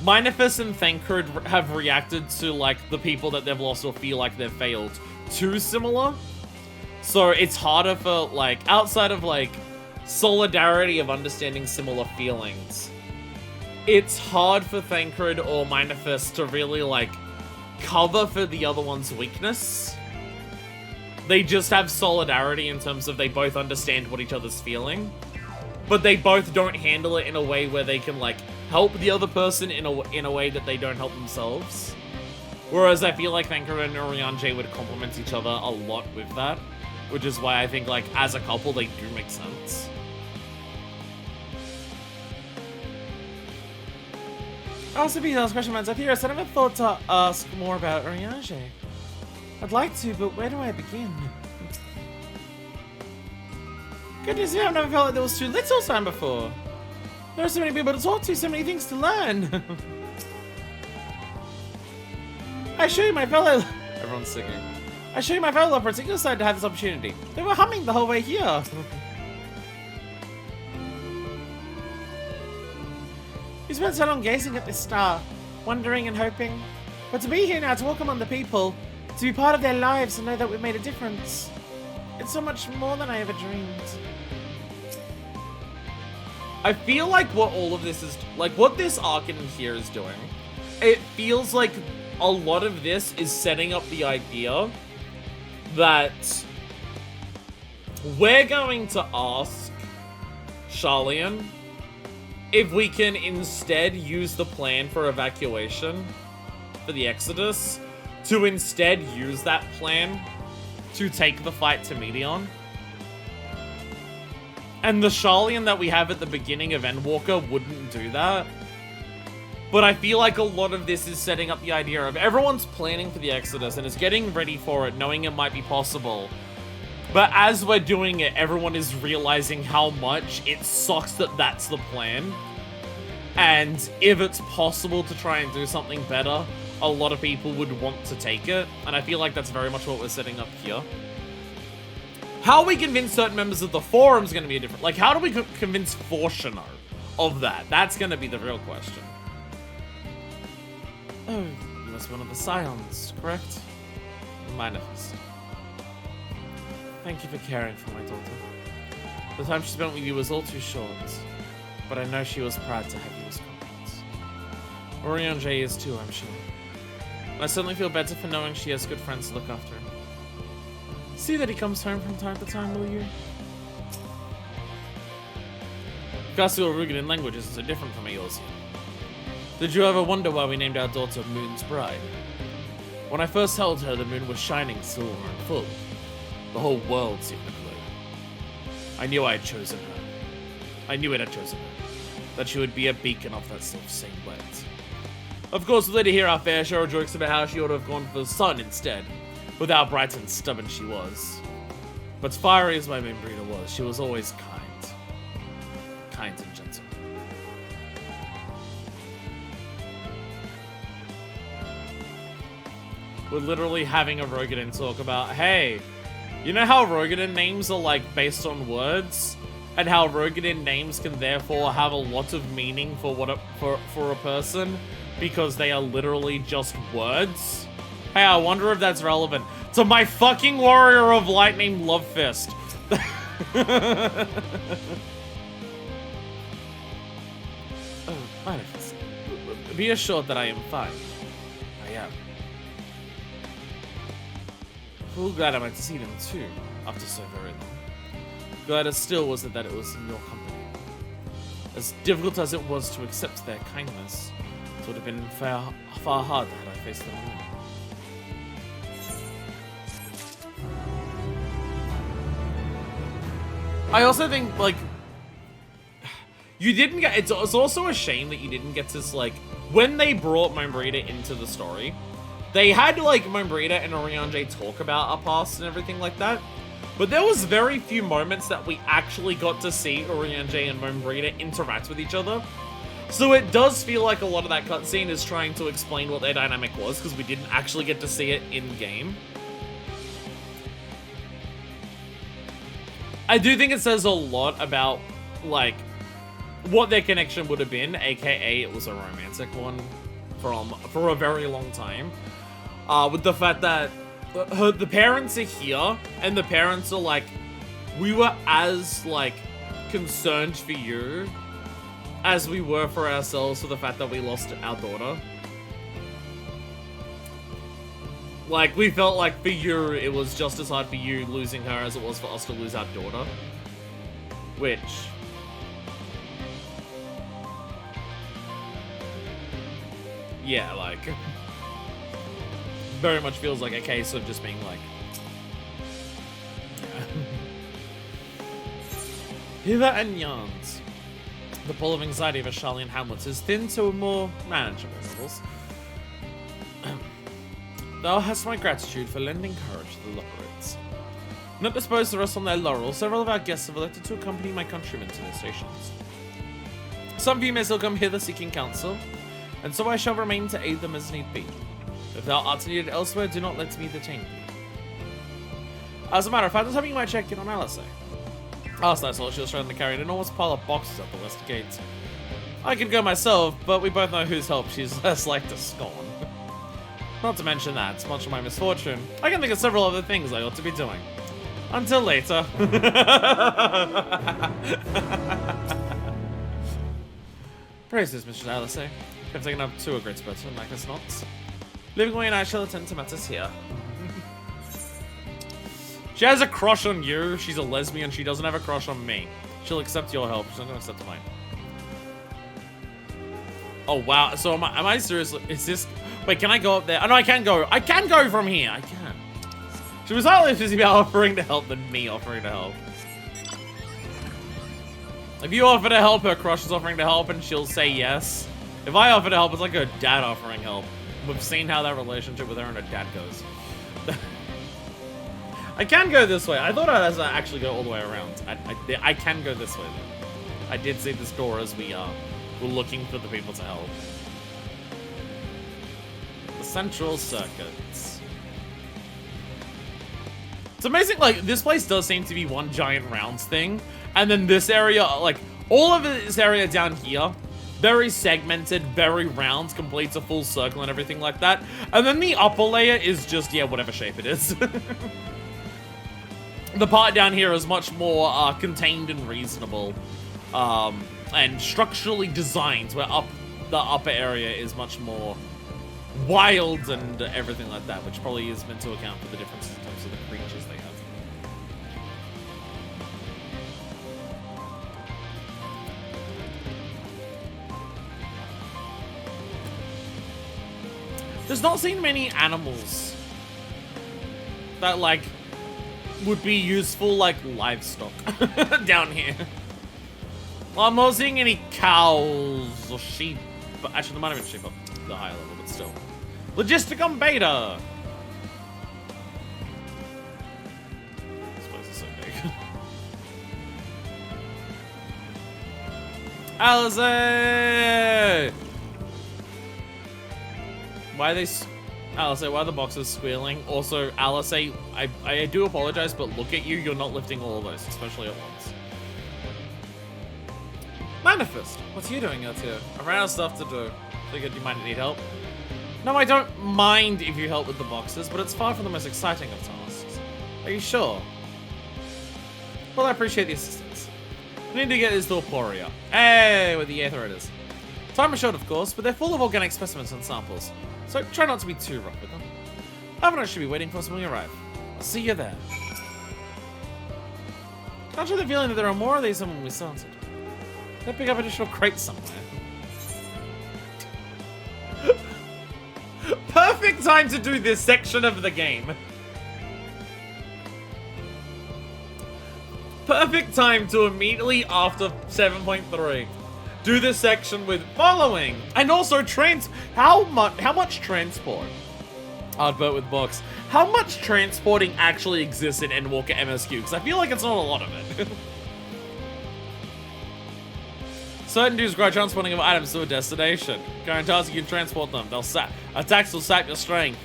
Minifest and Thancred have reacted to, like, the people that they've lost or feel like they've failed too similar. So it's harder for, like, outside of, like, solidarity of understanding similar feelings, it's hard for Thancred or Minifest to really, like, cover for the other one's weakness. They just have solidarity in terms of they both understand what each other's feeling, but they both don't handle it in a way where they can, like, help the other person in a way that they don't help themselves. Whereas I feel like Thancred and Urianger would complement each other a lot with that, which is why I think, like, as a couple, they do make sense. Also, be those question marks up here. I never thought to ask more about Urianger. I'd like to, but where do I begin? Goodness, I've never felt like there was too little time before. There are so many people to talk to, so many things to learn. I assure you, my fellow... Everyone's singing. I assure you, my fellow leopards, are excited to have this opportunity. They were humming the whole way here. We spent so long gazing at this star, wondering and hoping. But to be here now, to walk among the people, to be part of their lives and know that we've made a difference. It's so much more than I ever dreamed. I feel like what all of this is, like, what this arc in here is doing, it feels like a lot of this is setting up the idea that we're going to ask Sharlayan if we can instead use the plan for evacuation for the Exodus to instead use that plan to take the fight to Meteon. And the Sharlayan that we have at the beginning of Endwalker wouldn't do that. But I feel like a lot of this is setting up the idea of everyone's planning for the Exodus and is getting ready for it, knowing it might be possible. But as we're doing it, everyone is realizing how much it sucks that that's the plan. And if it's possible to try and do something better, a lot of people would want to take it. And I feel like that's very much what we're setting up here. How we convince certain members of the forum is going to be a different... Like, how do we convince Fortuno of that? That's going to be the real question. Oh, you must be one of the Scions, correct? Manifest. Thank you for caring for my daughter. The time she spent with you was all too short, but I know she was proud to have you as confidants. Oriange is too, I'm sure. And I certainly feel better for knowing she has good friends to look after him. See that he comes home from time to time, will you? Castle Rugen languages is so different from yours. Did you ever wonder why we named our daughter Moon's Bride? When I first held her, the moon was shining silver and full. The whole world seemed to glow. I knew I had chosen her. I knew it had chosen her. That she would be a beacon of that self-same light. Of course, we later hear our fair share of jokes about how she ought to have gone for the sun instead, with how bright and stubborn she was. But fiery as my main breeder was, she was always kind. Kind and gentle. We're literally having a Rogadin talk about, hey, you know how Rogadin names are like based on words? And how Rogadin names can therefore have a lot of meaning for a person because they are literally just words? Hey, I wonder if that's relevant to my fucking Warrior of Light named Lovefist. Oh, Manifest. Be assured that I am fine. I am. Well, glad I went to see them too, after so very long. Glad as still was it that it was in your company. As difficult as it was to accept their kindness, it would have been far harder had I faced them alone. I also think, like, you didn't get... It's also a shame that you didn't get to, like... When they brought Mombrita into the story, they had, like, Mombrita and Oriange talk about our past and everything like that. But there was very few moments that we actually got to see Oriange and Mombrita interact with each other. So it does feel like a lot of that cutscene is trying to explain what their dynamic was, because we didn't actually get to see it in-game. I do think it says a lot about, like, what their connection would have been, aka it was a romantic one for a very long time. With the fact that the parents are here, and the parents are like, we were as, like, concerned for you as we were for ourselves for the fact that we lost our daughter. Like, we felt like for you, it was just as hard for you losing her as it was for us to lose our daughter. Which... yeah, like... very much feels like a case of just being like... Hither and yarns. The pull of anxiety of a Charlian Hamlet is thinned to more manageable levels. Thou hast my gratitude for lending courage to the Loperites. Not disposed to rest on their laurels, several of our guests have elected to accompany my countrymen to their stations. Some of you may still come hither seeking counsel, and so I shall remain to aid them as need be. If thou art needed elsewhere, do not let me detain thee. As a matter of fact, I was having you might check in on Alice. Last I saw she was trying to carry an enormous pile of boxes at the west gate. I could go myself, but we both know whose help she's less like to scorn. Not to mention that, much of my misfortune, I can think of several other things I ought to be doing. Until later. Praises, Mr. Alice. You have taken up to a great spurt, like us not. Living away and I shall attend to matters here. She has a crush on you, she's a lesbian, she doesn't have a crush on me. She'll accept your help, she's not gonna accept mine. Oh wow, so am I seriously, is this, wait, can I go up there? Oh no, I can go from here, I can. She was hardly busy about offering to help than me offering to help. If you offer to help, her crush is offering to help and she'll say yes. If I offer to help, it's like her dad offering help. We've seen how that relationship with her and her dad goes. I can go this way. I thought I had to actually go all the way around. I can go this way, though. I did see this door as we were looking for the people to help. The central circuits. It's amazing, like, this place does seem to be one giant rounds thing. And then this area, like, all of this area down here, very segmented, very round, completes a full circle and everything like that. And then the upper layer is just, yeah, whatever shape it is. The part down here is much more contained and reasonable. And structurally designed, where the upper area is much more wild and everything like that, which probably is meant to account for the differences in terms of the creatures they have. There's not seen many animals that, like, would be useful, like, livestock down here. Well, I'm not seeing any cows or sheep, but actually there might have been sheep up the higher level, but still. Logisticum Beta! This place is so big. Alice! Why are they... Alice, why are the boxes squealing? Also, Alice, I do apologize, but look at you, you're not lifting all of those, especially at once. Manifest, what's you doing out here? I ran out of stuff to do. Figured you might need help. No, I don't mind if you help with the boxes, but it's far from the most exciting of tasks. Are you sure? Well, I appreciate the assistance. We need to get this to Aporia. Hey, with the aether it is. Time is short, of course, but they're full of organic specimens and samples, so try not to be too rough with them. Avalanche should be waiting for us when we arrive. I'll see you there. Can't you have the feeling that there are more of these than when we started? Let's pick up additional crates somewhere. Perfect time to do this section of the game. Perfect time to immediately after 7.3 do this section with following and also how much transport? Advert with box. How much transporting actually exists in Endwalker MSQ? Because I feel like it's not a lot of it. Certain dudes grow transporting of items to a destination. Current tasks, you can transport them. Attacks will sap your strength.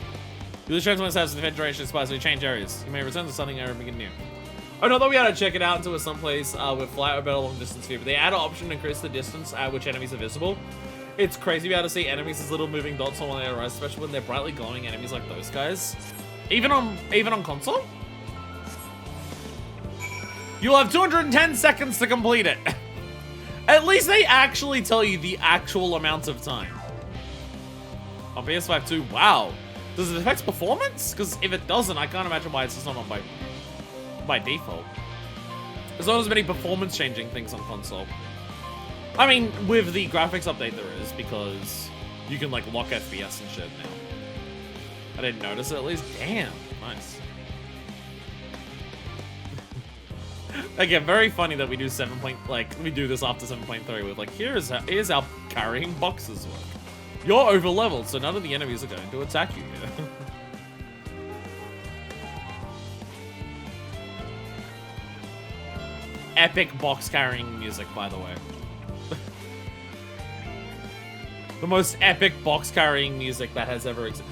Use the transport status of the Federation spies to change areas. You may return to something area and begin new. Oh, no, thought we had to check it out into someplace with flight or better long distance view, but they add an option to increase the distance at which enemies are visible. It's crazy to be able to see enemies as little moving dots on when they arise, especially when they're brightly glowing enemies like those guys. Even on console? You'll have 210 seconds to complete it. At least they actually tell you the actual amount of time. On PS5 too, wow. Does it affect performance? Because if it doesn't, I can't imagine why it's just not on by default. There's not as many performance changing things on console. I mean, with the graphics update there is, because you can like lock FPS and shit now. I didn't notice it at least. Damn, nice. Again, very funny that we do we do this after 7.3 with like, here's how carrying boxes work. You're over leveled, so none of the enemies are going to attack you here. Epic box carrying music, by the way. The most epic box carrying music that has ever existed.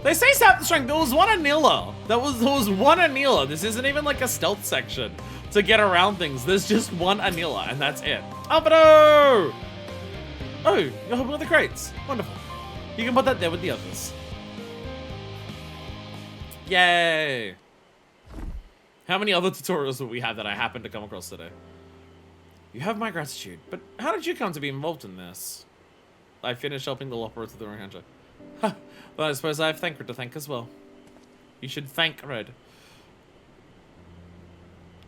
They say sap the strength. There was one Anila. There was one Anila. This isn't even like a stealth section to get around things. There's just one Anila, and that's it. Albedo! Oh, you're helping with the crates. Wonderful. You can put that there with the others. Yay! How many other tutorials will we have that I happened to come across today? You have my gratitude, but how did you come to be involved in this? I finished helping the Lopper to the Ring Hunter. Huh, well, I suppose I have Thancred to thank as well. You should thank Red.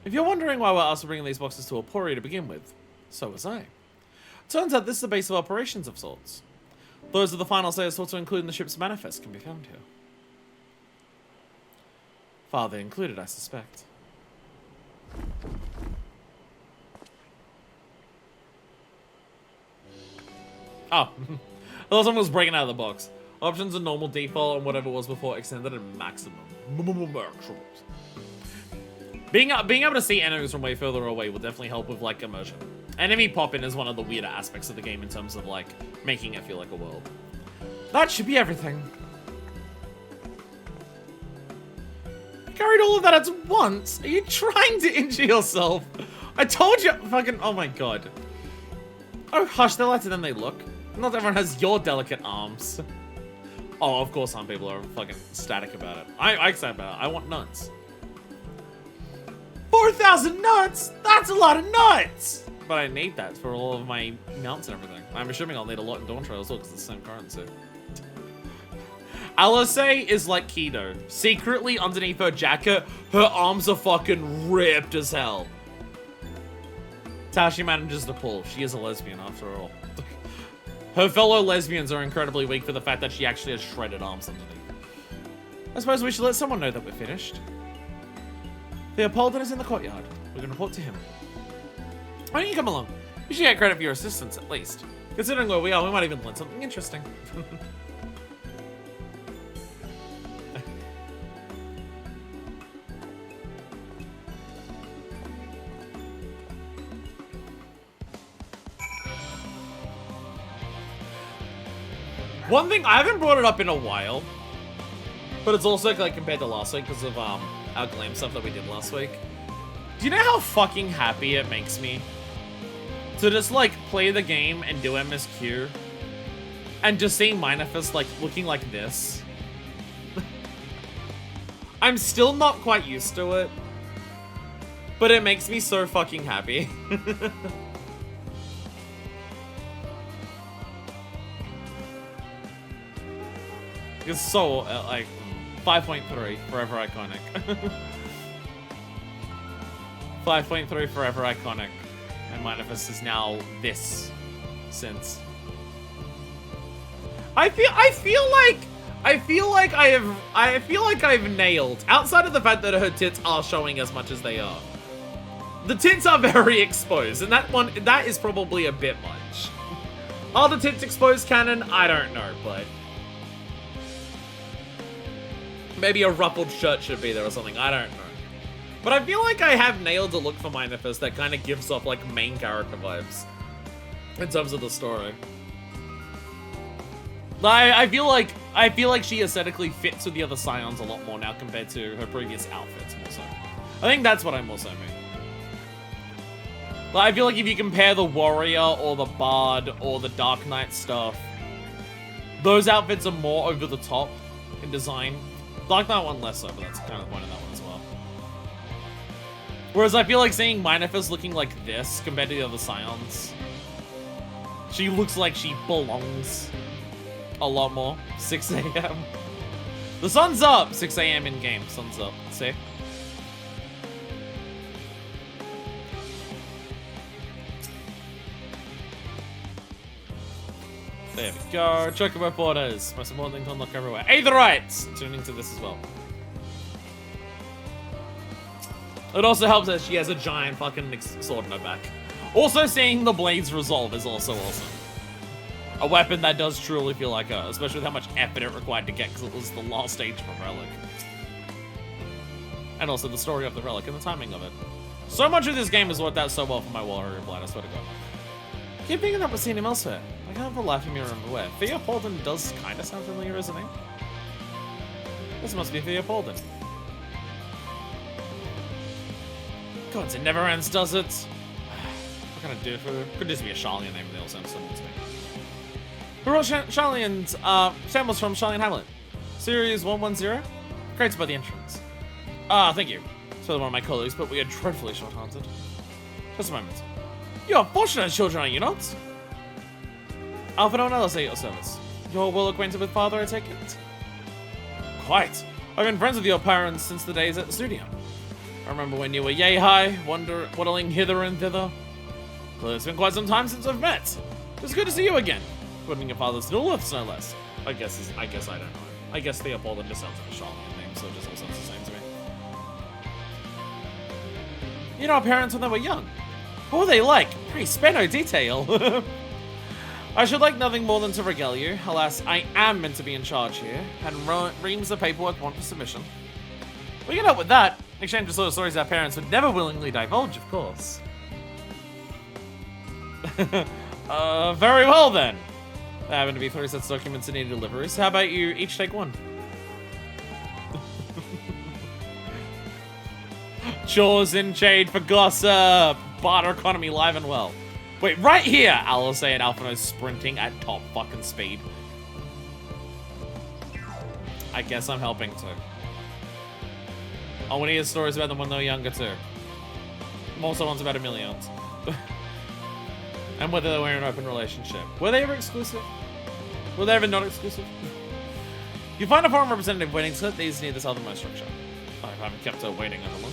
If you're wondering why we're asked to bring these boxes to Aporia to begin with, so was I. Turns out this is the base of operations of sorts. Those are the final sayers sought to include in the ship's manifest can be found here. Father included, I suspect. Oh, I thought someone was breaking out of the box. Options are normal, default, and whatever was before, extended and maximum. Being able to see enemies from way further away will definitely help with, like, immersion. Enemy pop-in is one of the weirder aspects of the game in terms of, like, making it feel like a world. That should be everything. You carried all of that at once? Are you trying to injure yourself? I told you, fucking, oh my god. Oh, hush, they're lighter than they look. Not everyone has your delicate arms. Oh, of course some people are fucking static about it. I excited about it. I want nuts. 4,000 nuts? That's a lot of nuts! But I need that for all of my mounts and everything. I'm assuming I'll need a lot in Dawn Trail as well, because it's the same currency. Alice is like Kido. Secretly, underneath her jacket, her arms are fucking ripped as hell. Tashi manages to pull. She is a lesbian, after all. Her fellow lesbians are incredibly weak for the fact that she actually has shredded arms underneath. I suppose we should let someone know that we're finished. Theopoldin is in the courtyard. We can report to him. Why don't you come along? You should get credit for your assistance, at least. Considering where we are, we might even learn something interesting. One thing, I haven't brought it up in a while, but it's also like compared to last week because of our glam stuff that we did last week. Do you know how fucking happy it makes me to just like play the game and do MSQ and just seeing Minefist like looking like this? I'm still not quite used to it, but it makes me so fucking happy. It's so, like, 5.3, forever iconic. 5.3, forever iconic. And Minefist is now this since. I feel like I've nailed, outside of the fact that her tits are showing as much as they are. The tits are very exposed, and that is probably a bit much. Are the tits exposed canon? I don't know, but maybe a ruffled shirt should be there or something, I don't know. But I feel like I have nailed a look for Minefist that kind of gives off like main character vibes in terms of the story. I feel like she aesthetically fits with the other Scions a lot more now compared to her previous outfits more so. I think that's what I more so mean. I feel like if you compare the Warrior or the Bard or the Dark Knight stuff, those outfits are more over the top in design. Dark Knight one less so, but that's kind of the point of that one as well. Whereas I feel like seeing Minefist looking like this compared to the other Scions, she looks like she belongs a lot more. 6 a.m. The sun's up! 6 a.m. in game, sun's up. See? There we go. Chocobo borders. Most important thing to unlock everywhere. Aetherites! Tuning to this as well. It also helps that she has a giant fucking sword in her back. Also, seeing the blades resolve is also awesome. A weapon that does truly feel like her, especially with how much effort it required to get because it was the last stage of a relic. And also the story of the relic and the timing of it. So much of this game has worked out so well for my warrior blind, I swear to God. Keep thinking that we've seen him elsewhere. I can't for life of me remember where. Theopoldin does kind of sound familiar, isn't he? This must be Theopoldin. God, it never ends, does it? What can I do for... Could just be a Sharlayan name, they all sound similar to me. Who wrote Sharlayan's, samples from Sharlayan Hamlet? Series 110? Created by the entrance. Thank you. It's for one of my colleagues, but we are dreadfully short-handed. Just a moment. You are fortunate children, are you not? Alpha and others at your service. You're well acquainted with father, I take it? Quite. I've been friends with your parents since the days at the studio. I remember when you were yay high, waddling hither and thither. Well, it's been quite some time since I've met. It's good to see you again. Putting your father's Duluths, no less. I guess I don't know. I guess Theopoldin just sounds like a Sharlayan name, so it just all sounds the same to me. You know our parents when they were young. What were they like? Pretty spare no detail. I should like nothing more than to regale you. Alas, I am meant to be in charge here, and reams the paperwork want for submission. We can help with that. Exchange the sort of stories our parents would never willingly divulge, of course. Very well then. There happen to be 3 sets of documents in need of delivery, so how about you each take one? Chores in trade for gossip. Barter economy live and well. Wait, right here, Alice and Alphino's sprinting at top fucking speed. I guess I'm helping too. I want to hear stories about them when they're younger too. Also ones about Emilians. And whether they were in an open relationship. Were they ever exclusive? Were they ever not exclusive? You find a foreign representative waiting to these near the southernmost structure. I haven't kept her waiting on long.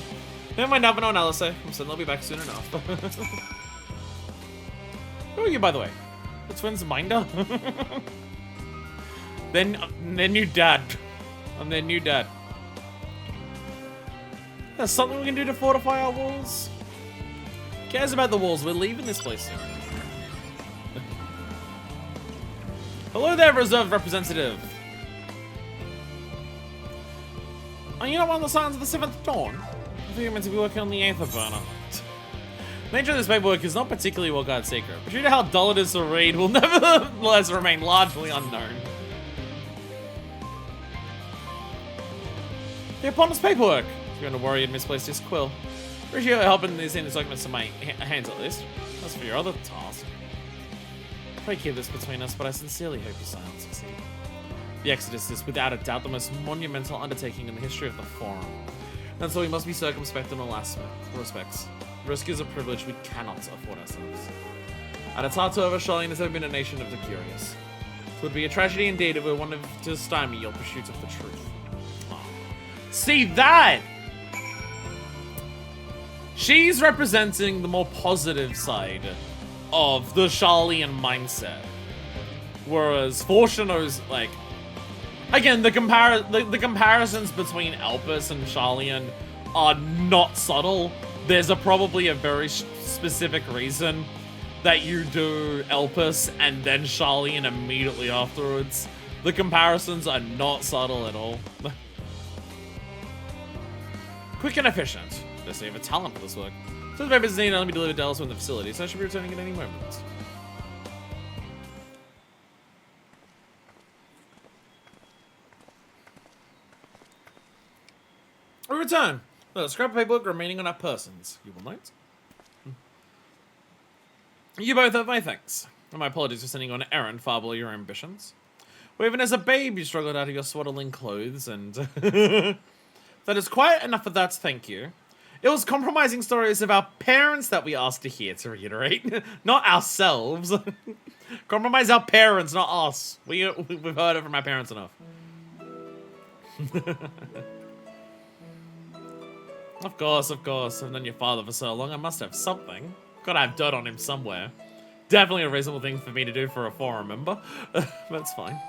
Never mind, Alphino and Alice. I'm certain they'll be back soon enough. Who are you, by the way? The twins' minder? Then their new dad. I'm their new dad. There's something we can do to fortify our walls? Who cares about the walls? We're leaving this place soon. Hello there, reserve representative. Are you not one of the Scions of the 7th Dawn? I think you're meant to be working on the Aether burner. The nature of this paperwork is not particularly well-guarded secret, but due to how dull it is to read, will nevertheless remain largely unknown. The eponymous paperwork. If you're going to worry you'd misplaced his quill. Appreciate your help in these documents to my hands at least. As for your other task. Pray keep this between us, but I sincerely hope you silence succeed. The Exodus is without a doubt the most monumental undertaking in the history of the Forum. And so we must be circumspect in all respects. Risk is a privilege we cannot afford ourselves. At its heart, however, Charlene has ever been a nation of the curious. It would be a tragedy indeed if we wanted to stymie your pursuit of the truth. Oh. See that? She's representing the more positive side of the Charlene mindset. Whereas Fortuno's like... Again, the comparisons between Elpis and Charlene are not subtle. There's probably a very specific reason that you do Elpis and then Charlene immediately afterwards. The comparisons are not subtle at all. Quick and efficient. There's even talent for this work. So the papers need to only be delivered to elsewhere in the facility, so I should be returning at any moment. We return. The scrap paperwork remaining on our persons, you will note. You both have my thanks. And my apologies for sending you on an errand far below your ambitions. Well, even as a babe, you struggled out of your swaddling clothes, and... that is quite enough of that, thank you. It was compromising stories of our parents that we asked to hear, to reiterate. Not ourselves. Compromise our parents, not us. We've heard it from our parents enough. Of course. I've known your father for so long, I must have something. Gotta have dirt on him somewhere. Definitely a reasonable thing for me to do for a forum member. That's fine.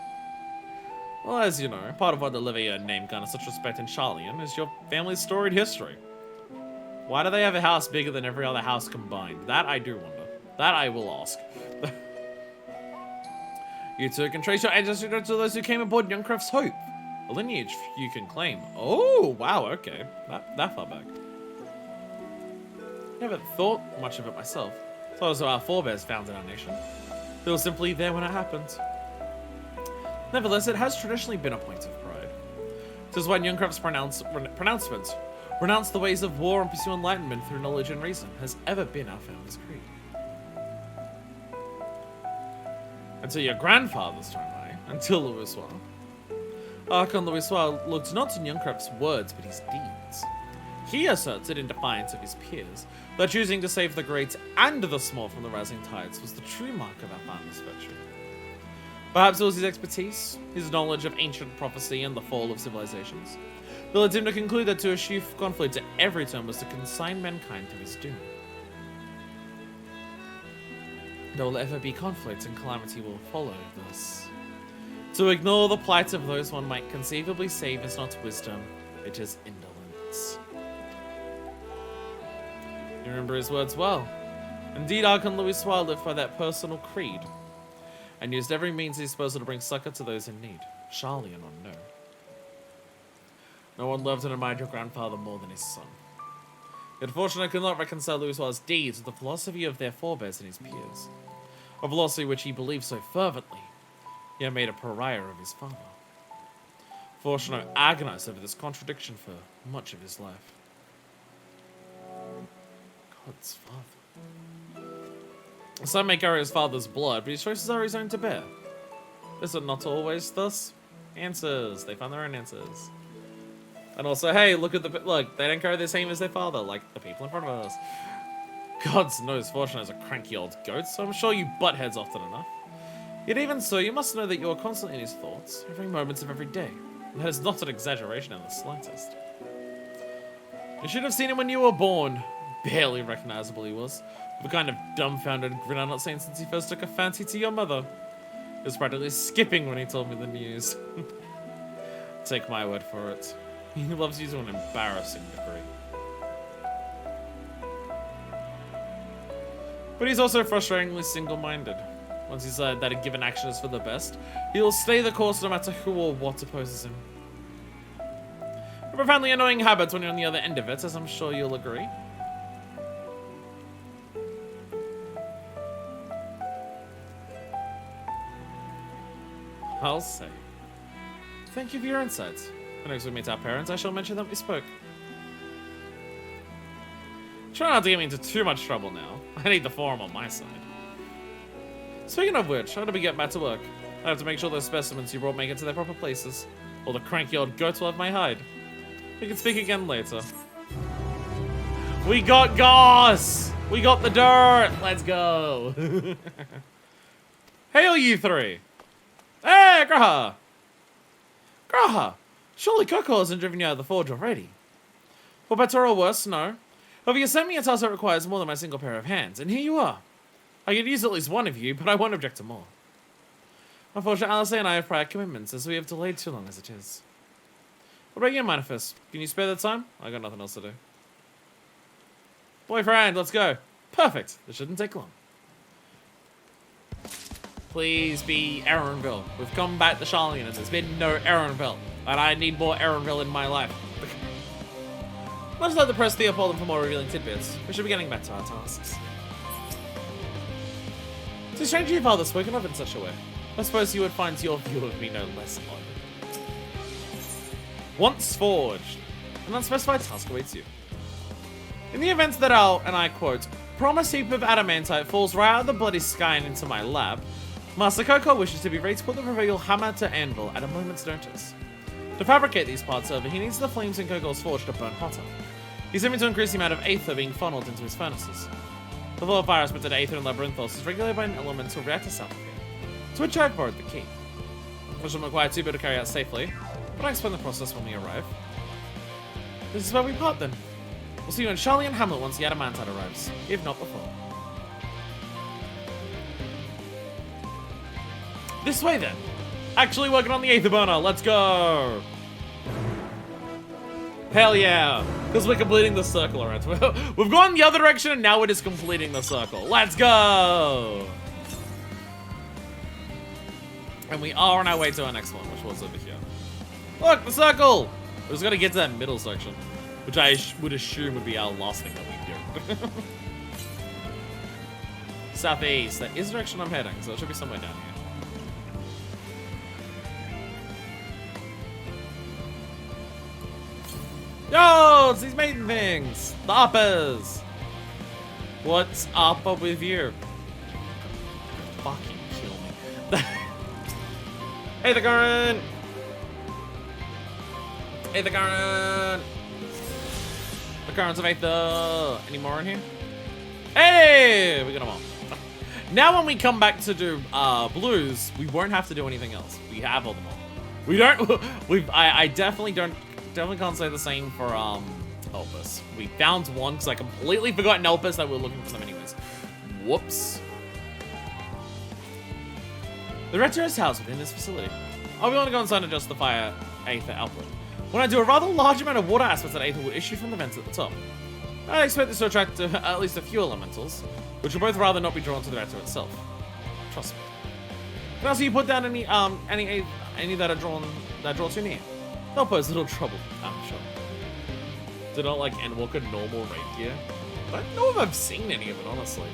Well, as you know, part of what deliver your name garners such respect in Charlian is your family's storied history. Why do they have a house bigger than every other house combined? That I do wonder. That I will ask. You two can trace your ancestry to those who came aboard Youngcraft's Hope. A lineage you can claim. Oh, wow, okay. That far back. Never thought much of it myself. Thought it was our forebears founded our nation. They were simply there when it happened. Nevertheless, it has traditionally been a point of pride. This is why Youngcraft's pronouncement, renounce the ways of war and pursue enlightenment through knowledge and reason, has ever been our family's creed. Until your grandfather's time, until Louisoix. Archon Louisoix looked not in Youngcraft's words, but his deeds. He asserts it in defiance of his peers, that choosing to save the great and the small from the rising tides was the true mark of our family's virtue. Perhaps it was his expertise, his knowledge of ancient prophecy and the fall of civilizations, that led him to conclude that to eschew conflict at every turn was to consign mankind to his doom. There will ever be conflict and calamity will follow this. To ignore the plight of those one might conceivably save is not wisdom, it is indolence. You remember his words well. Indeed, Archon Louisoix lived by that personal creed. and used every means at his disposal to bring succor to those in need, Charlian or no. No one loved and admired your grandfather more than his son. Yet fortunately could not reconcile Louisoir's deeds with the philosophy of their forebears and his peers, a philosophy which he believed so fervently, yet made a pariah of his father. Fortunato agonized over this contradiction for much of his life. God's father. Some may carry his father's blood, but his choices are his own to bear. Is it not always thus? Answers. They find their own answers. And also, hey, look, they don't carry the same as their father, like the people in front of us. God knows Fortunato is a cranky old goat, so I'm sure you butt heads often enough. Yet even so, you must know that you are constantly in his thoughts, every moment of every day. And that is not an exaggeration in the slightest. You should have seen him when you were born. Barely recognizable he was. With a kind of dumbfounded grin I'm not seen since he first took a fancy to your mother. He was practically skipping when he told me the news. Take my word for it. He loves you to an embarrassing degree. But he's also frustratingly single-minded. Once he's decided that a given action is for the best, he'll stay the course no matter who or what opposes him. A profoundly annoying habit when you're on the other end of it, as I'm sure you'll agree. I'll say. Thank you for your insights. When next we meet our parents, I shall mention that we spoke. Try not to get me into too much trouble now. I need the forum on my side. Speaking of which, how do we get back to work? I have to make sure those specimens you brought make it to their proper places, or the cranky old goats will have my hide. We can speak again later. We got gas! We got the dirt! Let's go! Hail you three! Hey, Graha! Graha! Surely Coco hasn't driven you out of the forge already. For better or worse, no. However, you sent me a task that requires more than my single pair of hands, and here you are. I could use at least one of you, but I won't object to more. Unfortunately, Alice and I have prior commitments, as we have delayed too long as it is. What about you, Manifest? Can you spare the time? I got nothing else to do. Boyfriend, let's go. Perfect. This shouldn't take long. Please be Aaronville. We've come back to Charlian, and there's been no Aaronville. And I need more Aaronville in my life. Much like the press Theopold for more revealing tidbits, we should be getting back to our tasks. It's a strange your father spoken of in such a way. I suppose you would find your view of me no less odd. Once forged, an unspecified task awaits you. In the event that I'll, and I quote, promise heap of adamantite falls right out of the bloody sky and into my lab, Master Coco wishes to be ready to put the proverbial hammer to anvil at a moment's notice. To fabricate these parts, however, he needs the flames in Coco's forge to burn hotter. He's aiming to increase the amount of aether being funneled into his furnaces. The flow of fire spitted aether in Labyrinthos is regulated by an elemental reactor sample here, to which I've borrowed the key. Which will require 2 to carry out safely, but I'll explain the process when we arrive. This is where we part then. We'll see you in Charlian Hamlet once the adamantite arrives, if not before. This way then. Actually working on the aether burner, let's go! Hell yeah! Because we're completing the circle, alright. We've gone the other direction and now we're just completing the circle. Let's go! And we are on our way to our next one, which was over here. Look, the circle! We just gotta get to that middle section, which I would assume would be our last thing that we do. Southeast, that is the direction I'm heading, so it should be somewhere down here. Yo, it's these maiden things! The uppers! What's up with you? Fucking kill me. Hey, the current! Hey, the current! The currents of Aether! Any more in here? Hey! We got them all. Now when we come back to do blues, we won't have to do anything else. We have all them all. We don't... I definitely don't... Definitely can't say the same for Elpis. We found one because I completely forgot in Elpis that we were looking for them anyways. Whoops. The reactor is housed within this facility. I'll be able to go inside and adjust the fire aether output. When I do, a rather large amount of water aspects that aether will issue from the vents at the top. I expect this to attract at least a few elementals, which will both rather not be drawn to the reactor itself. Trust me. And also, you put down any that are draw too near. They'll pose little trouble, I'm sure. Do not like Endwalker normal raid gear? I don't know if I've seen any of it, honestly.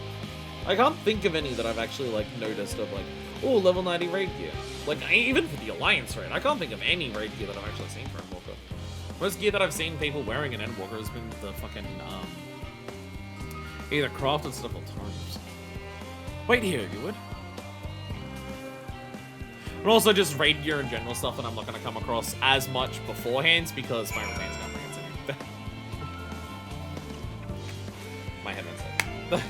I can't think of any that I've actually like noticed of like, oh, level 90 raid gear. Like even for the Alliance raid, I can't think of any raid gear that I've actually seen for Endwalker. Most gear that I've seen people wearing in Endwalker has been the fucking either crafted stuff or tomes. Wait here, if you would. And also just raid gear and general stuff that I'm not going to come across as much beforehand because my retain's going to bring it to me. My headman's there.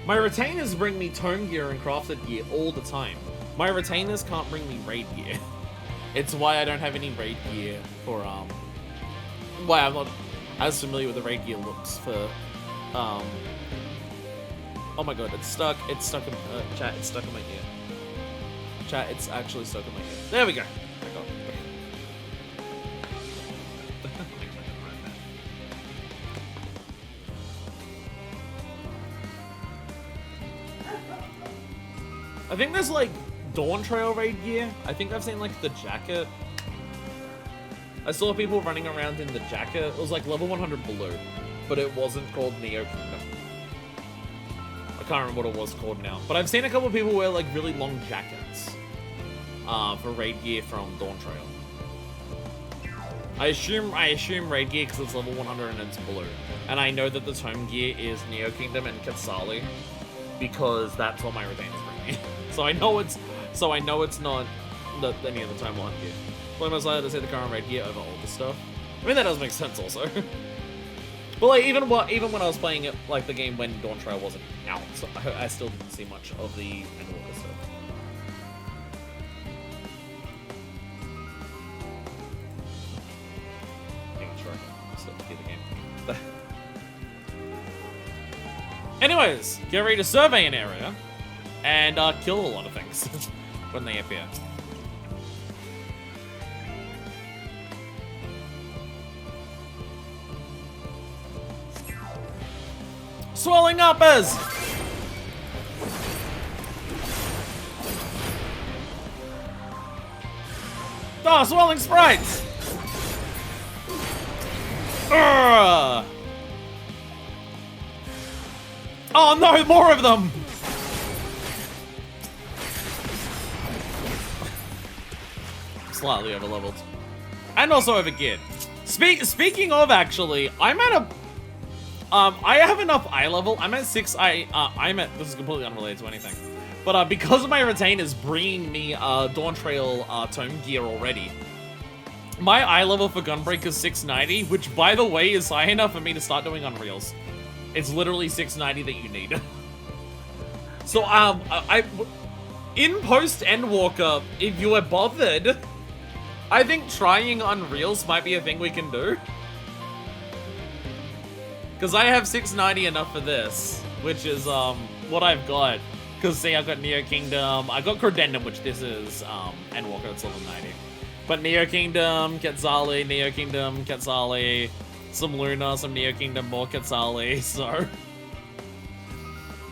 My retainers bring me tome gear and crafted gear all the time. My retainers can't bring me raid gear. It's why I don't have any raid gear for, why I'm not as familiar with the raid gear looks for, oh my god, it's stuck in, chat, it's stuck in my ear. Chat, it's actually stuck in my ear. There we go. I got it. I think there's like Dawn Trail raid gear. I think I've seen like the jacket. I saw people running around in the jacket. It was like level 100 below, but it wasn't called Neo Kingdom. I can't remember what it was called now. But I've seen a couple of people wear like really long jackets for raid gear from Dawn Trail. I assume raid gear because it's level 100 and it's blue. And I know that the tome gear is Neo Kingdom and Katsali because that's what my retainers bring me. So I know it's not any of the tome 1 gear. But I'm most likely to say the current raid gear over all the stuff. I mean that does make sense also. But like even when I was playing it like the game when Dawn Trail wasn't out, so I still didn't see much of the Endwalker stuff. Anyways, get ready to survey an area and kill a lot of things when they appear. Swelling uppers! Oh, swelling sprites! Urgh! Oh no, more of them! Slightly overleveled. And also overgeared. Speaking of, actually, I'm at a... I have enough eye level. I'm at 6 this is completely unrelated to anything. But because of my retainers bringing me Dawn Trail tome gear already, my eye level for Gunbreaker is 690, which, by the way, is high enough for me to start doing Unreals. It's literally 690 that you need. So, in post Endwalker, if you are bothered, I think trying Unreals might be a thing we can do. Because I have 690 enough for this, which is what I've got. Because see, I've got Neo Kingdom, I got Credendum, which this is Endwalker, it's level 90. But Neo Kingdom, Quetzali, Neo Kingdom, Quetzali, some Luna, some Neo Kingdom, more Quetzali, so...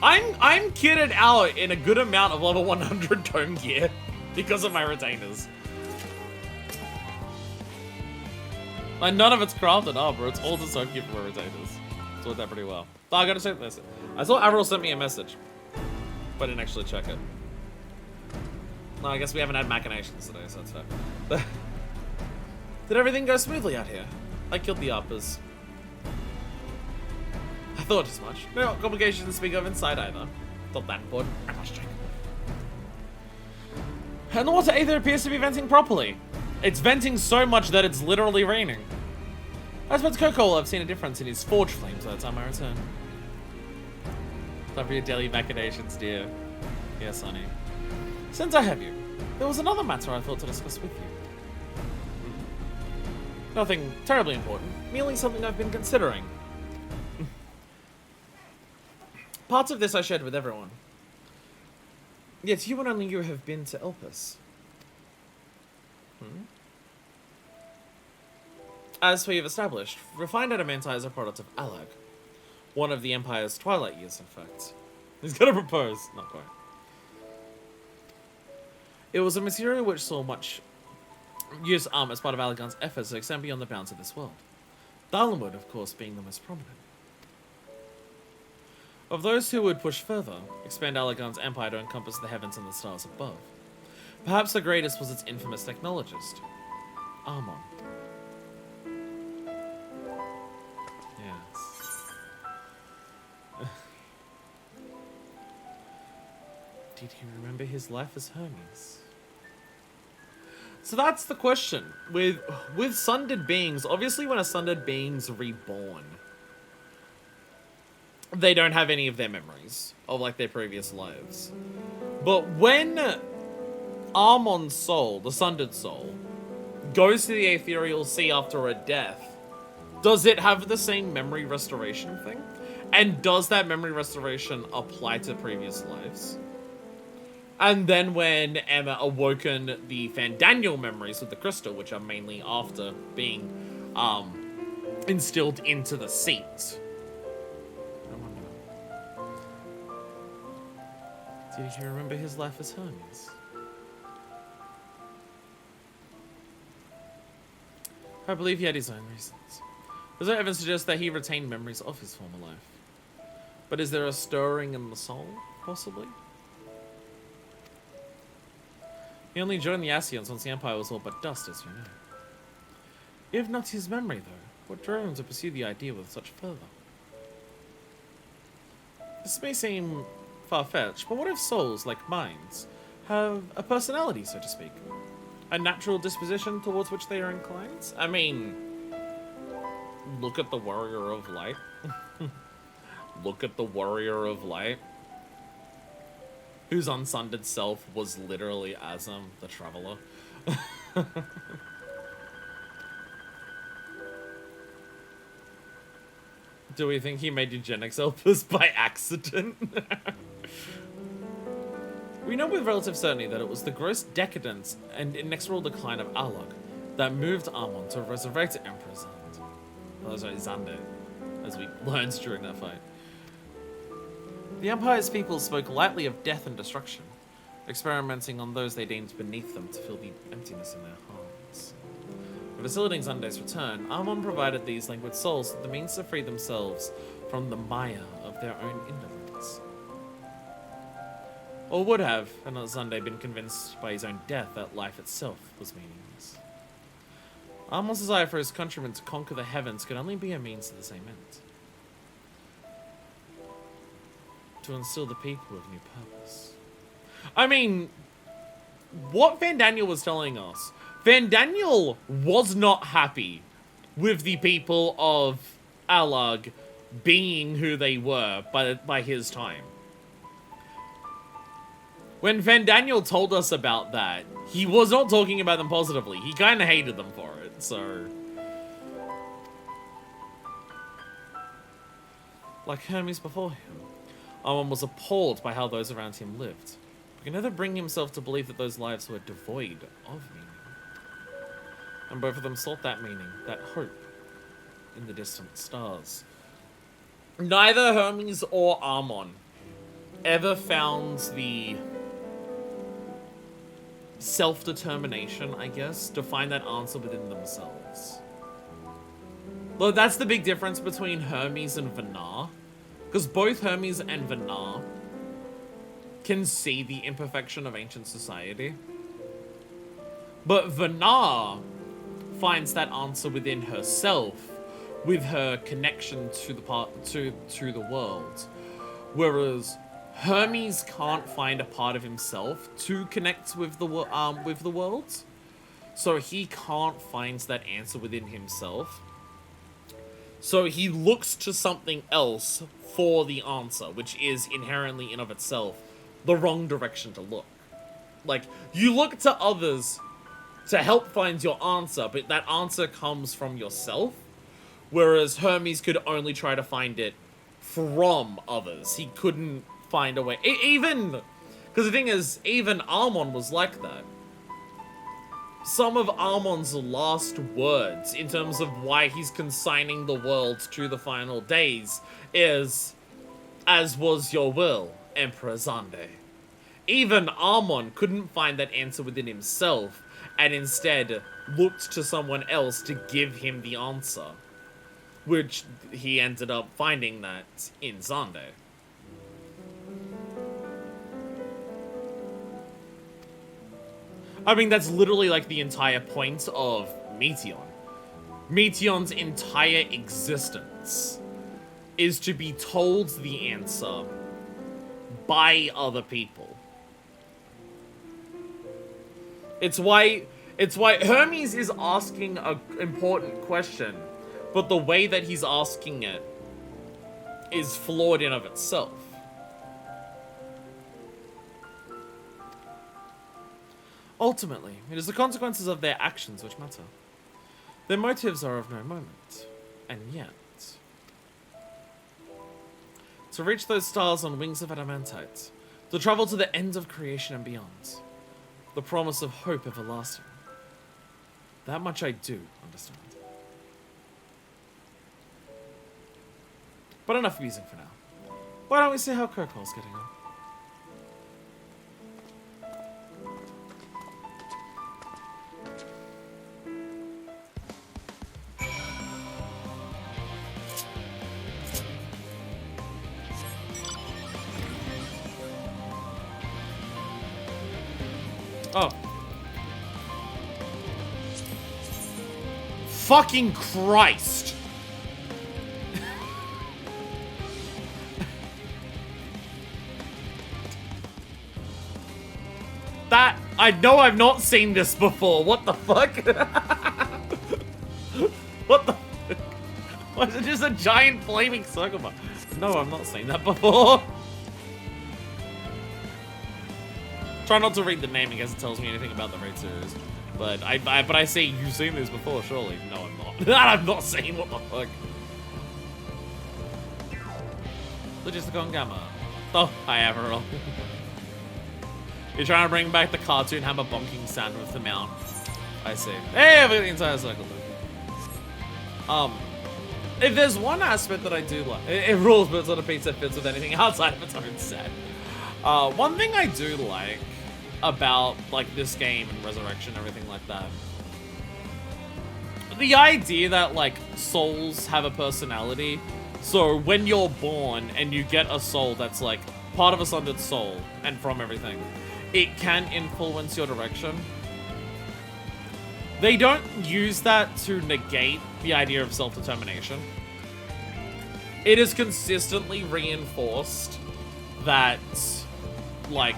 I'm kitted out in a good amount of level 100 tome gear because of my retainers. Like, none of it's crafted up, bro. It's all just so cute for my retainers. It's worked out pretty well. Oh, I gotta check this. I saw Avril sent me a message, but I didn't actually check it. No, I guess we haven't had machinations today, so that's fair. Did everything go smoothly out here? I killed the uppers. I thought as much. No complications to speak of inside either. Not that important. I must check. And the water either appears to be venting properly. It's venting so much that it's literally raining. I suppose Coco will have seen a difference in his forge flames by the time I return. Time for your daily machinations, dear. Yes, honey. Since I have you, there was another matter I thought to discuss with you. Nothing terribly important, merely something I've been considering. Parts of this I shared with everyone. Yet you and only you have been to Elpis. As we've established, refined adamantite is a product of Alag, one of the Empire's twilight years, in fact. He's gonna propose. Not quite. It was a material which saw much use as part of Allagan's efforts to extend beyond the bounds of this world. Dalamud, of course, being the most prominent. Of those who would push further, expand Allagan's empire to encompass the heavens and the stars above. Perhaps the greatest was its infamous technologist, Amon. Yes. Did he remember his life as Hermes? So that's the question. With sundered beings, obviously when a sundered being's reborn, they don't have any of their memories of like their previous lives. But when Amon's soul, the sundered soul, goes to the ethereal sea after a death, does it have the same memory restoration thing? And does that memory restoration apply to previous lives? And then when Emma awoken the Fandaniel memories with the crystal, which are mainly after being instilled into the seat. Did he remember his life as Hermes? I believe he had his own reasons. There's no evidence suggests that he retained memories of his former life. But is there a stirring in the soul, possibly? He only joined the Ascians once the Empire was all but dust, as you know. If not his memory, though, what drove him to pursue the idea with such fervor? This may seem far-fetched, but what if souls, like minds, have a personality, so to speak? A natural disposition towards which they are inclined? I mean, look at the Warrior of Light. Look at the Warrior of Light, whose unsundered self was literally Azam, the Traveler. Do we think he made eugenics helpers by accident? We know with relative certainty that it was the gross decadence and inexorable decline of Alog that moved Amon to resurrect Emperor Xande, as we learned during that fight. The Empire's people spoke lightly of death and destruction, experimenting on those they deemed beneath them to fill the emptiness in their hearts. Facilitating Xande's return, Amon provided these languid souls with the means to free themselves from the mire of their own indolence. Or would have, had not Xande been convinced by his own death that life itself was meaningless. Amon's desire for his countrymen to conquer the heavens could only be a means to the same end. To instill the people with new purpose. I mean, what Fandaniel was telling us, Fandaniel was not happy with the people of Alag being who they were by his time. When Fandaniel told us about that, he was not talking about them positively. He kind of hated them for it, so... Like Hermes before him, Amon was appalled by how those around him lived. He could never bring himself to believe that those lives were devoid of meaning. And both of them sought that meaning, that hope, in the distant stars. Neither Hermes or Amon ever found the self-determination, I guess, to find that answer within themselves. Though that's the big difference between Hermes and Vanar. Because both Hermes and Vanar can see the imperfection of ancient society. But Vanar finds that answer within herself, with her connection to the world. Whereas Hermes can't find a part of himself to connect with the world. So he can't find that answer within himself. So he looks to something else for the answer, which is inherently in of itself the wrong direction to look. Like, you look to others to help find your answer, but that answer comes from yourself. Whereas Hermes could only try to find it from others. He couldn't find a way. Even, because the thing is, even Amon was like that. Some of Amon's last words, in terms of why he's consigning the world to the final days, is, "As was your will, Emperor Xande." Even Armon couldn't find that answer within himself, and instead looked to someone else to give him the answer. Which he ended up finding that in Xande. I mean, that's literally like the entire point of Meteon. Meteon's entire existence is to be told the answer by other people. It's why Hermes is asking an important question, but the way that he's asking it is flawed in of itself. Ultimately, it is the consequences of their actions which matter. Their motives are of no moment, and yet... To reach those stars on wings of adamantite, to travel to the end of creation and beyond, the promise of hope everlasting. That much I do understand. But enough musing for now. Why don't we see how Kirkall's getting on? Oh. Fucking Christ. That, I know I've not seen this before. What the fuck? What the fuck? Why is it just a giant flaming circle bar? No, I've not seen that before. Try not to read the name in case it tells me anything about the raid series. But I say you've seen this before, surely. No, I'm not. I'm not saying what the fuck. Logisticon Gamma. Oh, hi Averil. You're trying to bring back the cartoon hammer bonking sound with the mount. I see. Hey, I've got the entire circle. If there's one aspect that I do like, it rules, but it's not a piece that fits with anything outside of its own set. One thing I do like about like this game and Resurrection and everything like that, the idea that like souls have a personality. So when you're born and you get a soul that's like part of a sundered soul and from everything, it can influence your direction. They don't use that to negate the idea of self-determination. It is consistently reinforced that, like,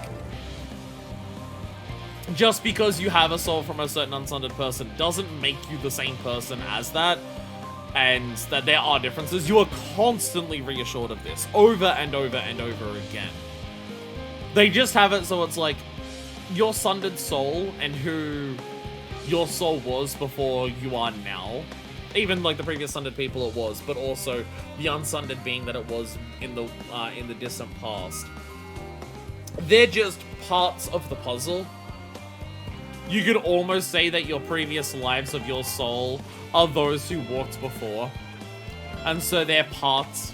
just because you have a soul from a certain unsundered person doesn't make you the same person as that, and that there are differences. You are constantly reassured of this, over and over and over again. They just have it so it's like, your sundered soul and who your soul was before you are now. Even like the previous sundered people it was, but also the unsundered being that it was in the distant past. They're just parts of the puzzle. You could almost say that your previous lives of your soul are those who walked before. And so they're parts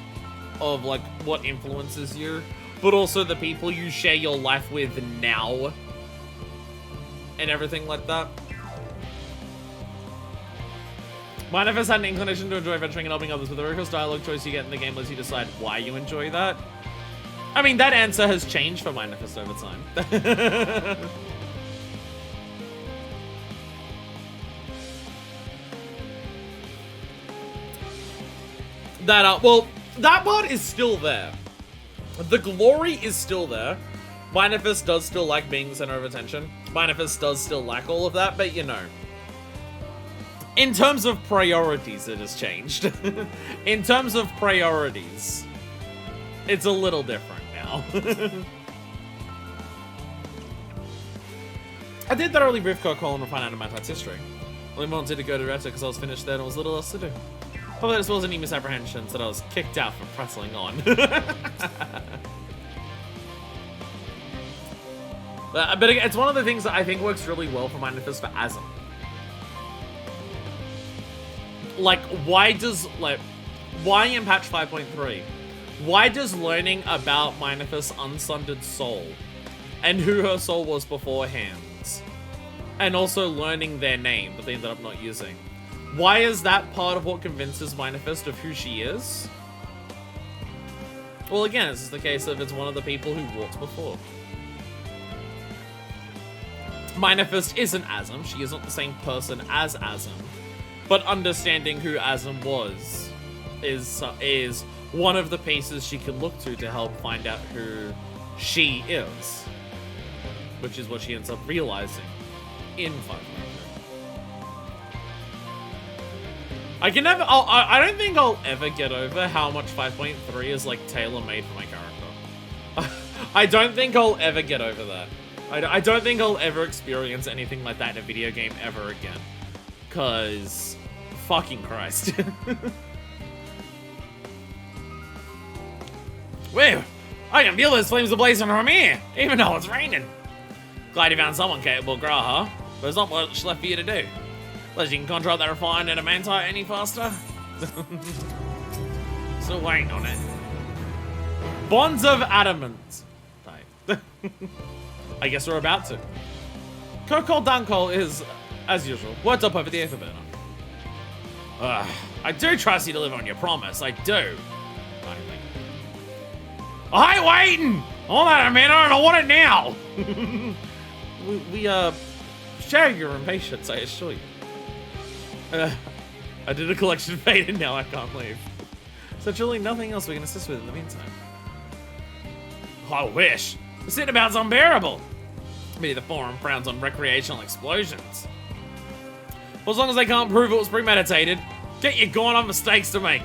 of like what influences you, but also the people you share your life with now. And everything like that. Manifest had an inclination to enjoy venturing and helping others, with the rigorous dialogue choice you get in the game lets you decide why you enjoy that. I mean, that answer has changed for Manifest over time. Well, that part is still there. The glory is still there. Manifest does still like being the center of attention. Manifest does still like all of that, but you know. In terms of priorities, it has changed. In terms of priorities, it's a little different now. I did thoroughly riff Kirkall and refine Adamantite's history. Only wanted to go to Retta because I was finished there and there was little else to do. Hopefully this wasn't any misapprehensions that I was kicked out for pressing on. But it's one of the things that I think works really well for Manifest for Asm. Like, why in patch 5.3, why does learning about Manifest's unsundered soul and who her soul was beforehand. And also learning their name that they ended up not using. Why is that part of what convinces Manifest of who she is? Well, again, this is the case of it's one of the people who walked before. Manifest isn't Azam. She isn't the same person as Azam. But understanding who Azam was is one of the pieces she can look to help find out who she is. Which is what she ends up realizing in 5.3. I don't think I'll ever get over how much 5.3 is like tailor-made for my character. I don't think I'll ever get over that. I don't think I'll ever experience anything like that in a video game ever again. Cause fucking Christ. Whoa! I can feel those flames ablazing from here, even though it's raining. Glad you found someone capable, Graha. But there's not much left for you to do. Unless you can contract that refined adamantite any faster. Still waiting on it. Bonds of adamant. I guess we're about to. Kokol Dankol is, as usual, worked up over the Aether Burner. I do trust you to live on your promise. I do. Finally. I ain't waiting! Hold on a minute, I don't want it now! we share your impatience, I assure you. I did a collection fade and now I can't leave. So surely nothing else we can assist with in the meantime. I wish. The citabout's unbearable. Maybe the forum frowns on recreational explosions. Well, as long as they can't prove it was premeditated, get you going on mistakes to make.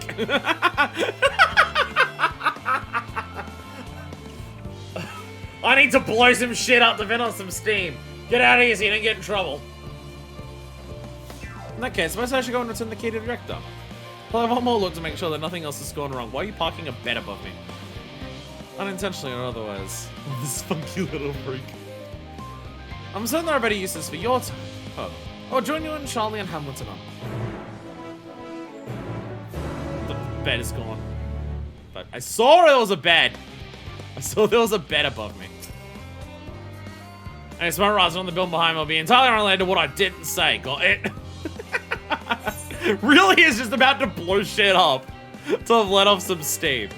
I need to blow some shit up to vent on some steam. Get out of here so you don't get in trouble. In that case, suppose I should go and return the key to the director. I'll have one more look to make sure that nothing else has gone wrong. Why are you parking a bed above me? Unintentionally or otherwise. This funky little freak. I'm certain there are better uses for your time. Oh. I'll join you and Charlie and Hamilton on. The bed is gone. But I saw there was a bed. I saw there was a bed above me. And it's my rising on the building behind me will be entirely unrelated to what I didn't say. Got it? Really is just about to blow shit up to let off some steam.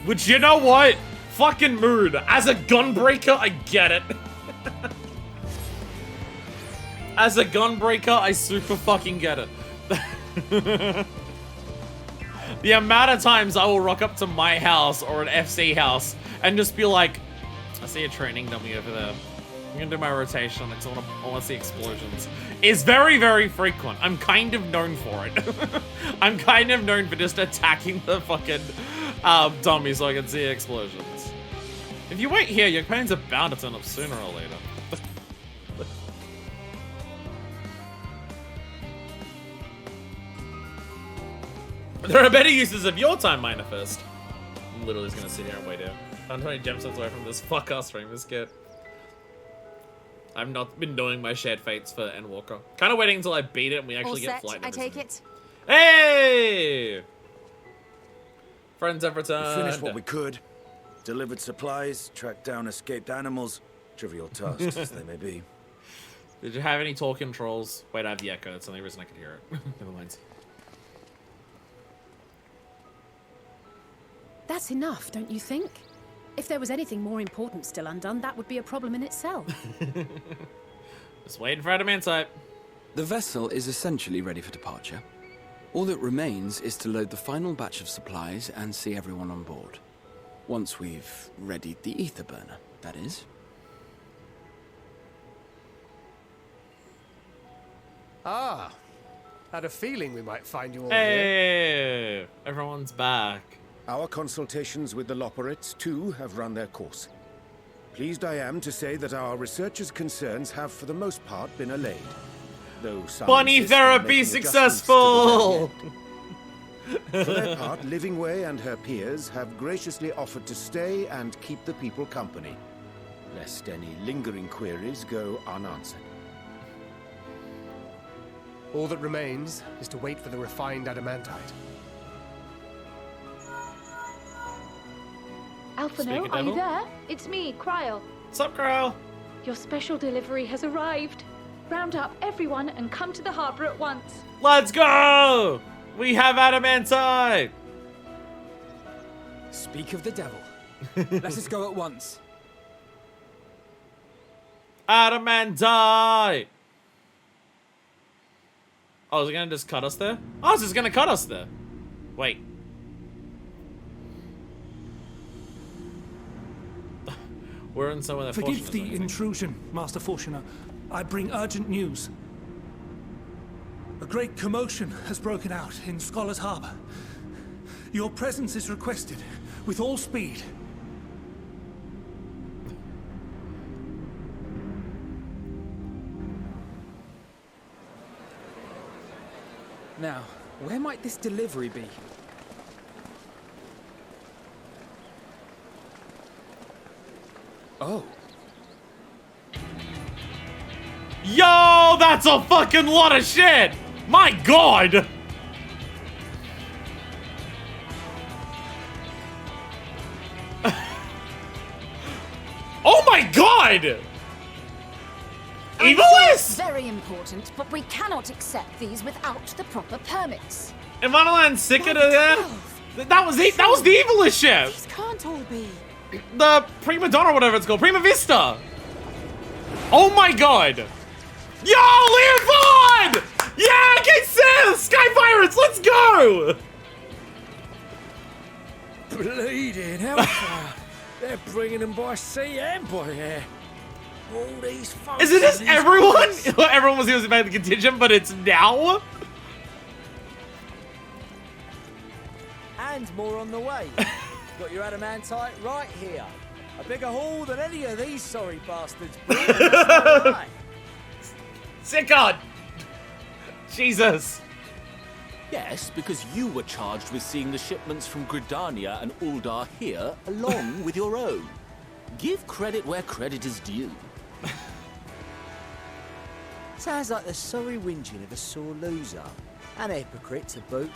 Which, you know what? Fucking mood. As a gunbreaker, I get it. As a gunbreaker, I super fucking get it. The amount of times I will rock up to my house or an FC house and just be like, I see a training dummy over there. I'm gonna do my rotation because I want to see explosions. Is very, very frequent. I'm kind of known for it. I'm kind of known for just attacking the fucking dummy so I can see explosions. If you wait here, your pains are bound to turn up sooner or later. There are better uses of your time, Manifest. I'm literally just gonna sit here and wait here. I'm 20 gemstones away from this fuck-ass stream, this kid. I've not been doing my shared fates for Endwalker. Kind of waiting until I beat it and we actually get flight numbers. I take it. Hey! Friends have returned. We finished what we could. Delivered supplies, tracked down escaped animals. Trivial tasks as they may be. Did you have any talking trolls? Wait, I have the echo. That's the only reason I could hear it. Never mind. That's enough, don't you think? If there was anything more important still undone, that would be a problem in itself. Just waiting for adamantite. The vessel is essentially ready for departure. All that remains is to load the final batch of supplies and see everyone on board. Once we've readied the ether burner, that is. Ah, had a feeling we might find you all here. Hey, everyone's back. Our consultations with the Loperites, too, have run their course. Pleased I am to say that our researchers' concerns have, for the most part, been allayed. Though some Bunny therapy successful! For their part, Livingway and her peers have graciously offered to stay and keep the people company, lest any lingering queries go unanswered. All that remains is to wait for the refined adamantite. Alphino, are you there? It's me, Cryo. What's up, girl? Your special delivery has arrived. Round up everyone and come to the harbor at once. Let's go! We have adamantite! Speak of the devil. Let us go at once. Adamantite! Oh, is it gonna just cut us there? Oh, it's just gonna cut us there. Wait. We're in somewhere that Forgive the intrusion, Master Fortuner. I bring urgent news. A great commotion has broken out in Scholar's Harbor. Your presence is requested with all speed. Now, where might this delivery be? Oh. Yo, that's a fucking lot of shit! My god! Oh my god! Evilist! Very important, but we cannot accept these without the proper permits. Am I not sick of that? That was the evilist ship! These can't all be. The Prima Donna, or whatever it's called. Prima Vista! Oh my god! Yo, Leopold! Yeah, get set! Sky Pirates, let's go! Bleeding hellfire. They're bringing them by sea and by air. All these folks. Is it just everyone? Everyone was using back the contingent, but it's now? And more on the way. Got your adamantite right here. A bigger haul than any of these sorry bastards brought. Sick on! Jesus. Yes, because you were charged with seeing the shipments from Gridania and Uldar here, along with your own. Give credit where credit is due. Sounds like the sorry whinging of a sore loser. And a hypocrite to boot.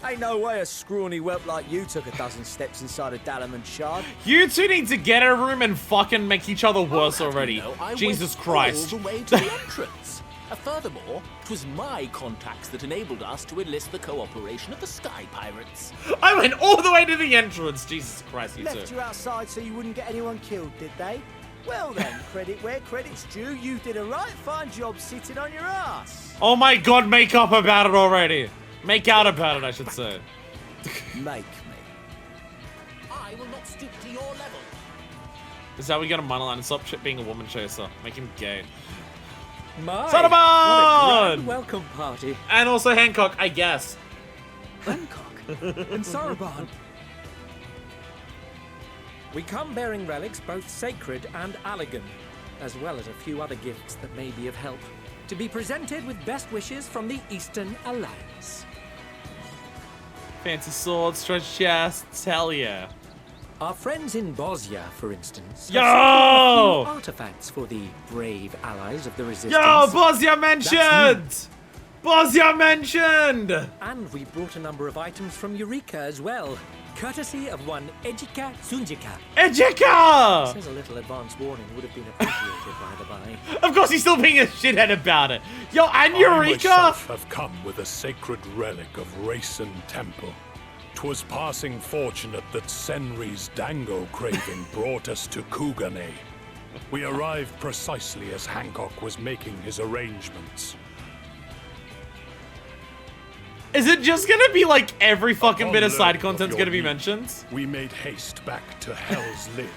Ain't no way a scrawny whelp like you took a dozen steps inside a Dalamud shard. You two need to get a room and fucking make each other worse already. Jesus Christ. All the way to the entrance. Furthermore, it was my contacts that enabled us to enlist the cooperation of the Sky Pirates. I went all the way to the entrance. Jesus Christ, you Left two. you outside so you wouldn't get anyone killed, did they? Well then, credit where credit's due. You did a right fine job sitting on your ass. Oh my god, make up about it already. Make out about it, I should say. Make me. I will not stoop to your level. This is how we get a monoline and stop being a woman chaser. Make him gay. My, Son of a what a gun! grand welcome party. And also Hancock, I guess. Hancock and Saraban. We come bearing relics both sacred and Allagan, as well as a few other gifts that may be of help, to be presented with best wishes from the Eastern Alliance. Fancy swords, stretched chests, hell yeah. Our friends in Bosnia, for instance, Yo! have sent a few artifacts for the brave allies of the resistance. Yo, Bosnia mentioned! Bosnia mentioned! And we brought a number of items from Eureka as well, courtesy of one Ejika Sunjika. Ejika! Says a little advance warning would have been appreciated by the by. Of course he's still being a shithead about it. Yo, and I Eureka! myself have come with a sacred relic of Rayson Temple. 'Twas passing fortunate that Senri's dango craving brought us to Kugane. We arrived precisely as Hancock was making his arrangements. Is it just gonna be like every fucking bit of Upon side learning of content's your gonna be need, mentioned? We made haste back to Hell's Lid,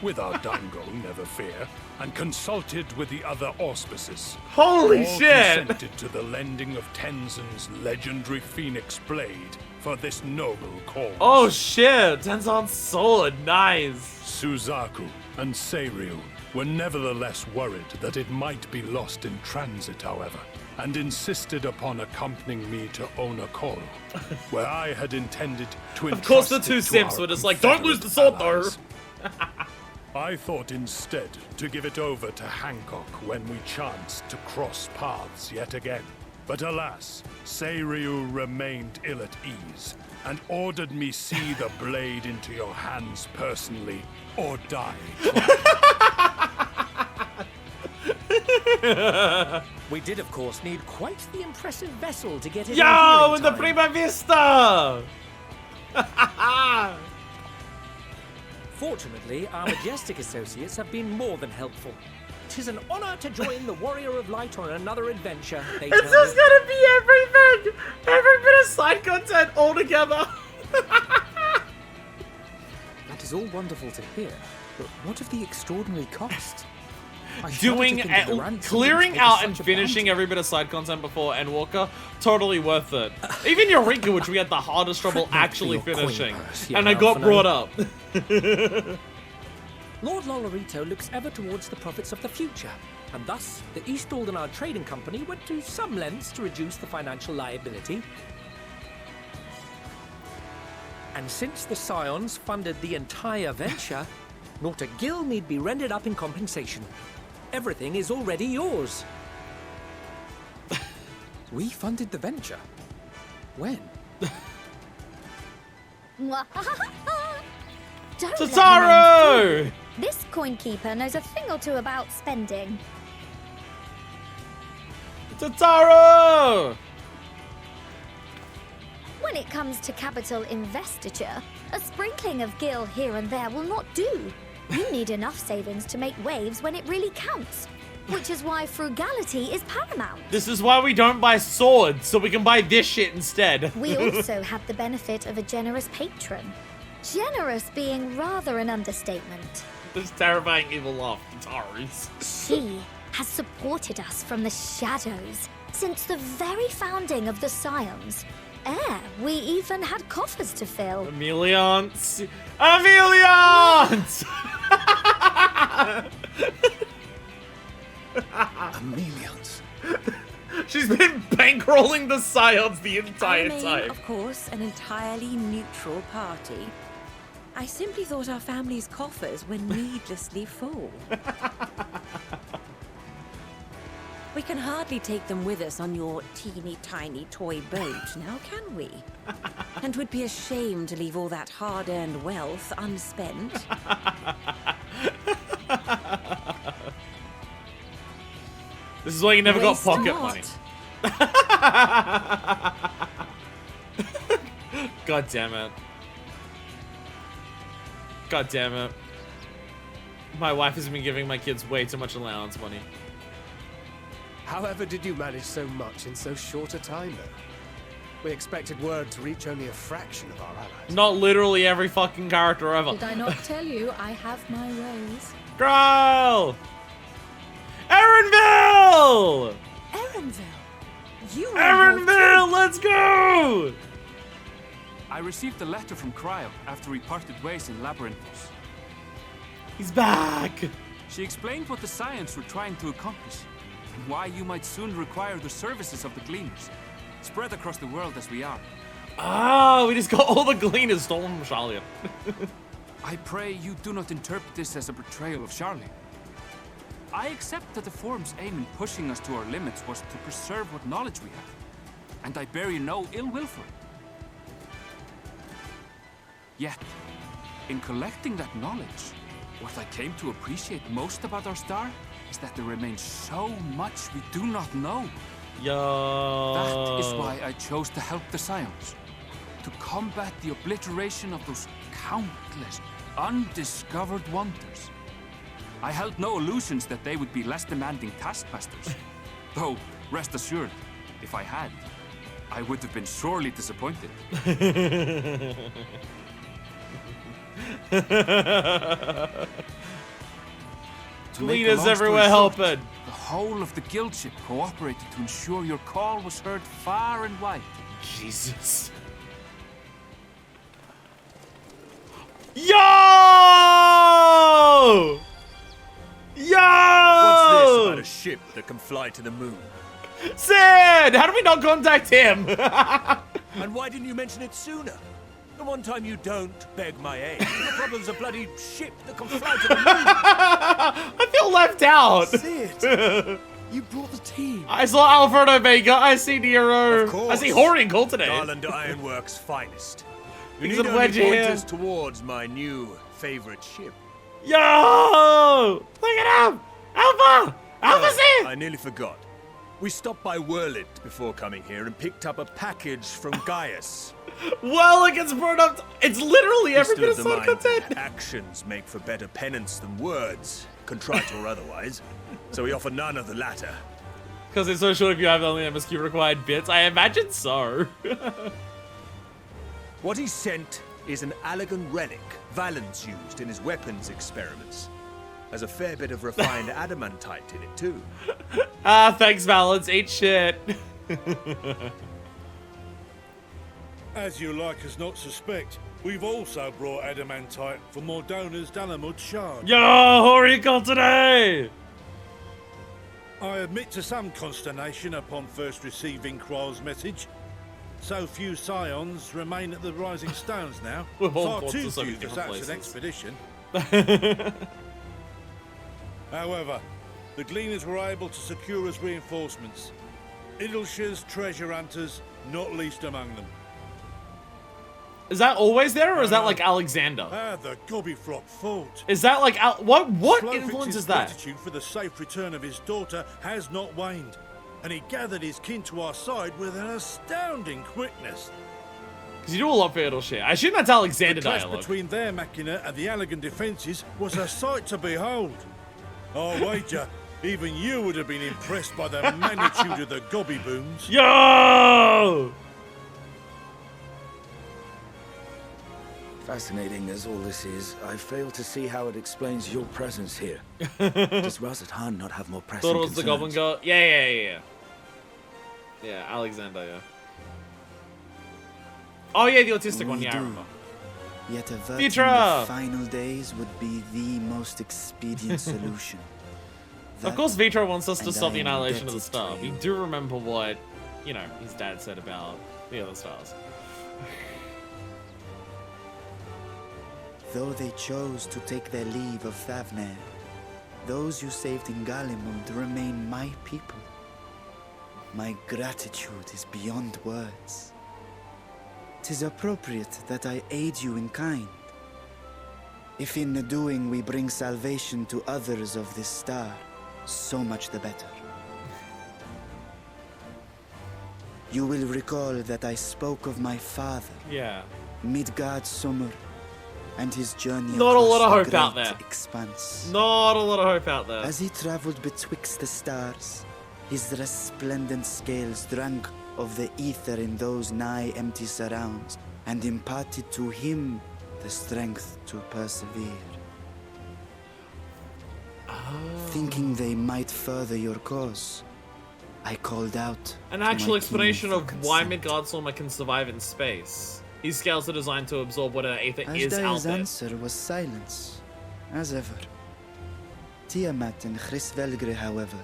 with our dango, never fear, and consulted with the other auspices. Holy All shit! consented to the lending of Tenzin's legendary Phoenix Blade for this noble cause. Oh shit, Tenzon's sword, nice. Suzaku and Seiryu were nevertheless worried that it might be lost in transit, however, and insisted upon accompanying me to Onokoro, where I had intended to Of course the entrust two it to simps our were just like, don't lose the sword though! allies. I thought instead to give it over to Hancock when we chanced to cross paths yet again. But alas, Seiryu remained ill at ease, and ordered me see the blade into your hands personally, or die trying. We did, of course, need quite the impressive vessel to get it Yo, in the Prima Vista! Fortunately, our majestic associates have been more than helpful. 'Tis an honor to join the Warrior of Light on another adventure, they It's tell just me. gonna be everything! Every bit of side content all together! That is all wonderful to hear, but what of the extraordinary cost? Clearing out and finishing every bit of side content before Endwalker, totally worth it. Even Eureka, which we had the hardest trouble actually finishing, and I got brought up. Lord Lolorito looks ever towards the profits of the future, and thus the East Aldenard Trading Company went to some lengths to reduce the financial liability. And since the Scions funded the entire venture, not a gill need be rendered up in compensation. Everything is already yours. We funded the venture? When? Don't Totaro! let me fool. This coin keeper knows a thing or two about spending. Totaro! When it comes to capital investiture, a sprinkling of gil here and there will not do. You need enough savings to make waves when it really counts, which is why frugality is paramount. This is why we don't buy swords, so we can buy this shit instead. We also have the benefit of a generous patron. Generous being rather an understatement. This terrifying evil laugh, Tataru's. She has supported us from the shadows since the very founding of the Scions. We even had coffers to fill. Emeliance! Emeliance! Emeliance. She's been bankrolling the Scions the entire time. Of course, an entirely neutral party. I simply thought our family's coffers were needlessly full. We can hardly take them with us on your teeny tiny toy boat, now can we? And we'd be ashamed to leave all that hard-earned wealth unspent. This is why you never got pocket money. God damn it. God damn it. My wife has been giving my kids way too much allowance money. However did you manage so much in so short a time, though? We expected word to reach only a fraction of our allies. Not literally every fucking character ever. Did I not tell you I have my ways? Girl! Erenville! Erenville? You Erenville, let's go! I received a letter from Cryo after we parted ways in Labyrinthos. He's back! She explained what the Scions were trying to accomplish, and why you might soon require the services of the Gleaners, spread across the world as we are. Ah, we just got all the Gleaners stolen from Charlian. I pray you do not interpret this as a betrayal of Charlian. I accept that the Forum's aim in pushing us to our limits was to preserve what knowledge we have, and I bear you no ill will for it. Yet, in collecting that knowledge, what I came to appreciate most about our star is that there remains so much we do not know. Yo. That is why I chose to help the Scions, to combat the obliteration of those countless undiscovered wonders. I held no illusions that they would be less demanding taskmasters. Though, rest assured, if I had, I would have been sorely disappointed. Gleaners everywhere helping. The whole of the guild ship cooperated to ensure your call was heard far and wide. Jesus. Yo! Yo! What's this about a ship that can fly to the moon? Sid! How do we not contact him? And why didn't you mention it sooner? The one time you don't beg my aid, the problem's a bloody ship that can fly to the moon. I feel left out. Sid, you brought the team. I saw Alfredo Vega. I see Nero. Of course. I see Horian Cole today. Garland Ironworks' finest. You He's need a only wedge point here. us towards my new favorite ship. Yo! Look at him! Alpha! I nearly forgot. We stopped by Whirlit before coming here and picked up a package from Gaius. Well, it gets brought up. It's literally He's every still bit of of the side mind that content. actions make for better penance than words, contrite or otherwise. So we offer none of the latter. Because it's so short if you have only MSQ required bits. I imagine so. What he sent is an Allegan relic Valens used in his weapons experiments. There's a fair bit of refined adamantite in it, too. Ah, thanks, Valens. Eat shit. As you like us not suspect, we've also brought adamantite for Mordona's Dalamud shard. Yo, how are you going today? I admit to some consternation upon first receiving Kral's message. So few scions remain at the Rising Stones now. We're all Far born too to so few many for different such an places. expedition. However, the Gleaners were able to secure us reinforcements. Idleshire's treasure hunters, not least among them. Is that always there, or is that like Alexander? The Gobbyflop fort. Is that like what Slowfix's influence is that? gratitude for the safe return of his daughter has not waned, and he gathered his kin to our side with an astounding quickness. Because you do a lot for idle shit. I assume that's Alexander The clash dialogue. between their machina and the Allegan defences was a sight to behold. I wager even you would have been impressed by the magnitude of the gobby booms. Yo! Fascinating as all this is, I fail to see how it explains your presence here. Does Razat not have more pressing Thought it was the Goblin Girl. Yeah. Yeah, Alexander, yeah. Oh yeah, the autistic one, yeah, I remember. Yet averting Vitra! the final days would be the most expedient solution. Of course Vitra wants us to and stop I the am annihilation of the indebted to star. We do remember what, you know, his dad said about the other stars. Though they chose to take their leave of Thavnair, those you saved in Galimund remain my people. My gratitude is beyond words. 'Tis appropriate that I aid you in kind. If in the doing we bring salvation to others of this star, so much the better. You will recall that I spoke of my father, Yeah. Midgard Summer, and his journey Not a across lot of the hope out great there. expanse. Not a lot of hope out there. As he traveled betwixt the stars, his resplendent scales drank of the ether in those nigh empty surrounds, and imparted to him the strength to persevere. Thinking they might further your cause, I called out An to actual my explanation kin of for why consent. Midgardsormr can survive in space. These scales are designed to absorb whatever ether is out Asdair's there. answer was silence, as ever. Tiamat and Hrisvelgre, however,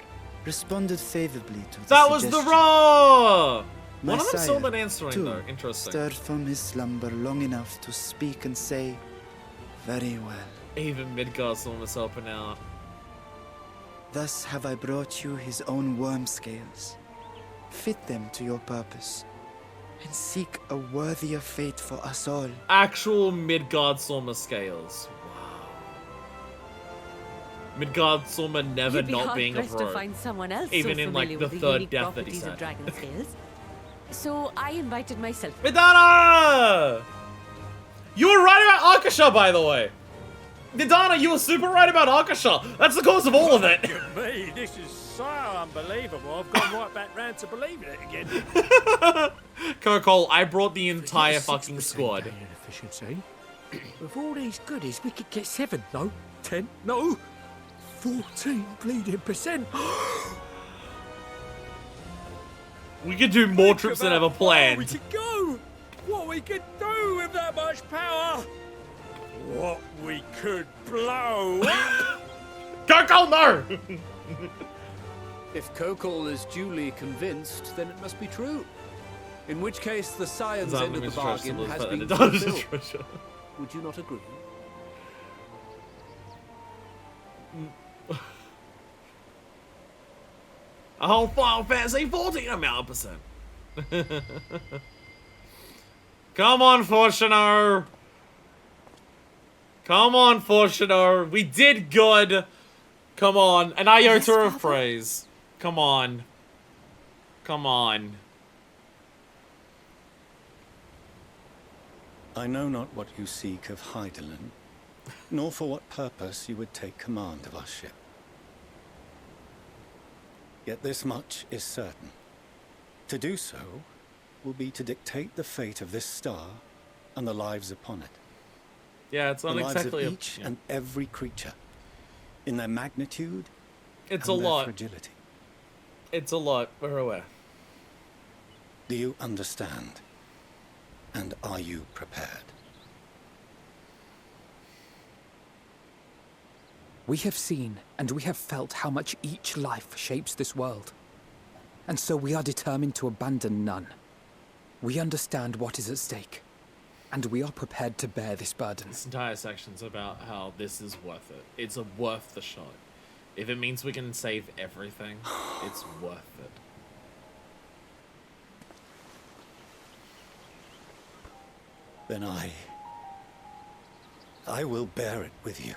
responded favorably to the That was the suggestion. raw! My One of them still sire, been answering too, though. Interesting. stirred from his slumber long enough to speak and say, "Very well. Even Midgardsormr's helping out. Thus have I brought you his own worm scales. Fit them to your purpose, and seek a worthier fate for us all." Actual Midgardsormr scales. Wow. Midgardsormr never You'd be not being a hard-pressed pro. to find someone else Even so in like familiar the with third unique death that he properties of said. dragon scales. So I invited myself. Vidana! You were right about Akasha, by the way. Vidana, you were super right about Akasha. That's the cause of all of it. Look at me, this is so unbelievable. I've gone right back round to believing it again. Cole, I brought the entire fucking squad. Efficiency. With all these goodies, we could get 7, no? 10, no? 14 bleeding percent. We could do more trips than ever We planned. could go. What we could do with that much power. What we could blow. Cole, no! If Kokol is duly convinced, then it must be true. In which case, the science end of the bargain has been fulfilled. Would you not agree? A whole Final Fantasy 14 amount of %. Come on, Fortuner. Come on, Fortuner. We did good. Come on, an iota of praise. Come on. Come on. I know not what you seek of Hydaelyn, nor for what purpose you would take command of our ship. Yet this much is certain. To do so will be to dictate the fate of this star and the lives upon it. Yeah, it's not the exactly lives of each and every creature, in their magnitude it's and a their lot. fragility. It's a lot, we're aware. Do you understand? And are you prepared? We have seen and we have felt how much each life shapes this world. And so we are determined to abandon none. We understand what is at stake, and we are prepared to bear this burden. This entire section's about how this is worth it. It's worth the shot. If it means we can save everything, it's worth it. Then I will bear it with you.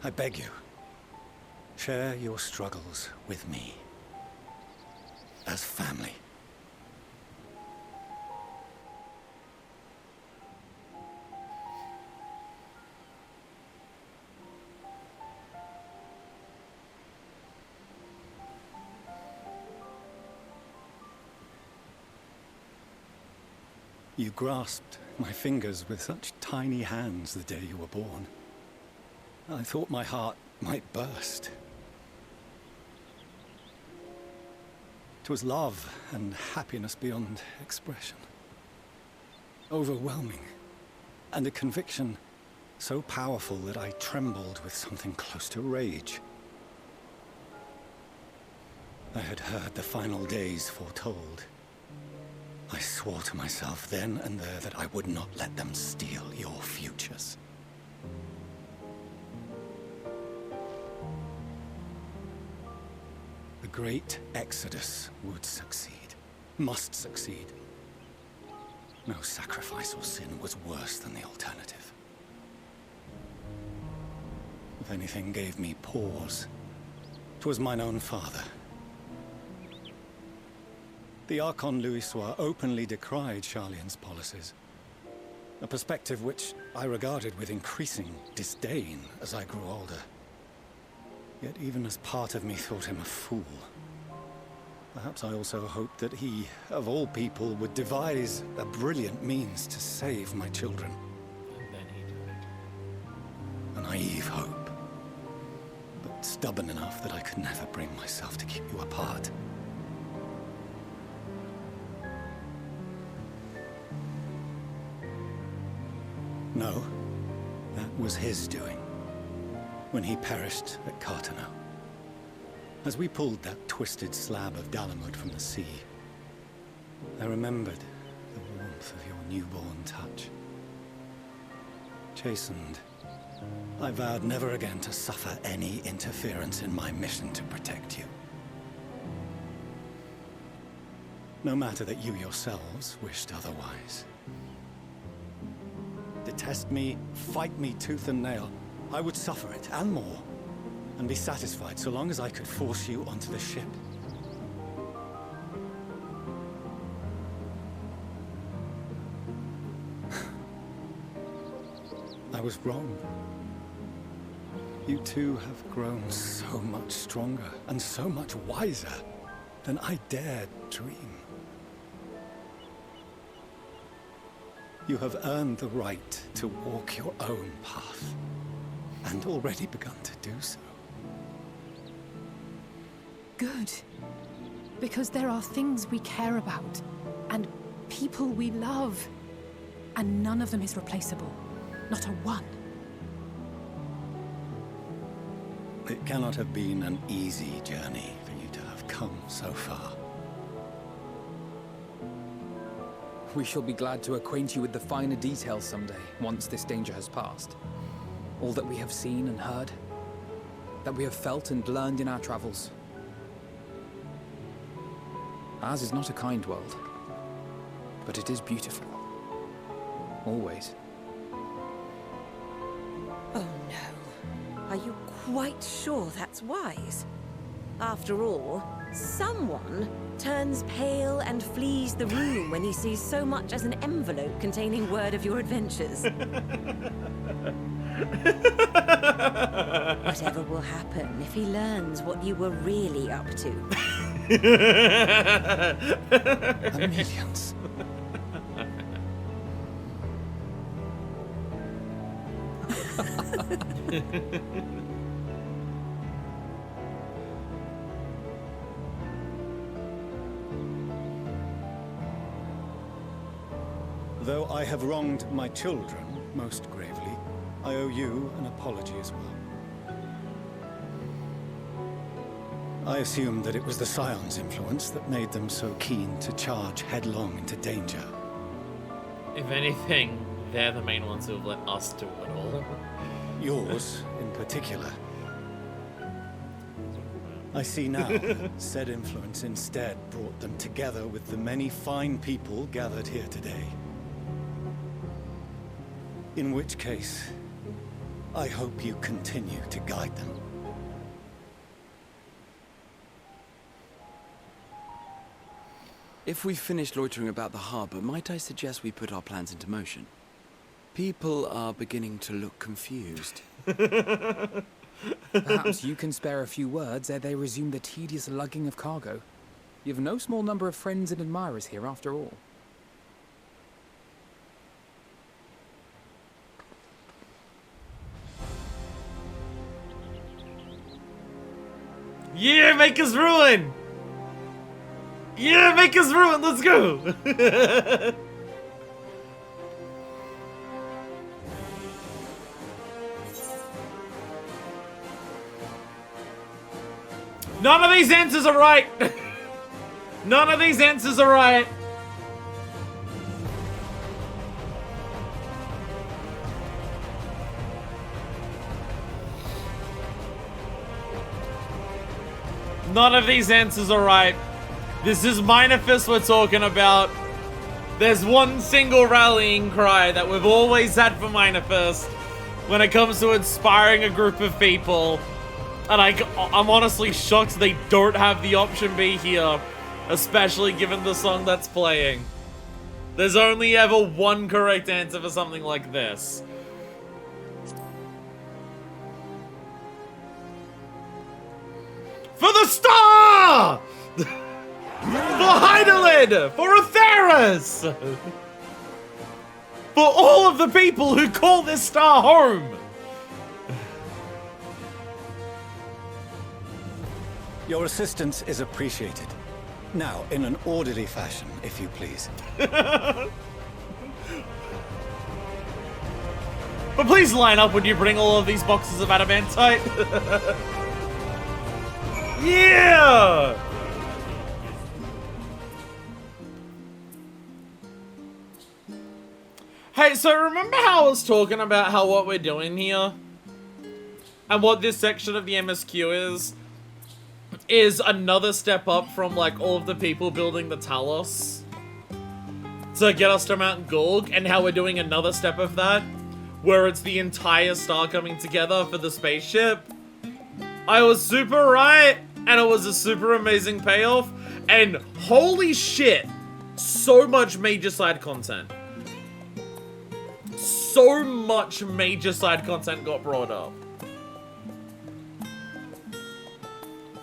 I beg you, share your struggles with me. As family. You grasped my fingers with such tiny hands the day you were born. I thought my heart might burst. It was love and happiness beyond expression. Overwhelming. And a conviction so powerful that I trembled with something close to rage. I had heard the final days foretold. I swore to myself then and there that I would not let them steal your futures. The great Exodus would succeed, must succeed. No sacrifice or sin was worse than the alternative. If anything gave me pause, 'twas mine own father. The Archon Louisoix openly decried Charlian's policies, a perspective which I regarded with increasing disdain as I grew older. Yet even as part of me thought him a fool, perhaps I also hoped that he, of all people, would devise a brilliant means to save my children. And then he died. A naive hope, but stubborn enough that I could never bring myself to keep you apart. No, that was his doing, when he perished at Carteneau. As we pulled that twisted slab of Dalamud from the sea, I remembered the warmth of your newborn touch. Chastened, I vowed never again to suffer any interference in my mission to protect you. No matter that you yourselves wished otherwise. Detest me, fight me tooth and nail, I would suffer it, and more, and be satisfied so long as I could force you onto the ship. I was wrong. You two have grown so much stronger and so much wiser than I dared dream. You have earned the right to walk your own path, and already begun to do so. Good. Because there are things we care about, and people we love, and none of them is replaceable. Not a one. It cannot have been an easy journey for you to have come so far. We shall be glad to acquaint you with the finer details someday, once this danger has passed. All that we have seen and heard, that we have felt and learned in our travels. Ours is not a kind world, but it is beautiful. Always. Oh no. Are you quite sure that's wise? After all, someone turns pale and flees the room when he sees so much as an envelope containing word of your adventures. Whatever will happen if he learns what you were really up to? Millions. Though I have wronged my children most gravely, I owe you an apology as well. I assumed that it was the Scion's influence that made them so keen to charge headlong into danger. If anything, they're the main ones who have let us do it all. Yours, in particular. I see now that said influence instead brought them together with the many fine people gathered here today. In which case, I hope you continue to guide them. If we've finished loitering about the harbor, might I suggest we put our plans into motion? People are beginning to look confused. Perhaps you can spare a few words ere they resume the tedious lugging of cargo. You've no small number of friends and admirers here after all. Yeah, make us ruin! Yeah, make us ruin, let's go! None of these answers are right! None of these answers are right! None of these answers are right. This is Minifest we're talking about. There's one single rallying cry that we've always had for Minifest when it comes to inspiring a group of people. And I'm honestly shocked they don't have the option B here, especially given the song that's playing. There's only ever one correct answer for something like this. For the star! For Hydaelyn! For Atheris! For all of the people who call this star home! Your assistance is appreciated. Now, in an orderly fashion, if you please. But please line up when you bring all of these boxes of adamantite. Yeah! Hey, so remember how I was talking about how what we're doing here? And what this section of the MSQ is another step up from, like, all of the people building the Talos to get us to Mount Gorg, and how we're doing another step of that, where it's the entire star coming together for the spaceship. I was super right, and it was a super amazing payoff, and holy shit, so much major side content. So much major side content got brought up.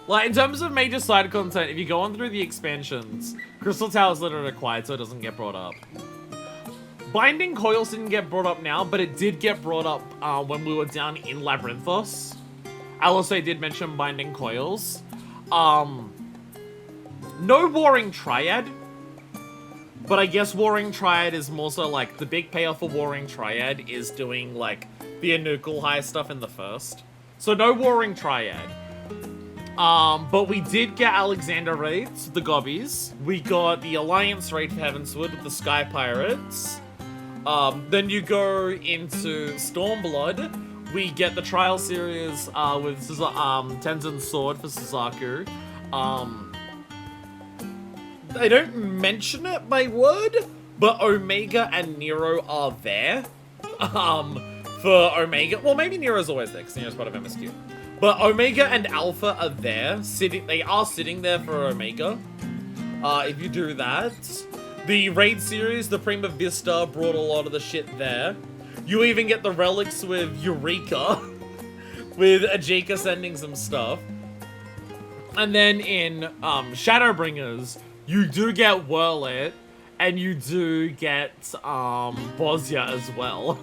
Like, in terms of major side content, if you go on through the expansions, Crystal Tower is literally required, so it doesn't get brought up. Binding Coils didn't get brought up now, but it did get brought up when we were down in Labyrinthos. Alistair did mention Binding Coils. No Warring Triad, but I guess Warring Triad is more so, like, the big payoff for Warring Triad is doing, like, the Anukel High stuff in the first. So no Warring Triad. But we did get Alexander raids, the Gobbies. We got the Alliance raid for Heavensward with the Sky Pirates. Then you go into Stormblood. We get the Trial series with Tenzin's Sword for Suzaku. They don't mention it by word, but Omega and Nero are there. For for Omega. Well, maybe Nero's always there, because Nero's part of MSQ. But Omega and Alpha are there, they are sitting there for Omega. If you do that. The Raid series, the Prima Vista, brought a lot of the shit there. You even get the relics with Eureka, with Ajika sending some stuff. And then in Shadowbringers, you do get Whirlit, and you do get Bosnia as well.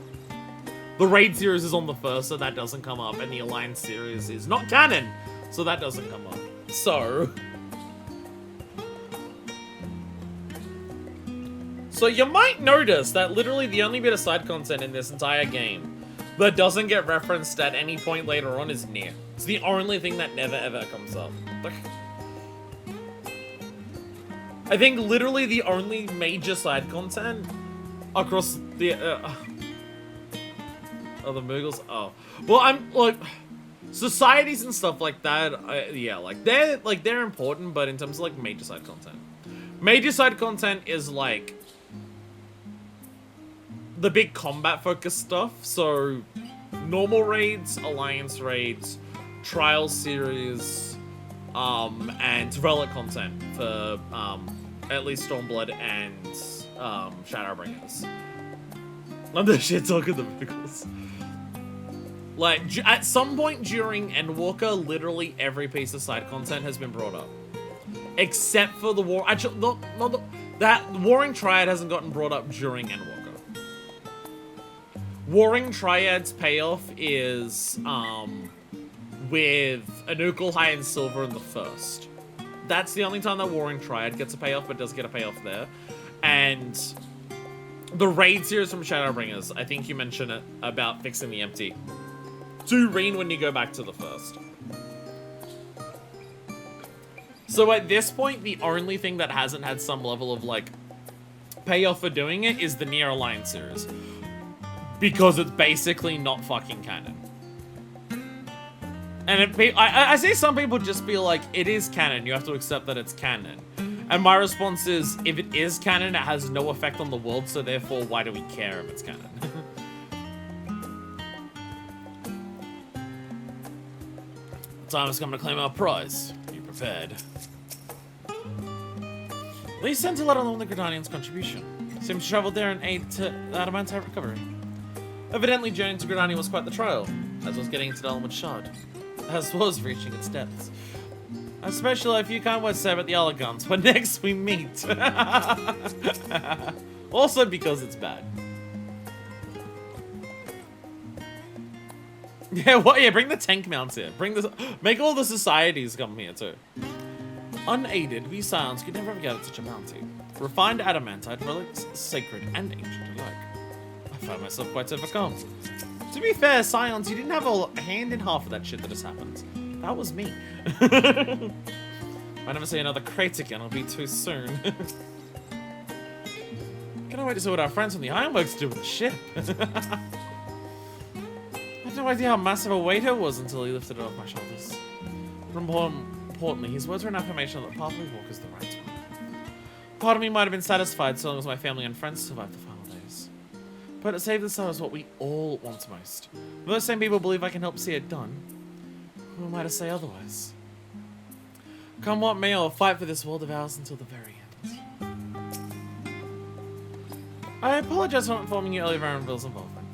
The Raid series is on the first, so that doesn't come up, and the Alliance series is not canon, so that doesn't come up. So you might notice that literally the only bit of side content in this entire game that doesn't get referenced at any point later on is Nier. It's the only thing that never ever comes up. I think literally the only major side content across the the Mughals. Oh, well, I'm like societies and stuff like that. Yeah, like they're important, but in terms of like major side content is like the big combat focused stuff. So normal raids, alliance raids, trial series, and relic content for at least Stormblood and Shadowbringers. I'm the shit talking the Mughals. Like, at some point during Endwalker, literally every piece of side content has been brought up. Except for the war... Actually, that Warring Triad hasn't gotten brought up during Endwalker. Warring Triad's payoff is, with Anukel, High, and Silver in the first. That's the only time that Warring Triad gets a payoff, but does get a payoff there. And the Raid series from Shadowbringers, I think you mentioned it, about fixing the empty. Do Reen when you go back to the first. So at this point, the only thing that hasn't had some level of, like, payoff for doing it is the Nier Alliance series. Because it's basically not fucking canon. And I see some people just feel like, it is canon, you have to accept that it's canon. And my response is, if it is canon, it has no effect on the world, so therefore, why do we care if it's canon? Time has come to claim our prize. Be prepared. Lee sent a letter on the Gridanians' contribution. Seems to travel there in aid to Adamantite recovery. Evidently, journeying to Gridania was quite the trial, as was getting into the Element Shard, as was reaching its depths. Especially a few kind words said about the Elegons when next we meet. Also because it's bad. Yeah, what? Yeah, bring the tank mounts here. Make all the societies come here too. Unaided, we Scions could never have gathered such a bounty. Refined adamantite relics, sacred and ancient alike. I find myself quite overcome. To be fair, Scions, you didn't have a hand in half of that shit that has happened. That was me. If I never see another crate again, it'll be too soon. Can't wait to see what our friends from the Ironworks do with the ship. I had no idea how massive a weight it was until he lifted it off my shoulders. More importantly, his words were an affirmation that the path we walk is the right one. Part of me might have been satisfied so long as my family and friends survived the final days. But to save the soul is what we all want most. If those same people believe I can help see it done, who am I to say otherwise? Come what may, I'll fight for this world of ours until the very end. I apologize for not informing you earlier of Aaron Bill's involvement.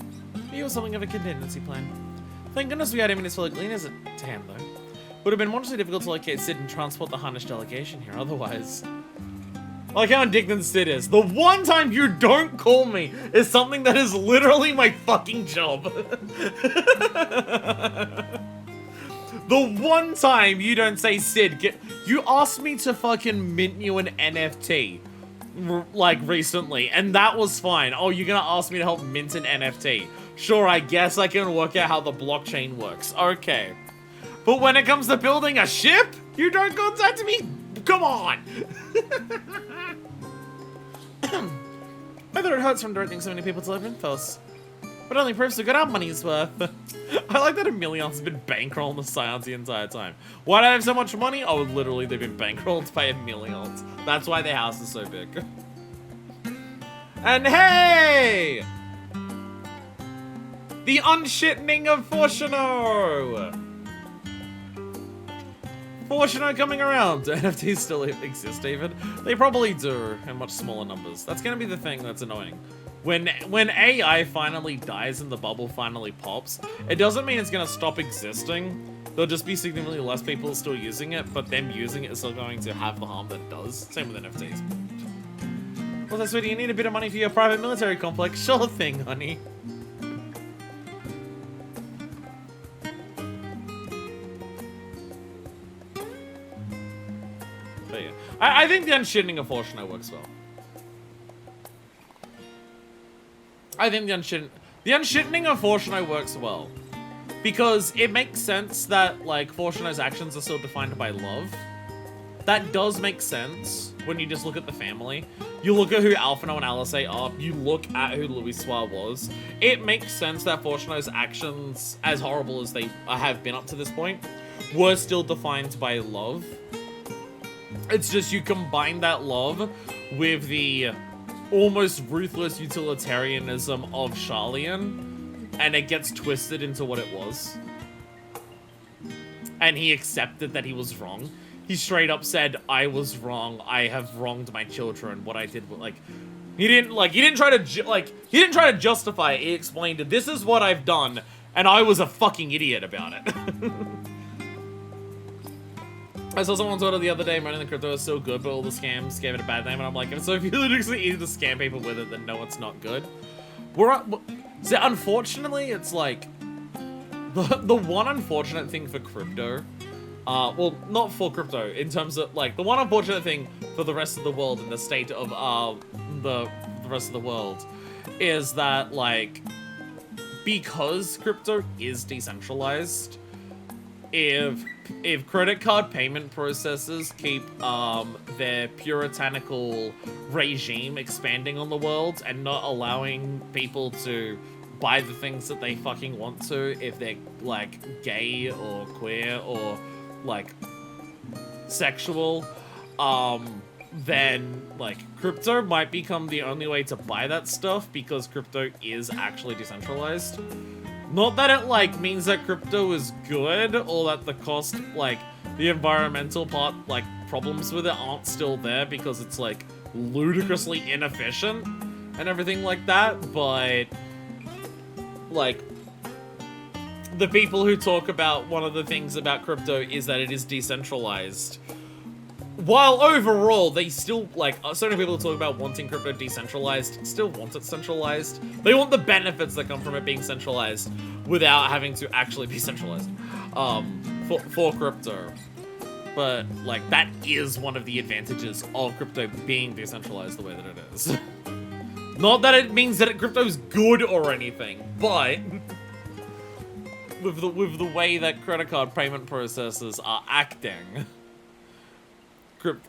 He was something of a contingency plan. Thank goodness we had him and his fellow gleaners at hand, though. Would have been wondrously difficult to locate Sid and transport the Hunnish delegation here otherwise. I like how indignant Sid is. The one time you don't call me is something that is literally my fucking job. The one time you don't say, Sid, you asked me to fucking mint you an NFT, like, recently, and that was fine. Oh, you're gonna ask me to help mint an NFT. Sure, I guess I can work out how the blockchain works. Okay. But when it comes to building a ship, you don't contact me? Come on! Whether it hurts from directing so many people to live in Phos, but only proves to get our money's worth. I like that Emilion has been bankrolling the Scions the entire time. Why do I have so much money? Oh, literally, they've been bankrolled by Emilions. That's why their house is so big. And hey! The unshittening of Fortuno! Fortuno coming around. Do NFTs still exist even? They probably do, in much smaller numbers. That's gonna be the thing that's annoying. When AI finally dies and the bubble finally pops, it doesn't mean it's gonna stop existing. There'll just be significantly less people still using it, but them using it is still going to have the harm that it does. Same with NFTs. Well, that's sweetie, you need a bit of money for your private military complex. Sure thing, honey. But yeah, I think the unshitting of Fortuno works well. I think the unshitting of Fortuno works well. Because it makes sense that, like, Fortuno's actions are still defined by love. That does make sense when you just look at the family. You look at who Alphino and Alice are, you look at who Louisoix was. It makes sense that Fortuno's actions, as horrible as they have been up to this point, were still defined by love. It's just you combine that love with the almost ruthless utilitarianism of Charlian, and it gets twisted into what it was. And he accepted that he was wrong. He straight up said, I was wrong. I have wronged my children. What I did, like, he didn't try to justify it. He explained, this is what I've done, and I was a fucking idiot about it. I saw someone on Twitter the other day moaning that crypto is so good, but all the scams gave it a bad name, and I'm like, so if you literally easy to scam people with it, then no, it's not good. So unfortunately, it's like, the one unfortunate thing for crypto, well, not for crypto, in terms of, like, the one unfortunate thing for the rest of the world and the state of, the rest of the world, is that, like, because crypto is decentralized, if credit card payment processors keep their puritanical regime expanding on the world and not allowing people to buy the things that they fucking want to if they're, like, gay or queer or, like, sexual, then, like, crypto might become the only way to buy that stuff because crypto is actually decentralized. Not that it, like, means that crypto is good, or that the cost, like, the environmental part, like, problems with it aren't still there because it's, like, ludicrously inefficient and everything like that, but, like, the people who talk about one of the things about crypto is that it is decentralized. While overall, they still, like, so many people talk about wanting crypto decentralized, still want it centralized. They want the benefits that come from it being centralized without having to actually be centralized, for crypto. But, like, that is one of the advantages of crypto being decentralized the way that it is. Not that it means that crypto's good or anything, but with the way that credit card payment processors are acting,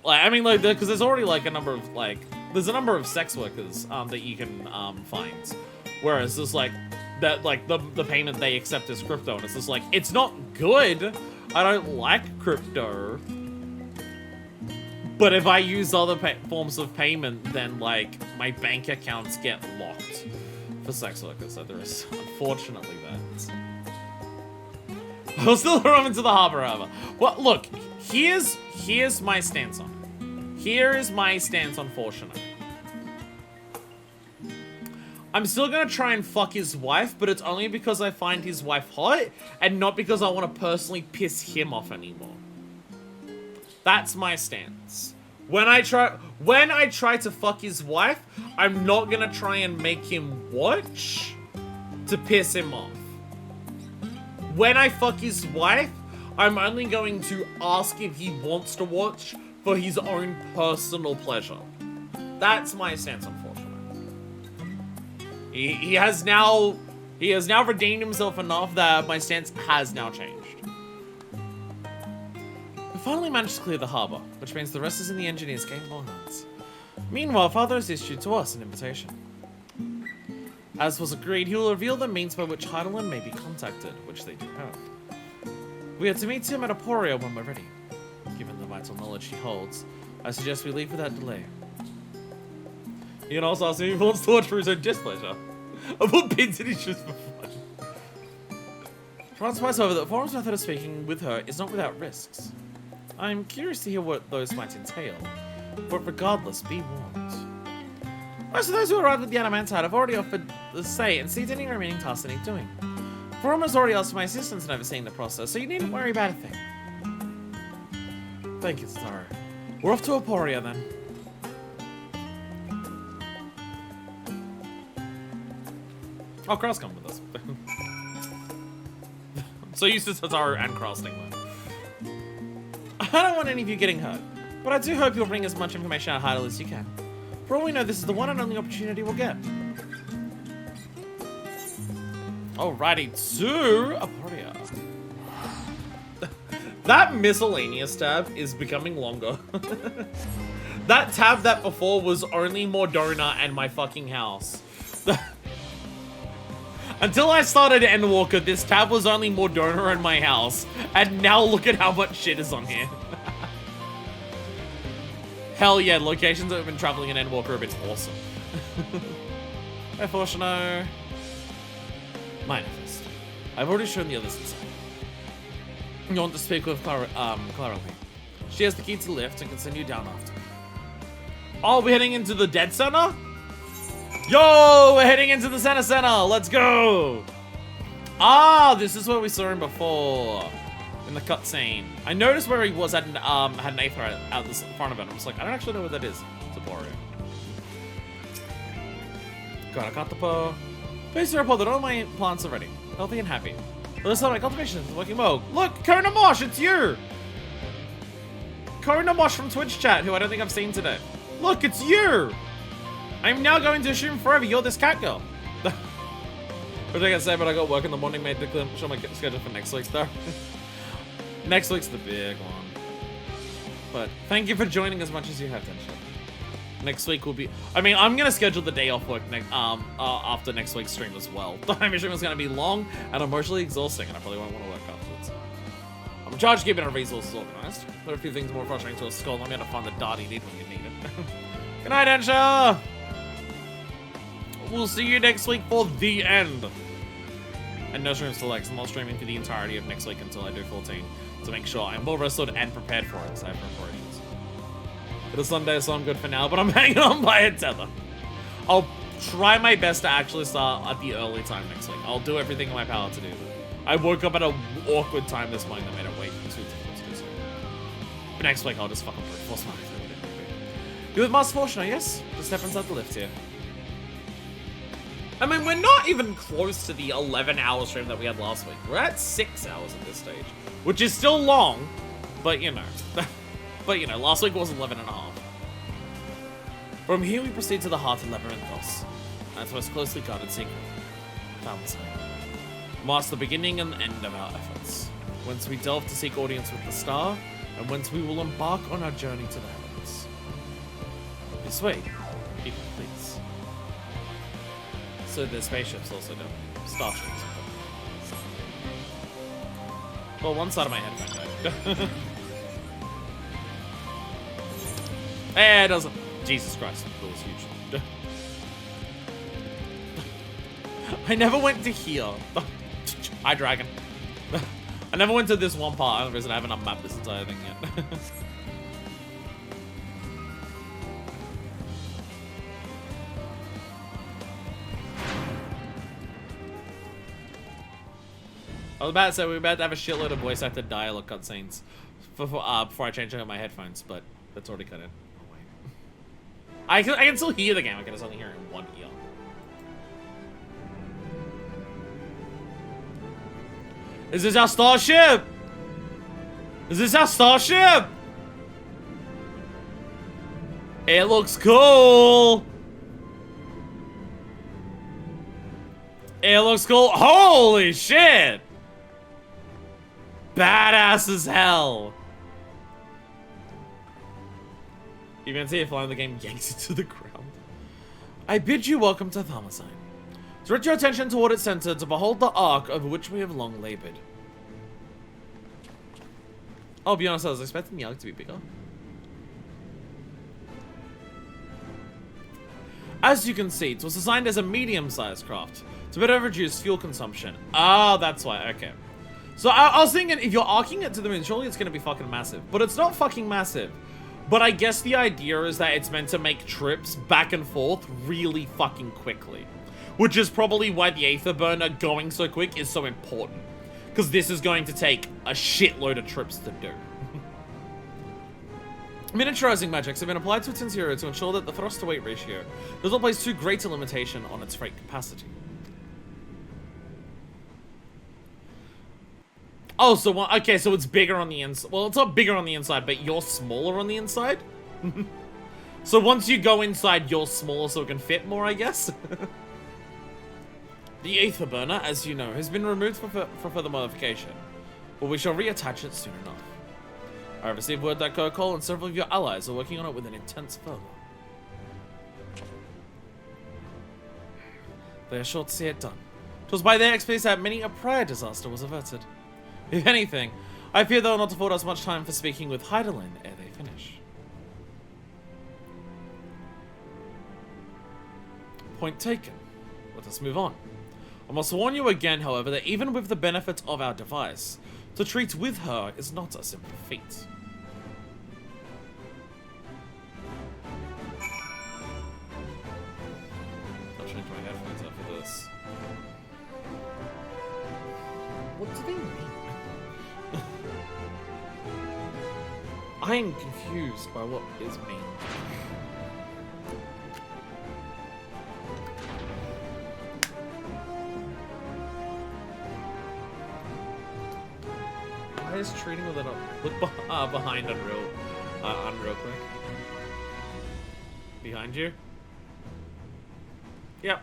I mean, like, because there's already, like, a number of sex workers that you can find, whereas there's, like, that, like, the payment they accept is crypto, and it's just like, it's not good. I don't like crypto, but if I use other forms of payment, then, like, my bank accounts get locked for sex workers. So there is unfortunately that. I'll still throw him into the harbor, however. Well, look, here's my stance on it. Here is my stance on Fortuno. I'm still gonna try and fuck his wife, but it's only because I find his wife hot, and not because I want to personally piss him off anymore. That's my stance. When I try to fuck his wife, I'm not gonna try and make him watch to piss him off. When I fuck his wife, I'm only going to ask if he wants to watch for his own personal pleasure. That's my stance on Fortuno. He has now redeemed himself enough that my stance has now changed. We finally managed to clear the harbor, which means the rest is in the engineer's capable hands. Meanwhile, Father has issued to us an invitation. As was agreed, he will reveal the means by which Heidelin may be contacted, which they do have. We are to meet him at Aporia when we're ready. Given the vital knowledge he holds, I suggest we leave without delay. You can also ask him if he wants to watch for his own displeasure. I put pins in his shoes for fun. Transpires, however, that Forum's method of speaking with her is not without risks. I'm curious to hear what those might entail, but regardless, be warned. Most of those who arrived with the Adamantite have already offered the say and seized any remaining tasks they need doing. Forum has already asked for my assistance in overseeing the process, so you needn't worry about a thing. Thank you, Taro. We're off to Aporia then. Oh, Krell's come with us. So used to Taro and Krell Stigma. I don't want any of you getting hurt, but I do hope you'll bring as much information out Heidel as you can. For all we know, this is the one and only opportunity we'll get. Alrighty, to Aporia. That miscellaneous tab is becoming longer. That tab that before was only Mordona and my fucking house. Until I started Endwalker, this tab was only Mordona and my house. And now look at how much shit is on here. Hell yeah, locations that have been traveling in Endwalker have been awesome. Hey, Fortuno. Manifest. I've already shown the others inside. You want to speak with Clara Lee. She has the key to the lift and can send you down after. Oh, we're heading into the Dead Center? Yo, we're heading into the Center. Let's go. Ah, this is where we saw him before. In the cutscene. I noticed where he was had an Aether out the front of it. I was like, I don't actually know what that is. It's a Boreal. Got a Katapo. Please report that all my plants are ready. Healthy and happy. Well, this time my cultivation is working well. Look, Kona Mosh, it's you! Kona Mosh from Twitch chat, who I don't think I've seen today. Look, it's you! I'm now going to assume forever you're this cat girl. Which I can say, but I got work in the morning, made to show my schedule for next week's though. Next week's the big one. But thank you for joining as much as you have done. Next week will be... I mean, I'm going to schedule the day off work after next week's stream as well. The time stream is going to be long and emotionally exhausting, and I probably won't want to work afterwards. I'm in charge of keeping our resources organized. There are a few things more frustrating to a skull. I'm going to find the dart you need when you need it. Good night, Ensha! We'll see you next week for the end. And no streams for legs. I'm not streaming for the entirety of next week until I do 14 to make sure I'm well rested and prepared for it, so I have preparations. It is Sunday, so I'm good for now, but I'm hanging on by a tether. I'll try my best to actually start at the early time next week. I'll do everything in my power to do that. I woke up at an awkward time this morning that made it way too difficult to do so. But next week, I'll just fucking brute force my way through it. You're with Master Fortuna, yes? Just step inside the lift here. I mean, we're not even close to the 11-hour stream that we had last week. We're at 6 hours at this stage, which is still long, but you know. But you know, last week was 11 and a half. From here, we proceed to the heart of Labyrinthos, and its most closely guarded secret, Fountain. Marks the beginning and end of our efforts, whence we delve to seek audience with the star, and whence we will embark on our journey to the heavens. This way, if you please. So the spaceships also do. Starships. Well, one side of my head went out. Eh, it doesn't. Jesus Christ, that was huge. I never went to here. Hi, Dragon. I never went to this one part. The reason I haven't unmapped this entire thing yet. I was about to say we were about to have a shitload of voice acted dialogue cutscenes before I change out my headphones, but that's already cut in. Oh, wait. I can still hear the game. I can just only hear it in one ear. Is this our starship? Is this our starship? It looks cool. It looks cool. Holy shit. Badass as hell. You can see it flying, the game yanks it to the ground. I bid you welcome to Thermosine. Direct your attention toward its center to behold the arc over which we have long labored. I'll be honest, I was expecting the arc to be bigger. As you can see, it was designed as a medium-sized craft to better reduce fuel consumption. Ah, that's why, okay. So I was thinking, if you're arcing it to the moon, surely it's gonna be fucking massive. But it's not fucking massive. But I guess the idea is that it's meant to make trips back and forth really fucking quickly. Which is probably why the Aether Burner going so quick is so important. Because this is going to take a shitload of trips to do. Miniaturizing magics have been applied to its interior to ensure that the thrust-to-weight ratio does not place too great a limitation on its freight capacity. Oh, so okay, so it's bigger on the inside. Well, it's not bigger on the inside, but you're smaller on the inside? So once you go inside, you're smaller so it can fit more, I guess? The Aether Burner, as you know, has been removed for further modification, but we shall reattach it soon enough. I have received word that Kokol and several of your allies are working on it with an intense fervor. They are sure to see it done. 'Twas by their expertise that many a prior disaster was averted. If anything, I fear they will not afford us much time for speaking with Heidelin ere they finish. Point taken. Let us move on. I must warn you again, however, that even with the benefits of our device, to treat with her is not a simple feat. I'll change my headphones up for this. What do they mean? I am confused by what is mean. Why is trading with it up? Look behind on real quick. Behind you? Yep.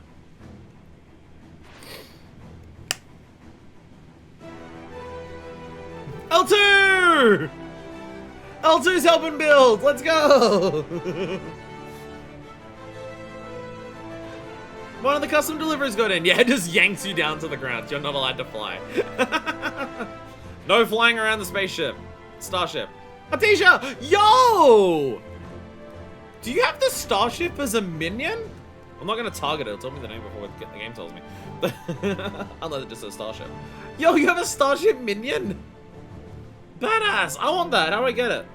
L2! L2's helping build! Let's go! One of the custom deliveries got in. Yeah, it just yanks you down to the ground. You're not allowed to fly. No flying around the spaceship. Starship. Atisha! Yo! Do you have the Starship as a minion? I'm not gonna target it. It'll tell me the name before the game tells me. Unless it just says Starship. Yo, you have a Starship minion? Badass! I want that. How do I get it?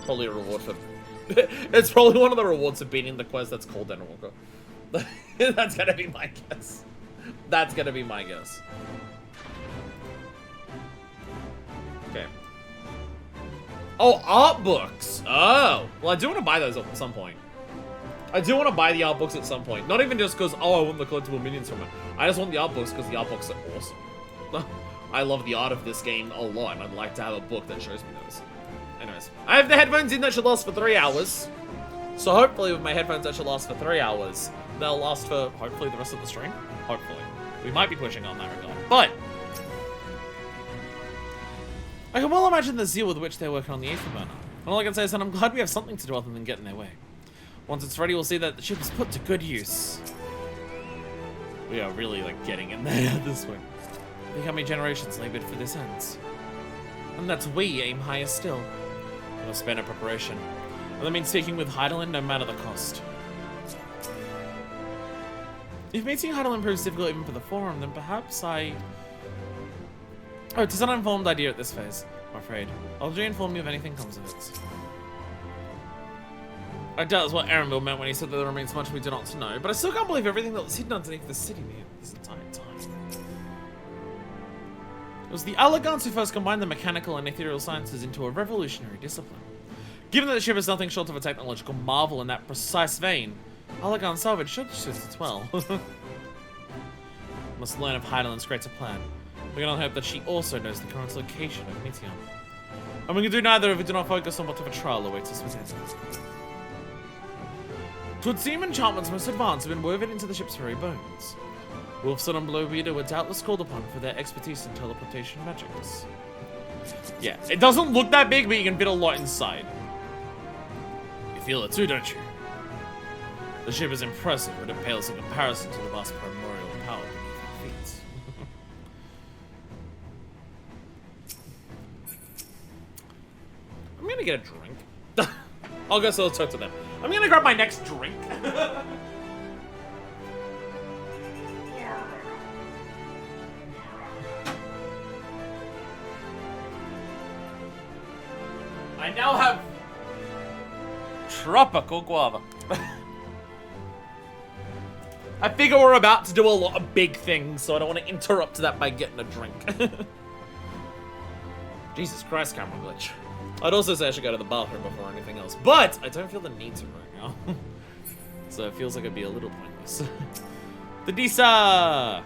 Probably a reward for... It's probably one of the rewards for beating the quest that's called Endwalker. That's gonna be my guess. That's gonna be my guess. Okay. Oh, art books! Oh! Well, I do want to buy those at some point. I do want to buy the art books at some point. Not even just because, oh, I want the collectible minions from it. I just want the art books because the art books are awesome. I love the art of this game a lot, and I'd like to have a book that shows me those. Anyways, I have the headphones in that should last for 3 hours. So hopefully with my headphones that should last for 3 hours, they'll last for, hopefully, the rest of the stream. Hopefully. We might be pushing on that regard. But I can well imagine the zeal with which they're working on the Aether Burner. And all I can say is that I'm glad we have something to do other than get in their way. Once it's ready, we'll see that the ship is put to good use. We are really, like, getting in there this way. Think how many generations labored for this ends. And that's we aim higher still. We must spend our preparation. And that means speaking with Heidelin no matter the cost. If meeting Heidelin proves difficult even for the forum, then perhaps I... Oh, it is an uninformed idea at this phase, I'm afraid. I'll inform you if anything comes of it. I doubt that's what Arenville meant when he said that there remains much we do not know, but I still can't believe everything that was hidden underneath the city this entire time. It was the Allegans who first combined the mechanical and ethereal sciences into a revolutionary discipline. Given that the ship is nothing short of a technological marvel in that precise vein, Allegan salvage should suit it well. Must learn of Heidelin's greater plan. We can only hope that she also knows the current location of Meteor. And we can do neither if we do not focus on whatever trial awaits us within. Twould seem enchantments most advanced have been woven into the ship's very bones. Wolfson and Blowbeater were doubtless called upon for their expertise in teleportation magics. Yeah, it doesn't look that big, but you can fit a lot inside. You feel it too, don't you? The ship is impressive, but it pales in comparison to the vast primordial power beneath our feet. I'm gonna get a drink. I'll go so let's talk to them. I'm gonna grab my next drink. Tropical guava. I figure we're about to do a lot of big things, so I don't want to interrupt that by getting a drink. Jesus Christ, camera glitch. I'd also say I should go to the bathroom before anything else, but I don't feel the need to right now. So it feels like it'd be a little pointless. The Disa!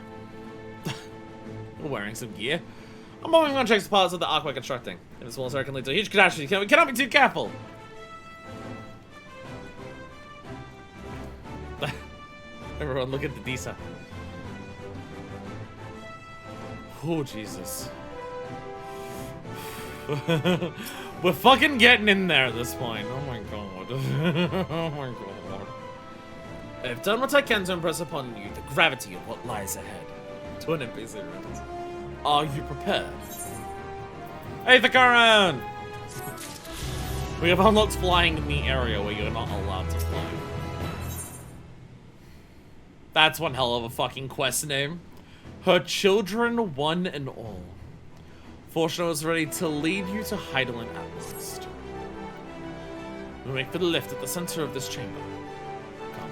We're wearing some gear. I'm moving on checks the parts of the arc we're constructing. If a small circle can lead to a huge catastrophe, we cannot be too careful! Everyone look at the Disa. Oh, Jesus. We're fucking getting in there at this point. Oh my god. Oh my god. I've done what I can to impress upon you the gravity of what lies ahead. To an NPC reference. Are you prepared? Hey, Thakaran! We have unlocked flying in the area where you're not allowed to fly. That's one hell of a fucking quest name. Her children, one and all. Fortuna is ready to lead you to Heidelin at last. We make for the lift at the center of this chamber. Come.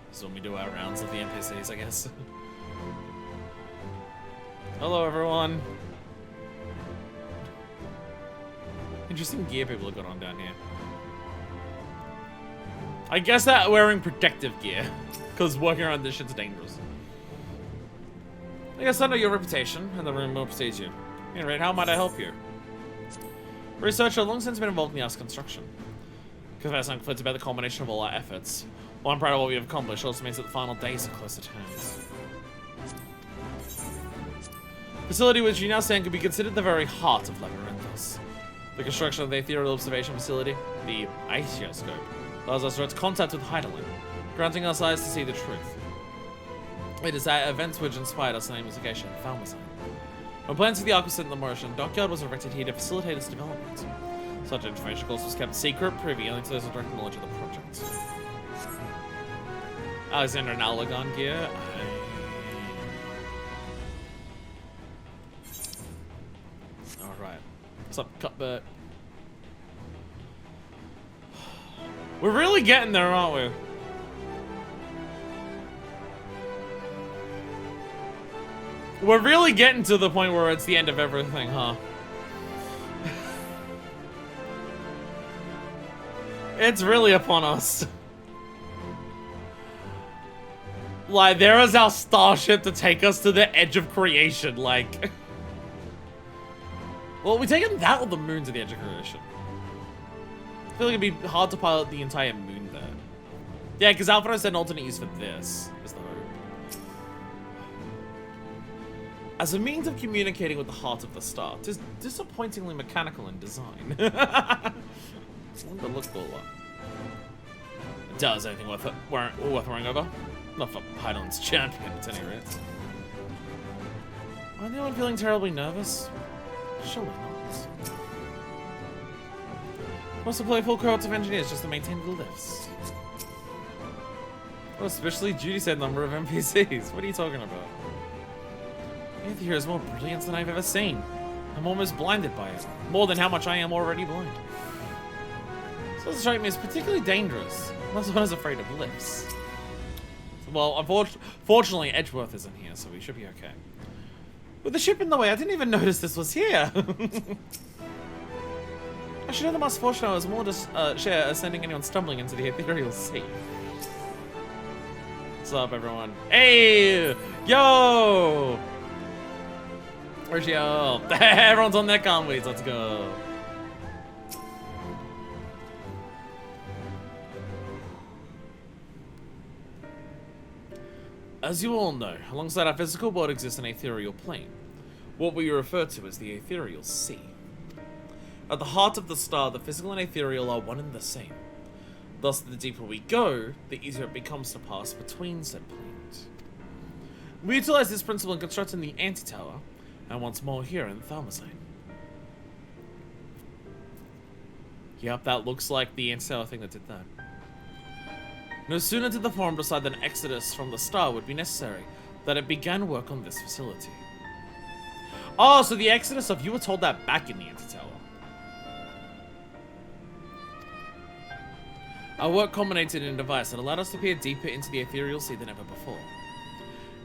This is when we do our rounds of the NPCs, I guess. Hello, everyone. Interesting gear people have got on down here. I guess that wearing protective gear, because walking around this shit's dangerous. I guess I know your reputation, and the room will precede you. Anyway, how might I help you? Research has long since been involved in the house construction. Confess I'm conflicted about the culmination of all our efforts. While I'm proud of what we have accomplished, also means that the final days are close at hand. The facility which you now stand could be considered the very heart of Labyrinthos. The construction of the ethereal observation facility, the Ichthyscope, allows us direct contact with Heidelin, granting us eyes to see the truth. It is that events which inspired us in the investigation of Falmazine. When plans for the Ark were set in motion, Dockyard was erected here to facilitate its development. Such information, of course, was kept secret, privy only to those with direct knowledge of the project. Alexander and Alagon gear. Alright. What's up, Cuthbert? We're really getting there, aren't we? We're really getting to the point where it's the end of everything, huh? It's really upon us. Like, there is our starship to take us to the edge of creation, like... Well, we taken that or the moon to the edge of creation. I feel like it'd be hard to pilot the entire moon there. Yeah, because Alpha said an alternate use for this, is the hope. As a means of communicating with the heart of the star, it is disappointingly mechanical in design. Wouldn't it look cooler? It does anything worth wearing over? Not for Heidelin's champion, at any rate. Am I the only one feeling terribly nervous? Surely not. Must deploy full cohorts of engineers just to maintain the lifts. Well, especially Judy said number of NPCs. What are you talking about? Faith here is more brilliant than I've ever seen. I'm almost blinded by it. More than how much I am already blind. This doesn't strike me as particularly dangerous. Unless one is afraid of lifts. Well, unfortunately, Edgeworth isn't here, so we should be okay. With the ship in the way, I didn't even notice this was here. I should know the most fortunate is more to share sending anyone stumbling into the ethereal sea. What's up, everyone? Hey! Yo! Where's yo? Everyone's on their convoys. Let's go. As you all know, alongside our physical world exists an ethereal plane, what we refer to as the ethereal sea. At the heart of the star, the physical and ethereal are one and the same. Thus, the deeper we go, the easier it becomes to pass between said planes. We utilize this principle in constructing the anti-tower, and once more here in Falmazine. Yep, that looks like the anti-tower thing that did that. No sooner did the Forum decide that an exodus from the star would be necessary, that it began work on this facility. Oh, so the Exodus of you were told that back in the Antitower. Our work culminated in a device that allowed us to peer deeper into the ethereal sea than ever before,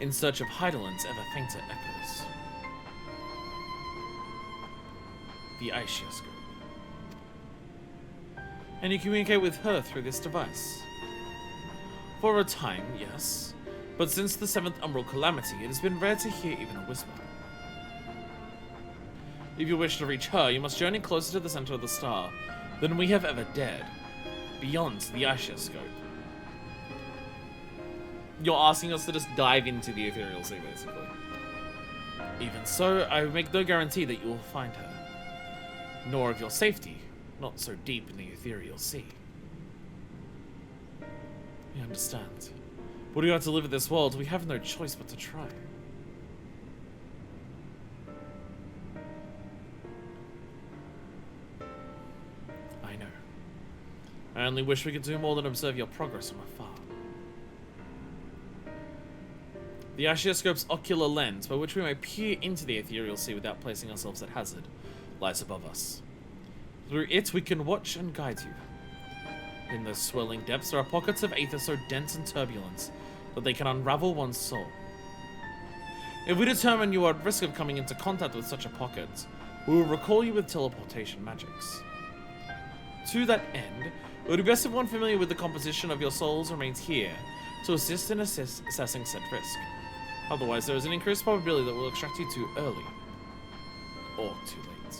in search of Heideland's ever fainter echoes. The Aishioscope. And you communicate with her through this device. For a time, yes, but since the 7th Umbral Calamity, it has been rare to hear even a whisper. If you wish to reach her, you must journey closer to the center of the star than we have ever dared, beyond the Aishioscope. You're asking us to just dive into the ethereal sea, basically. Even so, I make no guarantee that you will find her, nor of your safety, not so deep in the ethereal sea. You understand. But we are to live in this world, we have no choice but to try. I know. I only wish we could do more than observe your progress from afar. The Aishioscope's ocular lens, by which we may peer into the ethereal sea without placing ourselves at hazard, lies above us. Through it, we can watch and guide you. In those swirling depths, there are pockets of aether so dense and turbulent that they can unravel one's soul. If we determine you are at risk of coming into contact with such a pocket, we will recall you with teleportation magics. To that end, it would be best if one familiar with the composition of your souls remains here to assist in assessing said risk. Otherwise, there is an increased probability that we'll extract you too early, or too late.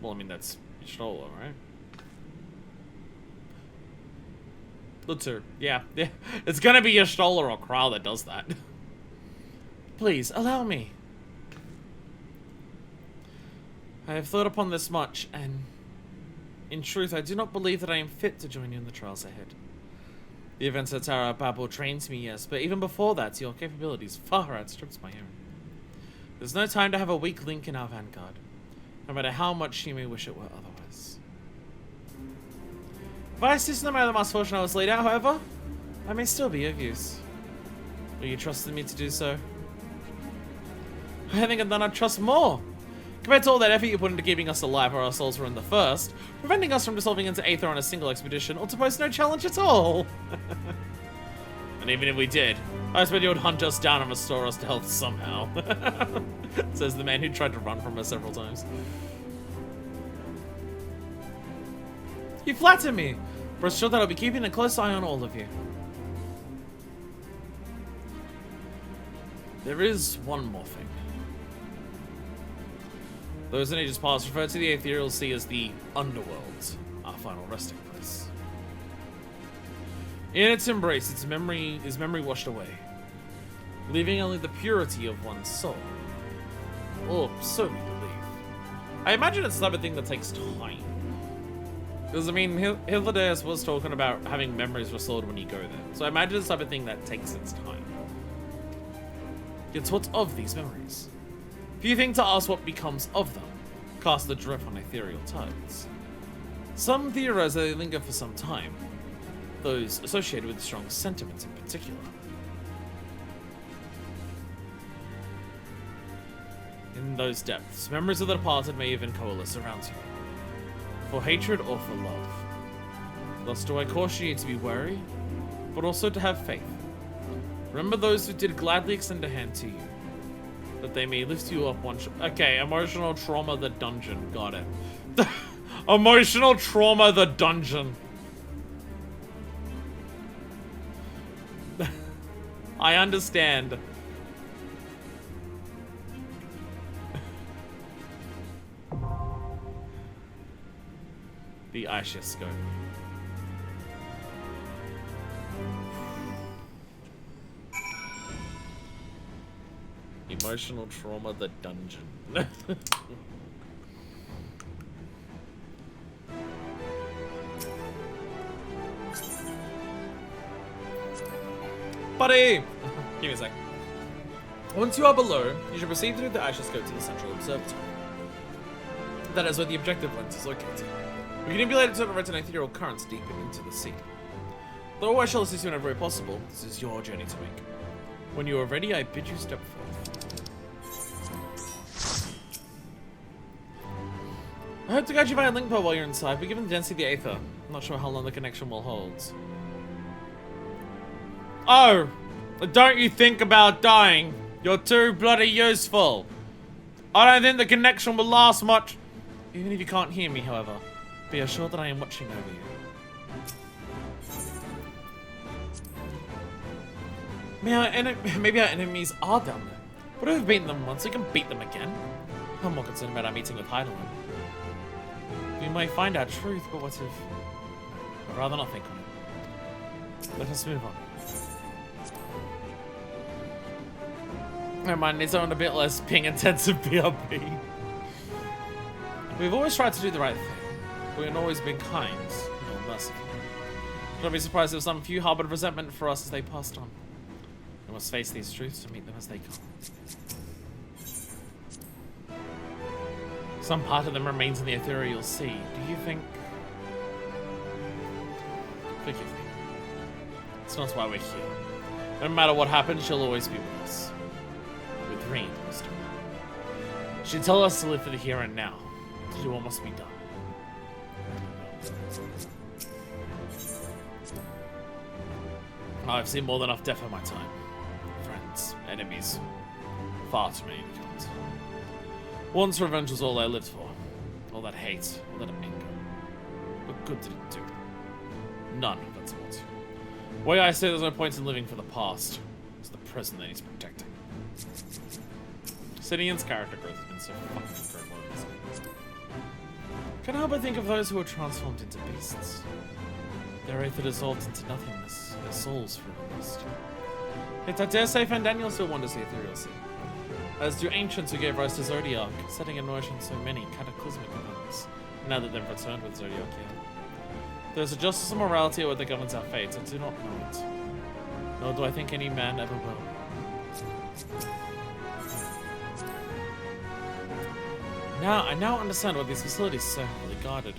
Well, I mean, that's Stola, right? Lutzer, yeah. It's gonna be Stola or Kral that does that. Please, allow me. I have thought upon this much, and in truth, I do not believe that I am fit to join you in the trials ahead. The events at Tara Babel trained me, yes, but even before that, your capabilities far outstripped my own. There's no time to have a weak link in our vanguard, no matter how much you may wish it were otherwise. If I assist no matter the misfortune I was laid out, however, I may still be of use. Will you trust in me to do so? I think I've done our trust more. Compared to all that effort you put into keeping us alive where our souls were in the first, preventing us from dissolving into aether on a single expedition, or to pose no challenge at all. And even if we did, I expect you would hunt us down and restore us to health somehow. Says the man who tried to run from us several times. You flatter me. Rest sure that I'll be keeping a close eye on all of you. There is one more thing. Those in ages past referred to the ethereal sea as the underworld, our final resting place. In its embrace, is memory washed away, leaving only the purity of one's soul. Or so we believe. I imagine it's the type of thing that takes time. Because, I mean, Hildedeus was talking about having memories restored when you go there. So I imagine it's the type of thing that takes its time. Yet what of these memories? If you think to ask what becomes of them, cast adrift on ethereal tides. Some theorize that they linger for some time, those associated with strong sentiments in particular. In those depths, memories of the departed may even coalesce around you, for hatred or for love. Thus do I caution you to be wary, but also to have faith. Remember those who did gladly extend a hand to you, that they may lift you up one okay, emotional trauma the dungeon, got it. Emotional trauma the dungeon. I understand. The Aishioscope. Emotional trauma the dungeon. Buddy! Give me a sec. Once you are below, you should proceed through the Aishioscope to the central observatory. That is where the objective lens is located. We can emulate certain red and ethereal currents deep into the sea. Though I shall assist you whenever possible, this is your journey to make. When you are ready, I bid you step forth. I hope to guide you via link pod while you're inside, but given the density of the Aether, I'm not sure how long the connection will hold. Oh! Don't you think about dying. You're too bloody useful. I don't think the connection will last much. Even if you can't hear me, however, be assured that I am watching over you. Maybe our enemies are down there. But if we've beaten them once, we can beat them again. I'm more concerned about our meeting with Heidelin. We may find our truth, but what if... I'd rather not think on it. Let us move on. Never mind, it's on a bit less ping-intensive BRB. We've always tried to do the right thing. We've always been kind, or merciful. Don't be surprised if some few harbored resentment for us as they passed on. We must face these truths to meet them as they come. Some part of them remains in the ethereal sea. Do you think... Forgive me. It's not why we're here. No matter what happens, she'll always be with us. With Reed, wisdom. She'd tell us to live for the here and now. To do what must be done. I've seen more than enough death in my time. Friends, enemies. Far too many to count. Once revenge was all I lived for. All that hate, all that anger. What good did it do? None, that's what. Why I say there's no point in living for the past. It's the present that needs protecting. Sidian's character growth has been so fucking incredible in this game. Can't help but think of those who are transformed into beasts. Their aether dissolved into nothingness, their souls forever lost. Yet I dare say Fandaniel still wanders the ethereal sea. As do ancients who gave rise to Zodiac, setting in motion so many cataclysmic events, now that they've returned with Zodiac here. There's a justice and morality that governs our fate, I do not know it. Nor do I think any man ever will. I now understand why these facilities are so heavily guarded.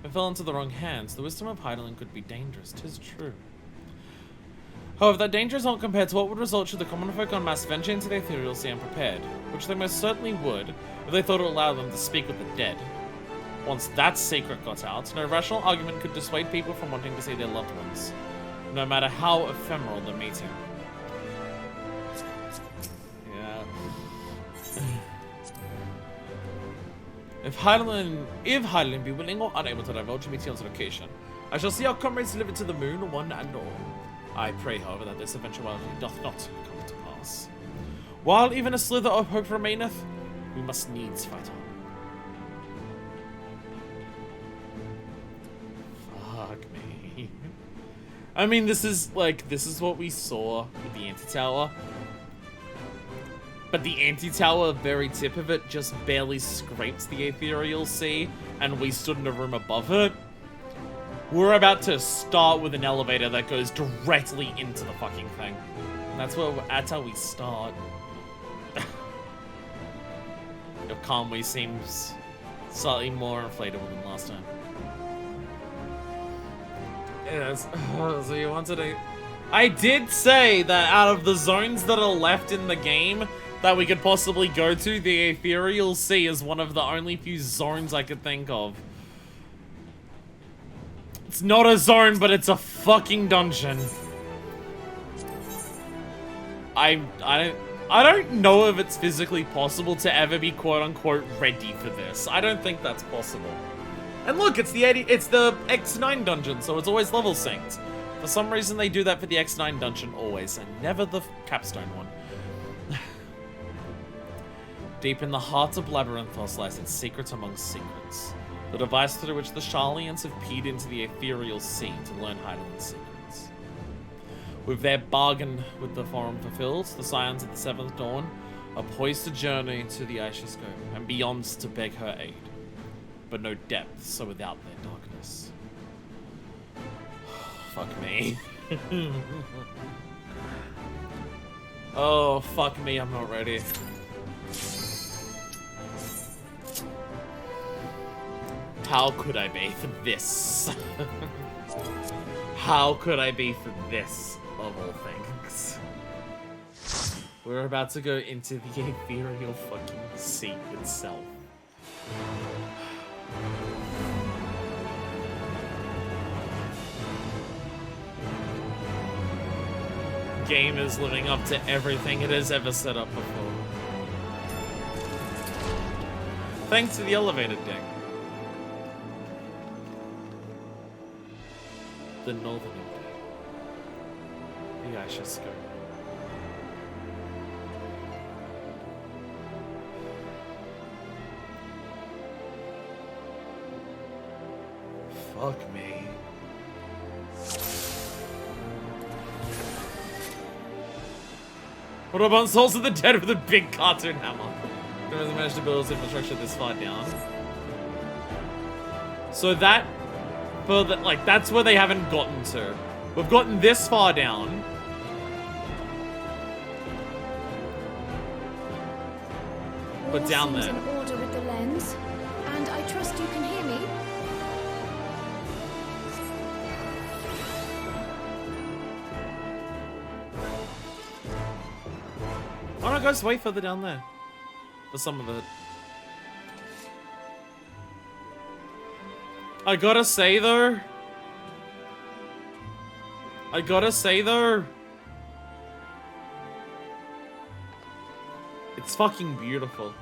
If it fell into the wrong hands, the wisdom of Heidelin could be dangerous, 'tis true. However, that danger is not compared to what would result should the common folk en masse venture into the ethereal sea unprepared, which they most certainly would if they thought it would allow them to speak with the dead. Once that secret got out, no rational argument could dissuade people from wanting to see their loved ones, no matter how ephemeral the meeting. Yeah. If Heidelin be willing or unable to divulge Meteor's location, I shall see our comrades delivered to the moon, one and all. I pray, however, that this eventuality doth not come to pass. While even a slither of hope remaineth, we must needs fight on. Fuck me. I mean, this is what we saw with the anti-tower. But the anti-tower, very tip of it, just barely scrapes the ethereal sea, and we stood in a room above it. We're about to start with an elevator that goes directly into the fucking thing. That's how we start. Your Conway seems slightly more inflatable than last time. Yes. So you wanted to... I did say that out of the zones that are left in the game that we could possibly go to, the ethereal sea is one of the only few zones I could think of. It's not a zone, but it's a fucking dungeon. I don't know if it's physically possible to ever be quote-unquote ready for this. I don't think that's possible. And look, it's the X9 dungeon, so it's always level synced. For some reason, they do that for the X9 dungeon always, and never the capstone one. Deep in the heart of Labyrinthos lies its secret amongst secrets. The device through which the Sharlians have peered into the ethereal sea to learn Heidelin's secrets. With their bargain with the Forum fulfilled, the Scions of the Seventh Dawn are poised to journey to the Aisha Scope and beyond to beg her aid. But no depth, so without their darkness. Fuck me. Oh, fuck me, I'm not ready. How could I be for this? How could I be for this, of all things? We're about to go into the ethereal fucking sea itself. Game is living up to everything it has ever set up before. Thanks to the elevated gang. The Northern Empire. The Aisha Scope. Fuck me. What about Souls of the Dead with a big cartoon hammer? They managed to build its infrastructure this far down. So that, like, that's where they haven't gotten to. We've gotten this far down. But down there. All seems in order with the lens, and I trust you can hear me. Oh no, it goes way further down there. For some of it. I gotta say though. It's fucking beautiful.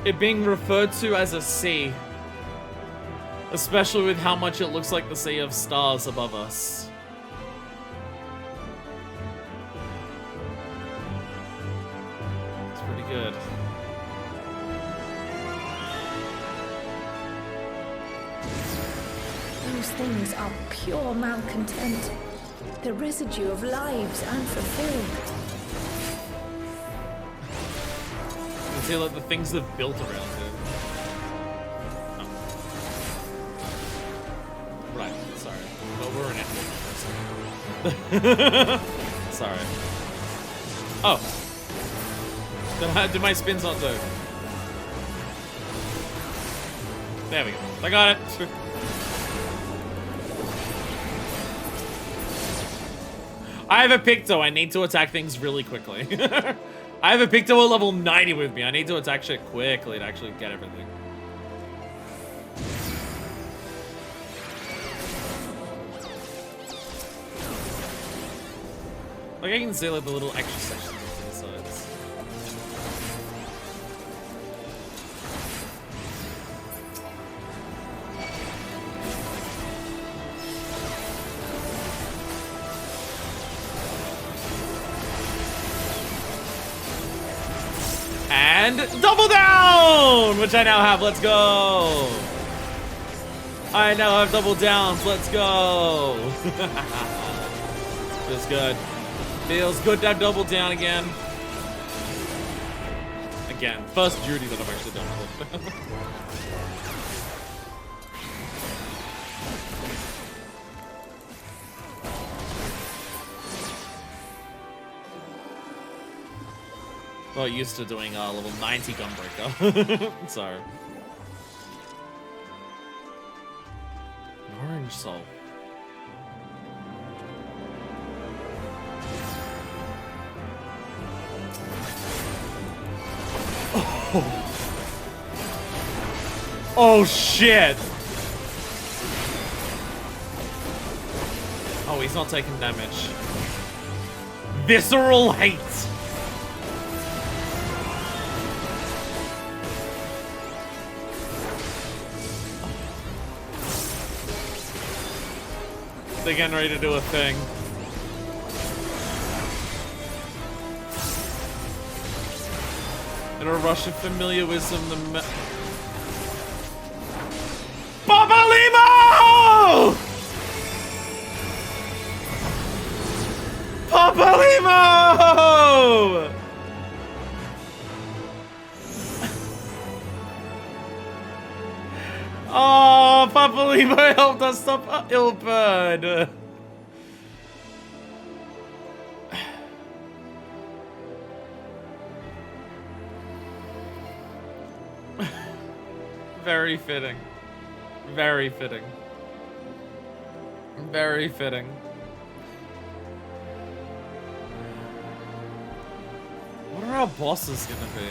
It being referred to as a sea. Especially with how much it looks like the sea of stars above us. It's pretty good. Those things are pure malcontent. The residue of lives unfulfilled. You can see like the things they've built around it. Right, sorry. But we're in Endwalker. Sorry. Oh. Did my spins not do? There we go. I got it. I have a Picto. I need to attack things really quickly. I have a Picto at level 90 with me. I need to attack shit quickly to actually get everything. Like, I can see like the little extra sections to the sides. And double down, which I now have. Let's go. I now have double downs. Let's go. Feels good. Feels good to have double down again. Again, first duty that I've actually done with it. Well, used to doing level 90 Gunbreaker. So. Orange Soul. Oh shit! Oh, he's not taking damage. Visceral hate! They're getting ready to do a thing. In a rush of familiar wisdom, the Papalimo! Papalimo! Oh, Papalimo helped us stop Ilbird. Very fitting. Very fitting. Very fitting. our boss is gonna be.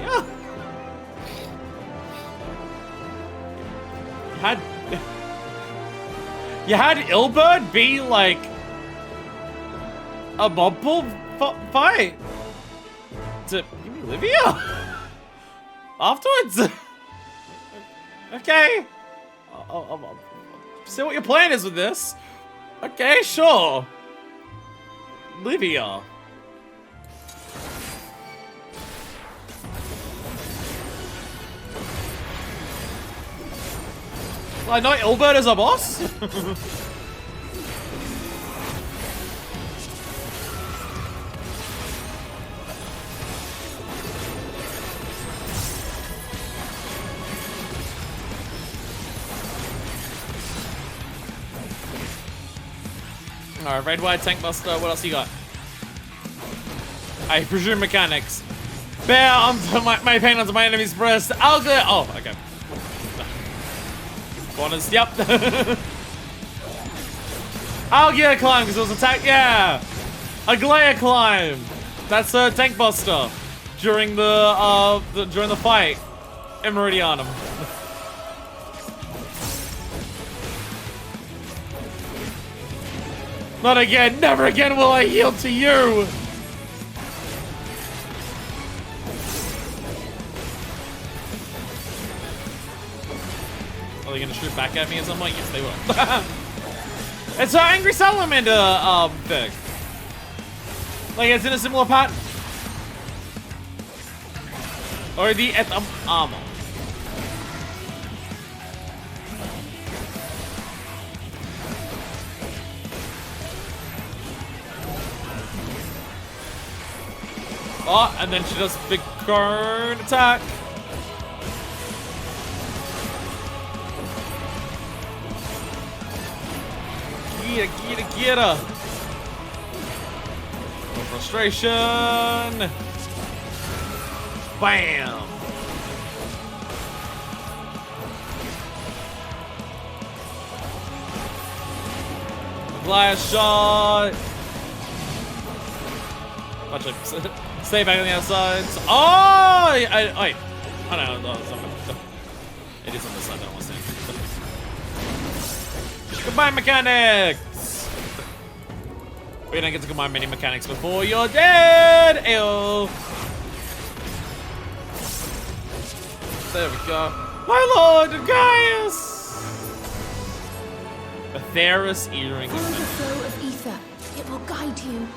Yeah. You had Ilbert be like a mob pool fight to give me Livia afterwards. Okay, I'll see what your plan is with this. Okay, sure. Livia. I know Ilbert is a boss. Alright, red, white, tank buster. What else you got? I presume mechanics. Bear onto my pain onto my enemy's breast. I'll go. Oh, okay. Corners, yep. I'll get a climb because it was attack. Yeah, a glare climb. That's a tank buster during the fight in Meridianum. Not again. Never again will I yield to you. Are they gonna shoot back at me at some point? Yes, they will. It's an angry salamander thing. Like it's in a similar pattern. Or the armor. Oh, and then she does big cone attack. Get her. No frustration. Bam. Glass shot. Watch it. Stay back on the outside. Oh! Wait. Oh no, no, it's not. It is on this side. I don't want to stand. Combine mechanics! We don't get to combine many mechanics before you're dead! Ew. There we go. My lord, Gaius! Atheris earring. Follow the flow of ether. It will guide you.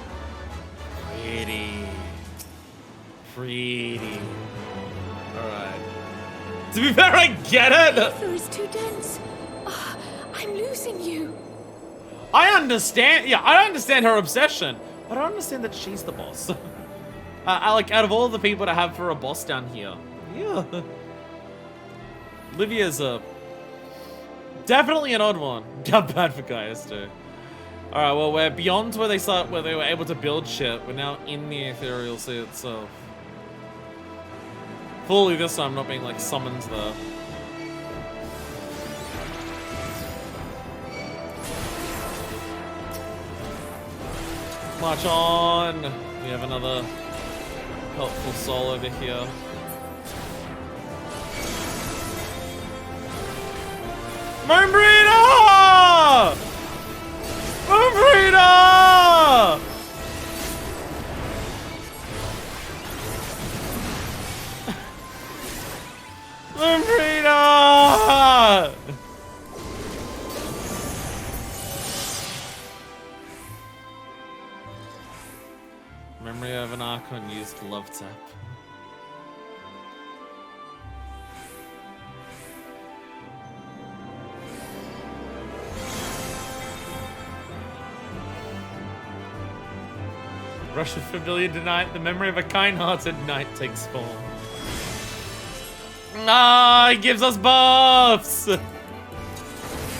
Pretty. Alright. To be fair, I get it! Ether is too dense. Oh, I'm losing you. I understand. Yeah, I understand her obsession. But I don't understand that she's the boss. I like, out of all the people to have for a boss down here. Yeah. Livia's definitely an odd one. Not bad for Gaius too. Alright, well, we're beyond where they were able to build shit. We're now in the ethereal sea itself. Fully this time, not being like summoned there. March on! We have another helpful soul over here. Moonbreeder! Moonbreeder! Moonbreeder! Memory of an Archon used love tap. Rush of familiar tonight, the memory of a kind-hearted knight takes form. Ah, he gives us buffs!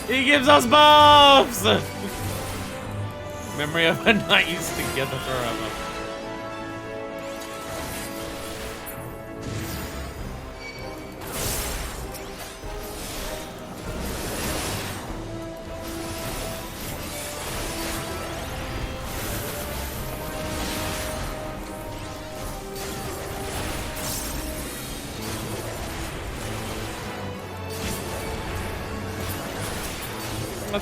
He gives us buffs! Memory of a night used together forever.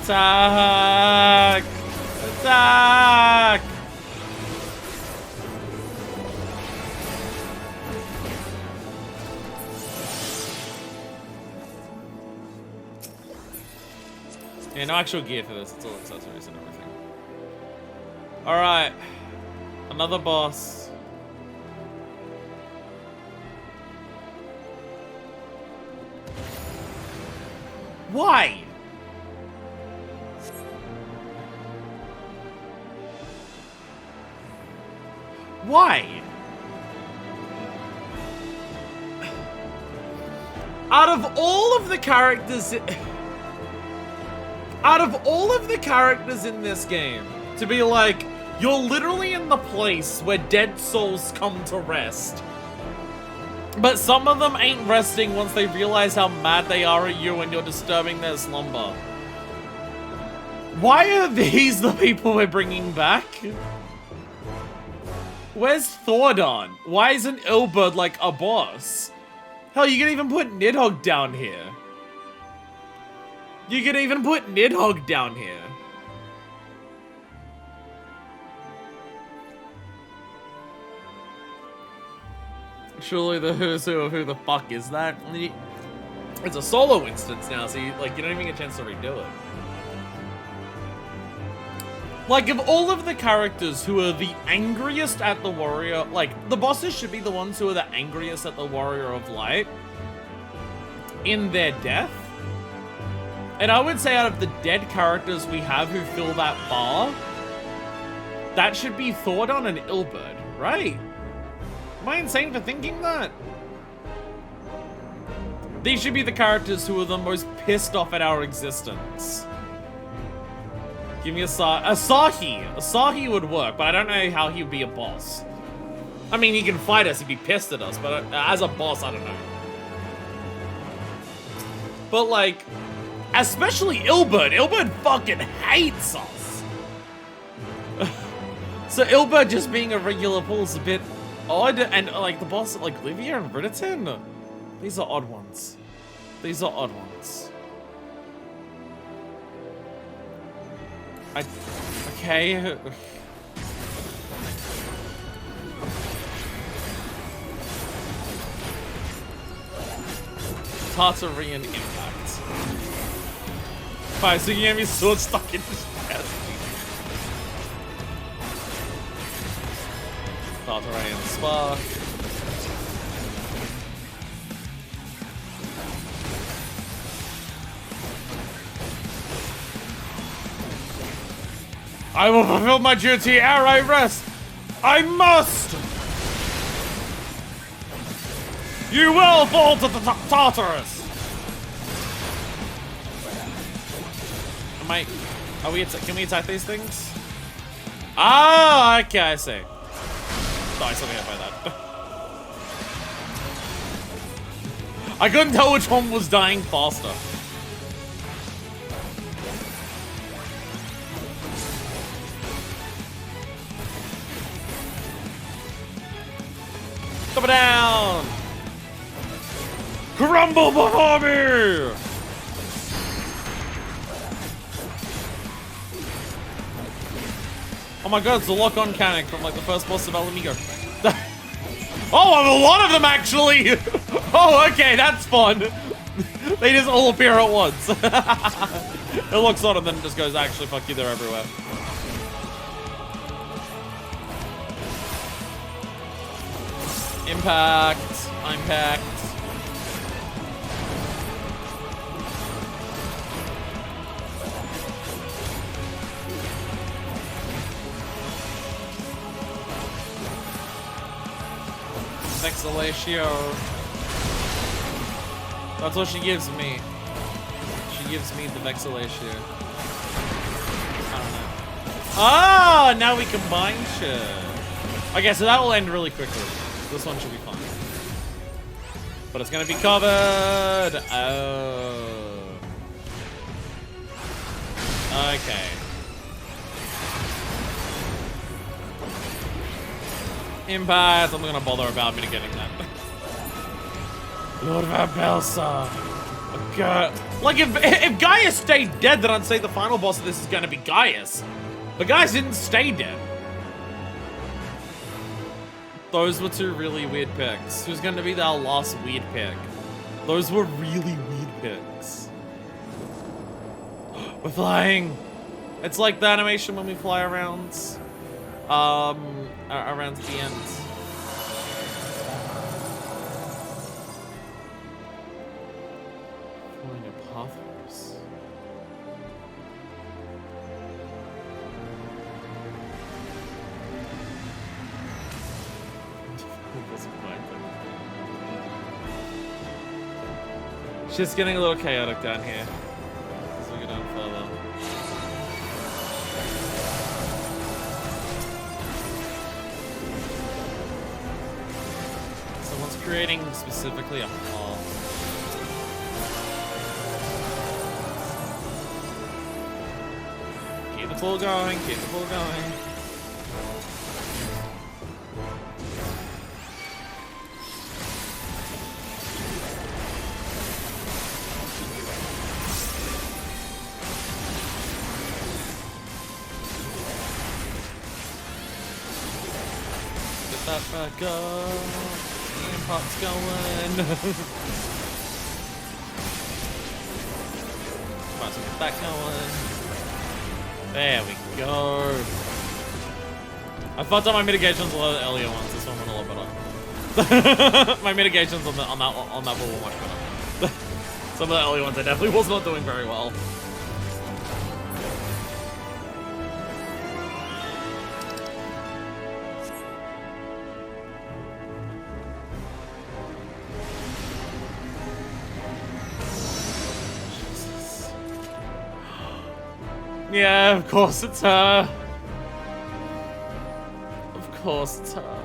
Attack! Attack! Yeah, no actual gear for this. It's all accessories and everything. Alright. Another boss. Why? Why? Out of all of the characters in this game, to be like, you're literally in the place where dead souls come to rest. But some of them ain't resting once they realize how mad they are at you and you're disturbing their slumber. Why are these the people we're bringing back? Where's Thordon? Why isn't Ilberd like a boss? Hell, you can even put Nidhogg down here. You can even put Nidhogg down here. Surely the who's who of who the fuck is that? It's a solo instance now, so you don't even get a chance to redo it. Like, of all of the characters who are the angriest at the Warrior, like, the bosses should be the ones who are the angriest at the Warrior of Light in their death. And I would say out of the dead characters we have who fill that bar, that should be Thordon and Ilberd, right? Am I insane for thinking that? These should be the characters who are the most pissed off at our existence. Give me Asahi. Asahi would work, but I don't know how he would be a boss. I mean, he can fight us, he'd be pissed at us, but as a boss, I don't know. But like, especially Ilberd. Ilberd fucking hates us. So Ilberd just being a regular pull is a bit odd, and like the boss, like Livia and Britain, these are odd ones. These are odd ones. Okay. Tartarian impact. Fine, so you gave me sword stuck in his chest. Tartarian spark. I will fulfill my duty ere I rest. I must! You will fall to the Tartarus! Can we attack these things? Ah, okay, I see. Oh, I still get by that. I couldn't tell which one was dying faster. Come down! Crumble before me! Oh my god, it's the lock-on mechanic from like the first boss of Alamigo. Oh, a lot of them actually! Oh, okay, that's fun. They just all appear at once. It looks odd and then it just goes, actually, fuck you, they're everywhere. Impact. Impact. Vexillatio. That's what she gives me. She gives me the Vexillatio. I don't know. Oh, now we combine shit. Okay, so that will end really quickly. This one should be fine. But it's gonna be covered. Oh. Okay. Impact. I'm not gonna bother about me getting that. Lord Van Belsa. Okay. Like, if Gaius stayed dead, then I'd say the final boss of this is gonna be Gaius. But Gaius didn't stay dead. Those were two really weird picks. Who's gonna be our last weird pick? Those were really weird picks. We're flying. It's like the animation when we fly around, around the end. Flying a pathways. Shit's getting a little chaotic down here as we go down further. Someone's creating specifically a path. Keep the pool going, keep the pool going. That back up. And pop's going. Might as well get that going. There we go. I fucked up my mitigations a lot of the earlier ones. This one went a lot better. My mitigations on that ball were much better. Some of the earlier ones I definitely was not doing very well. Yeah, of course it's her. Of course it's her.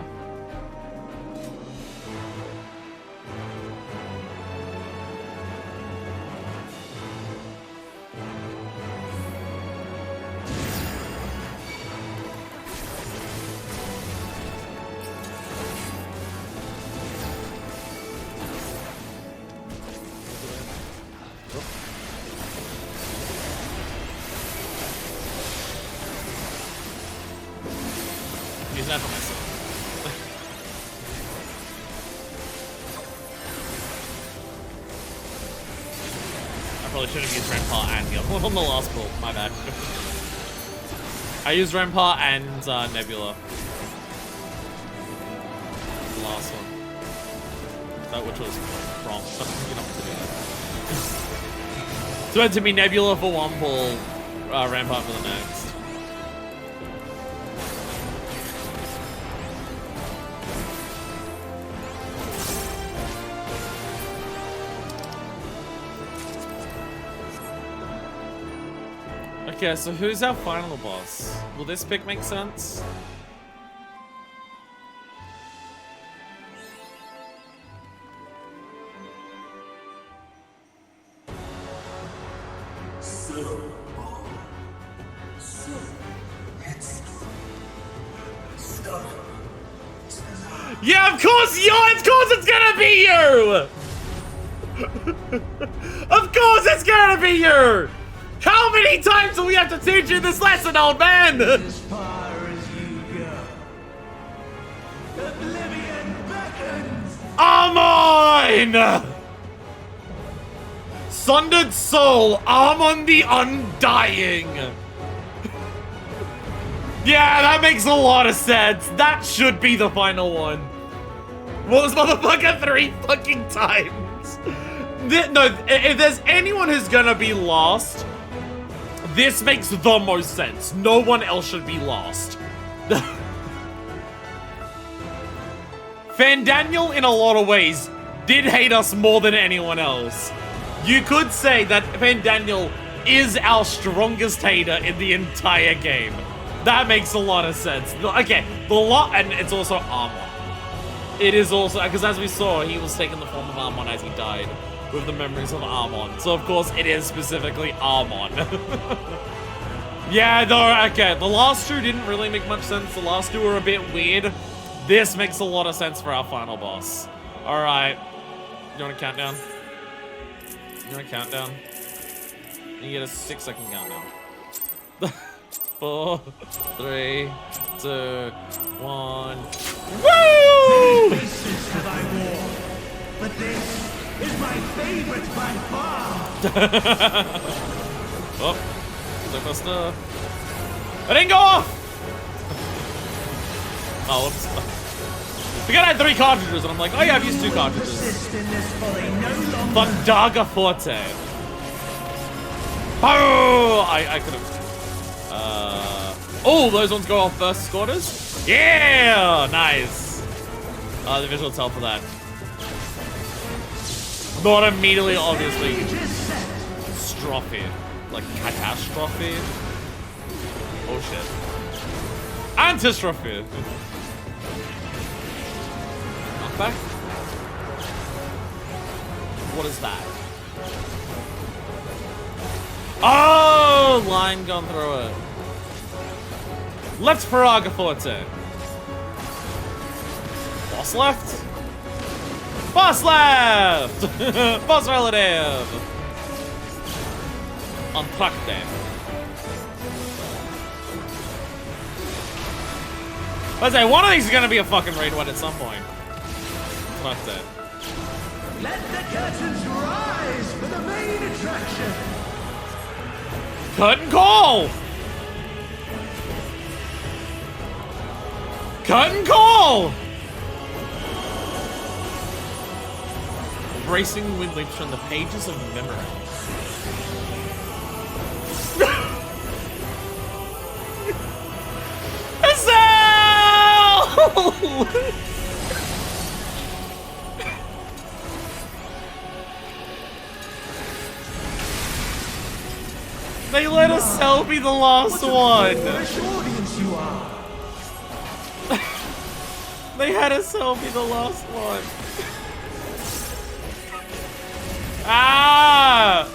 Use that for myself. I probably should have used Rampart and the other one on the last pull. My bad. I used Rampart and Nebula. The last one. That which was wrong. You know what to do that. So it had to be Nebula for one pull, Rampart for the next. Okay, so who's our final boss? Will this pick make sense? Yeah, of course it's gonna be you! Of course it's gonna be you! How many times do we have to teach you this lesson, old man? As far as you go. Oblivion beckons. Amon! Sundered Soul, Amon the Undying. Yeah, that makes a lot of sense. That should be the final one. What was motherfucker 3 fucking times? No, if there's anyone who's gonna be lost, this makes the most sense. No one else should be lost. Fandaniel, in a lot of ways, did hate us more than anyone else. You could say that Fandaniel is our strongest hater in the entire game. That makes a lot of sense. Okay, and it's also Amon. It is also, because as we saw, he was taking the form of Amon as he died, with the memories of Amon. So of course, it is specifically Amon. Yeah, no, okay, the last two didn't really make much sense. The last two were a bit weird. This makes a lot of sense for our final boss. Alright. You want a countdown? You want a countdown? You get a 6-second countdown. 4, 3, 2, 1. Woo! Many faces have I worn, but this is my favorite by far. Oh, Clipbuster. I didn't go off! Oh, whoops. We gotta have 3 cartridges, and I'm like, oh yeah, I've used 2 cartridges. Thundaga Forte. Oh! I could have. Oh, those ones go off first quarters? Yeah! Nice. The visual tell for that. Not immediately, obviously. Strophe. Like, catastrophe. Oh shit. Antistrophe. Knockback? What is that? Oh! Line gone through it. Left Paraga Forte. Boss left. Boss left! Boss relative. Entracte. I say, one of these is gonna be a fucking raid one at some point. Entracte. Let the curtains rise for the main attraction. Cut and call! Cut and call! Racing wind leaps from the pages of memory. They let Estelle be the last one. They had Estelle be the last one. Ah!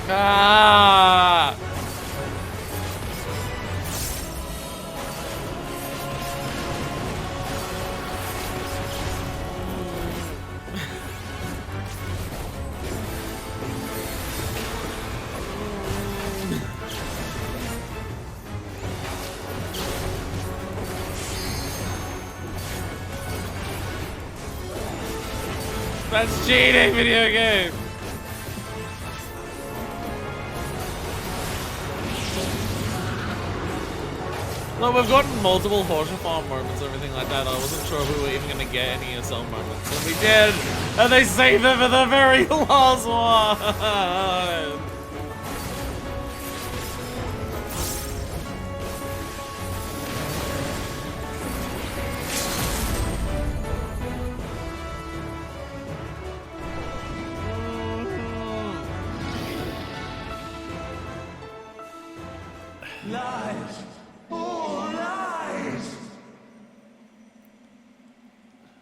Ah! That's cheating, video game. No, we've gotten multiple Horseshoe Farm moments, everything like that. I wasn't sure if we were even gonna get any SL moments, and we did, and they saved it for the very last one. Lies. All lies.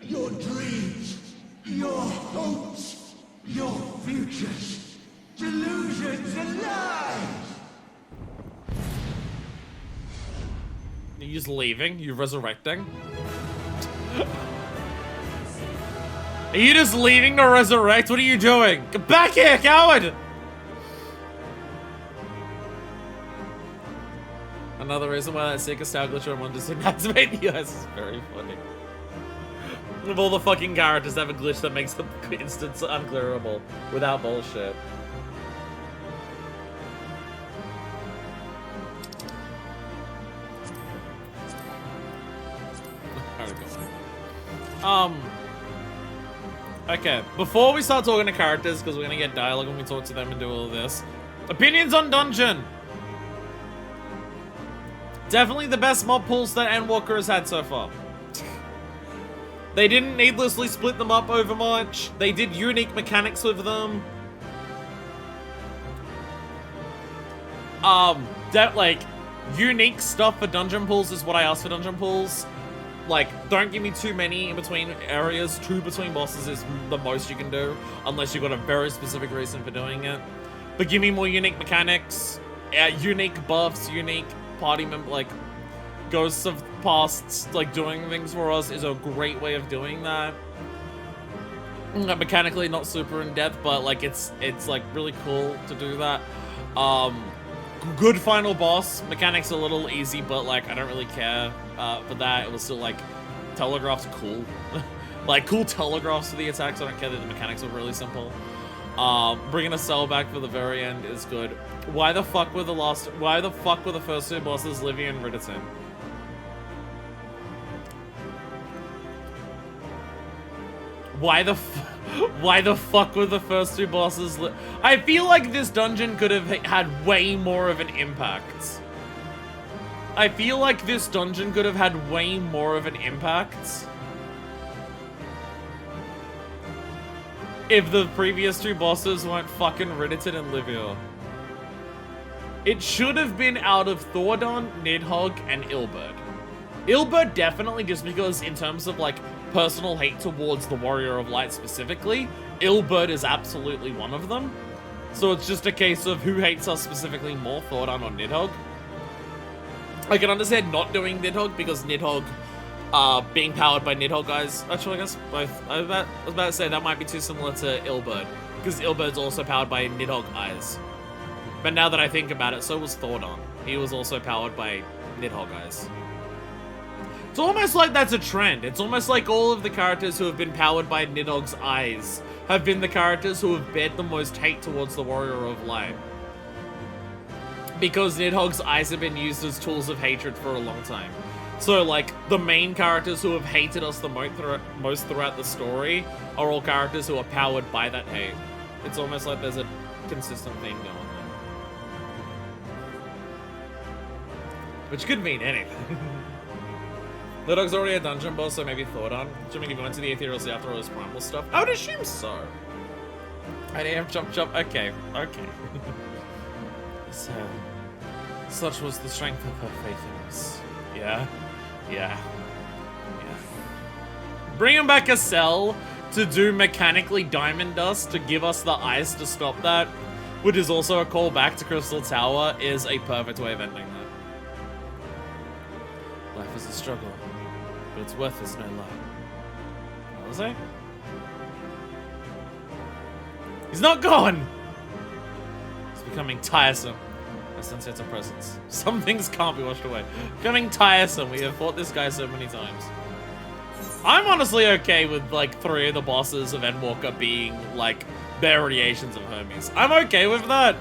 Your dreams, your hopes, your futures, delusions and lies. Are you just leaving? You resurrecting? Are you just leaving to resurrect? What are you doing? Get back here, coward! Another reason why that Seeker style glitch one just didn't activate the US is very funny. Of all the fucking characters that have a glitch that makes the instance unclearable without bullshit. Okay, before we start talking to characters, because we're gonna get dialogue when we talk to them and do all of this. Opinions on Dungeon! Definitely the best mob pulls that Endwalker has had so far. They didn't needlessly split them up over much. They did unique mechanics with them. Like, unique stuff for dungeon pulls is what I asked for dungeon pulls. Like, don't give me too many in between areas. 2 between bosses is the most you can do, unless you've got a very specific reason for doing it. But give me more unique mechanics, unique buffs, unique party member, like, Ghosts of Past, like, doing things for us is a great way of doing that. Mechanically not super in depth, but like it's like really cool to do that. Good final boss. Mechanics a little easy, but like I don't really care for that. It was still like telegraphs cool. Like cool telegraphs for the attacks. I don't care that the mechanics are really simple. Bringing a cell back for the very end is good. Why the fuck were the first two bosses Livy and Ridderton? Why the fuck were the first two bosses I feel like this dungeon could have had way more of an impact. I feel like this dungeon could have had way more of an impact if the previous two bosses weren't fucking Ridderton and Livia. It should have been out of Thordon, Nidhogg, and Ilberd. Ilberd definitely, just because in terms of like personal hate towards the Warrior of Light specifically, Ilberd is absolutely one of them. So it's just a case of who hates us specifically more, Thordon or Nidhogg. I can understand not doing Nidhogg because Nidhogg, being powered by Nidhogg guys, actually I guess both. I was about to say that might be too similar to Ilberd, because Ilberd's also powered by Nidhogg eyes. But now that I think about it, so was Thordon. He was also powered by Nidhogg eyes. It's almost like that's a trend. It's almost like all of the characters who have been powered by Nidhogg's eyes have been the characters who have bared the most hate towards the Warrior of Light. Because Nidhogg's eyes have been used as tools of hatred for a long time. So, like, the main characters who have hated us the most throughout the story are all characters who are powered by that hate. It's almost like there's a consistent theme going on. Which could mean anything. Nidhogg's already a dungeon boss, so maybe Thordon. Assuming if you went to the Ethereal Sea after all his primal stuff. I would assume so. I didn't have jump. Okay. So, such was the strength of her faith in us. Yeah. Bringing back a cell to do mechanically diamond dust to give us the ice to stop that, which is also a call back to Crystal Tower, is a perfect way of ending that. Life is a struggle, but it's worth it, no lie. What was I? He's not gone! It's becoming tiresome. I sense it's a presence. Some things can't be washed away. Becoming tiresome. We have fought this guy so many times. I'm honestly okay with, like, 3 of the bosses of Endwalker being, like, variations of Hermes. I'm okay with that.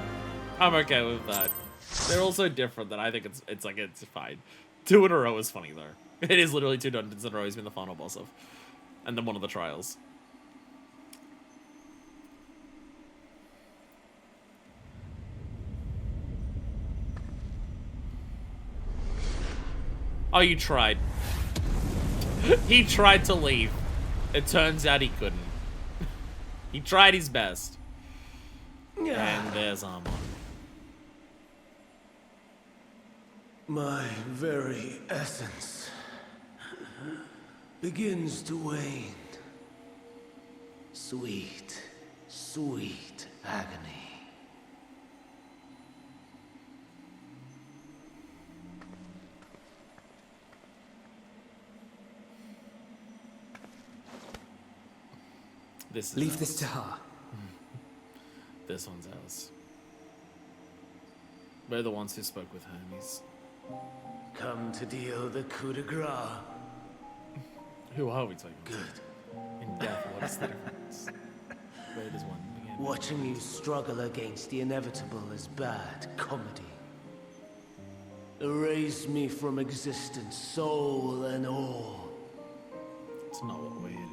They're all so different that I think it's fine. 2 in a row is funny, though. It is literally 2 dungeons in a row he's been the final boss of. And then one of the trials. Oh, you tried. He tried to leave. It turns out he couldn't. He tried his best. And there's Armon. My very essence begins to wane. Sweet, sweet agony. Leave this to her. This one's ours. We're the ones who spoke with Hermes. Come to deal the coup de grace. Who are we talking about? Good. In death, what is the difference? Where does one begin? Watching you struggle against the inevitable is bad comedy. Erase me from existence, soul and all. It's not what we're here to do.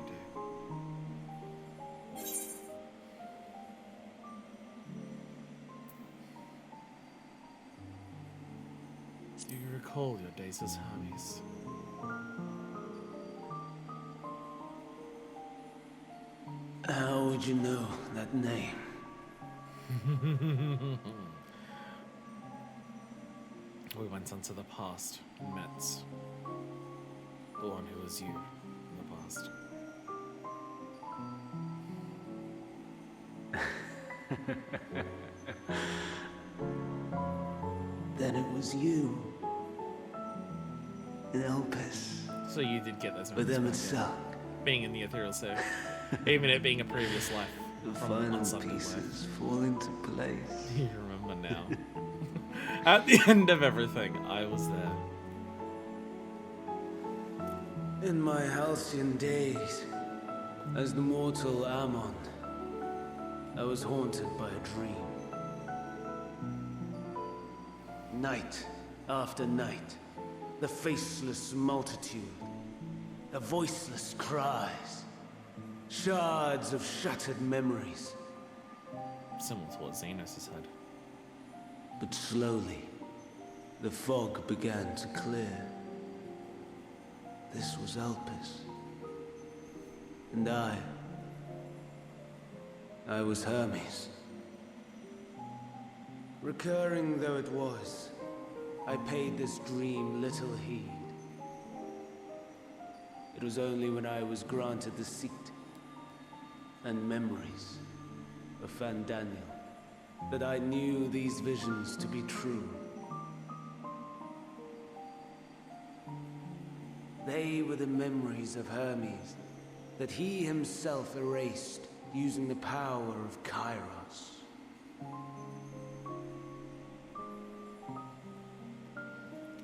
Do you recall your days as Hermes? How would you know that name? We went into the past and met the one who was you in the past. Then it was you. in Elpis. So you did get those With them memories, itself. being in the ethereal sea, even it being a previous life. The from final unsummoned pieces life. fall into place. You remember now. At the end of everything, I was there. In my halcyon days, as the mortal Ammon, I was haunted by a dream. Night after night, the faceless multitude, the voiceless cries, shards of shattered memories. Similar to what Xenos has had. But slowly, the fog began to clear. This was Elpis. And I was Hermes. Recurring though it was, I paid this dream little heed. It was only when I was granted the seat and memories of Fandaniel that I knew these visions to be true. They were the memories of Hermes that he himself erased using the power of Kairos.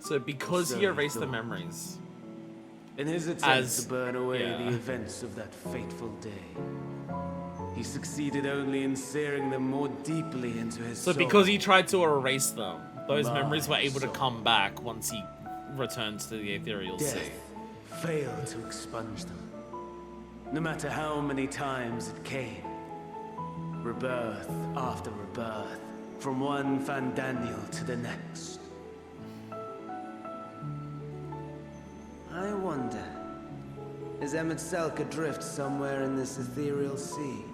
So because he erased the memories, in his attempt to burn away the events of that fateful day, he succeeded only in searing them more deeply into his soul. So because he tried to erase them, those memories were able to soul. come back once he returns to the ethereal sea. Death failed to expunge them, no matter how many times it came. Rebirth after rebirth, from one Fandaniel to the next. I wonder, is Emet adrift somewhere in this ethereal sea?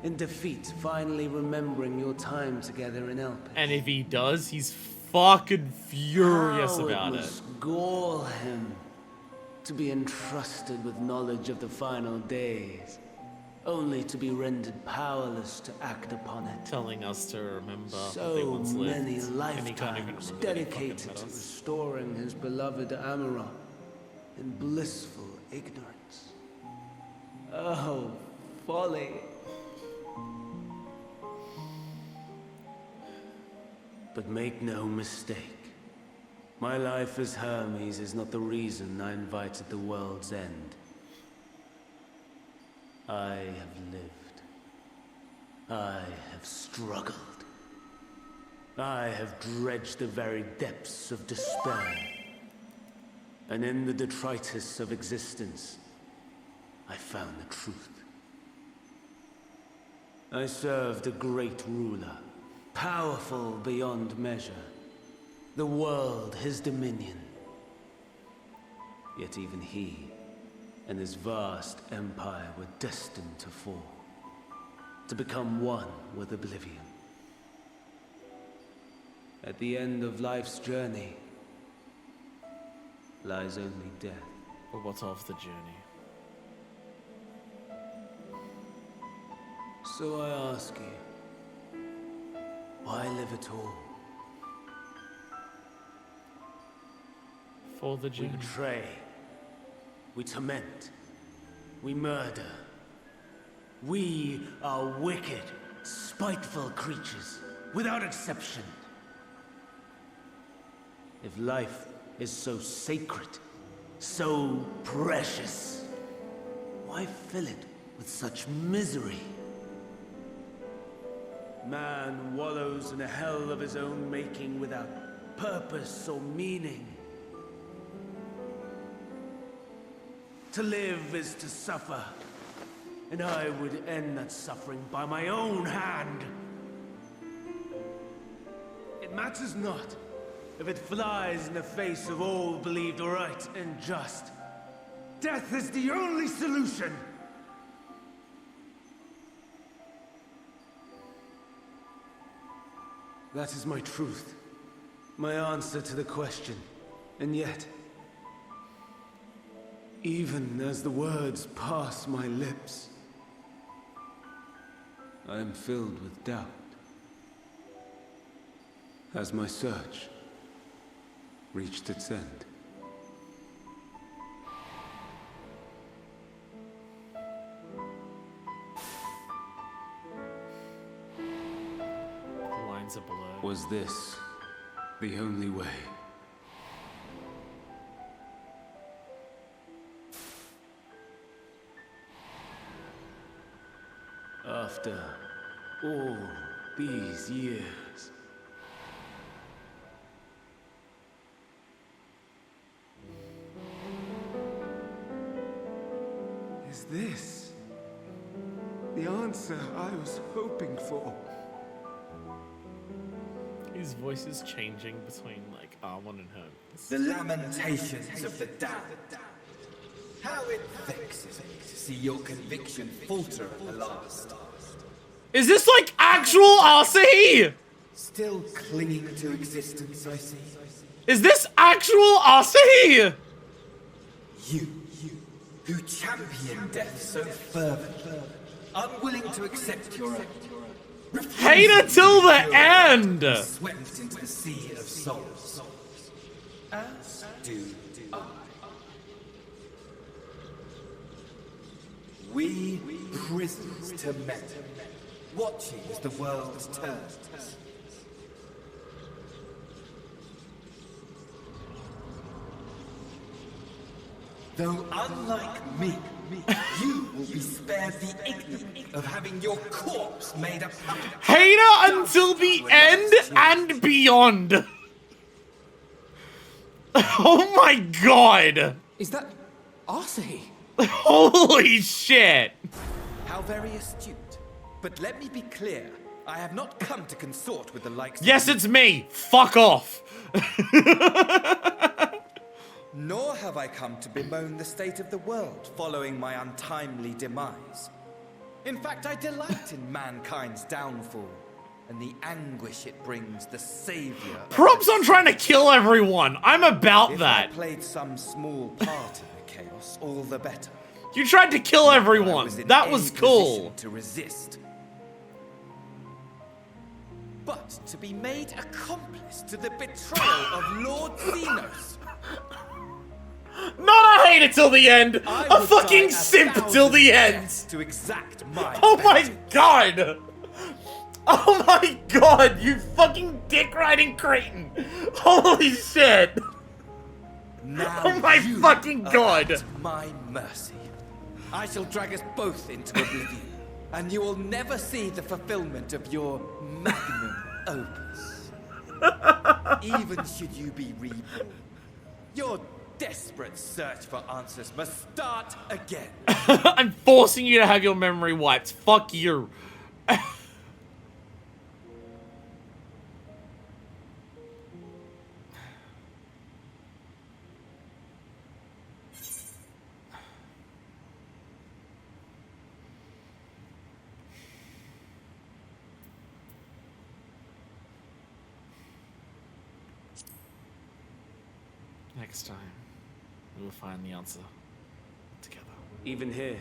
In defeat, finally remembering your time together in Elpis? And if he does, he's fucking furious How about it it. must gall him to be entrusted with knowledge of the final days, only to be rendered powerless to act upon it. Telling us to remember that they So once lived, many and he can't even lifetimes remember that he fucking dedicated met to us. restoring his beloved Amaranth in blissful ignorance. Oh, folly. But make no mistake, my life as Hermes is not the reason I invited the world's end. I have lived. I have struggled. I have dredged the very depths of despair. And in the detritus of existence, I found the truth. I served a great ruler, powerful beyond measure. The world, his dominion. Yet even he and his vast empire were destined to fall, to become one with oblivion. At the end of life's journey lies only death. But what's of the journey? So I ask you, why live at all? For the journey. We betray. We torment. We murder. We are wicked, spiteful creatures, without exception. If life is so sacred, so precious, why fill it with such misery? Man wallows in a hell of his own making without purpose or meaning. To live is to suffer, and I would end that suffering by my own hand. It matters not if it flies in the face of all believed right and just. Death is the only solution. That is my truth, my answer to the question. And yet, even as the words pass my lips, I am filled with doubt. Has my search reached its end? lines are blurred. Was this the only way? After all these years. Is this the answer I was hoping for? His voice is changing between like Armon and Hermes. The lamentations of the damned. How it vexes me to see your conviction falter at the last. Is this like actual Asahi? Still clinging to existence, I see. Is this actual Asahi? You, who champion death so fervently, unwilling to accept your own. Hate it till the end! Swept into the sea of souls. As do I. We prisoners to men, watching as the world turns. Though unlike me, you will be spared the ignominy of having your corpse made a puppet. Hater until the end and beyond. Oh my god. Is that Asahi? Holy shit. How very astute. But let me be clear. I have not come to consort with the likes of Yes, you. it's me. Fuck off. Nor have I come to bemoan the state of the world following my untimely demise. In fact, I delight in mankind's downfall and the anguish it brings the savior. Props on trying to kill everyone. I'm about that. If I played some small part in the chaos, all the better. You tried to kill everyone. That was any cool. position to resist. But to be made accomplice to the betrayal of Lord Xenos. Not a hater till the end. A fucking simp till the end. To exact my Oh my god. Oh my god, you fucking dick riding cretin. Holy shit. Now Oh my you fucking are god. at my mercy. I shall drag us both into oblivion, and you will never see the fulfillment of your magnum opus. Even should you be reborn, your desperate search for answers must start again. I'm forcing you to have your memory wiped. Fuck you. Next time, we will find the answer together. Even here,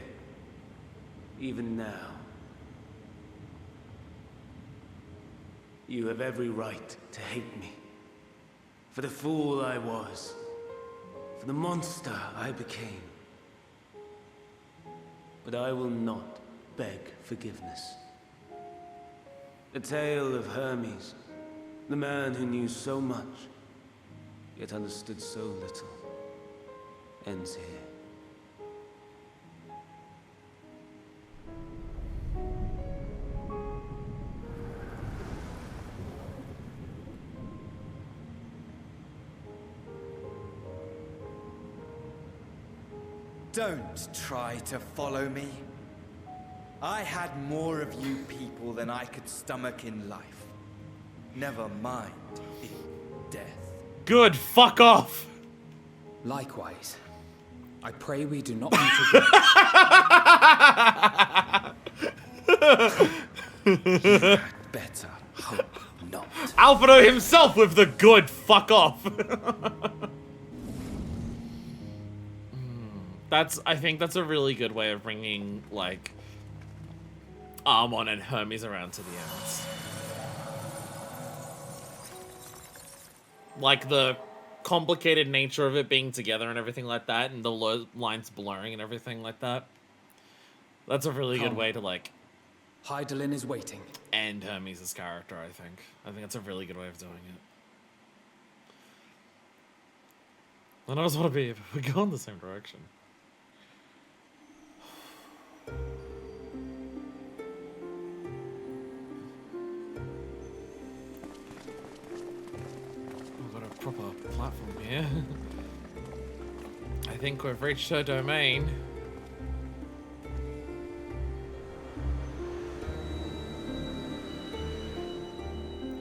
even now, you have every right to hate me. For the fool I was, for the monster I became. But I will not beg forgiveness. The tale of Hermes, the man who knew so much, yet understood so little, ends here. Don't try to follow me. I had more of you people than I could stomach in life. Never mind in death. Good, fuck off. Likewise. I pray we do not meet again. You had better hope not. Alfredo himself with the good fuck off. I think that's a really good way of bringing, like, Armon and Hermes around to the ends. Like, the complicated nature of it being together and everything like that, and the lines blurring and everything like that. That's a really good way to, like... Hydaelyn is waiting. End and Hermes' character, I think. I think that's a really good way of doing it. I knows what to be, but we go in the same direction. We've got a proper platform here. I think we've reached her domain.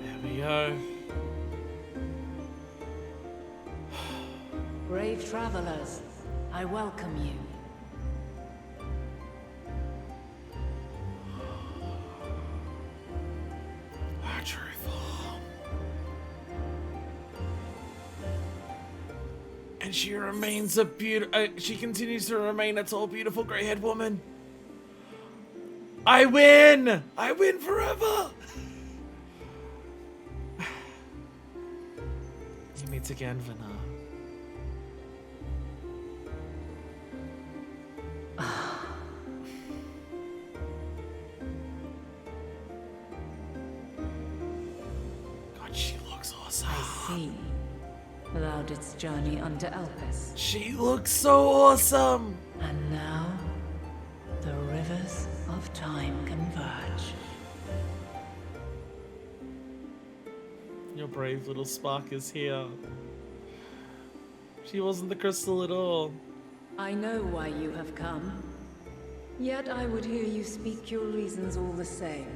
There we go. Brave travelers, I welcome you. And she remains a she continues to remain a tall, beautiful, grey-haired woman. I win! I win forever! You meet again, Vana. God, she looks awesome. I see. Thou didst journey unto Elpis. She looks so awesome! And now, the rivers of time converge. Your brave little spark is here. She wasn't the crystal at all. I know why you have come. Yet I would hear you speak your reasons all the same.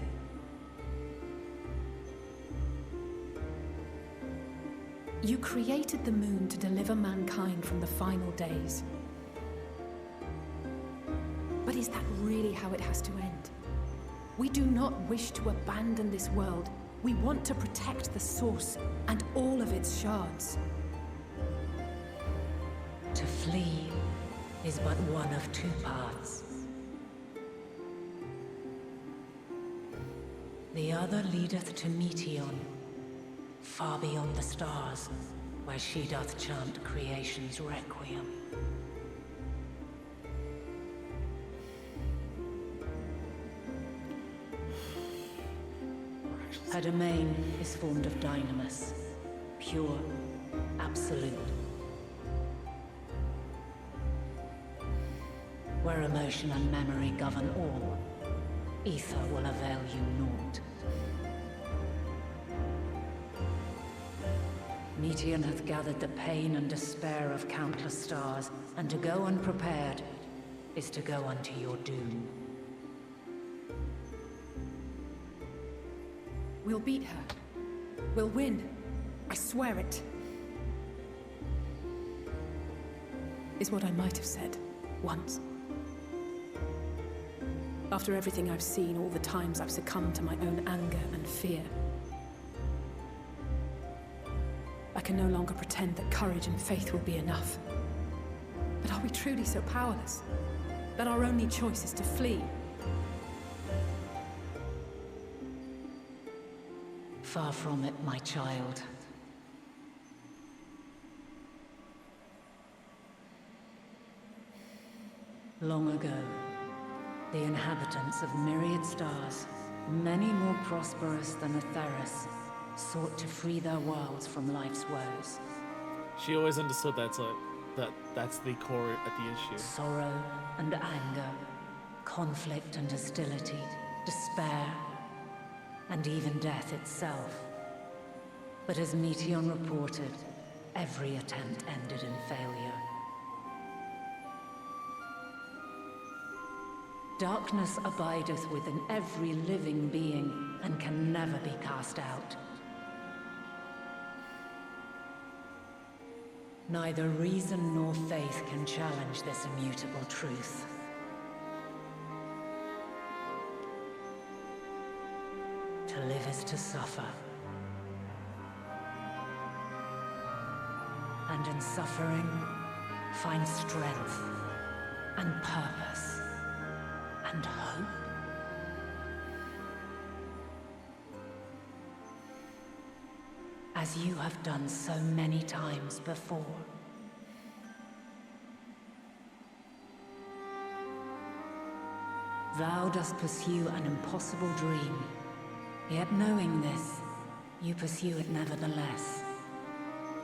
You created the moon to deliver mankind from the final days. But is that really how it has to end? We do not wish to abandon this world. We want to protect the source and all of its shards. To flee is but one of two paths. The other leadeth to Meteon, far beyond the stars, where she doth chant creation's requiem. Her domain is formed of dynamis, pure, absolute. Where emotion and memory govern all, ether will avail you naught. Meteon hath gathered the pain and despair of countless stars, and to go unprepared is to go unto your doom. We'll beat her. We'll win. I swear it. Is what I might have said once. After everything I've seen, all the times I've succumbed to my own anger and fear. I can no longer pretend that courage and faith will be enough. But are we truly so powerless? That our only choice is to flee? Far from it, my child. Long ago, the inhabitants of myriad stars, many more prosperous than Atheris, sought to free their worlds from life's woes. She always understood that's the core at the issue. Sorrow and anger, conflict and hostility, despair, and even death itself. But as Meteon reported, every attempt ended in failure. Darkness abideth within every living being and can never be cast out. Neither reason nor faith can challenge this immutable truth. To live is to suffer. And in suffering, find strength and purpose and hope. As you have done so many times before. Thou dost pursue an impossible dream, Yet knowing this, you pursue it nevertheless.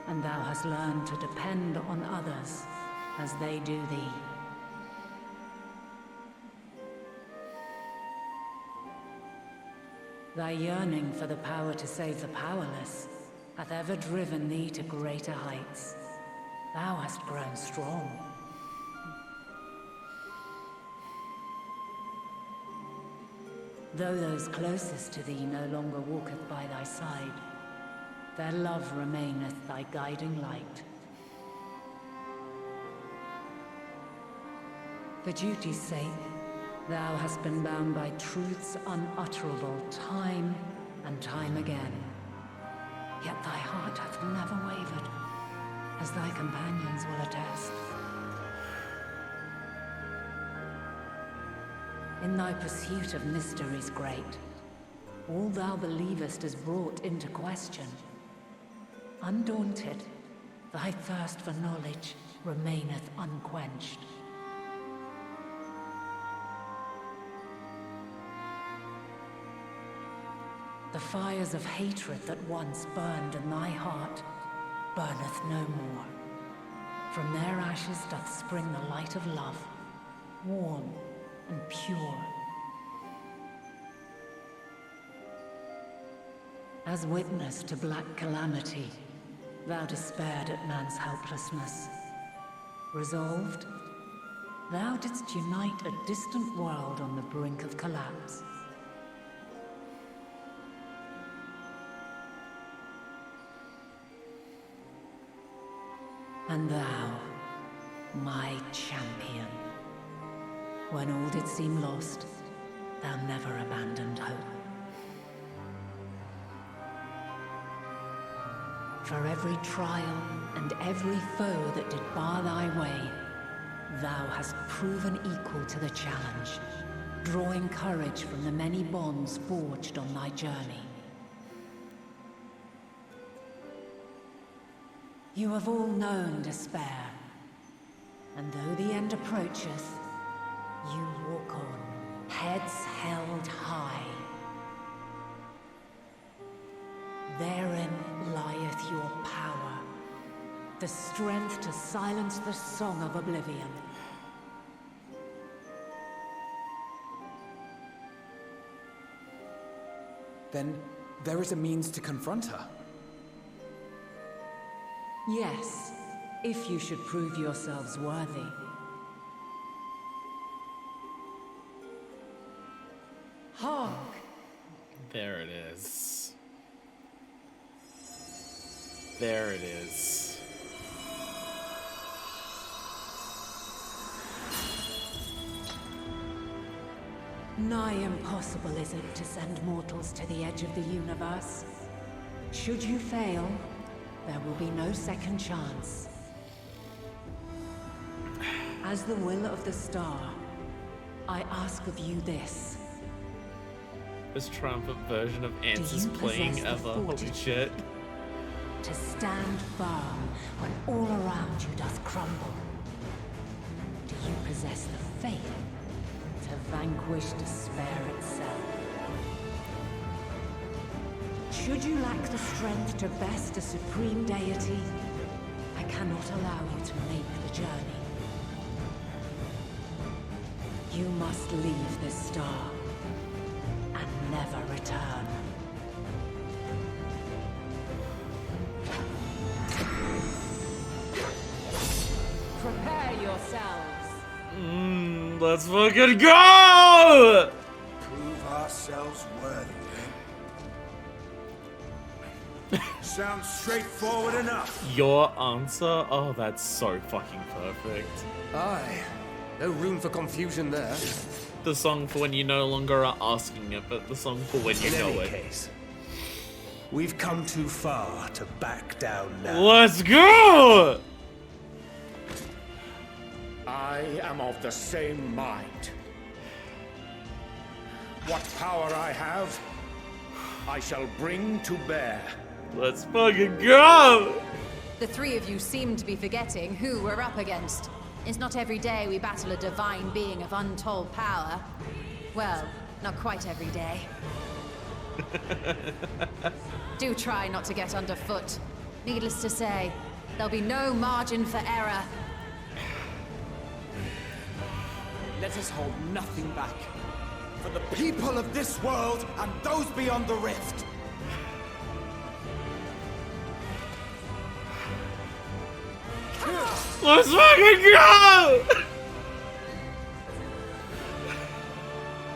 And thou hast learned to depend on others as they do thee. Thy yearning for the power to save the powerless hath ever driven thee to greater heights. Thou hast grown strong. Though those closest to thee no longer walketh by thy side, their love remaineth thy guiding light. For duty's sake, thou hast been bound by truths unutterable time and time again. Yet thy heart hath never wavered, as thy companions will attest. In thy pursuit of mysteries great, all thou believest is brought into question. Undaunted, thy thirst for knowledge remaineth unquenched. The fires of hatred that once burned in thy heart burneth no more. From their ashes doth spring the light of love, warm and pure. As witness to black calamity, thou despaired at man's helplessness. Resolved, thou didst unite a distant world on the brink of collapse. And thou, my champion, when all did seem lost, thou never abandoned hope. For every trial and every foe that did bar thy way, thou hast proven equal to the challenge, drawing courage from the many bonds forged on thy journey. You have all known despair, and though the end approacheth, you walk on, heads held high. Therein lieth your power, the strength to silence the song of oblivion. Then there is a means to confront her. Yes, if you should prove yourselves worthy. Hark! There it is. There it is. Nigh impossible is it to send mortals to the edge of the universe. Should you fail, there will be no second chance. As the will of the star, I ask of you this. This triumphant version of Ants Do is you playing possess the ever. Holy fortitude shit. to stand firm when all around you doth crumble? Do you possess the faith to vanquish despair itself? Should you lack the strength to best a supreme deity, I cannot allow you to make the journey. You must leave this star and never return. Prepare yourselves. Let's fucking go! Prove ourselves worthy, then. Sounds straightforward enough. Your answer? Oh, that's so fucking perfect. Aye. No room for confusion there. The song for when you no longer are asking it, but the song for when you In know any it. case, we've come too far to back down now. Let's go! I am of the same mind. What power I have, I shall bring to bear. Let's fucking go! The three of you seem to be forgetting who we're up against. It's not every day we battle a divine being of untold power. Well, not quite every day. Do try not to get underfoot. Needless to say, there'll be no margin for error. Let us hold nothing back. For the people of this world and those beyond the rift. Let's fucking go!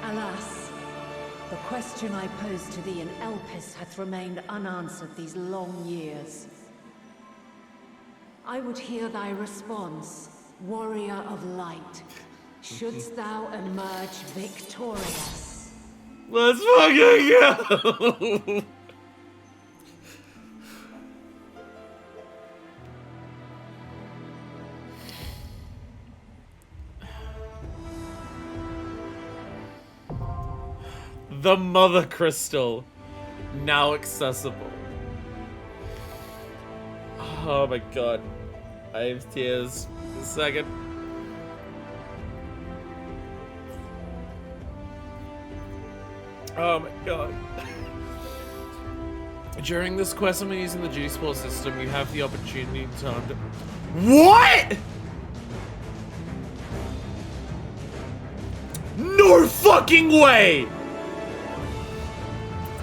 Alas, the question I posed to thee in Elpis hath remained unanswered these long years. I would hear thy response, warrior of light. Shouldst thou emerge victorious? Let's fucking go! The Mother Crystal, now accessible. Oh my god. I have tears. A second. Oh my god. During this quest, when using the duty support system, you have the opportunity to What?! No fucking way!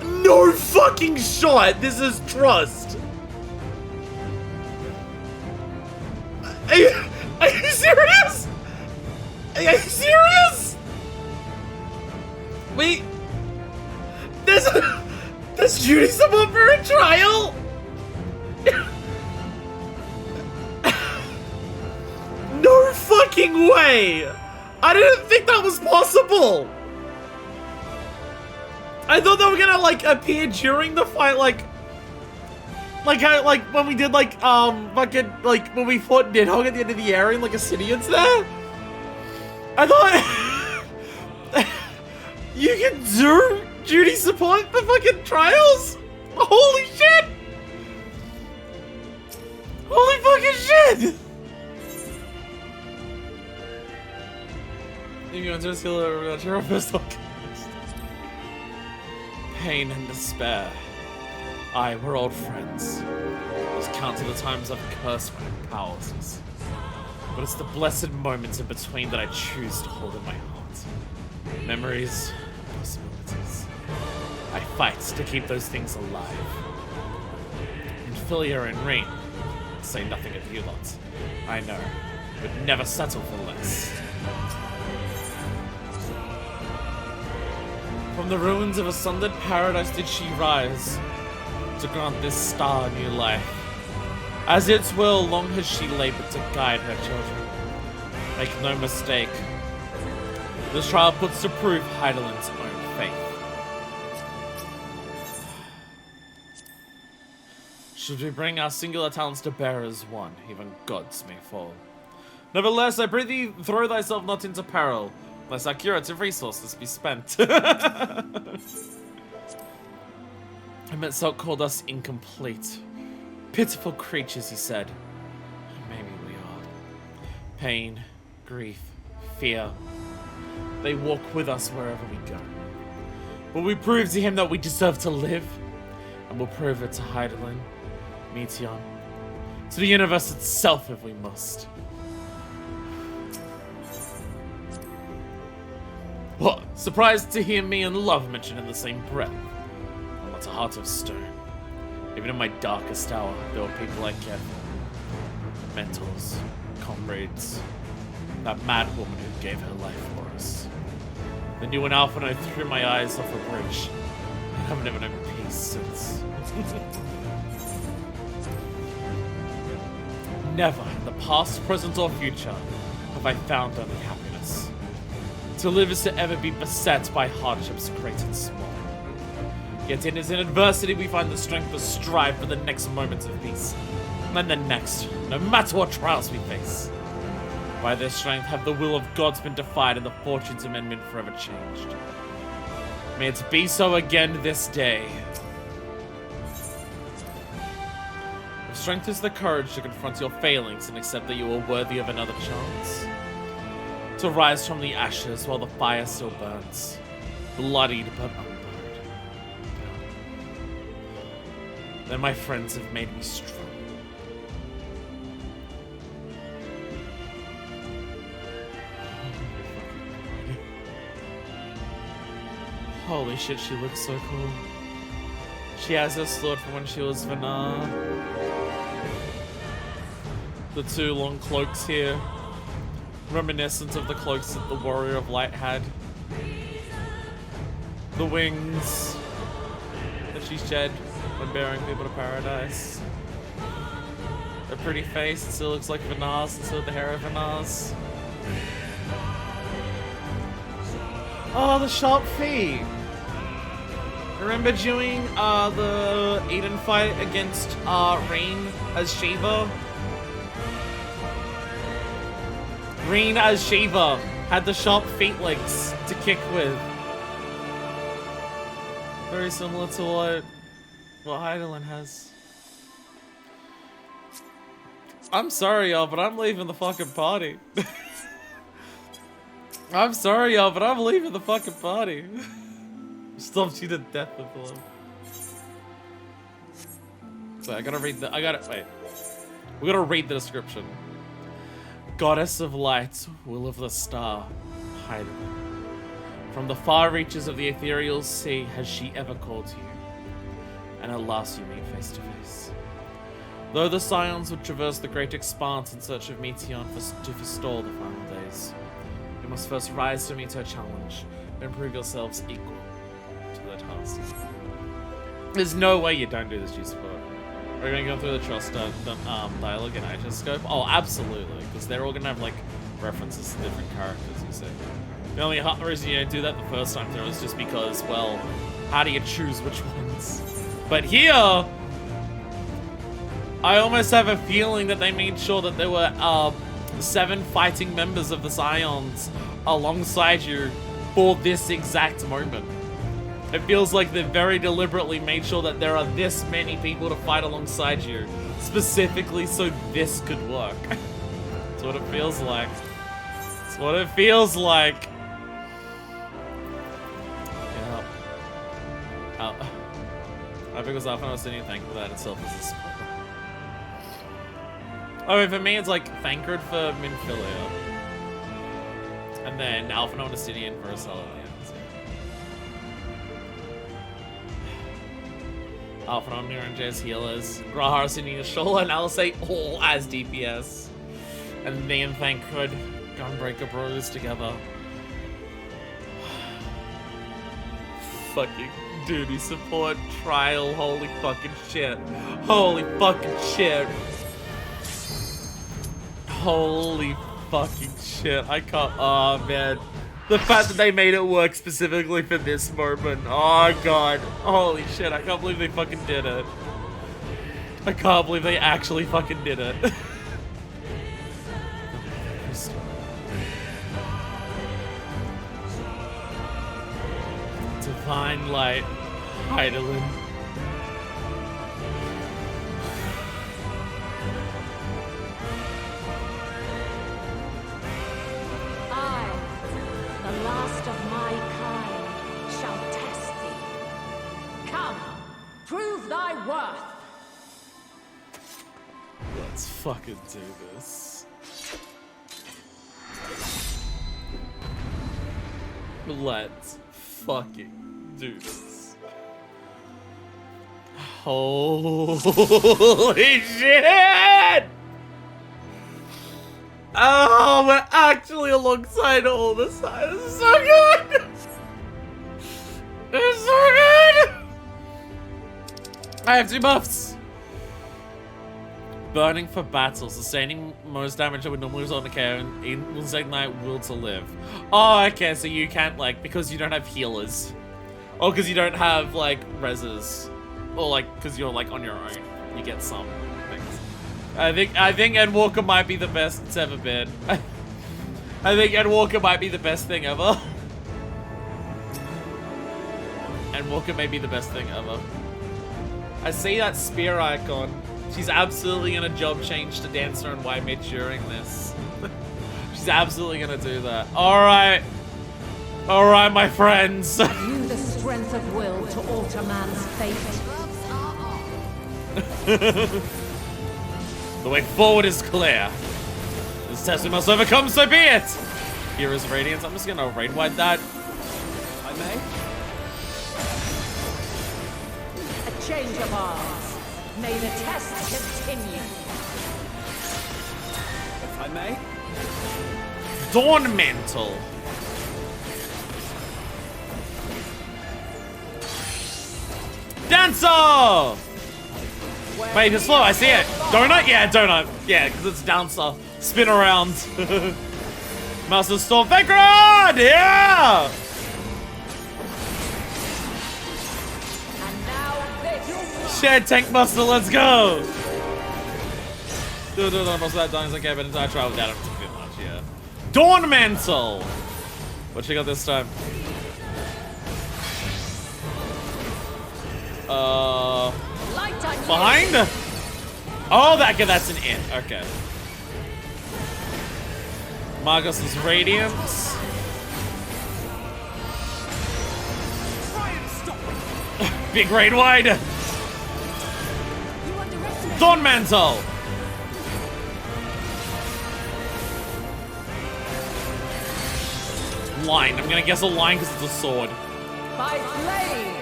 No fucking shot! This is trust! Are you serious? Are you serious? Wait. There's duty support for a trial? No fucking way! I didn't think that was possible! I thought they were gonna, like, appear during the fight, like when we did, like, fucking, like, when we fought Nidhogg at the end of the area and, like, Ascidian's there? I thought... you can do duty support for fucking trials? Holy shit! Holy fucking shit! You want to steal a pistol? Pain and despair. Aye, we're old friends. I've counted the times I've cursed my powerlessness. But it's the blessed moments in between that I choose to hold in my heart. Memories, possibilities. I fight to keep those things alive. In Filia and Rain, say nothing of you lot. I know, but never settle for less. From the ruins of a sundered paradise did she rise, to grant this star new life. As its will, long has she labored to guide her children. Make no mistake, this trial puts to proof Heidelin's own faith. Should we bring our singular talents to bear as one, even gods may fall. Nevertheless, I pray thee, throw thyself not into peril, lest our curative resources be spent. Metzelk called us incomplete. Pitiful creatures, he said. Maybe we are. Pain, grief, fear. They walk with us wherever we go. But we prove to him that we deserve to live, and we'll prove it to Heidelin, Meteon, to the universe itself if we must. What? Surprised to hear me and love mentioned in the same breath? I'm not a heart of stone. Even in my darkest hour, there were people I cared for. Mentors, comrades, that mad woman who gave her life for us. Then you went off when I threw my eyes off a bridge. I've never known peace since. Never, in the past, present, or future, have I found only happiness. To live is to ever be beset by hardships great and small. Yet it is in adversity we find the strength to strive for the next moments of peace. And the next, no matter what trials we face. By their strength have the will of gods been defied and the fortunes of men been forever changed. May it be so again this day. If strength is the courage to confront your failings and accept that you are worthy of another chance. To rise from the ashes while the fire still burns. Bloodied but unburned. then my friends have made me strong. Holy shit, she looks so cool. She has her sword from when she was Vanar. The two long cloaks here, reminiscent of the cloaks that the Warrior of Light had. The wings that she shed when bearing people to paradise. A pretty face, it still looks like Vanar's, and still the hair of Vanar's. Oh, the sharp feet! Remember doing the Eden fight against Rain as Shiva? Rain as Shiva had the sharp feet legs to kick with. Very similar to what Heidelin has. I'm sorry, y'all, but I'm leaving the fucking party. I'm sorry, y'all, but I'm leaving the fucking party. Stomped you to death with them. Wait, I gotta read the. Wait. We gotta read the description. Goddess of light, will of the star, Heidelin. From the far reaches of the ethereal sea has she ever called to you, and at last you meet face to face. Though the Scions would traverse the great expanse in search of Meteon to forestall the final days, you must first rise to meet her challenge and prove yourselves equal to the task. There's no way you don't do this, G-Sport. We're gonna go through the trust dialogue and Ichoscope. Oh, absolutely, because they're all gonna have like references to different characters. You see, the only reason you don't do that the first time through is just because, well, how do you choose which ones? But here, I almost have a feeling that they made sure that there were 7 fighting members of the Scions alongside you for this exact moment. It feels like they very deliberately made sure that there are this many people to fight alongside you, specifically so this could work. That's what it feels like. That's what it feels like. Yeah. I think it was often I was sitting and thankful that itself is a spoiler. Oh, and for me it's like Thancred for Minfilia. And then Alphinaud and Astidian for Assault. Alphinaud, Niranj as healers, Grahar, Astidian as Shola, and Alisei all as DPS. And me and Thancred, Gunbreaker Bros together. Fucking duty support trial, holy fucking shit. Holy fucking shit. Holy fucking shit. I can't. Oh man. The fact that they made it work specifically for this moment. Oh god. Holy shit. I can't believe they fucking did it. I can't believe they actually fucking did it. Divine light. Heidelin. The last of my kind shall test thee. Come, prove thy worth. Let's fucking do this. Let's fucking do this. Holy shit! Oh, we're actually alongside all this. This is so good! This is so good! I have 2 buffs. Burning for battle, sustaining most damage that would normally result in a KO, and will ignite will to live. Oh, okay, so you can't, like, because you don't have healers. Or because you don't have, like, reses. Or, like, because you're, like, on your own. You get some things. I think Endwalker might be the best it's ever been. I think Endwalker might be the best thing ever. Endwalker may be the best thing ever. I see that spear icon. She's absolutely gonna job change to Dancer and White Mage during this. She's absolutely gonna do that. Alright. Alright, my friends. You the strength of will to alter man's fate. The way forward is clear. This test we must overcome, so be it! Here is Radiance. I'm just gonna raid wipe that. I may? A change of arms. May the test continue. If I may? Dawn Mantle. Dancer! Wait, it's slow, I see it. Donut? Yeah, donut. Yeah, because it's dancer. Spin around. Master Storm Background! Yeah! Shared Tank Buster, let's go! Most of that dying's okay, but I try without him too much, yeah. Dawn Mantle! What you got this time? Behind? Oh, that's an it. Okay. Magus's Radiance. Big raid wide. Dawn Mantle. Line. I'm gonna guess a line because it's a sword. By blade.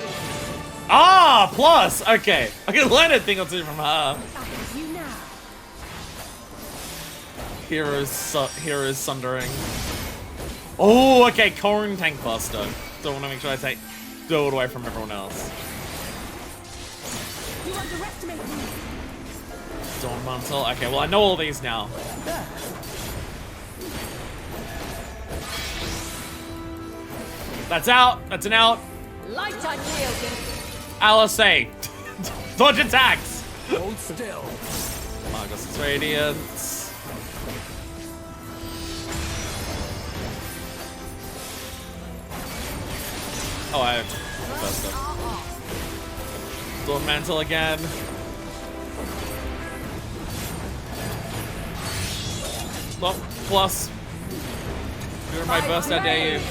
Ah, plus. Okay, I can learn a thing or two from her. You now. Heroes sundering. Oh, okay, Corn Tank Buster. Don't want to make sure I do it away from everyone else. You underestimate me. Dawn Mantle. Okay, well I know all these now. That's out. That's an out. Light unyielding. Alice, dodge attacks. Hold still. Magus's Radiance. Oh, I have first up. Dawn Mantle again. Stop. Plus. You're my burst, I dare you.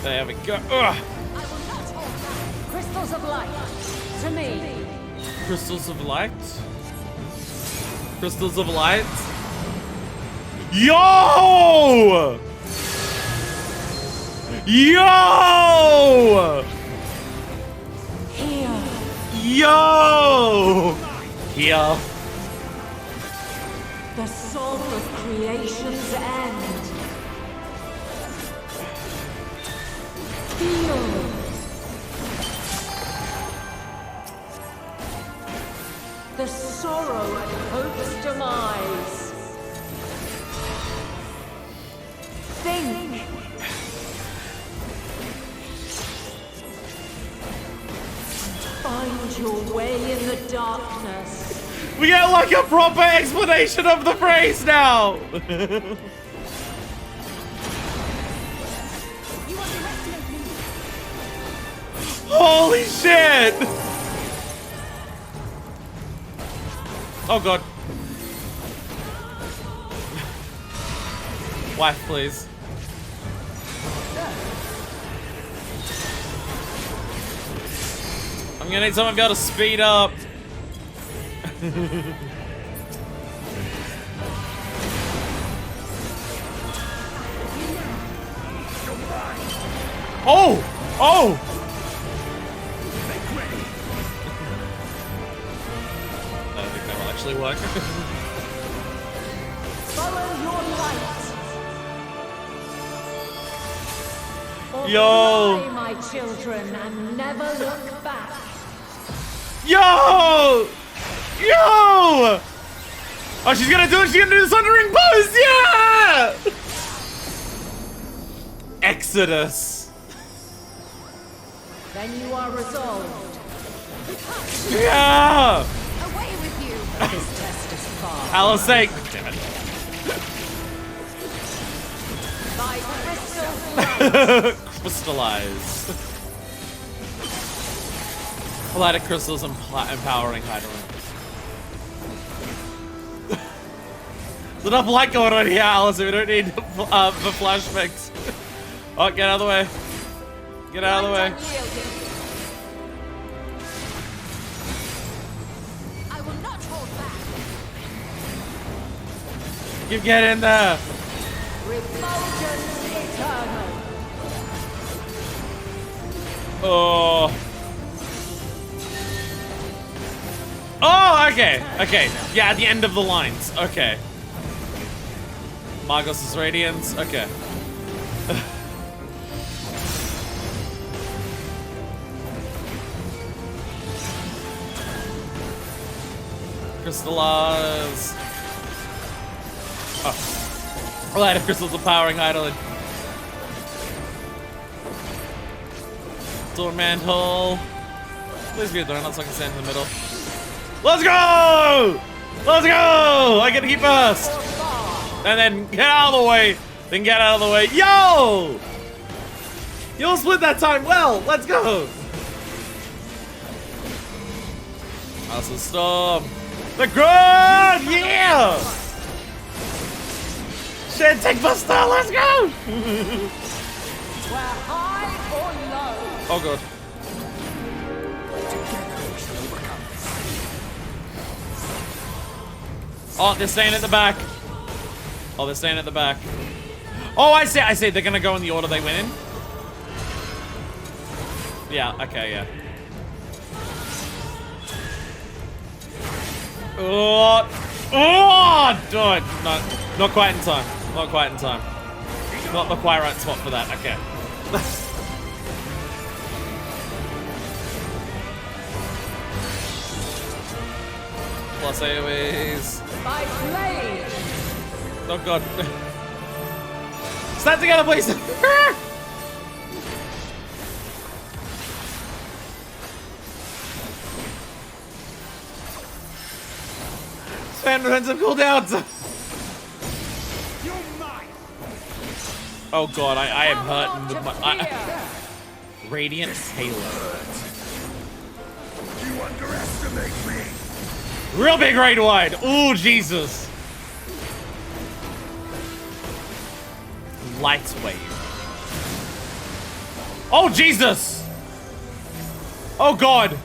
There we go. Ugh. Crystals of light. To me. Crystals of light? Crystals of light? Yo! Yo! Here. Yo! Here. The song of creation's end. Feel. The sorrow at hope's demise. Think. Find your way in the darkness. We get like a proper explanation of the phrase now! Holy shit! Oh god. Wife, please. I'm gonna need someone to be able to speed up. Oh! Oh! I don't think that will actually work. Follow your light. Yo! Fly, my children, and never look back. Yo! Yo! Oh, she's gonna do it! She's gonna do the Sundering Pose! Yeah! Exodus. Then you are resolved. Yeah! Away with you. This test is far. Alice, damn it. By crystal Crystallize. Lighted crystals empowering Hydrant. There's enough light going on here, Alice. We don't need the flashbacks. Oh, get out of the way. Get out of the way. You get in there. Refulgence eternal. Oh. Oh, okay. Okay. Yeah, at the end of the lines. Okay. Margos's Radiance. Okay. Crystallize. Oh. Light of crystals of powering idling. Door mantle. Please be a donut so I can stand in the middle. Let's go! Let's go! I get to keep first. And then get out of the way. Then get out of the way. Yo! You'll split that time well. Let's go. Awesome storm. The ground! Yeah! Shit, take Buster, let's go! Oh god. Oh, they're staying at the back. Oh, they're staying at the back. Oh, I see, they're gonna go in the order they went in. Yeah, okay, yeah. Oh, oh, dude, no, not quite in time. Not quite in time. Not the quite right spot for that. Okay. Plus AoEs. By blade. Oh god. Stand together, please. Stand defensive cooldowns. Oh god, I am hurting with my Radiant Halo. You underestimate me. Real big raid wide. Oh Jesus. Light wave. Oh Jesus. Oh god.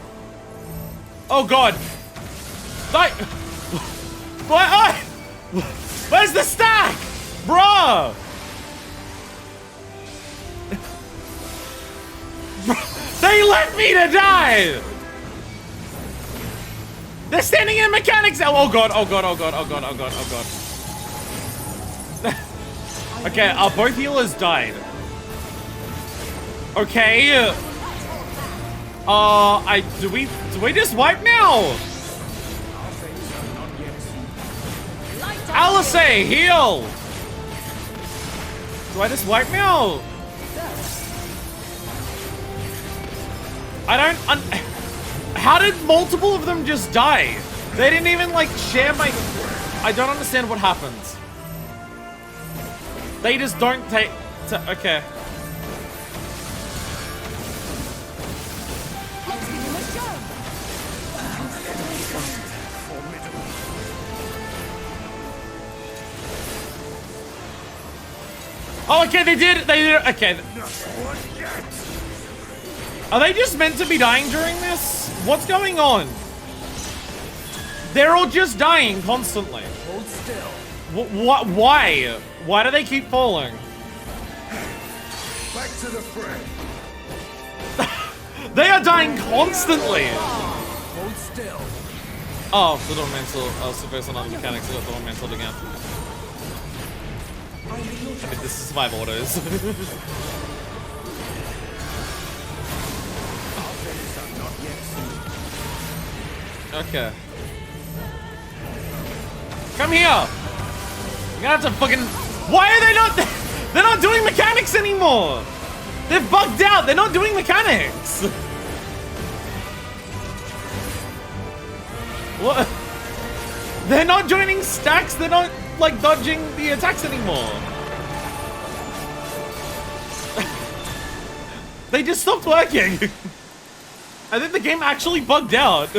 Oh god. What? Where's the stack? Bruh. They left me to die! They're standing in mechanics! Oh god, oh god, oh god, oh god, oh god, oh god. Okay, both healers died. Okay. Do we just wipe now? Alice, heal! Do I just wipe now? I don't how did multiple of them just die? They didn't even like share my... I don't understand what happens. They just don't take... Okay. Oh, okay, they did, okay. Are they just meant to be dying during this? What's going on? They're all just dying constantly. Hold still. Why? Why do they keep falling? Back to the fray. They are dying constantly. Hold still. Oh, the Dawn Mantle. I was supposed on other mechanics. I got the Dawn Mantle again. I mean, this is 5 orders. Okay. Come here! You're gonna have to fucking... Why are they not... They're not doing mechanics anymore! They're bugged out! They're not doing mechanics! What? They're not joining stacks, they're not, like, dodging the attacks anymore. They just stopped working. I think the game actually bugged out.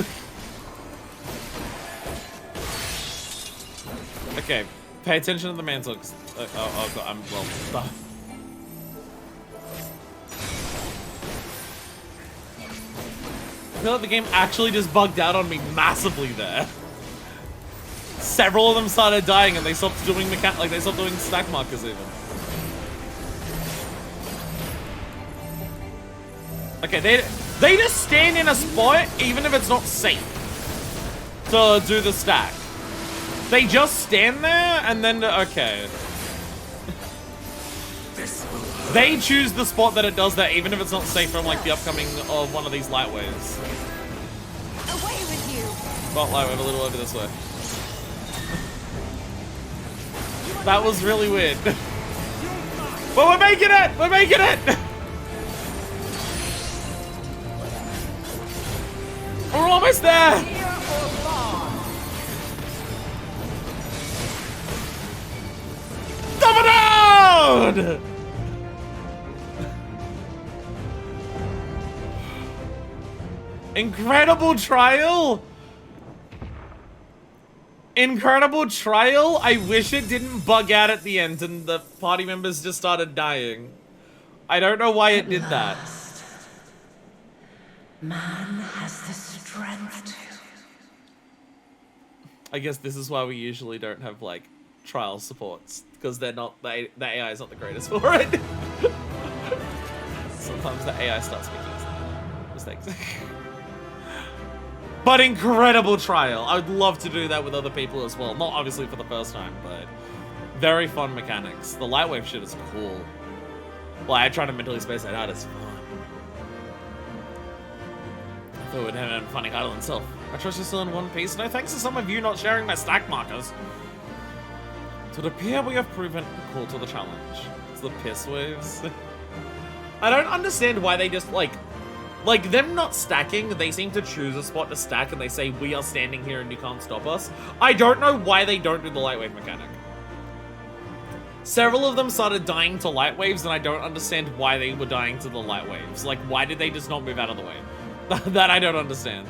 Okay, pay attention to the mantle. Oh god, I'm well. I feel like the game actually just bugged out on me massively there. several of them started dying and they stopped doing they stopped doing stack markers even. Okay, they just stand in a spot even if it's not safe to do the stack. They just stand there and then okay. They choose the spot that it does that even if it's not safe from like the upcoming of one of these light waves. Away with you. Not light wave, a little over this way. That was really weird. But we're making it! We're making it! We're almost there! Dump it down! Incredible trial! Incredible trial? I wish it didn't bug out at the end and the party members just started dying. I don't know why it did that. Man has the strength to. I guess this is why we usually don't have, like, trial supports. Because they're not, the AI is not the greatest for it. Sometimes the AI starts making mistakes. But incredible trial. I would love to do that with other people as well. Not obviously for the first time, but very fun mechanics. The light wave shit is cool. Well, I try to mentally space that out. It's fun. I thought we'd have a funny idle itself. I trust you're still in one piece. No thanks to some of you not sharing my stack markers. To the appear we have proven equal to the challenge. It's the piss waves. I don't understand why they just like them not stacking, they seem to choose a spot to stack and they say, we are standing here and you can't stop us. I don't know why they don't do the light wave mechanic. Several of them started dying to light waves and I don't understand why they were dying to the light waves. Like, why did they just not move out of the way? That I don't understand.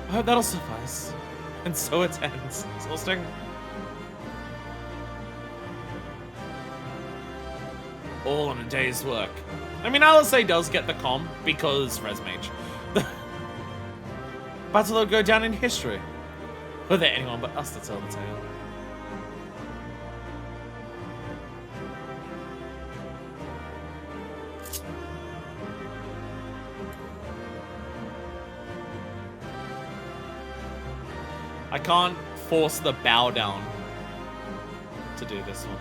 I hope that'll suffice. And so it ends. Exhausting. All in a day's work. I mean, LSA does get the comp because Resmage. Battle will go down in history. Were there anyone but us to tell the tale? I can't force the bow down to do this one.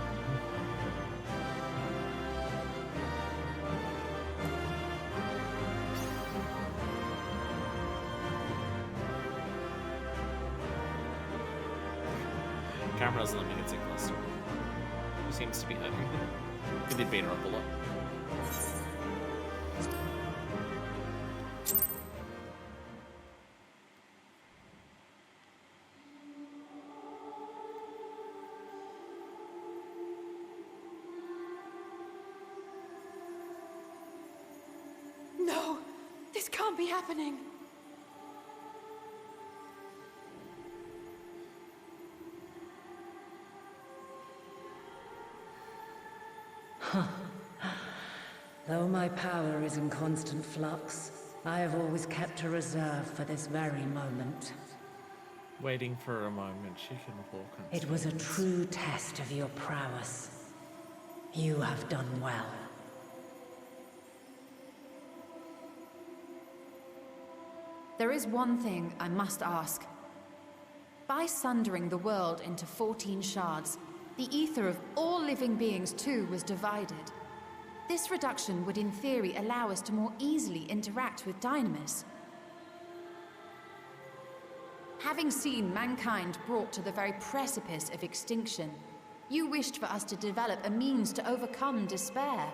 Camera doesn't let me get too close to her. She seems to be hurting. We did beat her up a lot. No! This can't be happening! Though my power is in constant flux, I have always kept a reserve for this very moment. Waiting for a moment, she can walk. It was a true test of your prowess. You have done well. There is one thing I must ask. By sundering the world into 14 shards, the ether of all living beings too was divided. This reduction would in theory allow us to more easily interact with Dynamis. Having seen mankind brought to the very precipice of extinction, you wished for us to develop a means to overcome despair.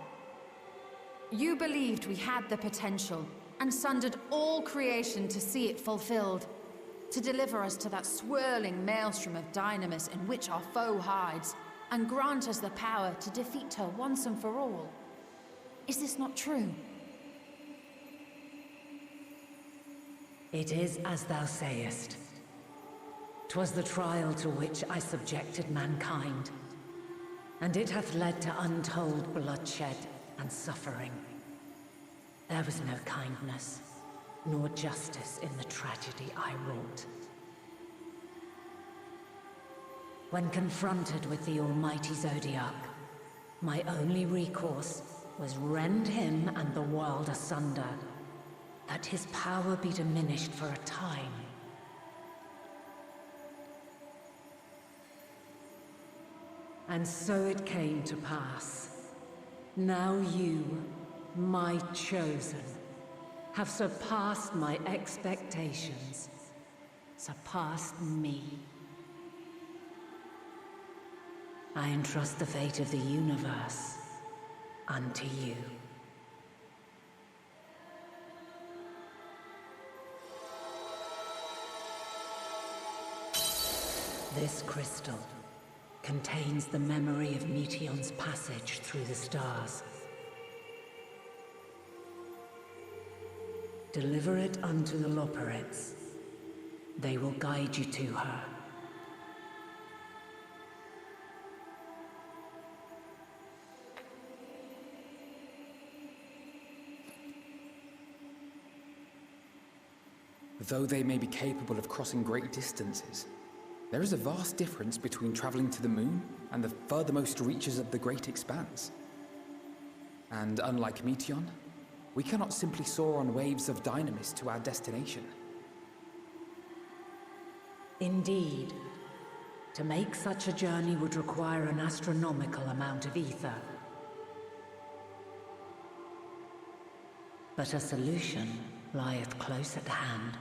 You believed we had the potential, and sundered all creation to see it fulfilled, to deliver us to that swirling maelstrom of Dynamis in which our foe hides, and grant us the power to defeat her once and for all. Is this not true? It is as thou sayest. 'Twas the trial to which I subjected mankind, and it hath led to untold bloodshed and suffering. There was no kindness, nor justice in the tragedy I wrought. When confronted with the almighty Zodiac, my only recourse was rend him and the world asunder, that his power be diminished for a time. And so it came to pass. Now you, my chosen, have surpassed my expectations, surpassed me. I entrust the fate of the universe unto you. This crystal contains the memory of Meteion's passage through the stars. Deliver it unto the Loporrits. They will guide you to her. Though they may be capable of crossing great distances, there is a vast difference between traveling to the moon and the furthermost reaches of the great expanse. And unlike Meteion, we cannot simply soar on waves of dynamis to our destination. Indeed. To make such a journey would require an astronomical amount of ether. But a solution lieth close at hand.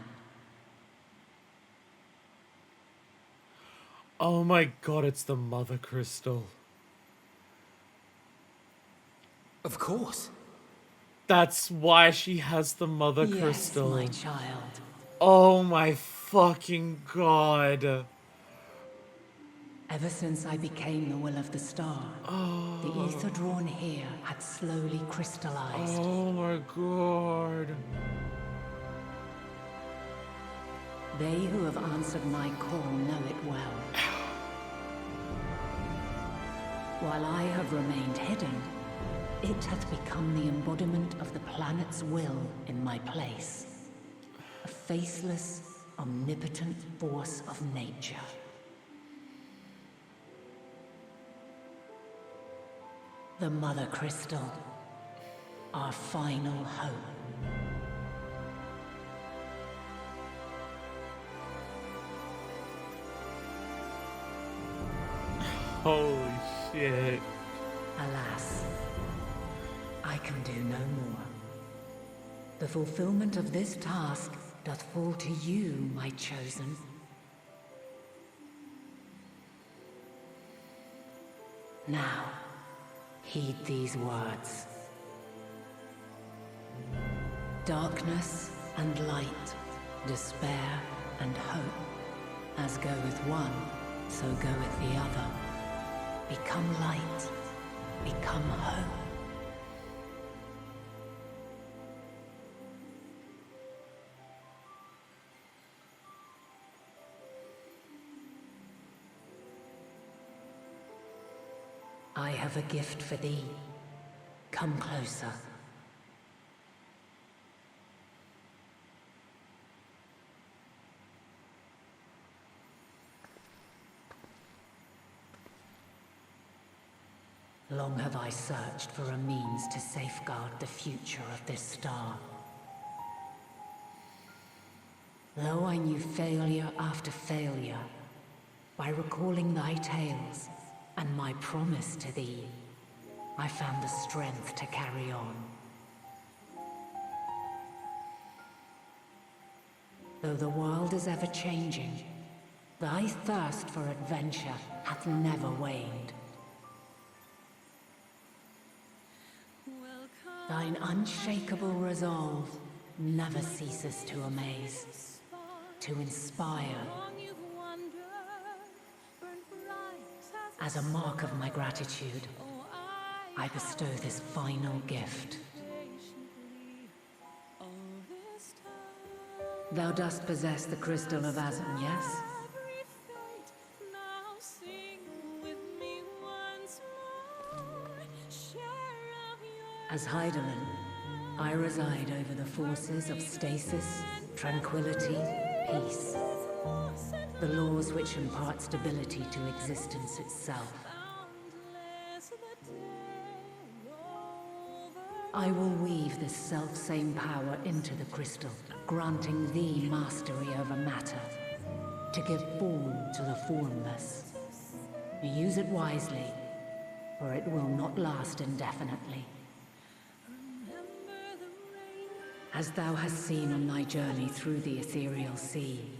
Oh my god, it's the Mother Crystal. Of course. That's why she has the Mother Yes, Crystal. my child. Oh my fucking god. Ever since I became the will of the star, the ether drawn here had slowly crystallized. Oh my god. They who have answered my call know it well. While I have remained hidden, it hath become the embodiment of the planet's will in my place. A faceless, omnipotent force of nature. The Mother Crystal, our final hope. Holy shit. Alas, I can do no more. The fulfillment of this task doth fall to you, my chosen. Now, heed these words. Darkness and light, despair and hope, as goeth one, so goeth the other. Become light, become hope. I have a gift for thee. Come closer. Long have I searched for a means to safeguard the future of this star. Though I knew failure after failure, by recalling thy tales and my promise to thee, I found the strength to carry on. Though the world is ever changing, thy thirst for adventure hath never waned. Thine unshakable resolve never ceases to amaze, to inspire. As a mark of my gratitude, I bestow this final gift. Thou dost possess the crystal of Azum, yes? As Heidelin, I reside over the forces of stasis, tranquility, peace. The laws which impart stability to existence itself. I will weave this self-same power into the crystal, granting thee mastery over matter, to give form to the formless. Use it wisely, for it will not last indefinitely. As thou hast seen on thy journey through the ethereal sea,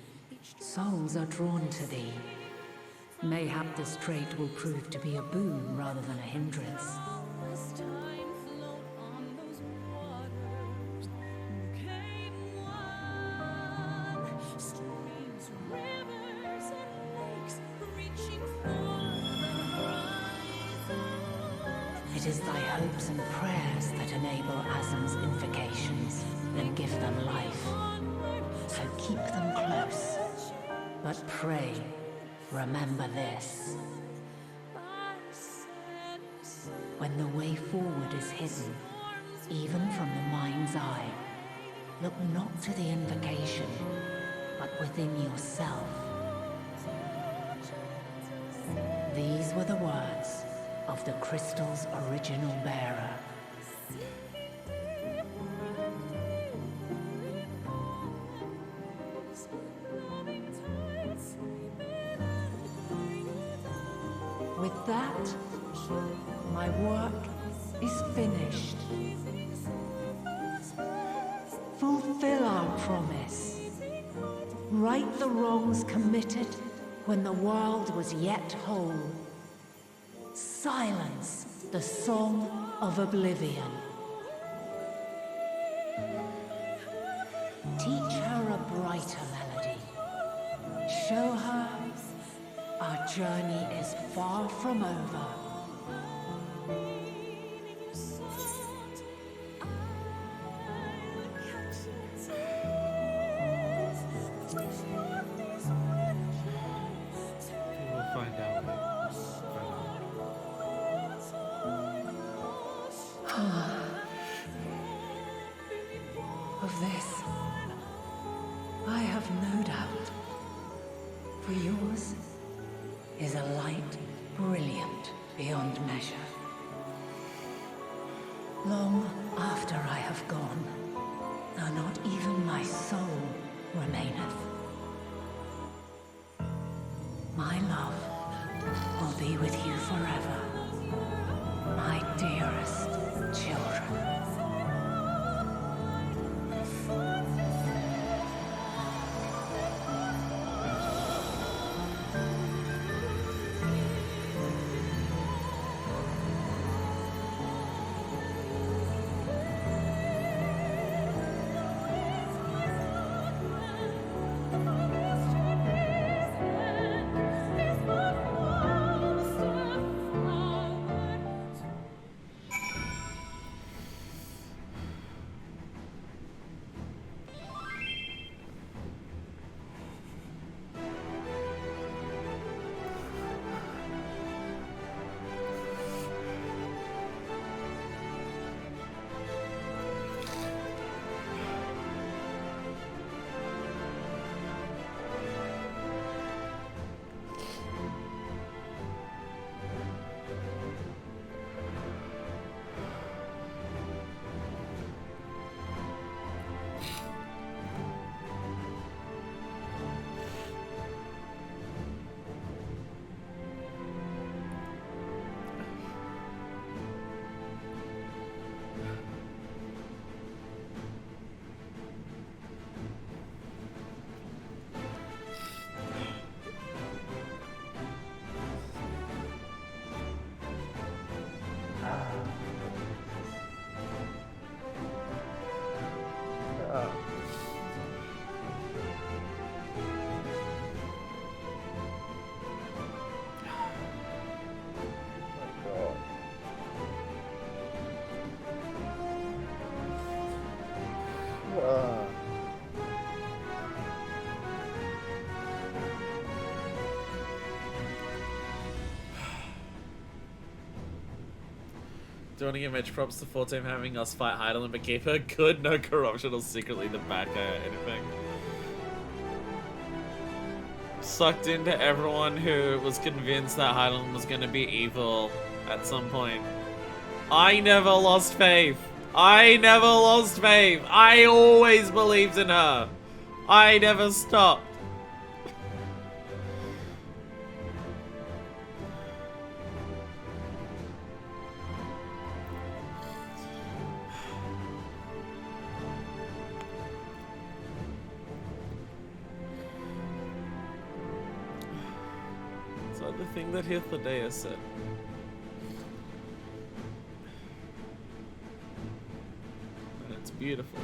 souls are drawn to thee. Mayhap this trait will prove to be a boon rather than a hindrance. It is thy hopes and prayers that enable Azam's invocations and give them life. So keep them close. But pray, remember this. When the way forward is hidden, even from the mind's eye, look not to the invocation, but within yourself. These were the words of the crystal's original bearer. With that, my work is finished. Fulfill our promise. Right the wrongs committed when the world was yet whole. Silence the song of oblivion. Teach her a brighter melody. Show her our journey is far from over. We'll find out. Of this, I have no doubt. For yours is a light brilliant beyond measure. Long after I have gone, though not even my soul remaineth, my love will be with you forever, my dearest children. Do you want to give Mitch props to 4 team having us fight Heidel and Beekeeper? Good, no corruption or secretly the bad guy or anything. sucked into everyone who was convinced that Hydaelyn was gonna be evil at some point. I never lost faith. I never lost faith. I always believed in her. I never stopped. So the thing that Hithodea said. And it's beautiful.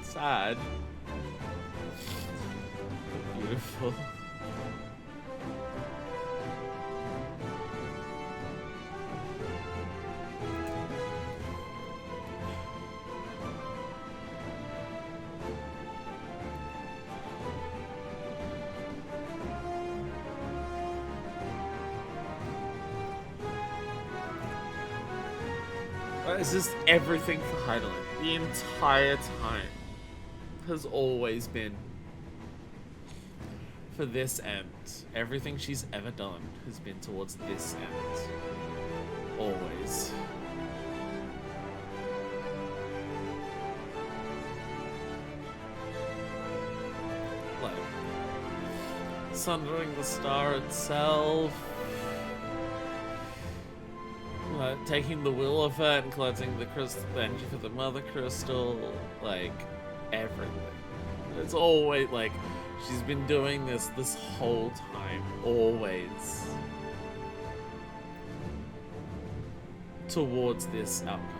Sad. Beautiful. It's just everything for Hydaelyn. The entire time has always been for this end. Everything she's ever done has been towards this end. Always. Like, sundering the star itself. Taking the will of it and collecting the crystal, the energy for the mother crystal, like everything. It's always like she's been doing this whole time, always towards this outcome.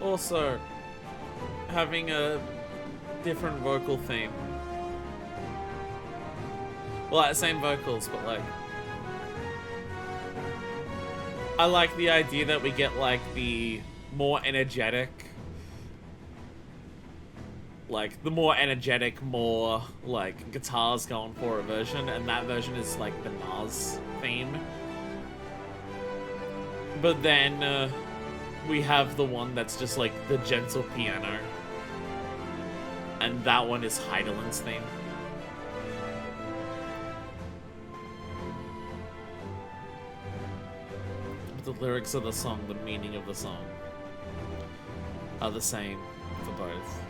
Also, having a different vocal theme. Well, like, same vocals, but like... I like the idea that we get like the more energetic... Like, the more energetic, more like guitars going for a version, and that version is like the Nas theme. But then, we have the one that's just like the gentle piano. And that one is Hydaelyn's theme. But the lyrics of the song, the meaning of the song, are the same for both.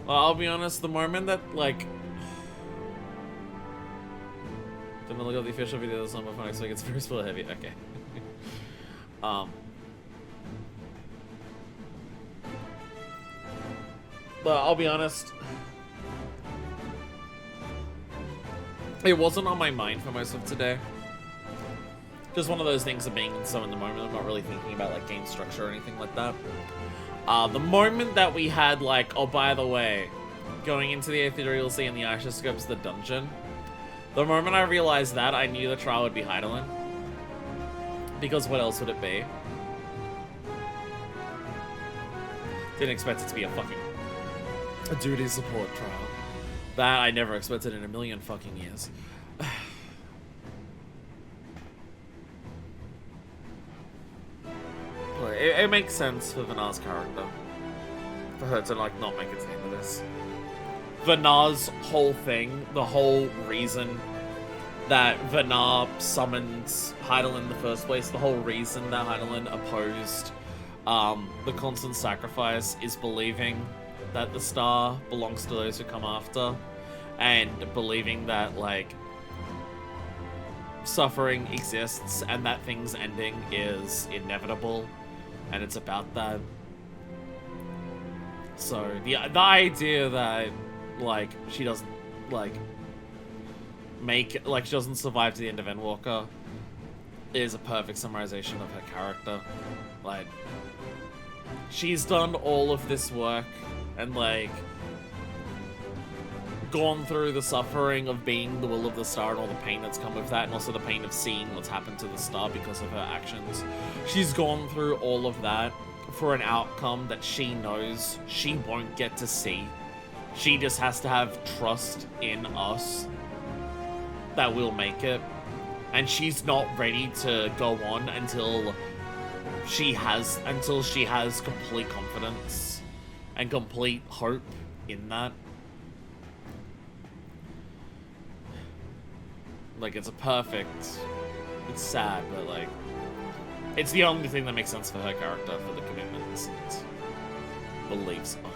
Well, I'll be honest, the moment that, like... I'm gonna look at the official video of the song before next week. It's very spoiler heavy. Okay. But I'll be honest. It wasn't on my mind for most of today. Just one of those things of being so in the moment. I'm not really thinking about like game structure or anything like that. The moment that we had like, oh, by the way, going into the ethereal sea and the Ishascope's the dungeon. The moment I realized that, I knew the trial would be Hydaelyn. Because what else would it be? Didn't expect it to be a duty support trial. That I never expected in a million fucking years. It makes sense for Vanar's character. For her to like not make it into this. Vanar's whole thing, the whole reason that Vanar summoned Hydaelyn in the first place, the whole reason that Hydaelyn opposed the constant sacrifice is believing that the star belongs to those who come after, and believing that, like, suffering exists and that things ending is inevitable, and it's about that. So, the idea that, like, she doesn't, like, she doesn't survive to the end of Endwalker is a perfect summarization of her character. Like, she's done all of this work and, like, gone through the suffering of being the will of the star and all the pain that's come with that, and also the pain of seeing what's happened to the star because of her actions. She's gone through all of that for an outcome that she knows she won't get to see. She just has to have trust in us that we'll make it. And she's not ready to go on until she has complete confidence and complete hope in that. Like, it's it's sad, but like, it's the only thing that makes sense for her character, for the commitments and beliefs of her.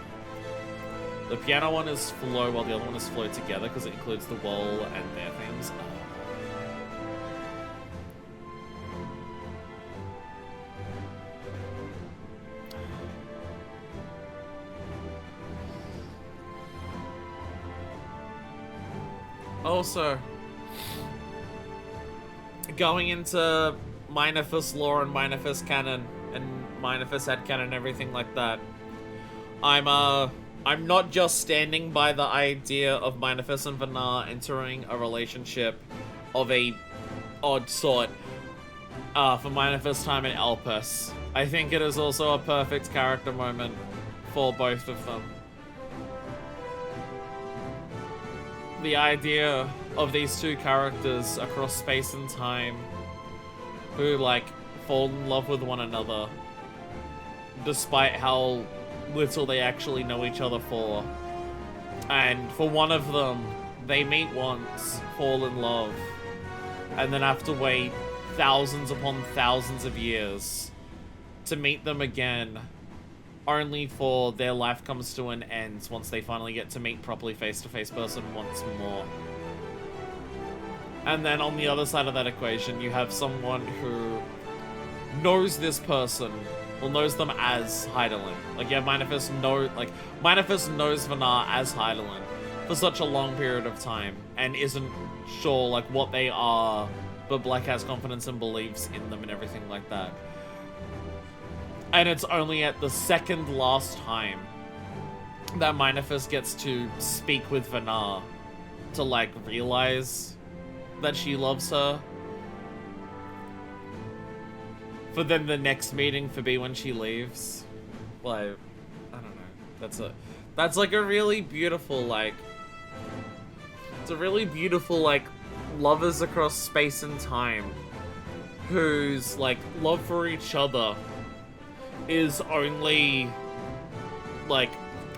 The piano one is flow, while the other one is flow together, because it includes the wall and their themes. Also, going into Minifus lore and Minifus canon and Minifus headcanon and everything like that, I'm not just standing by the idea of Minifus and Vanar entering a relationship of a odd sort for Minifus time in Elpis. I think it is also a perfect character moment for both of them. The idea of these two characters across space and time who, like, fall in love with one another despite how little they actually know each other for. And for one of them, they meet once, fall in love, and then have to wait thousands upon thousands of years to meet them again, only for their life comes to an end once they finally get to meet properly face-to-face person once more. And then on the other side of that equation, you have someone who knows this person, or knows them as Hydaelyn. Like, yeah, Minifus knows Vanar as Hydaelyn for such a long period of time, and isn't sure, like, what they are, but, like, has confidence and believes in them and everything like that. And it's only at the second last time that Minifus gets to speak with Vanar to, like, realize that she loves her. For then the next meeting to be when she leaves. Like, I don't know. That's like a really beautiful, like, it's a really beautiful, like, lovers across space and time whose, like, love for each other is only, like,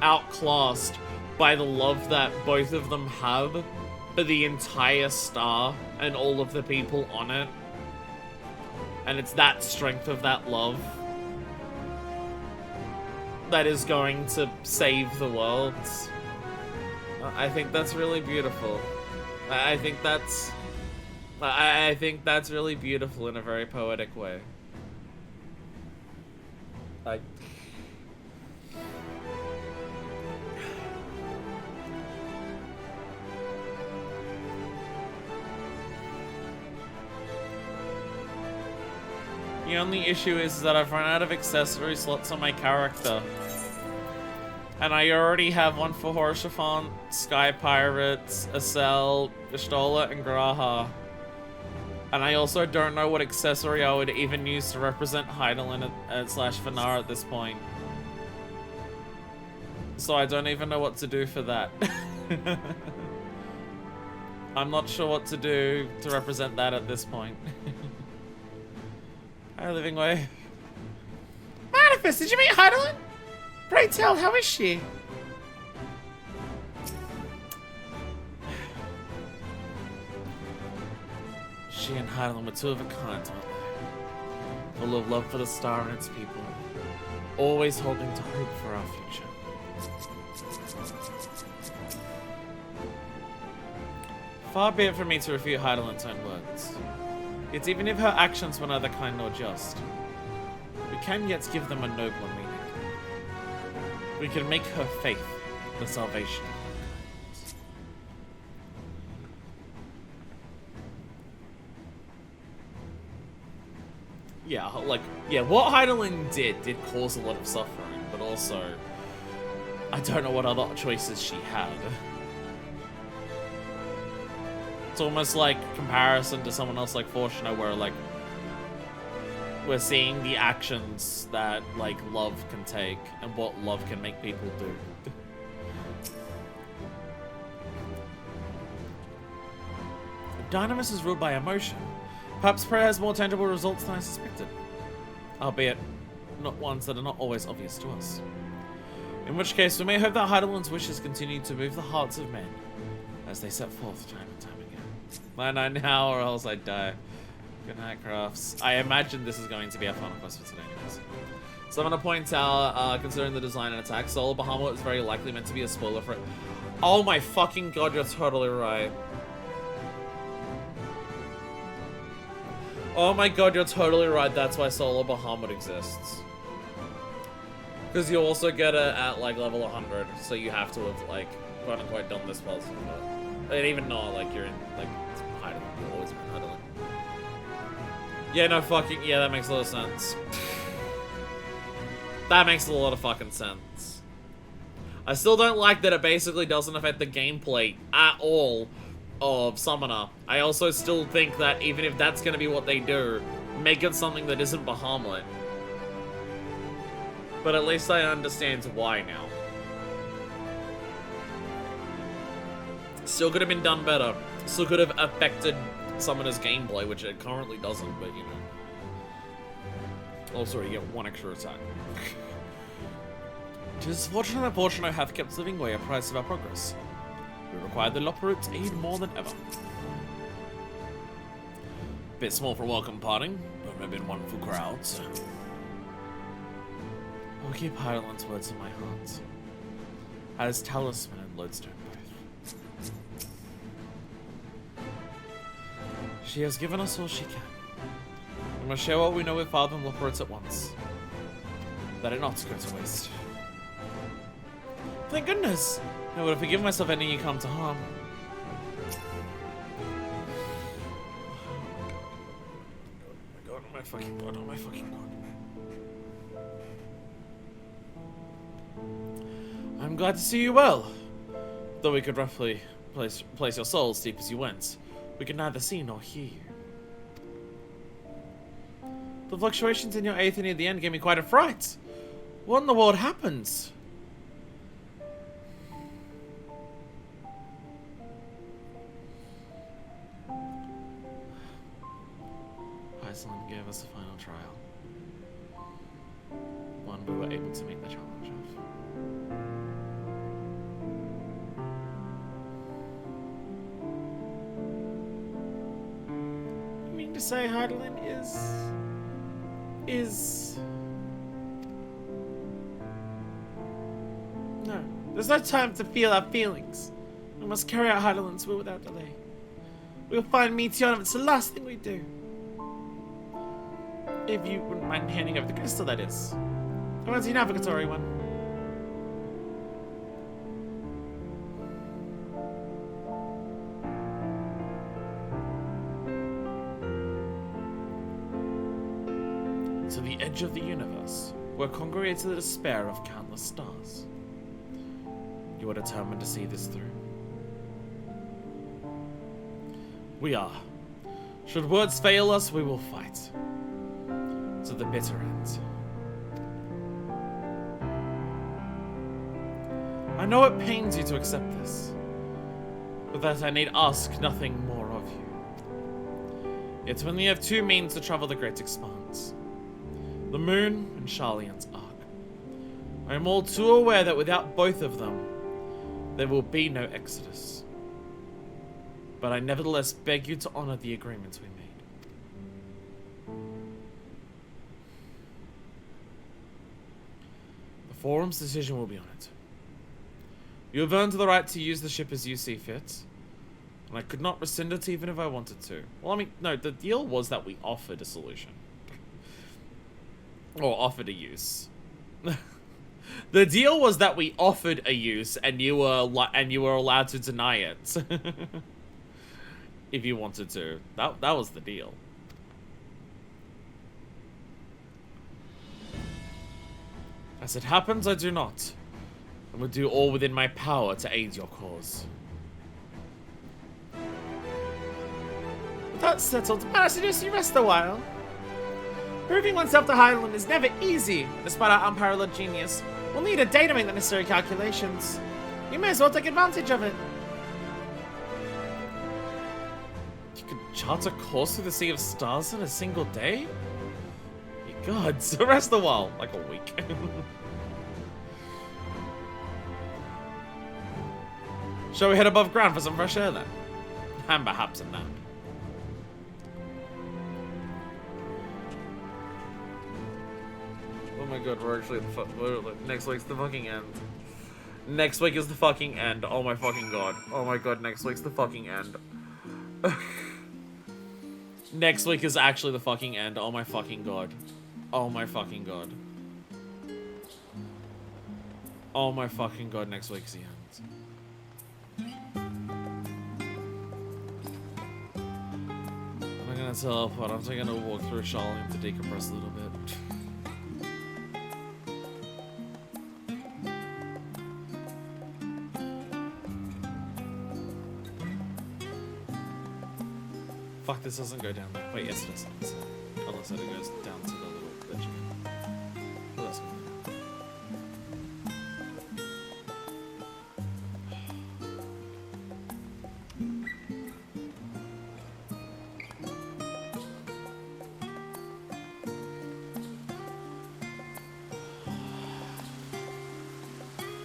outclassed by the love that both of them have for the entire star and all of the people on it. And it's that strength of that love that is going to save the world. I think that's really beautiful. I think that's really beautiful in a very poetic way. Like, the only issue is that I've run out of accessory slots on my character. And I already have one for Horshaphant, Sky Pirates, Acel, Vistola, and Graha. And I also don't know what accessory I would even use to represent Hydaelyn slash Vanar at this point. So I don't even know what to do for that. I'm not sure what to do to represent that at this point. Hi, Living Way. Manifest, did you meet Hydaelyn? Pray tell, how is she? She and Hydaelyn were two of a kind, weren't they? Full of love for the star and its people. Always holding to hope for our future. Far be it from me to refute Hydaelyn's own words. Yet even if her actions were neither kind nor just, we can yet give them a nobler meaning. We can make her faith the salvation. yeah, like, yeah, what Heidelin did cause a lot of suffering, but also, I don't know what other choices she had. It's almost like comparison to someone else like Fortuna, where, like, we're seeing the actions that, like, love can take and what love can make people do. Dynamis is ruled by emotion. Perhaps prayer has more tangible results than I suspected. Albeit, not ones that are not always obvious to us. In which case, we may hope that Heidelin's wishes continue to move the hearts of men as they set forth time and time again. Man, I now or else I die. Good night, Crafts. I imagine this is going to be our final quest for today anyways. So I'm going to point out, considering the design and attack, Solar Bahamut is very likely meant to be a spoiler for it. Oh my fucking god, you're totally right. Oh my god, you're totally right. That's why Solar Bahamut exists. Because you also get it at, like, level 100. So you have to have, like, quote unquote done this puzzle. And even not, like, you're in, like, Heidelin. You're always in Heidelin. Yeah, no, fucking, yeah, that makes a lot of sense. That makes a lot of fucking sense. I still don't like that it basically doesn't affect the gameplay at all of Summoner. I also still think that even if that's going to be what they do, make it something that isn't Bahamut. But at least I understand why now. Still could have been done better. Still could have affected Summoner's gameplay, which it currently doesn't, but you know. Also, you get one extra attack. It is fortunate that Fortuno hath kept living way apprised of our progress. We require the Loporut's aid more than ever. Bit small for welcome parting, but maybe in wonderful crowds. I'll keep Heidelin's words in my heart. As Talisman and Lodestone both. She has given us all she can. We must share what we know with Father and Loporut at once. Let it not go to waste. Thank goodness! I would have forgiven myself any you come to harm. Oh my god, oh my fucking god, oh my fucking god. I'm glad to see you well. Though we could roughly place your soul as deep as you went, we could neither see nor hear you. The fluctuations in your aether near the end gave me quite a fright. What in the world happens? Iceland gave us a final trial. One we were able to meet the challenge of. You mean to say Heidelin is... No, there's no time to feel our feelings. We must carry out Heidelin's will without delay. We'll find Meteor, it's the last thing we do. If you wouldn't mind handing over the crystal, that is. I want the navigatory one. To the edge of the universe, where congregates the despair of countless stars. You are determined to see this through. We are. Should words fail us, we will fight. To the bitter end. I know it pains you to accept this, but that I need ask nothing more of you. Yet when you have two means to travel the great expanse, the moon and Sharlayan's arc, I am all too aware that without both of them, there will be no exodus. But I nevertheless beg you to honor the agreements we made. Forum's decision will be on it. You have earned the right to use the ship as you see fit, and I could not rescind it even if I wanted to. Well, I mean, no, the deal was that we offered a solution. Or offered a use. The deal was that we offered a use, and you were allowed to deny it. If you wanted to. That was the deal. As it happens, I do not. I will do all within my power to aid your cause. With that settled, might I suggest you rest a while? Proving oneself to Highland is never easy, despite our unparalleled genius. We'll need a day to make the necessary calculations. You may as well take advantage of it. You could chart a course through the Sea of Stars in a single day? God, so rest a while, like a week. Shall we head above ground for some fresh air then? And perhaps a nap. Oh my god, we're actually next week's the fucking end. Next week is the fucking end. Oh my fucking god. Oh my god, next week's the fucking end. Next week is actually the fucking end. Oh my fucking god. Oh my fucking god. Oh my fucking god, next week's the end. I'm gonna teleport. I'm taking a walk through Charlene to decompress a little bit. Fuck, this doesn't go down there. Wait, yes it does. Unless it goes down to the little bitch again. Oh, that's good.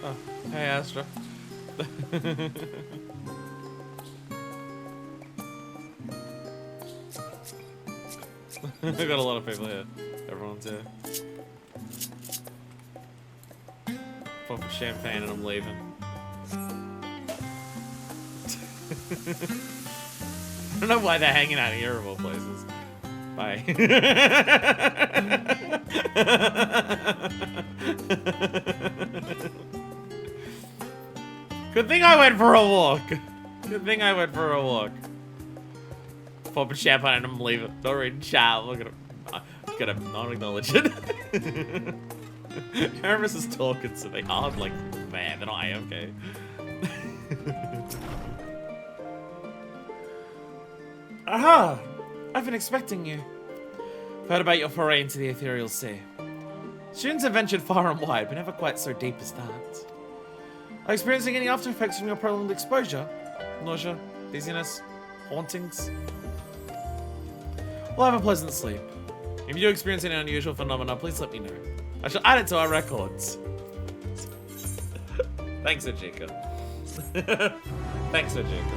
Oh, hey Astra. I've got a lot of people here. Everyone's here. Pop a champagne and I'm leaving. I don't know why they're hanging out here of all places. Bye. Good thing I went for a walk. Good thing I went for a walk. Popping champagne and I'm leaving. Not reading chat. Look at him. I'm gonna not acknowledge it. Aramis is talking so they hard like, man, they're not AFK. Aha! I've been expecting you. I've heard about your foray into the ethereal sea. Students have ventured far and wide, but never quite so deep as that. Are you experiencing any after effects from your prolonged exposure? Nausea? Dizziness? Hauntings? Well, have a pleasant sleep. If you do experience any unusual phenomena, please let me know. I shall add it to our records. Thanks, Ajika. Thanks, Ajika.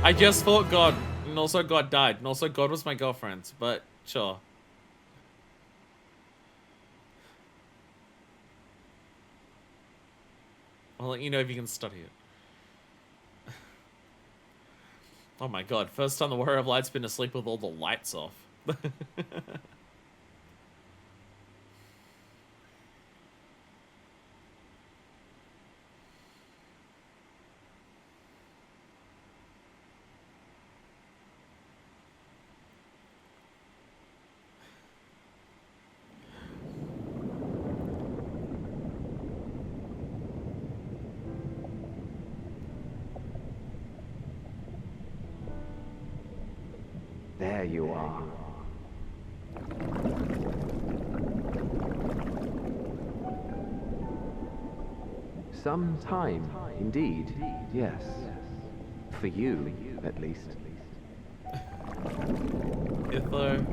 I just thought God, and also God died, and also God was my girlfriend, but sure. I'll let you know if you can study it. Oh my god, first time the Warrior of Light's been asleep with all the lights off. There you are. Some time, indeed, yes. For you, at least. Itho.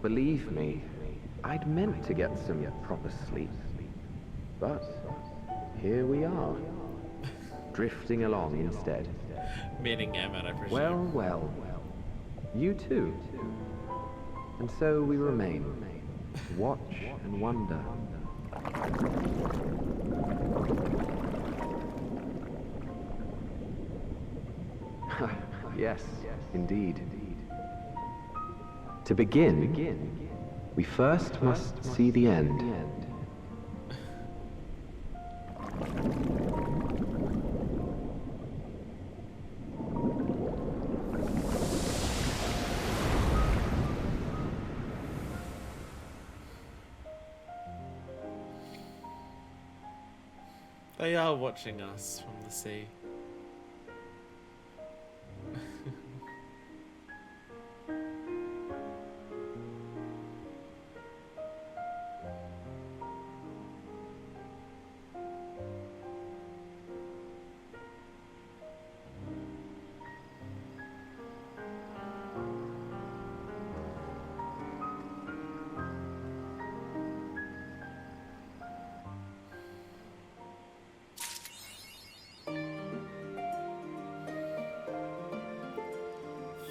Believe me, I'd meant to get some proper sleep. But here we are, drifting along instead. Meaning Emmett, I presume. Well, well. You too. And so we remain. Watch and wonder. Yes, indeed. To begin, we first must see the end. They are watching us from the sea.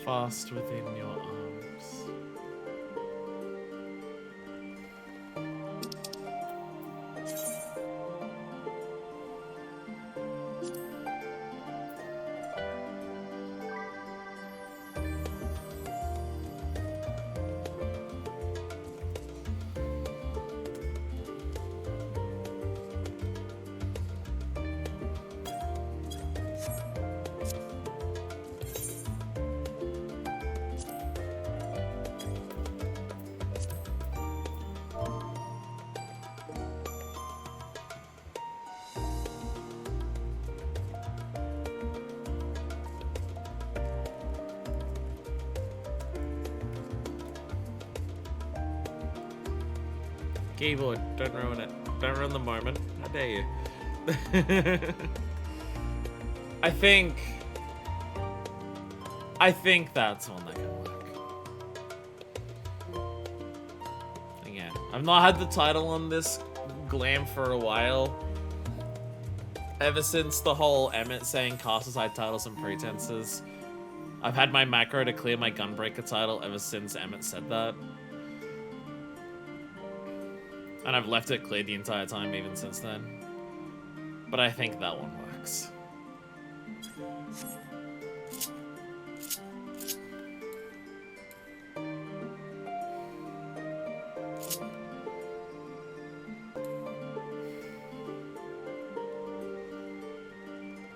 Fast within your arms. Keyboard, don't ruin it. Don't ruin the moment. How dare you? I think that's one that can work. Again, I've not had the title on this glam for a while. Ever since the whole Emmett saying cast aside titles and pretenses. I've had my macro to clear my Gunbreaker title ever since Emmett said that. And I've left it cleared the entire time even since then. But I think that one works.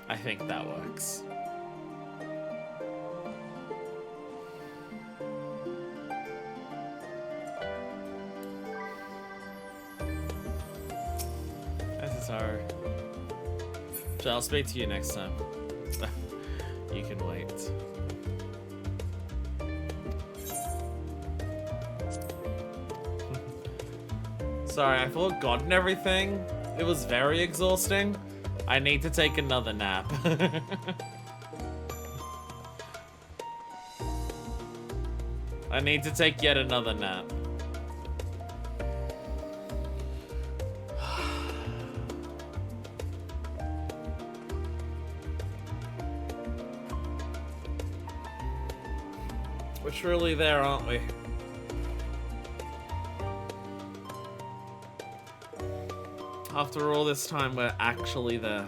I think that works. Sorry. So I'll speak to you next time. You can wait. Sorry, I forgot and everything. It was very exhausting. I need to take another nap. I need to take yet another nap. We're truly there, aren't we? After all this time, we're actually there.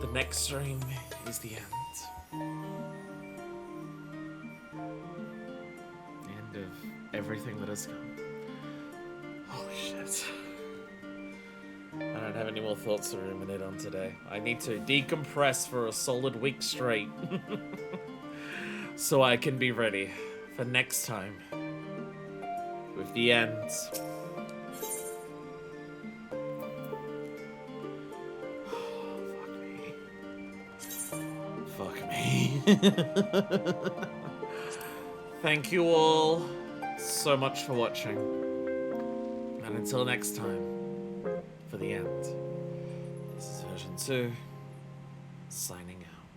The next stream is the end. The end of everything that has come. Holy shit. I don't have any more thoughts to ruminate on today. I need to decompress for a solid week straight. So I can be ready for next time. With the end. Fuck me. Thank you all so much for watching. And until next time. For the end. This is version 2, signing out.